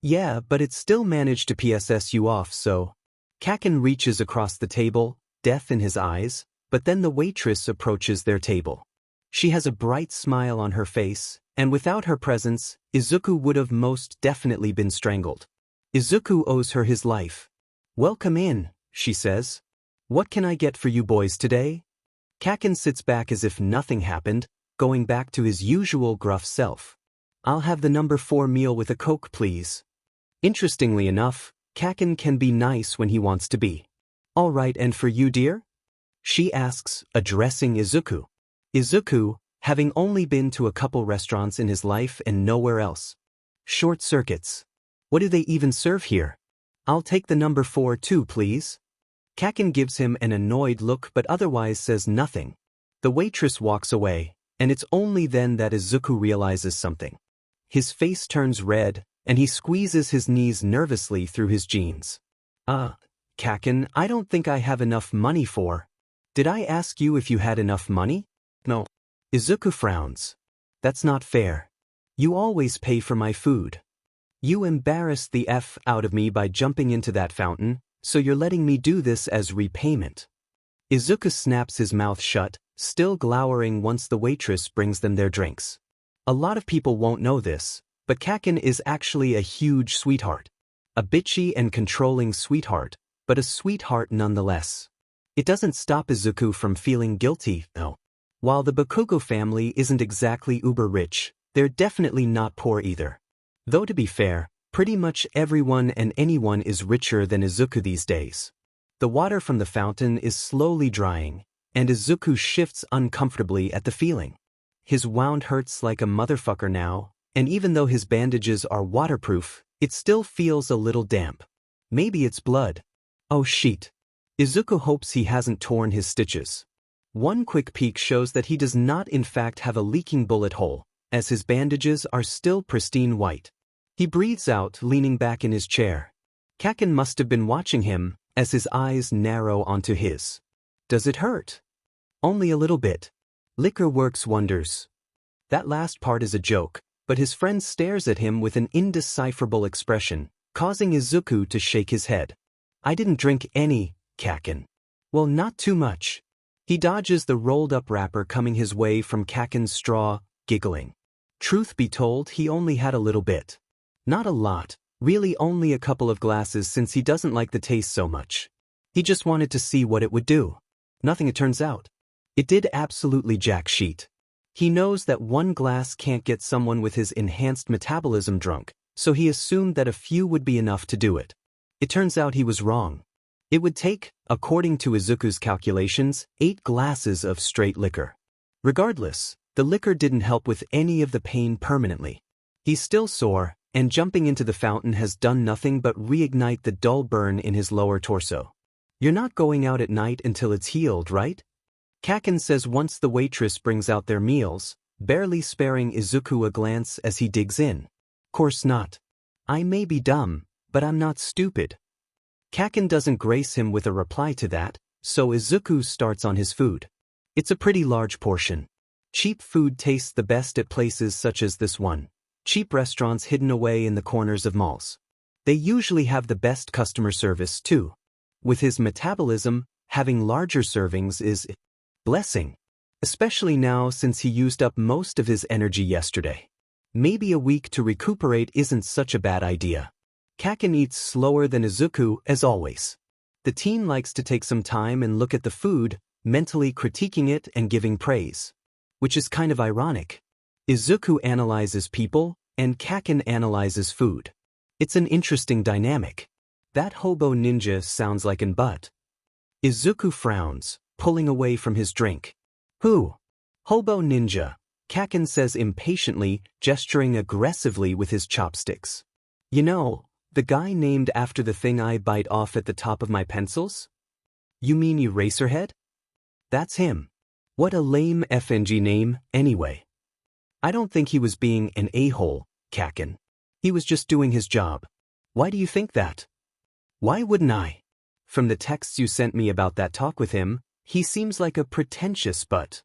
Yeah, but it still managed to PSS you off, so. Kaken reaches across the table, death in his eyes, but then the waitress approaches their table. She has a bright smile on her face, and without her presence, Izuku would have most definitely been strangled. Izuku owes her his life. Welcome in, she says. What can I get for you boys today? Kaken sits back as if nothing happened, going back to his usual gruff self. I'll have the number 4 meal with a Coke, please. Interestingly enough, Kaken can be nice when he wants to be. All right, and for you, dear? She asks, addressing Izuku. Izuku, having only been to a couple restaurants in his life and nowhere else. Short circuits. What do they even serve here? I'll take the number 4 too, please. Kaken gives him an annoyed look but otherwise says nothing. The waitress walks away, and it's only then that Izuku realizes something. His face turns red, and he squeezes his knees nervously through his jeans. Kaken, I don't think I have enough money for. Did I ask you if you had enough money? No. Izuku frowns. That's not fair. You always pay for my food. You embarrassed the F out of me by jumping into that fountain, so you're letting me do this as repayment. Izuku snaps his mouth shut, still glowering once the waitress brings them their drinks. A lot of people won't know this, but Kaken is actually a huge sweetheart. A bitchy and controlling sweetheart, but a sweetheart nonetheless. It doesn't stop Izuku from feeling guilty, though. While the Bakugo family isn't exactly uber rich, they're definitely not poor either. Though to be fair, pretty much everyone and anyone is richer than Izuku these days. The water from the fountain is slowly drying, and Izuku shifts uncomfortably at the feeling. His wound hurts like a motherfucker now, and even though his bandages are waterproof, it still feels a little damp. Maybe it's blood. Oh shit. Izuku hopes he hasn't torn his stitches. One quick peek shows that he does not in fact have a leaking bullet hole, as his bandages are still pristine white. He breathes out, leaning back in his chair. Kaken must have been watching him, as his eyes narrow onto his. Does it hurt? Only a little bit. Liquor works wonders. That last part is a joke, but his friend stares at him with an indecipherable expression, causing Izuku to shake his head. I didn't drink any, Kaken. Well, not too much. He dodges the rolled-up wrapper coming his way from Kaken's straw, giggling. Truth be told, he only had a little bit. Not a lot, really only a couple of glasses since he doesn't like the taste so much. He just wanted to see what it would do. Nothing it turns out. It did absolutely jack shit. He knows that one glass can't get someone with his enhanced metabolism drunk, so he assumed that a few would be enough to do it. It turns out he was wrong. It would take, according to Izuku's calculations, 8 glasses of straight liquor. Regardless, The liquor didn't help with any of the pain permanently. He's still sore, and jumping into the fountain has done nothing but reignite the dull burn in his lower torso. You're not going out at night until it's healed, right? Kaken says once the waitress brings out their meals, barely sparing Izuku a glance as he digs in. Course not. I may be dumb, but I'm not stupid. Kaken doesn't grace him with a reply to that, so Izuku starts on his food. It's a pretty large portion. Cheap food tastes the best at places such as this one. Cheap restaurants hidden away in the corners of malls. They usually have the best customer service too. With his metabolism, having larger servings is a blessing. Especially now since he used up most of his energy yesterday. Maybe a week to recuperate isn't such a bad idea. Kaken eats slower than Izuku as always. The teen likes to take some time and look at the food, mentally critiquing it and giving praise. Which is kind of ironic. Izuku analyzes people, and Kaken analyzes food. It's an interesting dynamic. That hobo ninja sounds like an butt. Izuku frowns, pulling away from his drink. Who? Hobo ninja, Kaken says impatiently, gesturing aggressively with his chopsticks. You know, the guy named after the thing I bite off at the top of my pencils? You mean Eraserhead? That's him. What a lame FNG name, anyway. I don't think he was being an a-hole, Kaken. He was just doing his job. Why do you think that? Why wouldn't I? From the texts you sent me about that talk with him, he seems like a pretentious butt.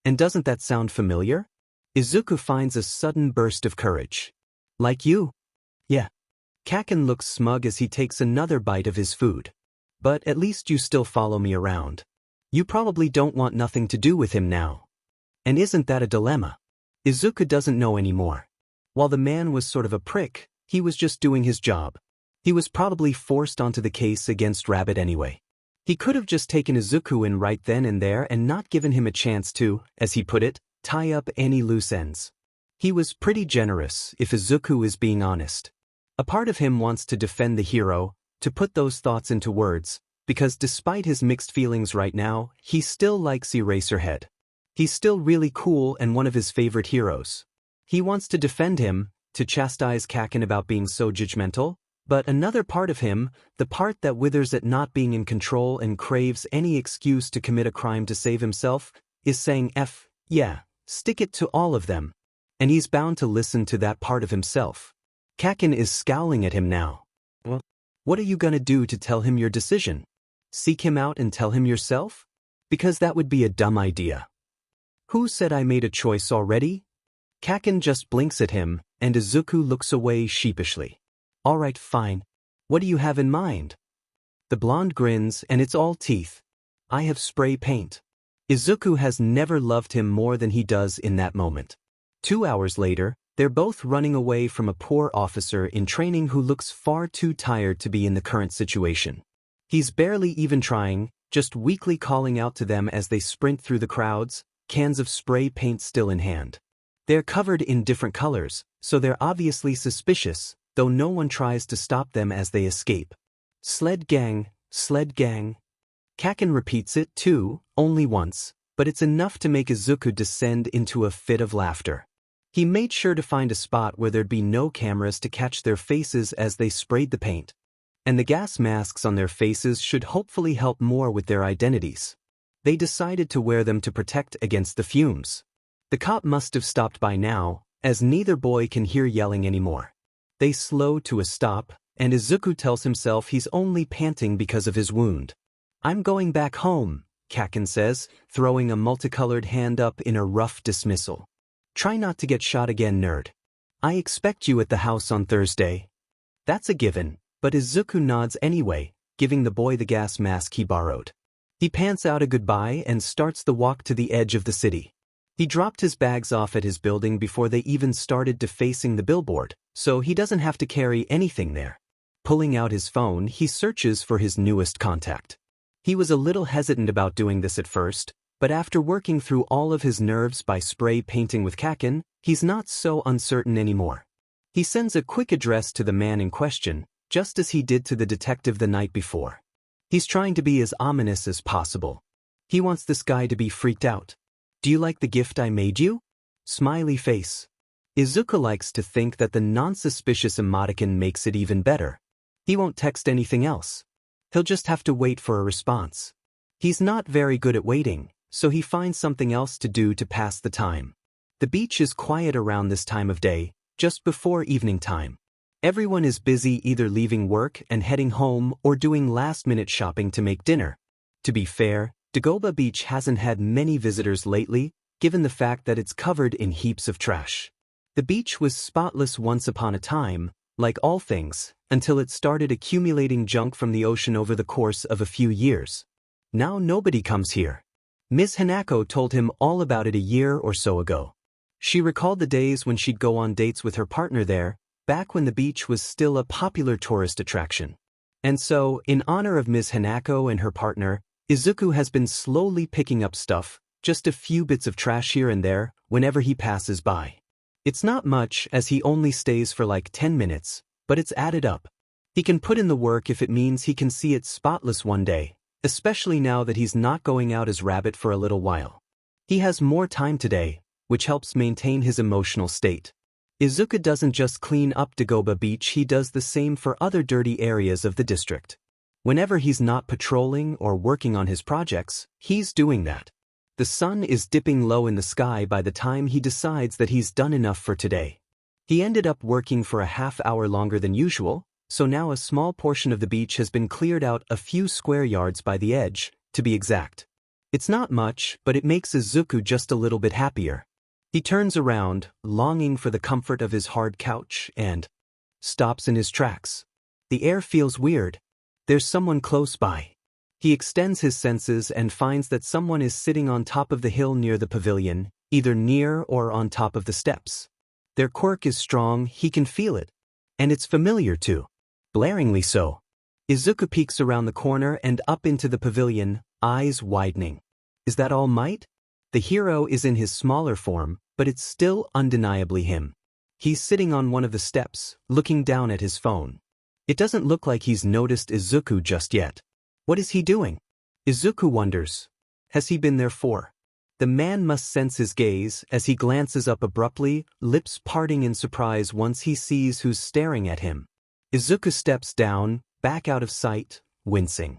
And doesn't that sound familiar? Izuku finds a sudden burst of courage. Like you? Yeah. Kaken looks smug as he takes another bite of his food. But at least you still follow me around. You probably don't want nothing to do with him now. And isn't that a dilemma? Izuku doesn't know anymore. While the man was sort of a prick, he was just doing his job. He was probably forced onto the case against Rabbit anyway. He could have just taken Izuku in right then and there and not given him a chance to, as he put it, tie up any loose ends. He was pretty generous, if Izuku is being honest. A part of him wants to defend the hero, to put those thoughts into words, because despite his mixed feelings right now, he still likes Eraserhead. He's still really cool and one of his favorite heroes. He wants to defend him, to chastise Kaken about being so judgmental, but another part of him, the part that withers at not being in control and craves any excuse to commit a crime to save himself, is saying yeah, stick it to all of them. And he's bound to listen to that part of himself. Kaken is scowling at him now. Well, what are you gonna do to tell him your decision? Seek him out and tell him yourself? Because that would be a dumb idea. Who said I made a choice already? Kaken just blinks at him, and Izuku looks away sheepishly. Alright, fine. What do you have in mind? The blonde grins, and it's all teeth. I have spray paint. Izuku has never loved him more than he does in that moment. 2 hours later, they're both running away from a poor officer in training who looks far too tired to be in the current situation. He's barely even trying, just weakly calling out to them as they sprint through the crowds, cans of spray paint still in hand. They're covered in different colors, so they're obviously suspicious, though no one tries to stop them as they escape. Sled gang, sled gang. Kaken repeats it too, only once, but it's enough to make Izuku descend into a fit of laughter. He made sure to find a spot where there'd be no cameras to catch their faces as they sprayed the paint. And the gas masks on their faces should hopefully help more with their identities. They decided to wear them to protect against the fumes. The cop must have stopped by now, as neither boy can hear yelling anymore. They slow to a stop, and Izuku tells himself he's only panting because of his wound. I'm going back home, Kaken says, throwing a multicolored hand up in a rough dismissal. Try not to get shot again, nerd. I expect you at the house on Thursday. That's a given. But Izuku nods anyway, giving the boy the gas mask he borrowed. He pants out a goodbye and starts the walk to the edge of the city. He dropped his bags off at his building before they even started defacing the billboard, so he doesn't have to carry anything there. Pulling out his phone, he searches for his newest contact. He was a little hesitant about doing this at first, but after working through all of his nerves by spray painting with Kaken, he's not so uncertain anymore. He sends a quick address to the man in question, just as he did to the detective the night before. He's trying to be as ominous as possible. He wants this guy to be freaked out. Do you like the gift I made you? Smiley face. Izuku likes to think that the non-suspicious emoticon makes it even better. He won't text anything else. He'll just have to wait for a response. He's not very good at waiting, so he finds something else to do to pass the time. The beach is quiet around this time of day, just before evening time. Everyone is busy either leaving work and heading home or doing last-minute shopping to make dinner. To be fair, Dagoba Beach hasn't had many visitors lately, given the fact that it's covered in heaps of trash. The beach was spotless once upon a time, like all things, until it started accumulating junk from the ocean over the course of a few years. Now nobody comes here. Ms. Hanako told him all about it a year or so ago. She recalled the days when she'd go on dates with her partner there, back when the beach was still a popular tourist attraction. And so, in honor of Ms. Hanako and her partner, Izuku has been slowly picking up stuff, just a few bits of trash here and there, whenever he passes by. It's not much, as he only stays for like 10 minutes, but it's added up. He can put in the work if it means he can see it spotless one day, especially now that he's not going out as Rabbit for a little while. He has more time today, which helps maintain his emotional state. Izuku doesn't just clean up Dagoba Beach, he does the same for other dirty areas of the district. Whenever he's not patrolling or working on his projects, he's doing that. The sun is dipping low in the sky by the time he decides that he's done enough for today. He ended up working for a half hour longer than usual, so now a small portion of the beach has been cleared out, a few square yards by the edge, to be exact. It's not much, but it makes Izuku just a little bit happier. He turns around, longing for the comfort of his hard couch, and stops in his tracks. The air feels weird. There's someone close by. He extends his senses and finds that someone is sitting on top of the hill near the pavilion, either near or on top of the steps. Their quirk is strong, he can feel it. And it's familiar too. Blaringly so. Izuku peeks around the corner and up into the pavilion, eyes widening. Is that All Might? The hero is in his smaller form, but it's still undeniably him. He's sitting on one of the steps, looking down at his phone. It doesn't look like he's noticed Izuku just yet. What is he doing? Izuku wonders. Has he been there for? The man must sense his gaze as he glances up abruptly, lips parting in surprise once he sees who's staring at him. Izuku steps down, back out of sight, wincing.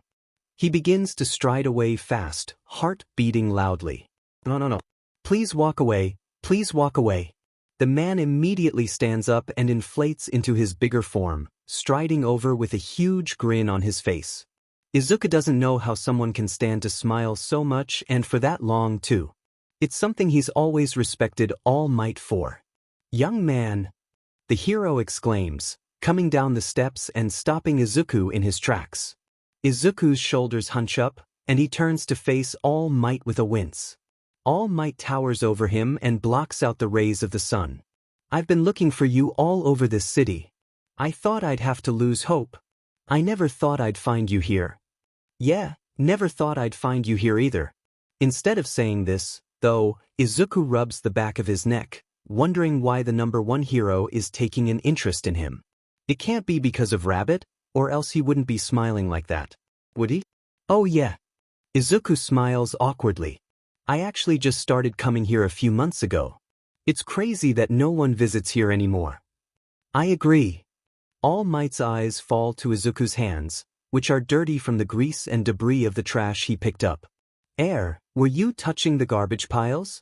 He begins to stride away fast, heart beating loudly. No. Please walk away, please walk away. The man immediately stands up and inflates into his bigger form, striding over with a huge grin on his face. Izuku doesn't know how someone can stand to smile so much and for that long too. It's something he's always respected All Might for. Young man, the hero exclaims, coming down the steps and stopping Izuku in his tracks. Izuku's shoulders hunch up, and he turns to face All Might with a wince. All Might towers over him and blocks out the rays of the sun. I've been looking for you all over this city. I thought I'd have to lose hope. I never thought I'd find you here. Yeah, never thought I'd find you here either. Instead of saying this, though, Izuku rubs the back of his neck, wondering why the #1 hero is taking an interest in him. It can't be because of Rabbit, or else he wouldn't be smiling like that. Would he? Oh yeah. Izuku smiles awkwardly. I actually just started coming here a few months ago. It's crazy that no one visits here anymore. I agree. All Might's eyes fall to Izuku's hands, which are dirty from the grease and debris of the trash he picked up. Were you touching the garbage piles?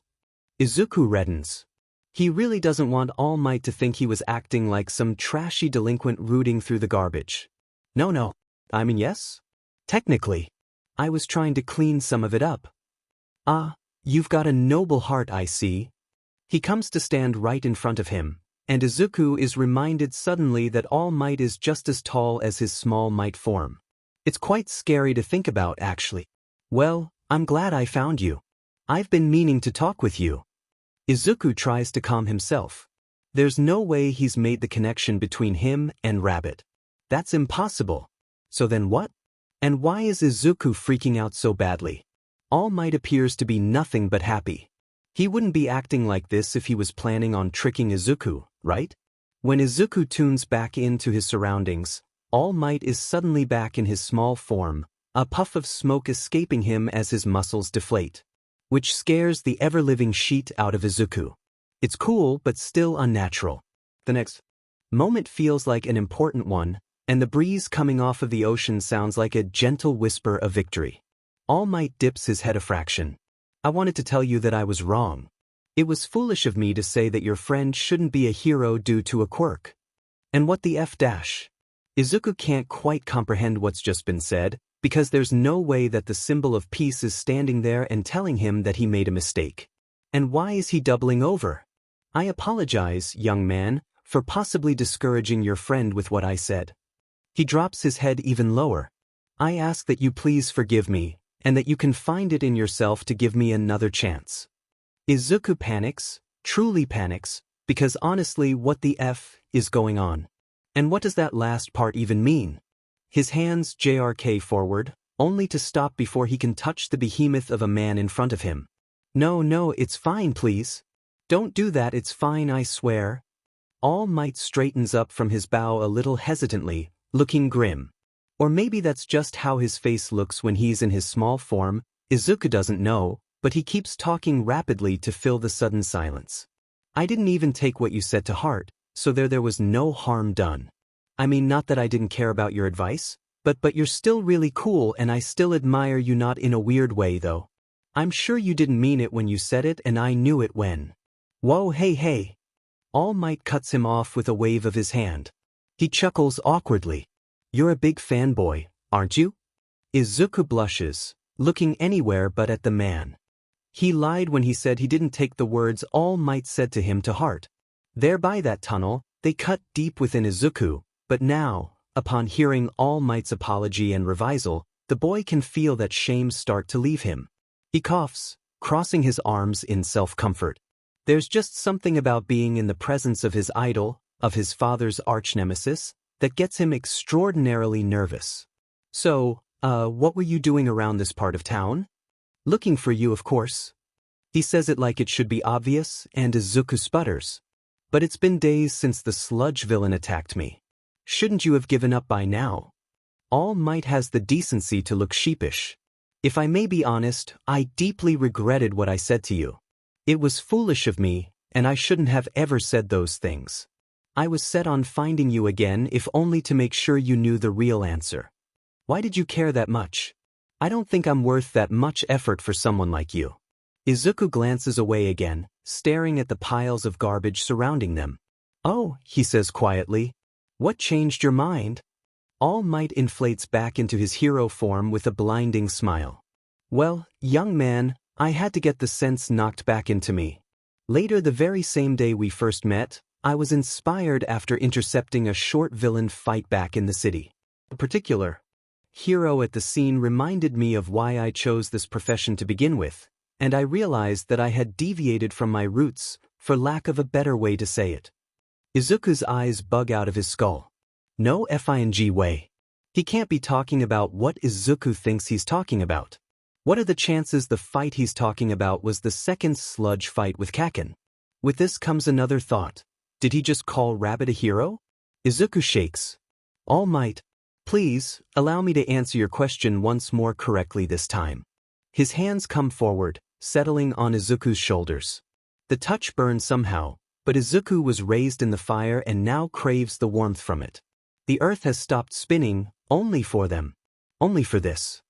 Izuku reddens. He really doesn't want All Might to think he was acting like some trashy delinquent rooting through the garbage. No. I mean, yes? Technically. I was trying to clean some of it up. Ah, you've got a noble heart, I see. He comes to stand right in front of him, and Izuku is reminded suddenly that All Might is just as tall as his small Might form. It's quite scary to think about, actually. Well, I'm glad I found you. I've been meaning to talk with you. Izuku tries to calm himself. There's no way he's made the connection between him and Rabbit. That's impossible. So then what? And why is Izuku freaking out so badly? All Might appears to be nothing but happy. He wouldn't be acting like this if he was planning on tricking Izuku, right? When Izuku tunes back into his surroundings, All Might is suddenly back in his small form, a puff of smoke escaping him as his muscles deflate. which scares the ever-living shit out of Izuku. It's cool but still unnatural. The next moment feels like an important one, and the breeze coming off of the ocean sounds like a gentle whisper of victory. All Might dips his head a fraction. I wanted to tell you that I was wrong. It was foolish of me to say that your friend shouldn't be a hero due to a quirk. And what the F dash? Izuku can't quite comprehend what's just been said, because there's no way that the symbol of peace is standing there and telling him that he made a mistake. And why is he doubling over? I apologize, young man, for possibly discouraging your friend with what I said. He drops his head even lower. I ask that you please forgive me, and that you can find it in yourself to give me another chance. Izuku panics, truly panics, because honestly, what the F is going on? And what does that last part even mean? His hands JRK forward, only to stop before he can touch the behemoth of a man in front of him. No, it's fine, please. Don't do that, it's fine, I swear. All Might straightens up from his bow a little hesitantly, looking grim. Or maybe that's just how his face looks when he's in his small form. Izuku doesn't know, but he keeps talking rapidly to fill the sudden silence. I didn't even take what you said to heart, so there was no harm done. I mean, not that I didn't care about your advice, but you're still really cool and I still admire you, not in a weird way though. I'm sure you didn't mean it when you said it, and I knew it when. Whoa, hey. All Might cuts him off with a wave of his hand. He chuckles awkwardly. You're a big fanboy, aren't you? Izuku blushes, looking anywhere but at the man. He lied when he said he didn't take the words All Might said to him to heart. There by that tunnel, they cut deep within Izuku, but now, upon hearing All Might's apology and revisal, the boy can feel that shame start to leave him. He coughs, crossing his arms in self-comfort. There's just something about being in the presence of his idol, of his father's arch-nemesis, that gets him extraordinarily nervous. So, what were you doing around this part of town? Looking for you, of course. He says it like it should be obvious, and Izuku sputters. But it's been days since the sludge villain attacked me. Shouldn't you have given up by now? All Might has the decency to look sheepish. If I may be honest, I deeply regretted what I said to you. It was foolish of me, and I shouldn't have ever said those things. I was set on finding you again, if only to make sure you knew the real answer. Why did you care that much? I don't think I'm worth that much effort for someone like you. Izuku glances away again, staring at the piles of garbage surrounding them. Oh, he says quietly. What changed your mind? All Might inflates back into his hero form with a blinding smile. Well, young man, I had to get the sense knocked back into me. Later, the very same day we first met, I was inspired after intercepting a short villain fight back in the city. A particular hero at the scene reminded me of why I chose this profession to begin with, and I realized that I had deviated from my roots, for lack of a better way to say it. Izuku's eyes bug out of his skull. No FING way. He can't be talking about what Izuku thinks he's talking about. What are the chances the fight he's talking about was the second sludge fight with Kaken? With this comes another thought. Did he just call Rabbit a hero? Izuku shakes. All Might, please, allow me to answer your question once more correctly this time. His hands come forward, settling on Izuku's shoulders. The touch burned somehow, but Izuku was raised in the fire and now craves the warmth from it. The earth has stopped spinning, only for them. Only for this.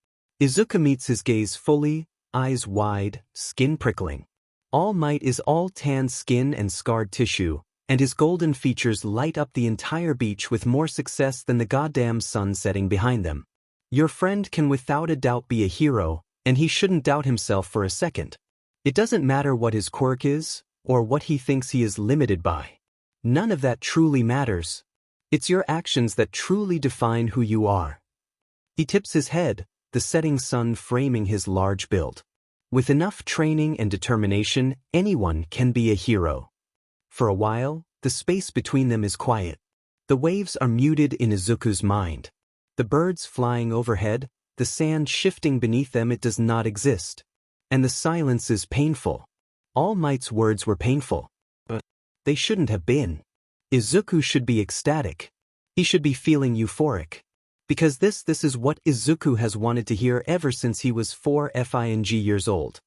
Izuku meets his gaze fully, eyes wide, skin prickling. All Might is all tan skin and scarred tissue, and his golden features light up the entire beach with more success than the goddamn sun setting behind them. Your friend can without a doubt be a hero, and he shouldn't doubt himself for a second. It doesn't matter what his quirk is, or what he thinks he is limited by. None of that truly matters. It's your actions that truly define who you are. He tips his head, the setting sun framing his large build. With enough training and determination, anyone can be a hero. For a while, the space between them is quiet. The waves are muted in Izuku's mind. The birds flying overhead, the sand shifting beneath them, it does not exist. And the silence is painful. All Might's words were painful. But they shouldn't have been. Izuku should be ecstatic. He should be feeling euphoric. Because this is what Izuku has wanted to hear ever since he was 4 years old.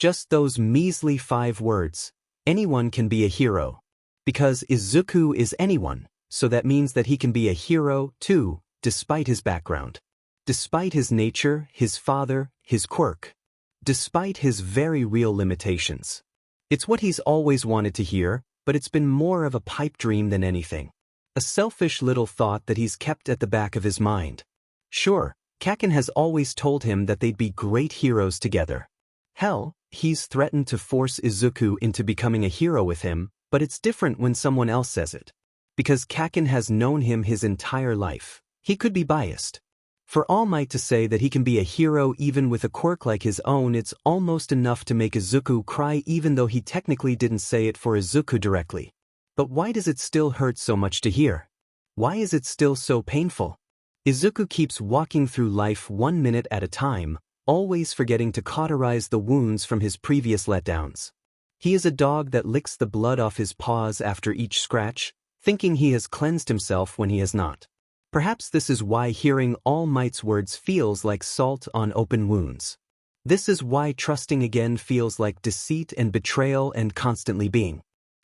Just those measly 5 words. Anyone can be a hero. Because Izuku is anyone, so that means that he can be a hero, too, despite his background. Despite his nature, his father, his quirk. Despite his very real limitations. It's what he's always wanted to hear, but it's been more of a pipe dream than anything. A selfish little thought that he's kept at the back of his mind. Sure, Kaken has always told him that they'd be great heroes together. Hell, he's threatened to force Izuku into becoming a hero with him, but it's different when someone else says it. Because Kaken has known him his entire life. He could be biased. For All Might to say that he can be a hero even with a quirk like his own, it's almost enough to make Izuku cry, even though he technically didn't say it for Izuku directly. But why does it still hurt so much to hear? Why is it still so painful? Izuku keeps walking through life 1 minute at a time, always forgetting to cauterize the wounds from his previous letdowns. He is a dog that licks the blood off his paws after each scratch, thinking he has cleansed himself when he has not. Perhaps this is why hearing All Might's words feels like salt on open wounds. This is why trusting again feels like deceit and betrayal and constantly being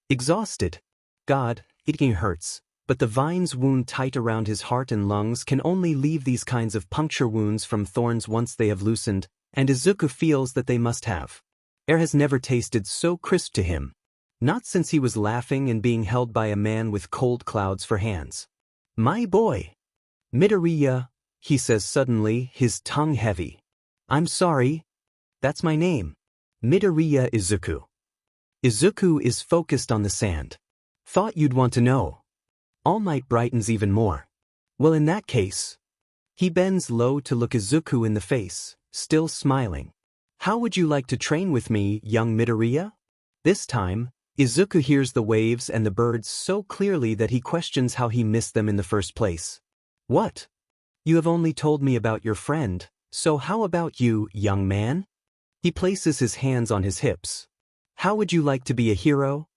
exhausted. God, it hurts, but the vines wound tight around his heart and lungs can only leave these kinds of puncture wounds from thorns once they have loosened, and Izuku feels that they must have. Air has never tasted so crisp to him. Not since he was laughing and being held by a man with cold clouds for hands. My boy. Midoriya, he says suddenly, his tongue heavy. I'm sorry. That's my name. Midoriya Izuku. Izuku is focused on the sand. Thought you'd want to know. All Might brightens even more. Well, in that case. He bends low to look Izuku in the face, still smiling. How would you like to train with me, young Midoriya? This time, Izuku hears the waves and the birds so clearly that he questions how he missed them in the first place. What? You have only told me about your friend, so how about you, young man? He places his hands on his hips. How would you like to be a hero?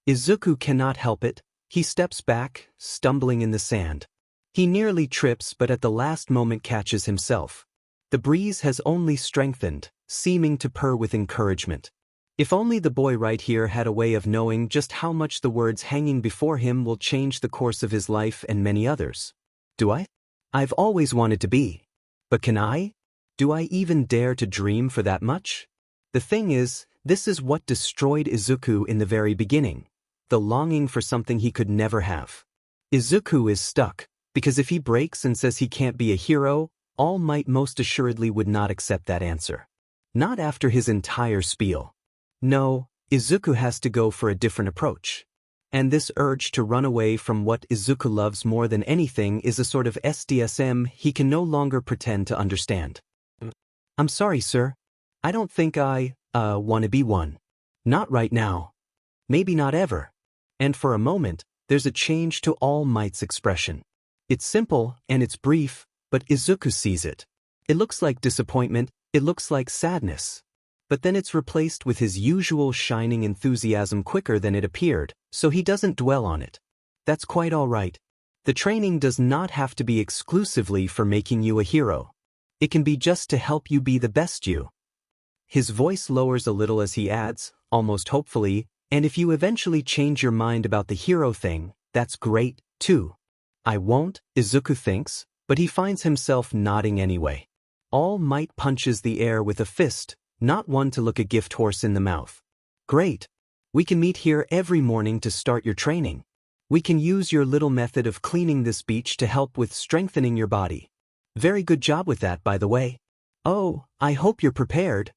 Izuku cannot help it. He steps back, stumbling in the sand. He nearly trips but at the last moment catches himself. The breeze has only strengthened, seeming to purr with encouragement. If only the boy right here had a way of knowing just how much the words hanging before him will change the course of his life and many others. Do I? I've always wanted to be. But can I? Do I even dare to dream for that much? The thing is, this is what destroyed Izuku in the very beginning. The longing for something he could never have. Izuku is stuck, because if he breaks and says he can't be a hero, All Might most assuredly would not accept that answer. Not after his entire spiel. No, Izuku has to go for a different approach. And this urge to run away from what Izuku loves more than anything is a sort of SDSM he can no longer pretend to understand. I'm sorry, sir. I don't think I, want to be one. Not right now. Maybe not ever. And for a moment, there's a change to All Might's expression. It's simple, and it's brief, but Izuku sees it. It looks like disappointment, it looks like sadness. But then it's replaced with his usual shining enthusiasm quicker than it appeared, so he doesn't dwell on it. That's quite all right. The training does not have to be exclusively for making you a hero. It can be just to help you be the best you. His voice lowers a little as he adds, almost hopefully, and if you eventually change your mind about the hero thing, that's great, too. I won't, Izuku thinks, but he finds himself nodding anyway. All Might punches the air with a fist, not one to look a gift horse in the mouth. Great. We can meet here every morning to start your training. We can use your little method of cleaning this beach to help with strengthening your body. Very good job with that, by the way. Oh, I hope you're prepared.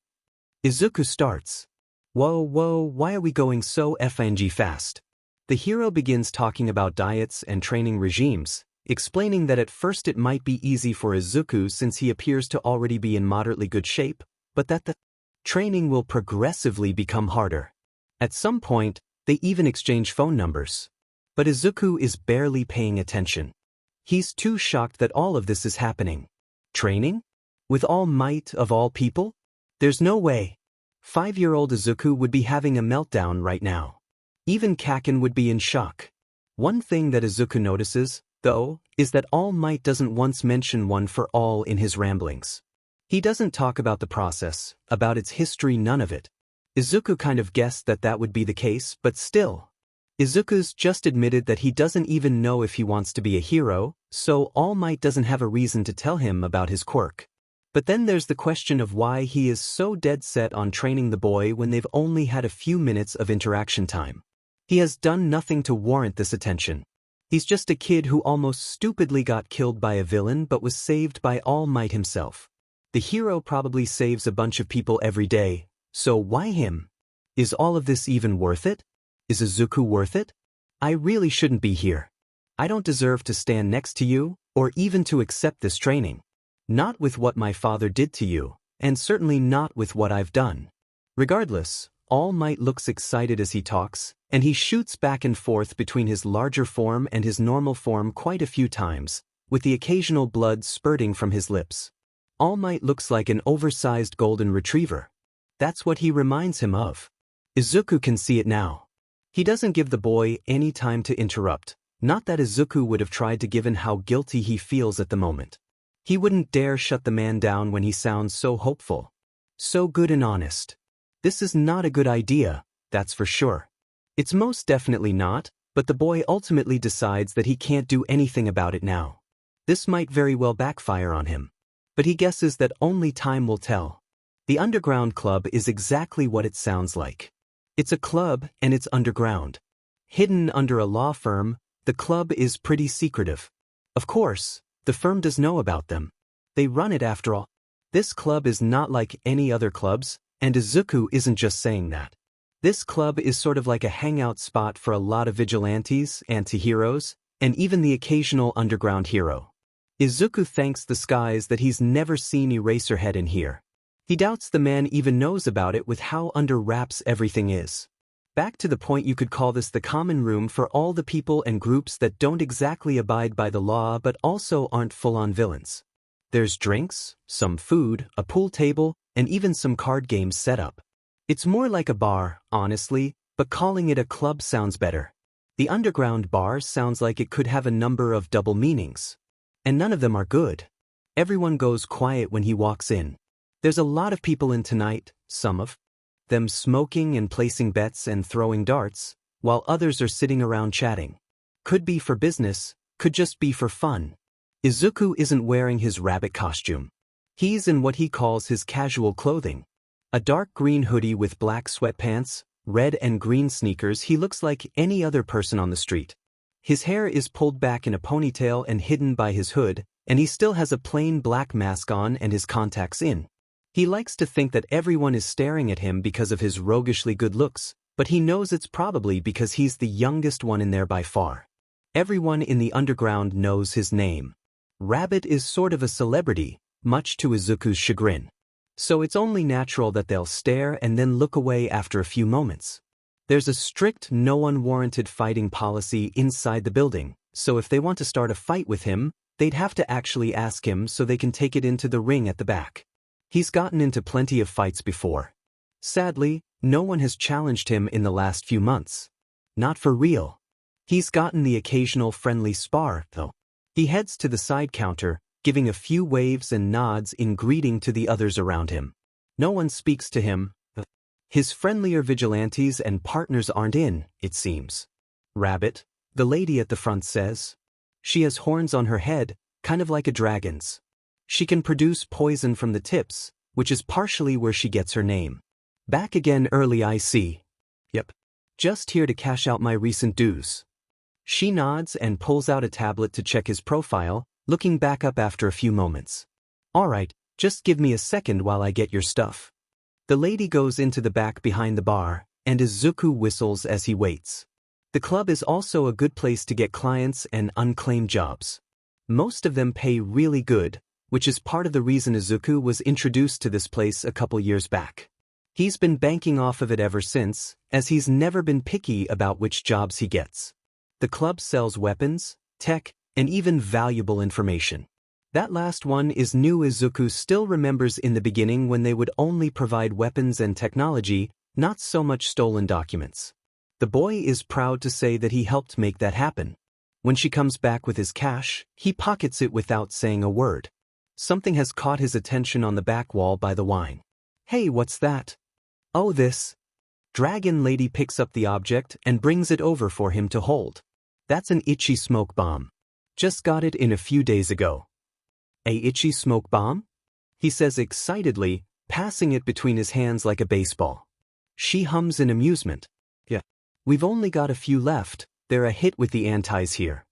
Izuku starts. Whoa, why are we going so FNG fast? The hero begins talking about diets and training regimes, explaining that at first it might be easy for Izuku since he appears to already be in moderately good shape, but that the training will progressively become harder. At some point, they even exchange phone numbers. But Izuku is barely paying attention. He's too shocked that all of this is happening. Training? With All Might of all people? There's no way. 5-year-old Izuku would be having a meltdown right now. Even Kaken would be in shock. One thing that Izuku notices, though, is that All Might doesn't once mention one for all in his ramblings. He doesn't talk about the process, about its history, none of it. Izuku kind of guessed that that would be the case, but still. Izuku's just admitted that he doesn't even know if he wants to be a hero, so All Might doesn't have a reason to tell him about his quirk. But then there's the question of why he is so dead set on training the boy when they've only had a few minutes of interaction time. He has done nothing to warrant this attention. He's just a kid who almost stupidly got killed by a villain but was saved by All Might himself. The hero probably saves a bunch of people every day, so why him? Is all of this even worth it? Is Izuku worth it? I really shouldn't be here. I don't deserve to stand next to you, or even to accept this training. Not with what my father did to you, and certainly not with what I've done. Regardless, All Might looks excited as he talks, and he shoots back and forth between his larger form and his normal form quite a few times, with the occasional blood spurting from his lips. All Might looks like an oversized golden retriever. That's what he reminds him of. Izuku can see it now. He doesn't give the boy any time to interrupt, not that Izuku would have tried to given how guilty he feels at the moment. He wouldn't dare shut the man down when he sounds so hopeful. So good and honest. This is not a good idea, that's for sure. It's most definitely not, but the boy ultimately decides that he can't do anything about it now. This might very well backfire on him. But he guesses that only time will tell. The underground club is exactly what it sounds like. It's a club and it's underground. Hidden under a law firm, the club is pretty secretive. Of course, the firm does know about them. They run it after all. This club is not like any other clubs, and Izuku isn't just saying that. This club is sort of like a hangout spot for a lot of vigilantes, anti-heroes, and even the occasional underground hero. Izuku thanks the skies that he's never seen Eraserhead in here. He doubts the man even knows about it with how under wraps everything is. Back to the point, you could call this the common room for all the people and groups that don't exactly abide by the law but also aren't full-on villains. There's drinks, some food, a pool table, and even some card games set up. It's more like a bar, honestly, but calling it a club sounds better. The underground bar sounds like it could have a number of double meanings. And none of them are good. Everyone goes quiet when he walks in. There's a lot of people in tonight, some of them smoking and placing bets and throwing darts, while others are sitting around chatting. Could be for business, could just be for fun. Izuku isn't wearing his rabbit costume. He's in what he calls his casual clothing. A dark green hoodie with black sweatpants, red and green sneakers. He looks like any other person on the street. His hair is pulled back in a ponytail and hidden by his hood, and he still has a plain black mask on and his contacts in. He likes to think that everyone is staring at him because of his roguishly good looks, but he knows it's probably because he's the youngest one in there by far. Everyone in the underground knows his name. Rabbit is sort of a celebrity, much to Izuku's chagrin. So it's only natural that they'll stare and then look away after a few moments. There's a strict no unwarranted fighting policy inside the building, so if they want to start a fight with him, they'd have to actually ask him so they can take it into the ring at the back. He's gotten into plenty of fights before. Sadly, no one has challenged him in the last few months. Not for real. He's gotten the occasional friendly spar, though. He heads to the side counter, giving a few waves and nods in greeting to the others around him. No one speaks to him. His friendlier vigilantes and partners aren't in, it seems. Rabbit, the lady at the front says. She has horns on her head, kind of like a dragon's. She can produce poison from the tips, which is partially where she gets her name. Back again early, I see. Yep. Just here to cash out my recent dues. She nods and pulls out a tablet to check his profile, looking back up after a few moments. All right, just give me a second while I get your stuff. The lady goes into the back behind the bar, and Izuku whistles as he waits. The club is also a good place to get clients and unclaimed jobs. Most of them pay really good, which is part of the reason Izuku was introduced to this place a couple years back. He's been banking off of it ever since, as he's never been picky about which jobs he gets. The club sells weapons, tech, and even valuable information. That last one is new. Izuku still remembers in the beginning when they would only provide weapons and technology, not so much stolen documents. The boy is proud to say that he helped make that happen. When she comes back with his cash, he pockets it without saying a word. Something has caught his attention on the back wall by the wine. Hey, what's that? Oh, this. Dragon Lady picks up the object and brings it over for him to hold. That's an itchy smoke bomb. Just got it in a few days ago. A itchy smoke bomb? He says excitedly, passing it between his hands like a baseball. She hums in amusement. Yeah. We've only got a few left, they're a hit with the antis here.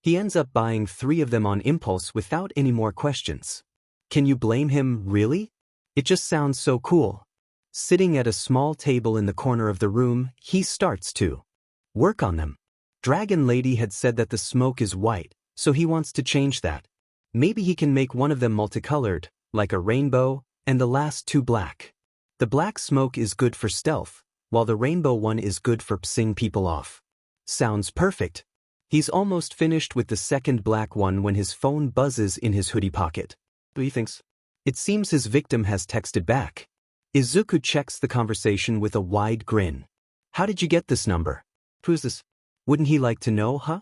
He ends up buying 3 of them on impulse without any more questions. Can you blame him, really? It just sounds so cool. Sitting at a small table in the corner of the room, he starts to work on them. Dragon Lady had said that the smoke is white, so he wants to change that. Maybe he can make one of them multicolored, like a rainbow, and the last 2 black. The black smoke is good for stealth, while the rainbow one is good for pissing people off. Sounds perfect. He's almost finished with the second black one when his phone buzzes in his hoodie pocket. He thinks. It seems his victim has texted back. Izuku checks the conversation with a wide grin. How did you get this number? Who's this? Wouldn't he like to know, huh?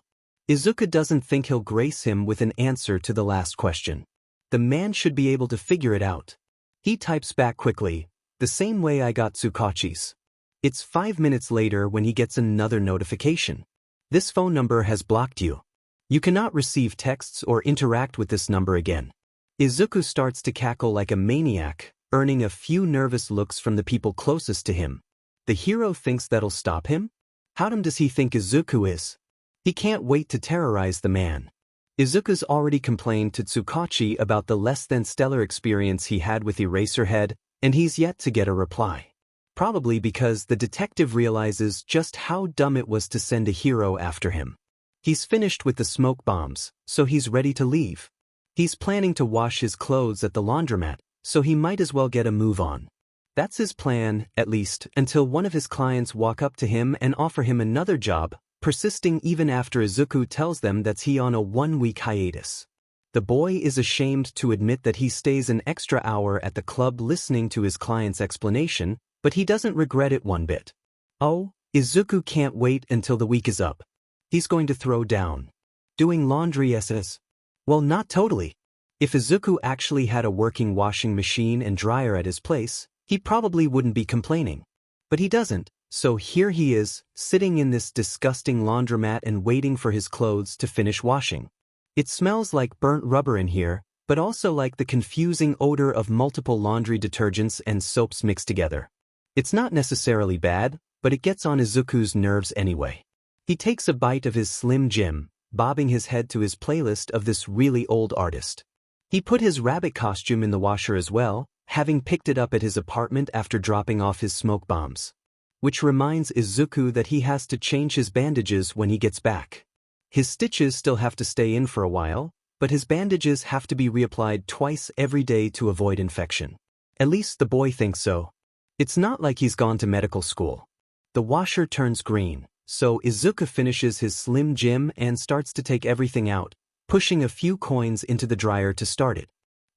Izuku doesn't think he'll grace him with an answer to the last question. The man should be able to figure it out. He types back quickly, the same way I got Tsukachi's. It's 5 minutes later when he gets another notification. This phone number has blocked you. You cannot receive texts or interact with this number again. Izuku starts to cackle like a maniac, earning a few nervous looks from the people closest to him. The hero thinks that'll stop him? How dumb does he think Izuku is? He can't wait to terrorize the man. Izuku's already complained to Tsukachi about the less-than-stellar experience he had with Eraserhead, and he's yet to get a reply. Probably because the detective realizes just how dumb it was to send a hero after him. He's finished with the smoke bombs, so he's ready to leave. He's planning to wash his clothes at the laundromat, so he might as well get a move on. That's his plan, at least, until one of his clients walk up to him and offer him another job, persisting even after Izuku tells them that he's on a 1-week hiatus. The boy is ashamed to admit that he stays an extra hour at the club listening to his client's explanation, but he doesn't regret it one bit. Oh, Izuku can't wait until the week is up. He's going to throw down. Doing laundry SS? Well, not totally. If Izuku actually had a working washing machine and dryer at his place, he probably wouldn't be complaining. But he doesn't, so here he is, sitting in this disgusting laundromat and waiting for his clothes to finish washing. It smells like burnt rubber in here, but also like the confusing odor of multiple laundry detergents and soaps mixed together. It's not necessarily bad, but it gets on Izuku's nerves anyway. He takes a bite of his Slim Jim, bobbing his head to his playlist of this really old artist. He put his rabbit costume in the washer as well, having picked it up at his apartment after dropping off his smoke bombs. Which reminds Izuku that he has to change his bandages when he gets back. His stitches still have to stay in for a while, but his bandages have to be reapplied twice every day to avoid infection. At least the boy thinks so. It's not like he's gone to medical school. The washer turns green, so Izuku finishes his Slim Jim and starts to take everything out, pushing a few coins into the dryer to start it.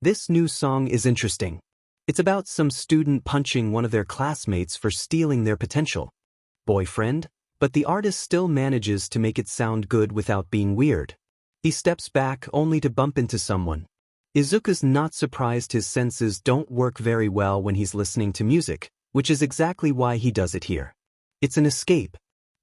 This new song is interesting. It's about some student punching one of their classmates for stealing their potential boyfriend, but the artist still manages to make it sound good without being weird. He steps back only to bump into someone. Izuku's not surprised his senses don't work very well when he's listening to music, which is exactly why he does it here. It's an escape.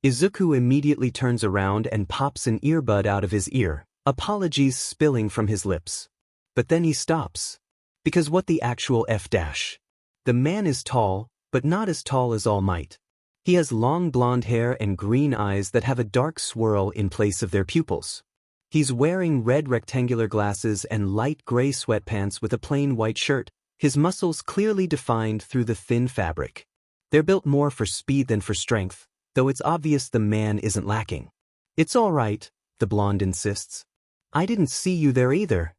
Izuku immediately turns around and pops an earbud out of his ear, apologies spilling from his lips. But then he stops. Because what the actual F-dash? The man is tall, but not as tall as All Might. He has long blonde hair and green eyes that have a dark swirl in place of their pupils. He's wearing red rectangular glasses and light gray sweatpants with a plain white shirt, his muscles clearly defined through the thin fabric. They're built more for speed than for strength, though it's obvious the man isn't lacking. It's all right, the blonde insists. I didn't see you there either.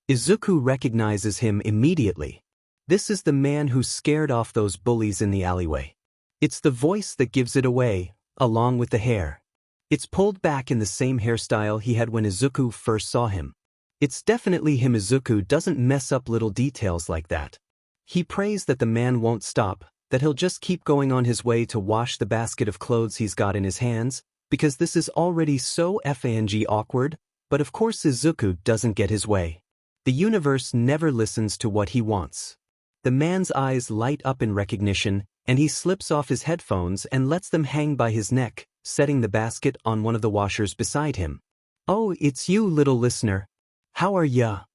Izuku recognizes him immediately. This is the man who scared off those bullies in the alleyway. It's the voice that gives it away, along with the hair. It's pulled back in the same hairstyle he had when Izuku first saw him. It's definitely him. Izuku doesn't mess up little details like that. He prays that the man won't stop, that he'll just keep going on his way to wash the basket of clothes he's got in his hands, because this is already so fang awkward, but of course Izuku doesn't get his way. The universe never listens to what he wants. The man's eyes light up in recognition, and he slips off his headphones and lets them hang by his neck, setting the basket on one of the washers beside him. "Oh, it's you, little listener. How are ya?"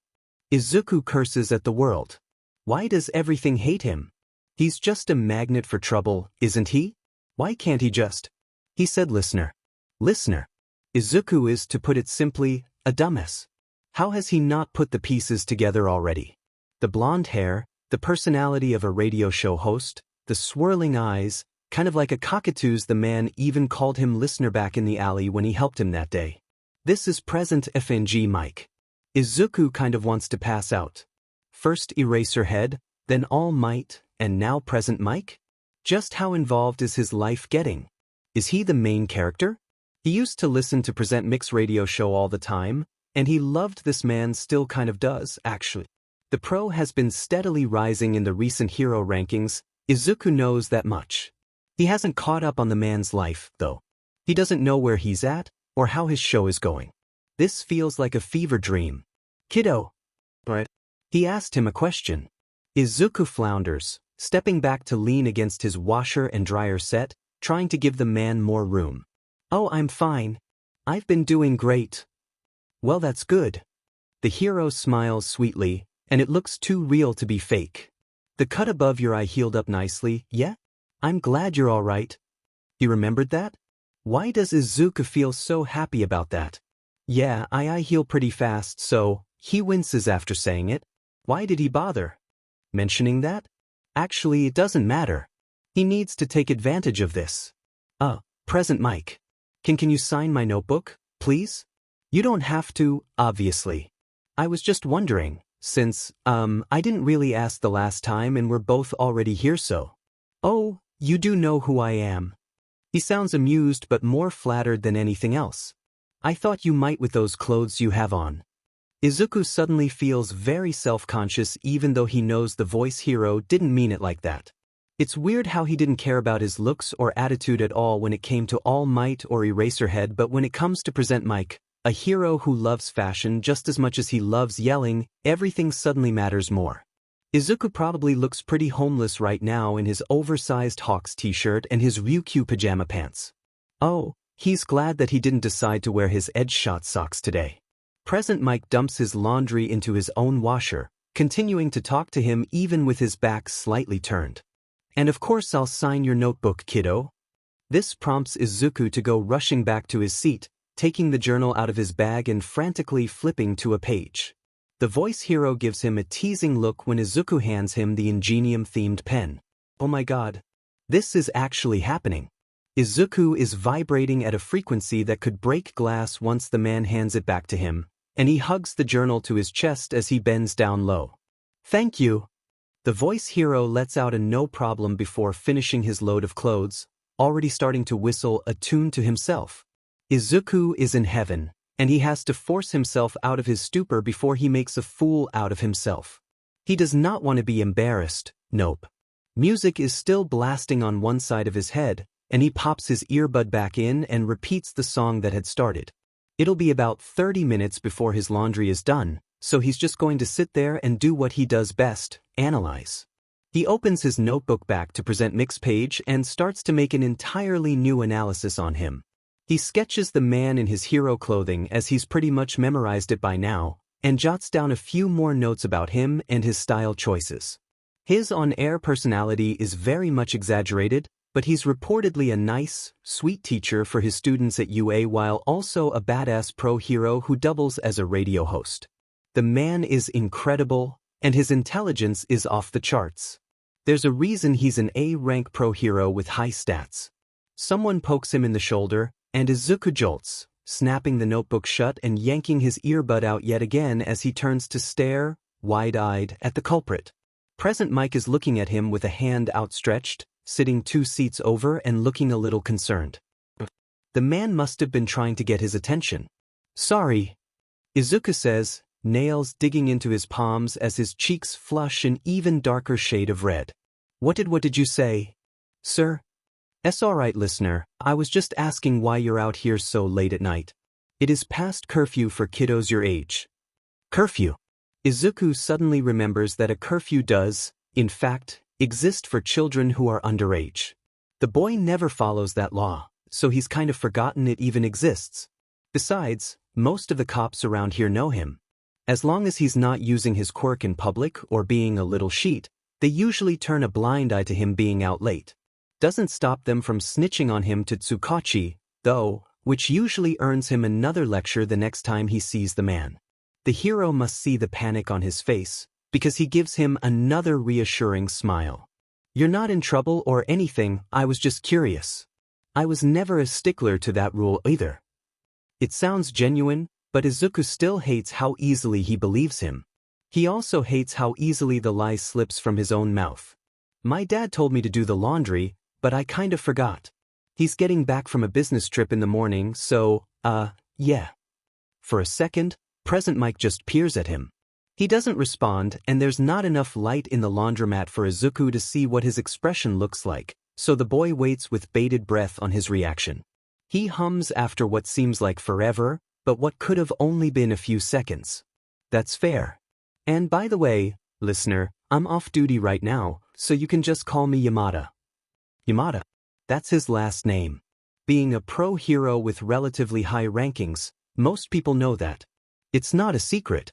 Izuku curses at the world. Why does everything hate him? He's just a magnet for trouble, isn't he? Why can't he just? He said listener. Listener. Izuku is, to put it simply, a dumbass. How has he not put the pieces together already? The blonde hair, the personality of a radio show host, the swirling eyes, kind of like a cockatoo's. The man even called him listener back in the alley when he helped him that day. This is present FNG Mike. Izuku kind of wants to pass out. First Eraserhead, then All Might, and now present Mike? Just how involved is his life getting? Is he the main character? He used to listen to Present Mix radio show all the time, and he loved this man. Still kind of does, actually. The pro has been steadily rising in the recent hero rankings. Izuku knows that much. He hasn't caught up on the man's life, though. He doesn't know where he's at, or how his show is going. This feels like a fever dream. "Kiddo." Right? He asked him a question. Izuku flounders, stepping back to lean against his washer and dryer set, trying to give the man more room. "Oh, I'm fine. I've been doing great." "Well, that's good." The hero smiles sweetly, and it looks too real to be fake. "The cut above your eye healed up nicely, yeah? I'm glad you're all right." He remembered that? Why does Izuku feel so happy about that? "Yeah, I heal pretty fast, so..." He winces after saying it. Why did he bother mentioning that? Actually, it doesn't matter. He needs to take advantage of this. Present Mike. Can you sign my notebook, please?" "You don't have to, obviously. I was just wondering, since, I didn't really ask the last time and we're both already here, so..." "Oh, you do know who I am." He sounds amused but more flattered than anything else. "I thought you might with those clothes you have on." Izuku suddenly feels very self-conscious even though he knows the voice hero didn't mean it like that. It's weird how he didn't care about his looks or attitude at all when it came to All Might or Eraserhead, but when it comes to Present Mike, a hero who loves fashion just as much as he loves yelling, everything suddenly matters more. Izuku probably looks pretty homeless right now in his oversized Hawks t-shirt and his Ryukyu pajama pants. Oh, he's glad that he didn't decide to wear his Edgeshot socks today. Present Mike dumps his laundry into his own washer, continuing to talk to him even with his back slightly turned. "And of course I'll sign your notebook, kiddo." This prompts Izuku to go rushing back to his seat, taking the journal out of his bag and frantically flipping to a page. The voice hero gives him a teasing look when Izuku hands him the Ingenium-themed pen. Oh my god. This is actually happening. Izuku is vibrating at a frequency that could break glass once the man hands it back to him, and he hugs the journal to his chest as he bends down low. "Thank you." The voice hero lets out a no problem before finishing his load of clothes, already starting to whistle a tune to himself. Izuku is in heaven, and he has to force himself out of his stupor before he makes a fool out of himself. He does not want to be embarrassed, nope. Music is still blasting on one side of his head, and he pops his earbud back in and repeats the song that had started. It'll be about 30 minutes before his laundry is done, so he's just going to sit there and do what he does best, analyze. He opens his notebook back to Present Mix page and starts to make an entirely new analysis on him. He sketches the man in his hero clothing as he's pretty much memorized it by now, and jots down a few more notes about him and his style choices. His on-air personality is very much exaggerated, but he's reportedly a nice, sweet teacher for his students at UA while also a badass pro hero who doubles as a radio host. The man is incredible, and his intelligence is off the charts. There's a reason he's an A-rank pro hero with high stats. Someone pokes him in the shoulder, and Izuku jolts, snapping the notebook shut and yanking his earbud out yet again as he turns to stare, wide-eyed, at the culprit. Present Mike is looking at him with a hand outstretched, sitting 2 seats over and looking a little concerned. The man must have been trying to get his attention. "Sorry," Izuku says, nails digging into his palms as his cheeks flush an even darker shade of red. What did you say?" "Sir?" "It's alright, listener, I was just asking why you're out here so late at night. It is past curfew for kiddos your age." "Curfew?" Izuku suddenly remembers that a curfew does, in fact, exist for children who are underage. The boy never follows that law, so he's kind of forgotten it even exists. Besides, most of the cops around here know him. As long as he's not using his quirk in public or being a little sheet, they usually turn a blind eye to him being out late. Doesn't stop them from snitching on him to Tsukachi, though, which usually earns him another lecture the next time he sees the man. The hero must see the panic on his face, because he gives him another reassuring smile. You're not in trouble or anything, I was just curious. I was never a stickler to that rule either. It sounds genuine, but Izuku still hates how easily he believes him. He also hates how easily the lie slips from his own mouth. My dad told me to do the laundry, but I kind of forgot. He's getting back from a business trip in the morning, so, yeah. For a second, Present Mike just peers at him. He doesn't respond, and there's not enough light in the laundromat for Izuku to see what his expression looks like, so the boy waits with bated breath on his reaction. He hums after what seems like forever, but what could have only been a few seconds. That's fair. And by the way, listener, I'm off duty right now, so you can just call me Yamada. Yamada. That's his last name. Being a pro hero with relatively high rankings, most people know that. It's not a secret.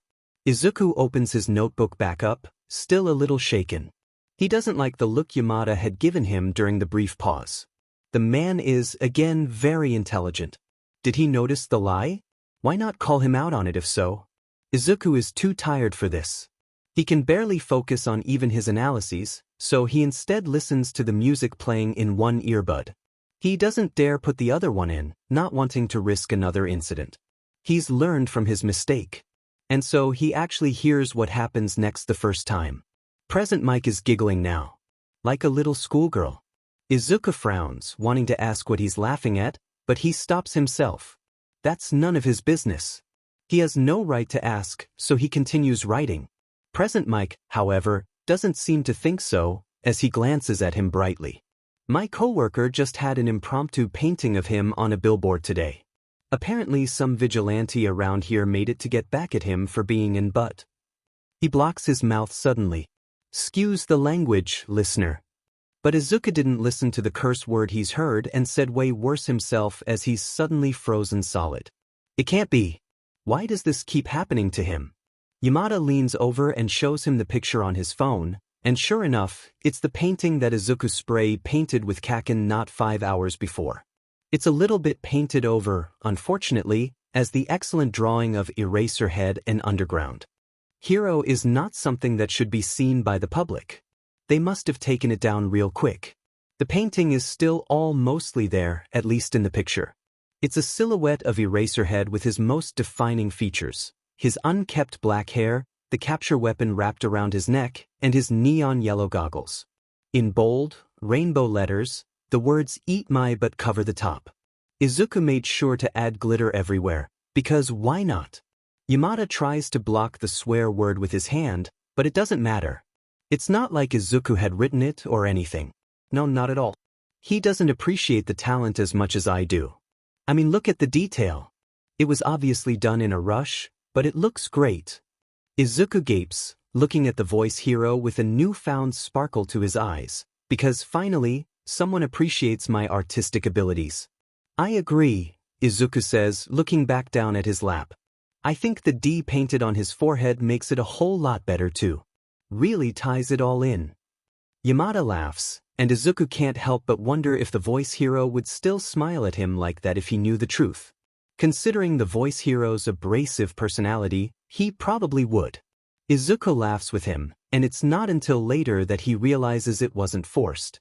Izuku opens his notebook back up, still a little shaken. He doesn't like the look Yamada had given him during the brief pause. The man is, again, very intelligent. Did he notice the lie? Why not call him out on it if so? Izuku is too tired for this. He can barely focus on even his analyses, so he instead listens to the music playing in one earbud. He doesn't dare put the other one in, not wanting to risk another incident. He's learned from his mistake. And so he actually hears what happens next the first time. Present Mike is giggling now. Like a little schoolgirl. Izuku frowns, wanting to ask what he's laughing at, but he stops himself. That's none of his business. He has no right to ask, so he continues writing. Present Mike, however, doesn't seem to think so, as he glances at him brightly. My coworker just had an impromptu painting of him on a billboard today. Apparently some vigilante around here made it to get back at him for being in butt. He blocks his mouth suddenly. Excuse the language, listener. But Izuku didn't listen to the curse word he's heard and said way worse himself as he's suddenly frozen solid. It can't be. Why does this keep happening to him? Yamada leans over and shows him the picture on his phone, and sure enough, it's the painting that Izuku spray painted with Kaken not 5 hours before. It's a little bit painted over, unfortunately, as the excellent drawing of Eraserhead and Underground. Hero is not something that should be seen by the public. They must have taken it down real quick. The painting is still all mostly there, at least in the picture. It's a silhouette of Eraserhead with his most defining features, his unkempt black hair, the capture weapon wrapped around his neck, and his neon yellow goggles. In bold, rainbow letters, the words "Eat my butt" cover the top. Izuku made sure to add glitter everywhere, because why not? Yamada tries to block the swear word with his hand, but it doesn't matter. It's not like Izuku had written it or anything. No, not at all. He doesn't appreciate the talent as much as I do. I mean, look at the detail. It was obviously done in a rush, but it looks great. Izuku gapes, looking at the voice hero with a newfound sparkle to his eyes, because finally, someone appreciates my artistic abilities. I agree, Izuku says, looking back down at his lap. I think the D painted on his forehead makes it a whole lot better too. Really ties it all in. Yamada laughs, and Izuku can't help but wonder if the voice hero would still smile at him like that if he knew the truth. Considering the voice hero's abrasive personality, he probably would. Izuku laughs with him, and it's not until later that he realizes it wasn't forced.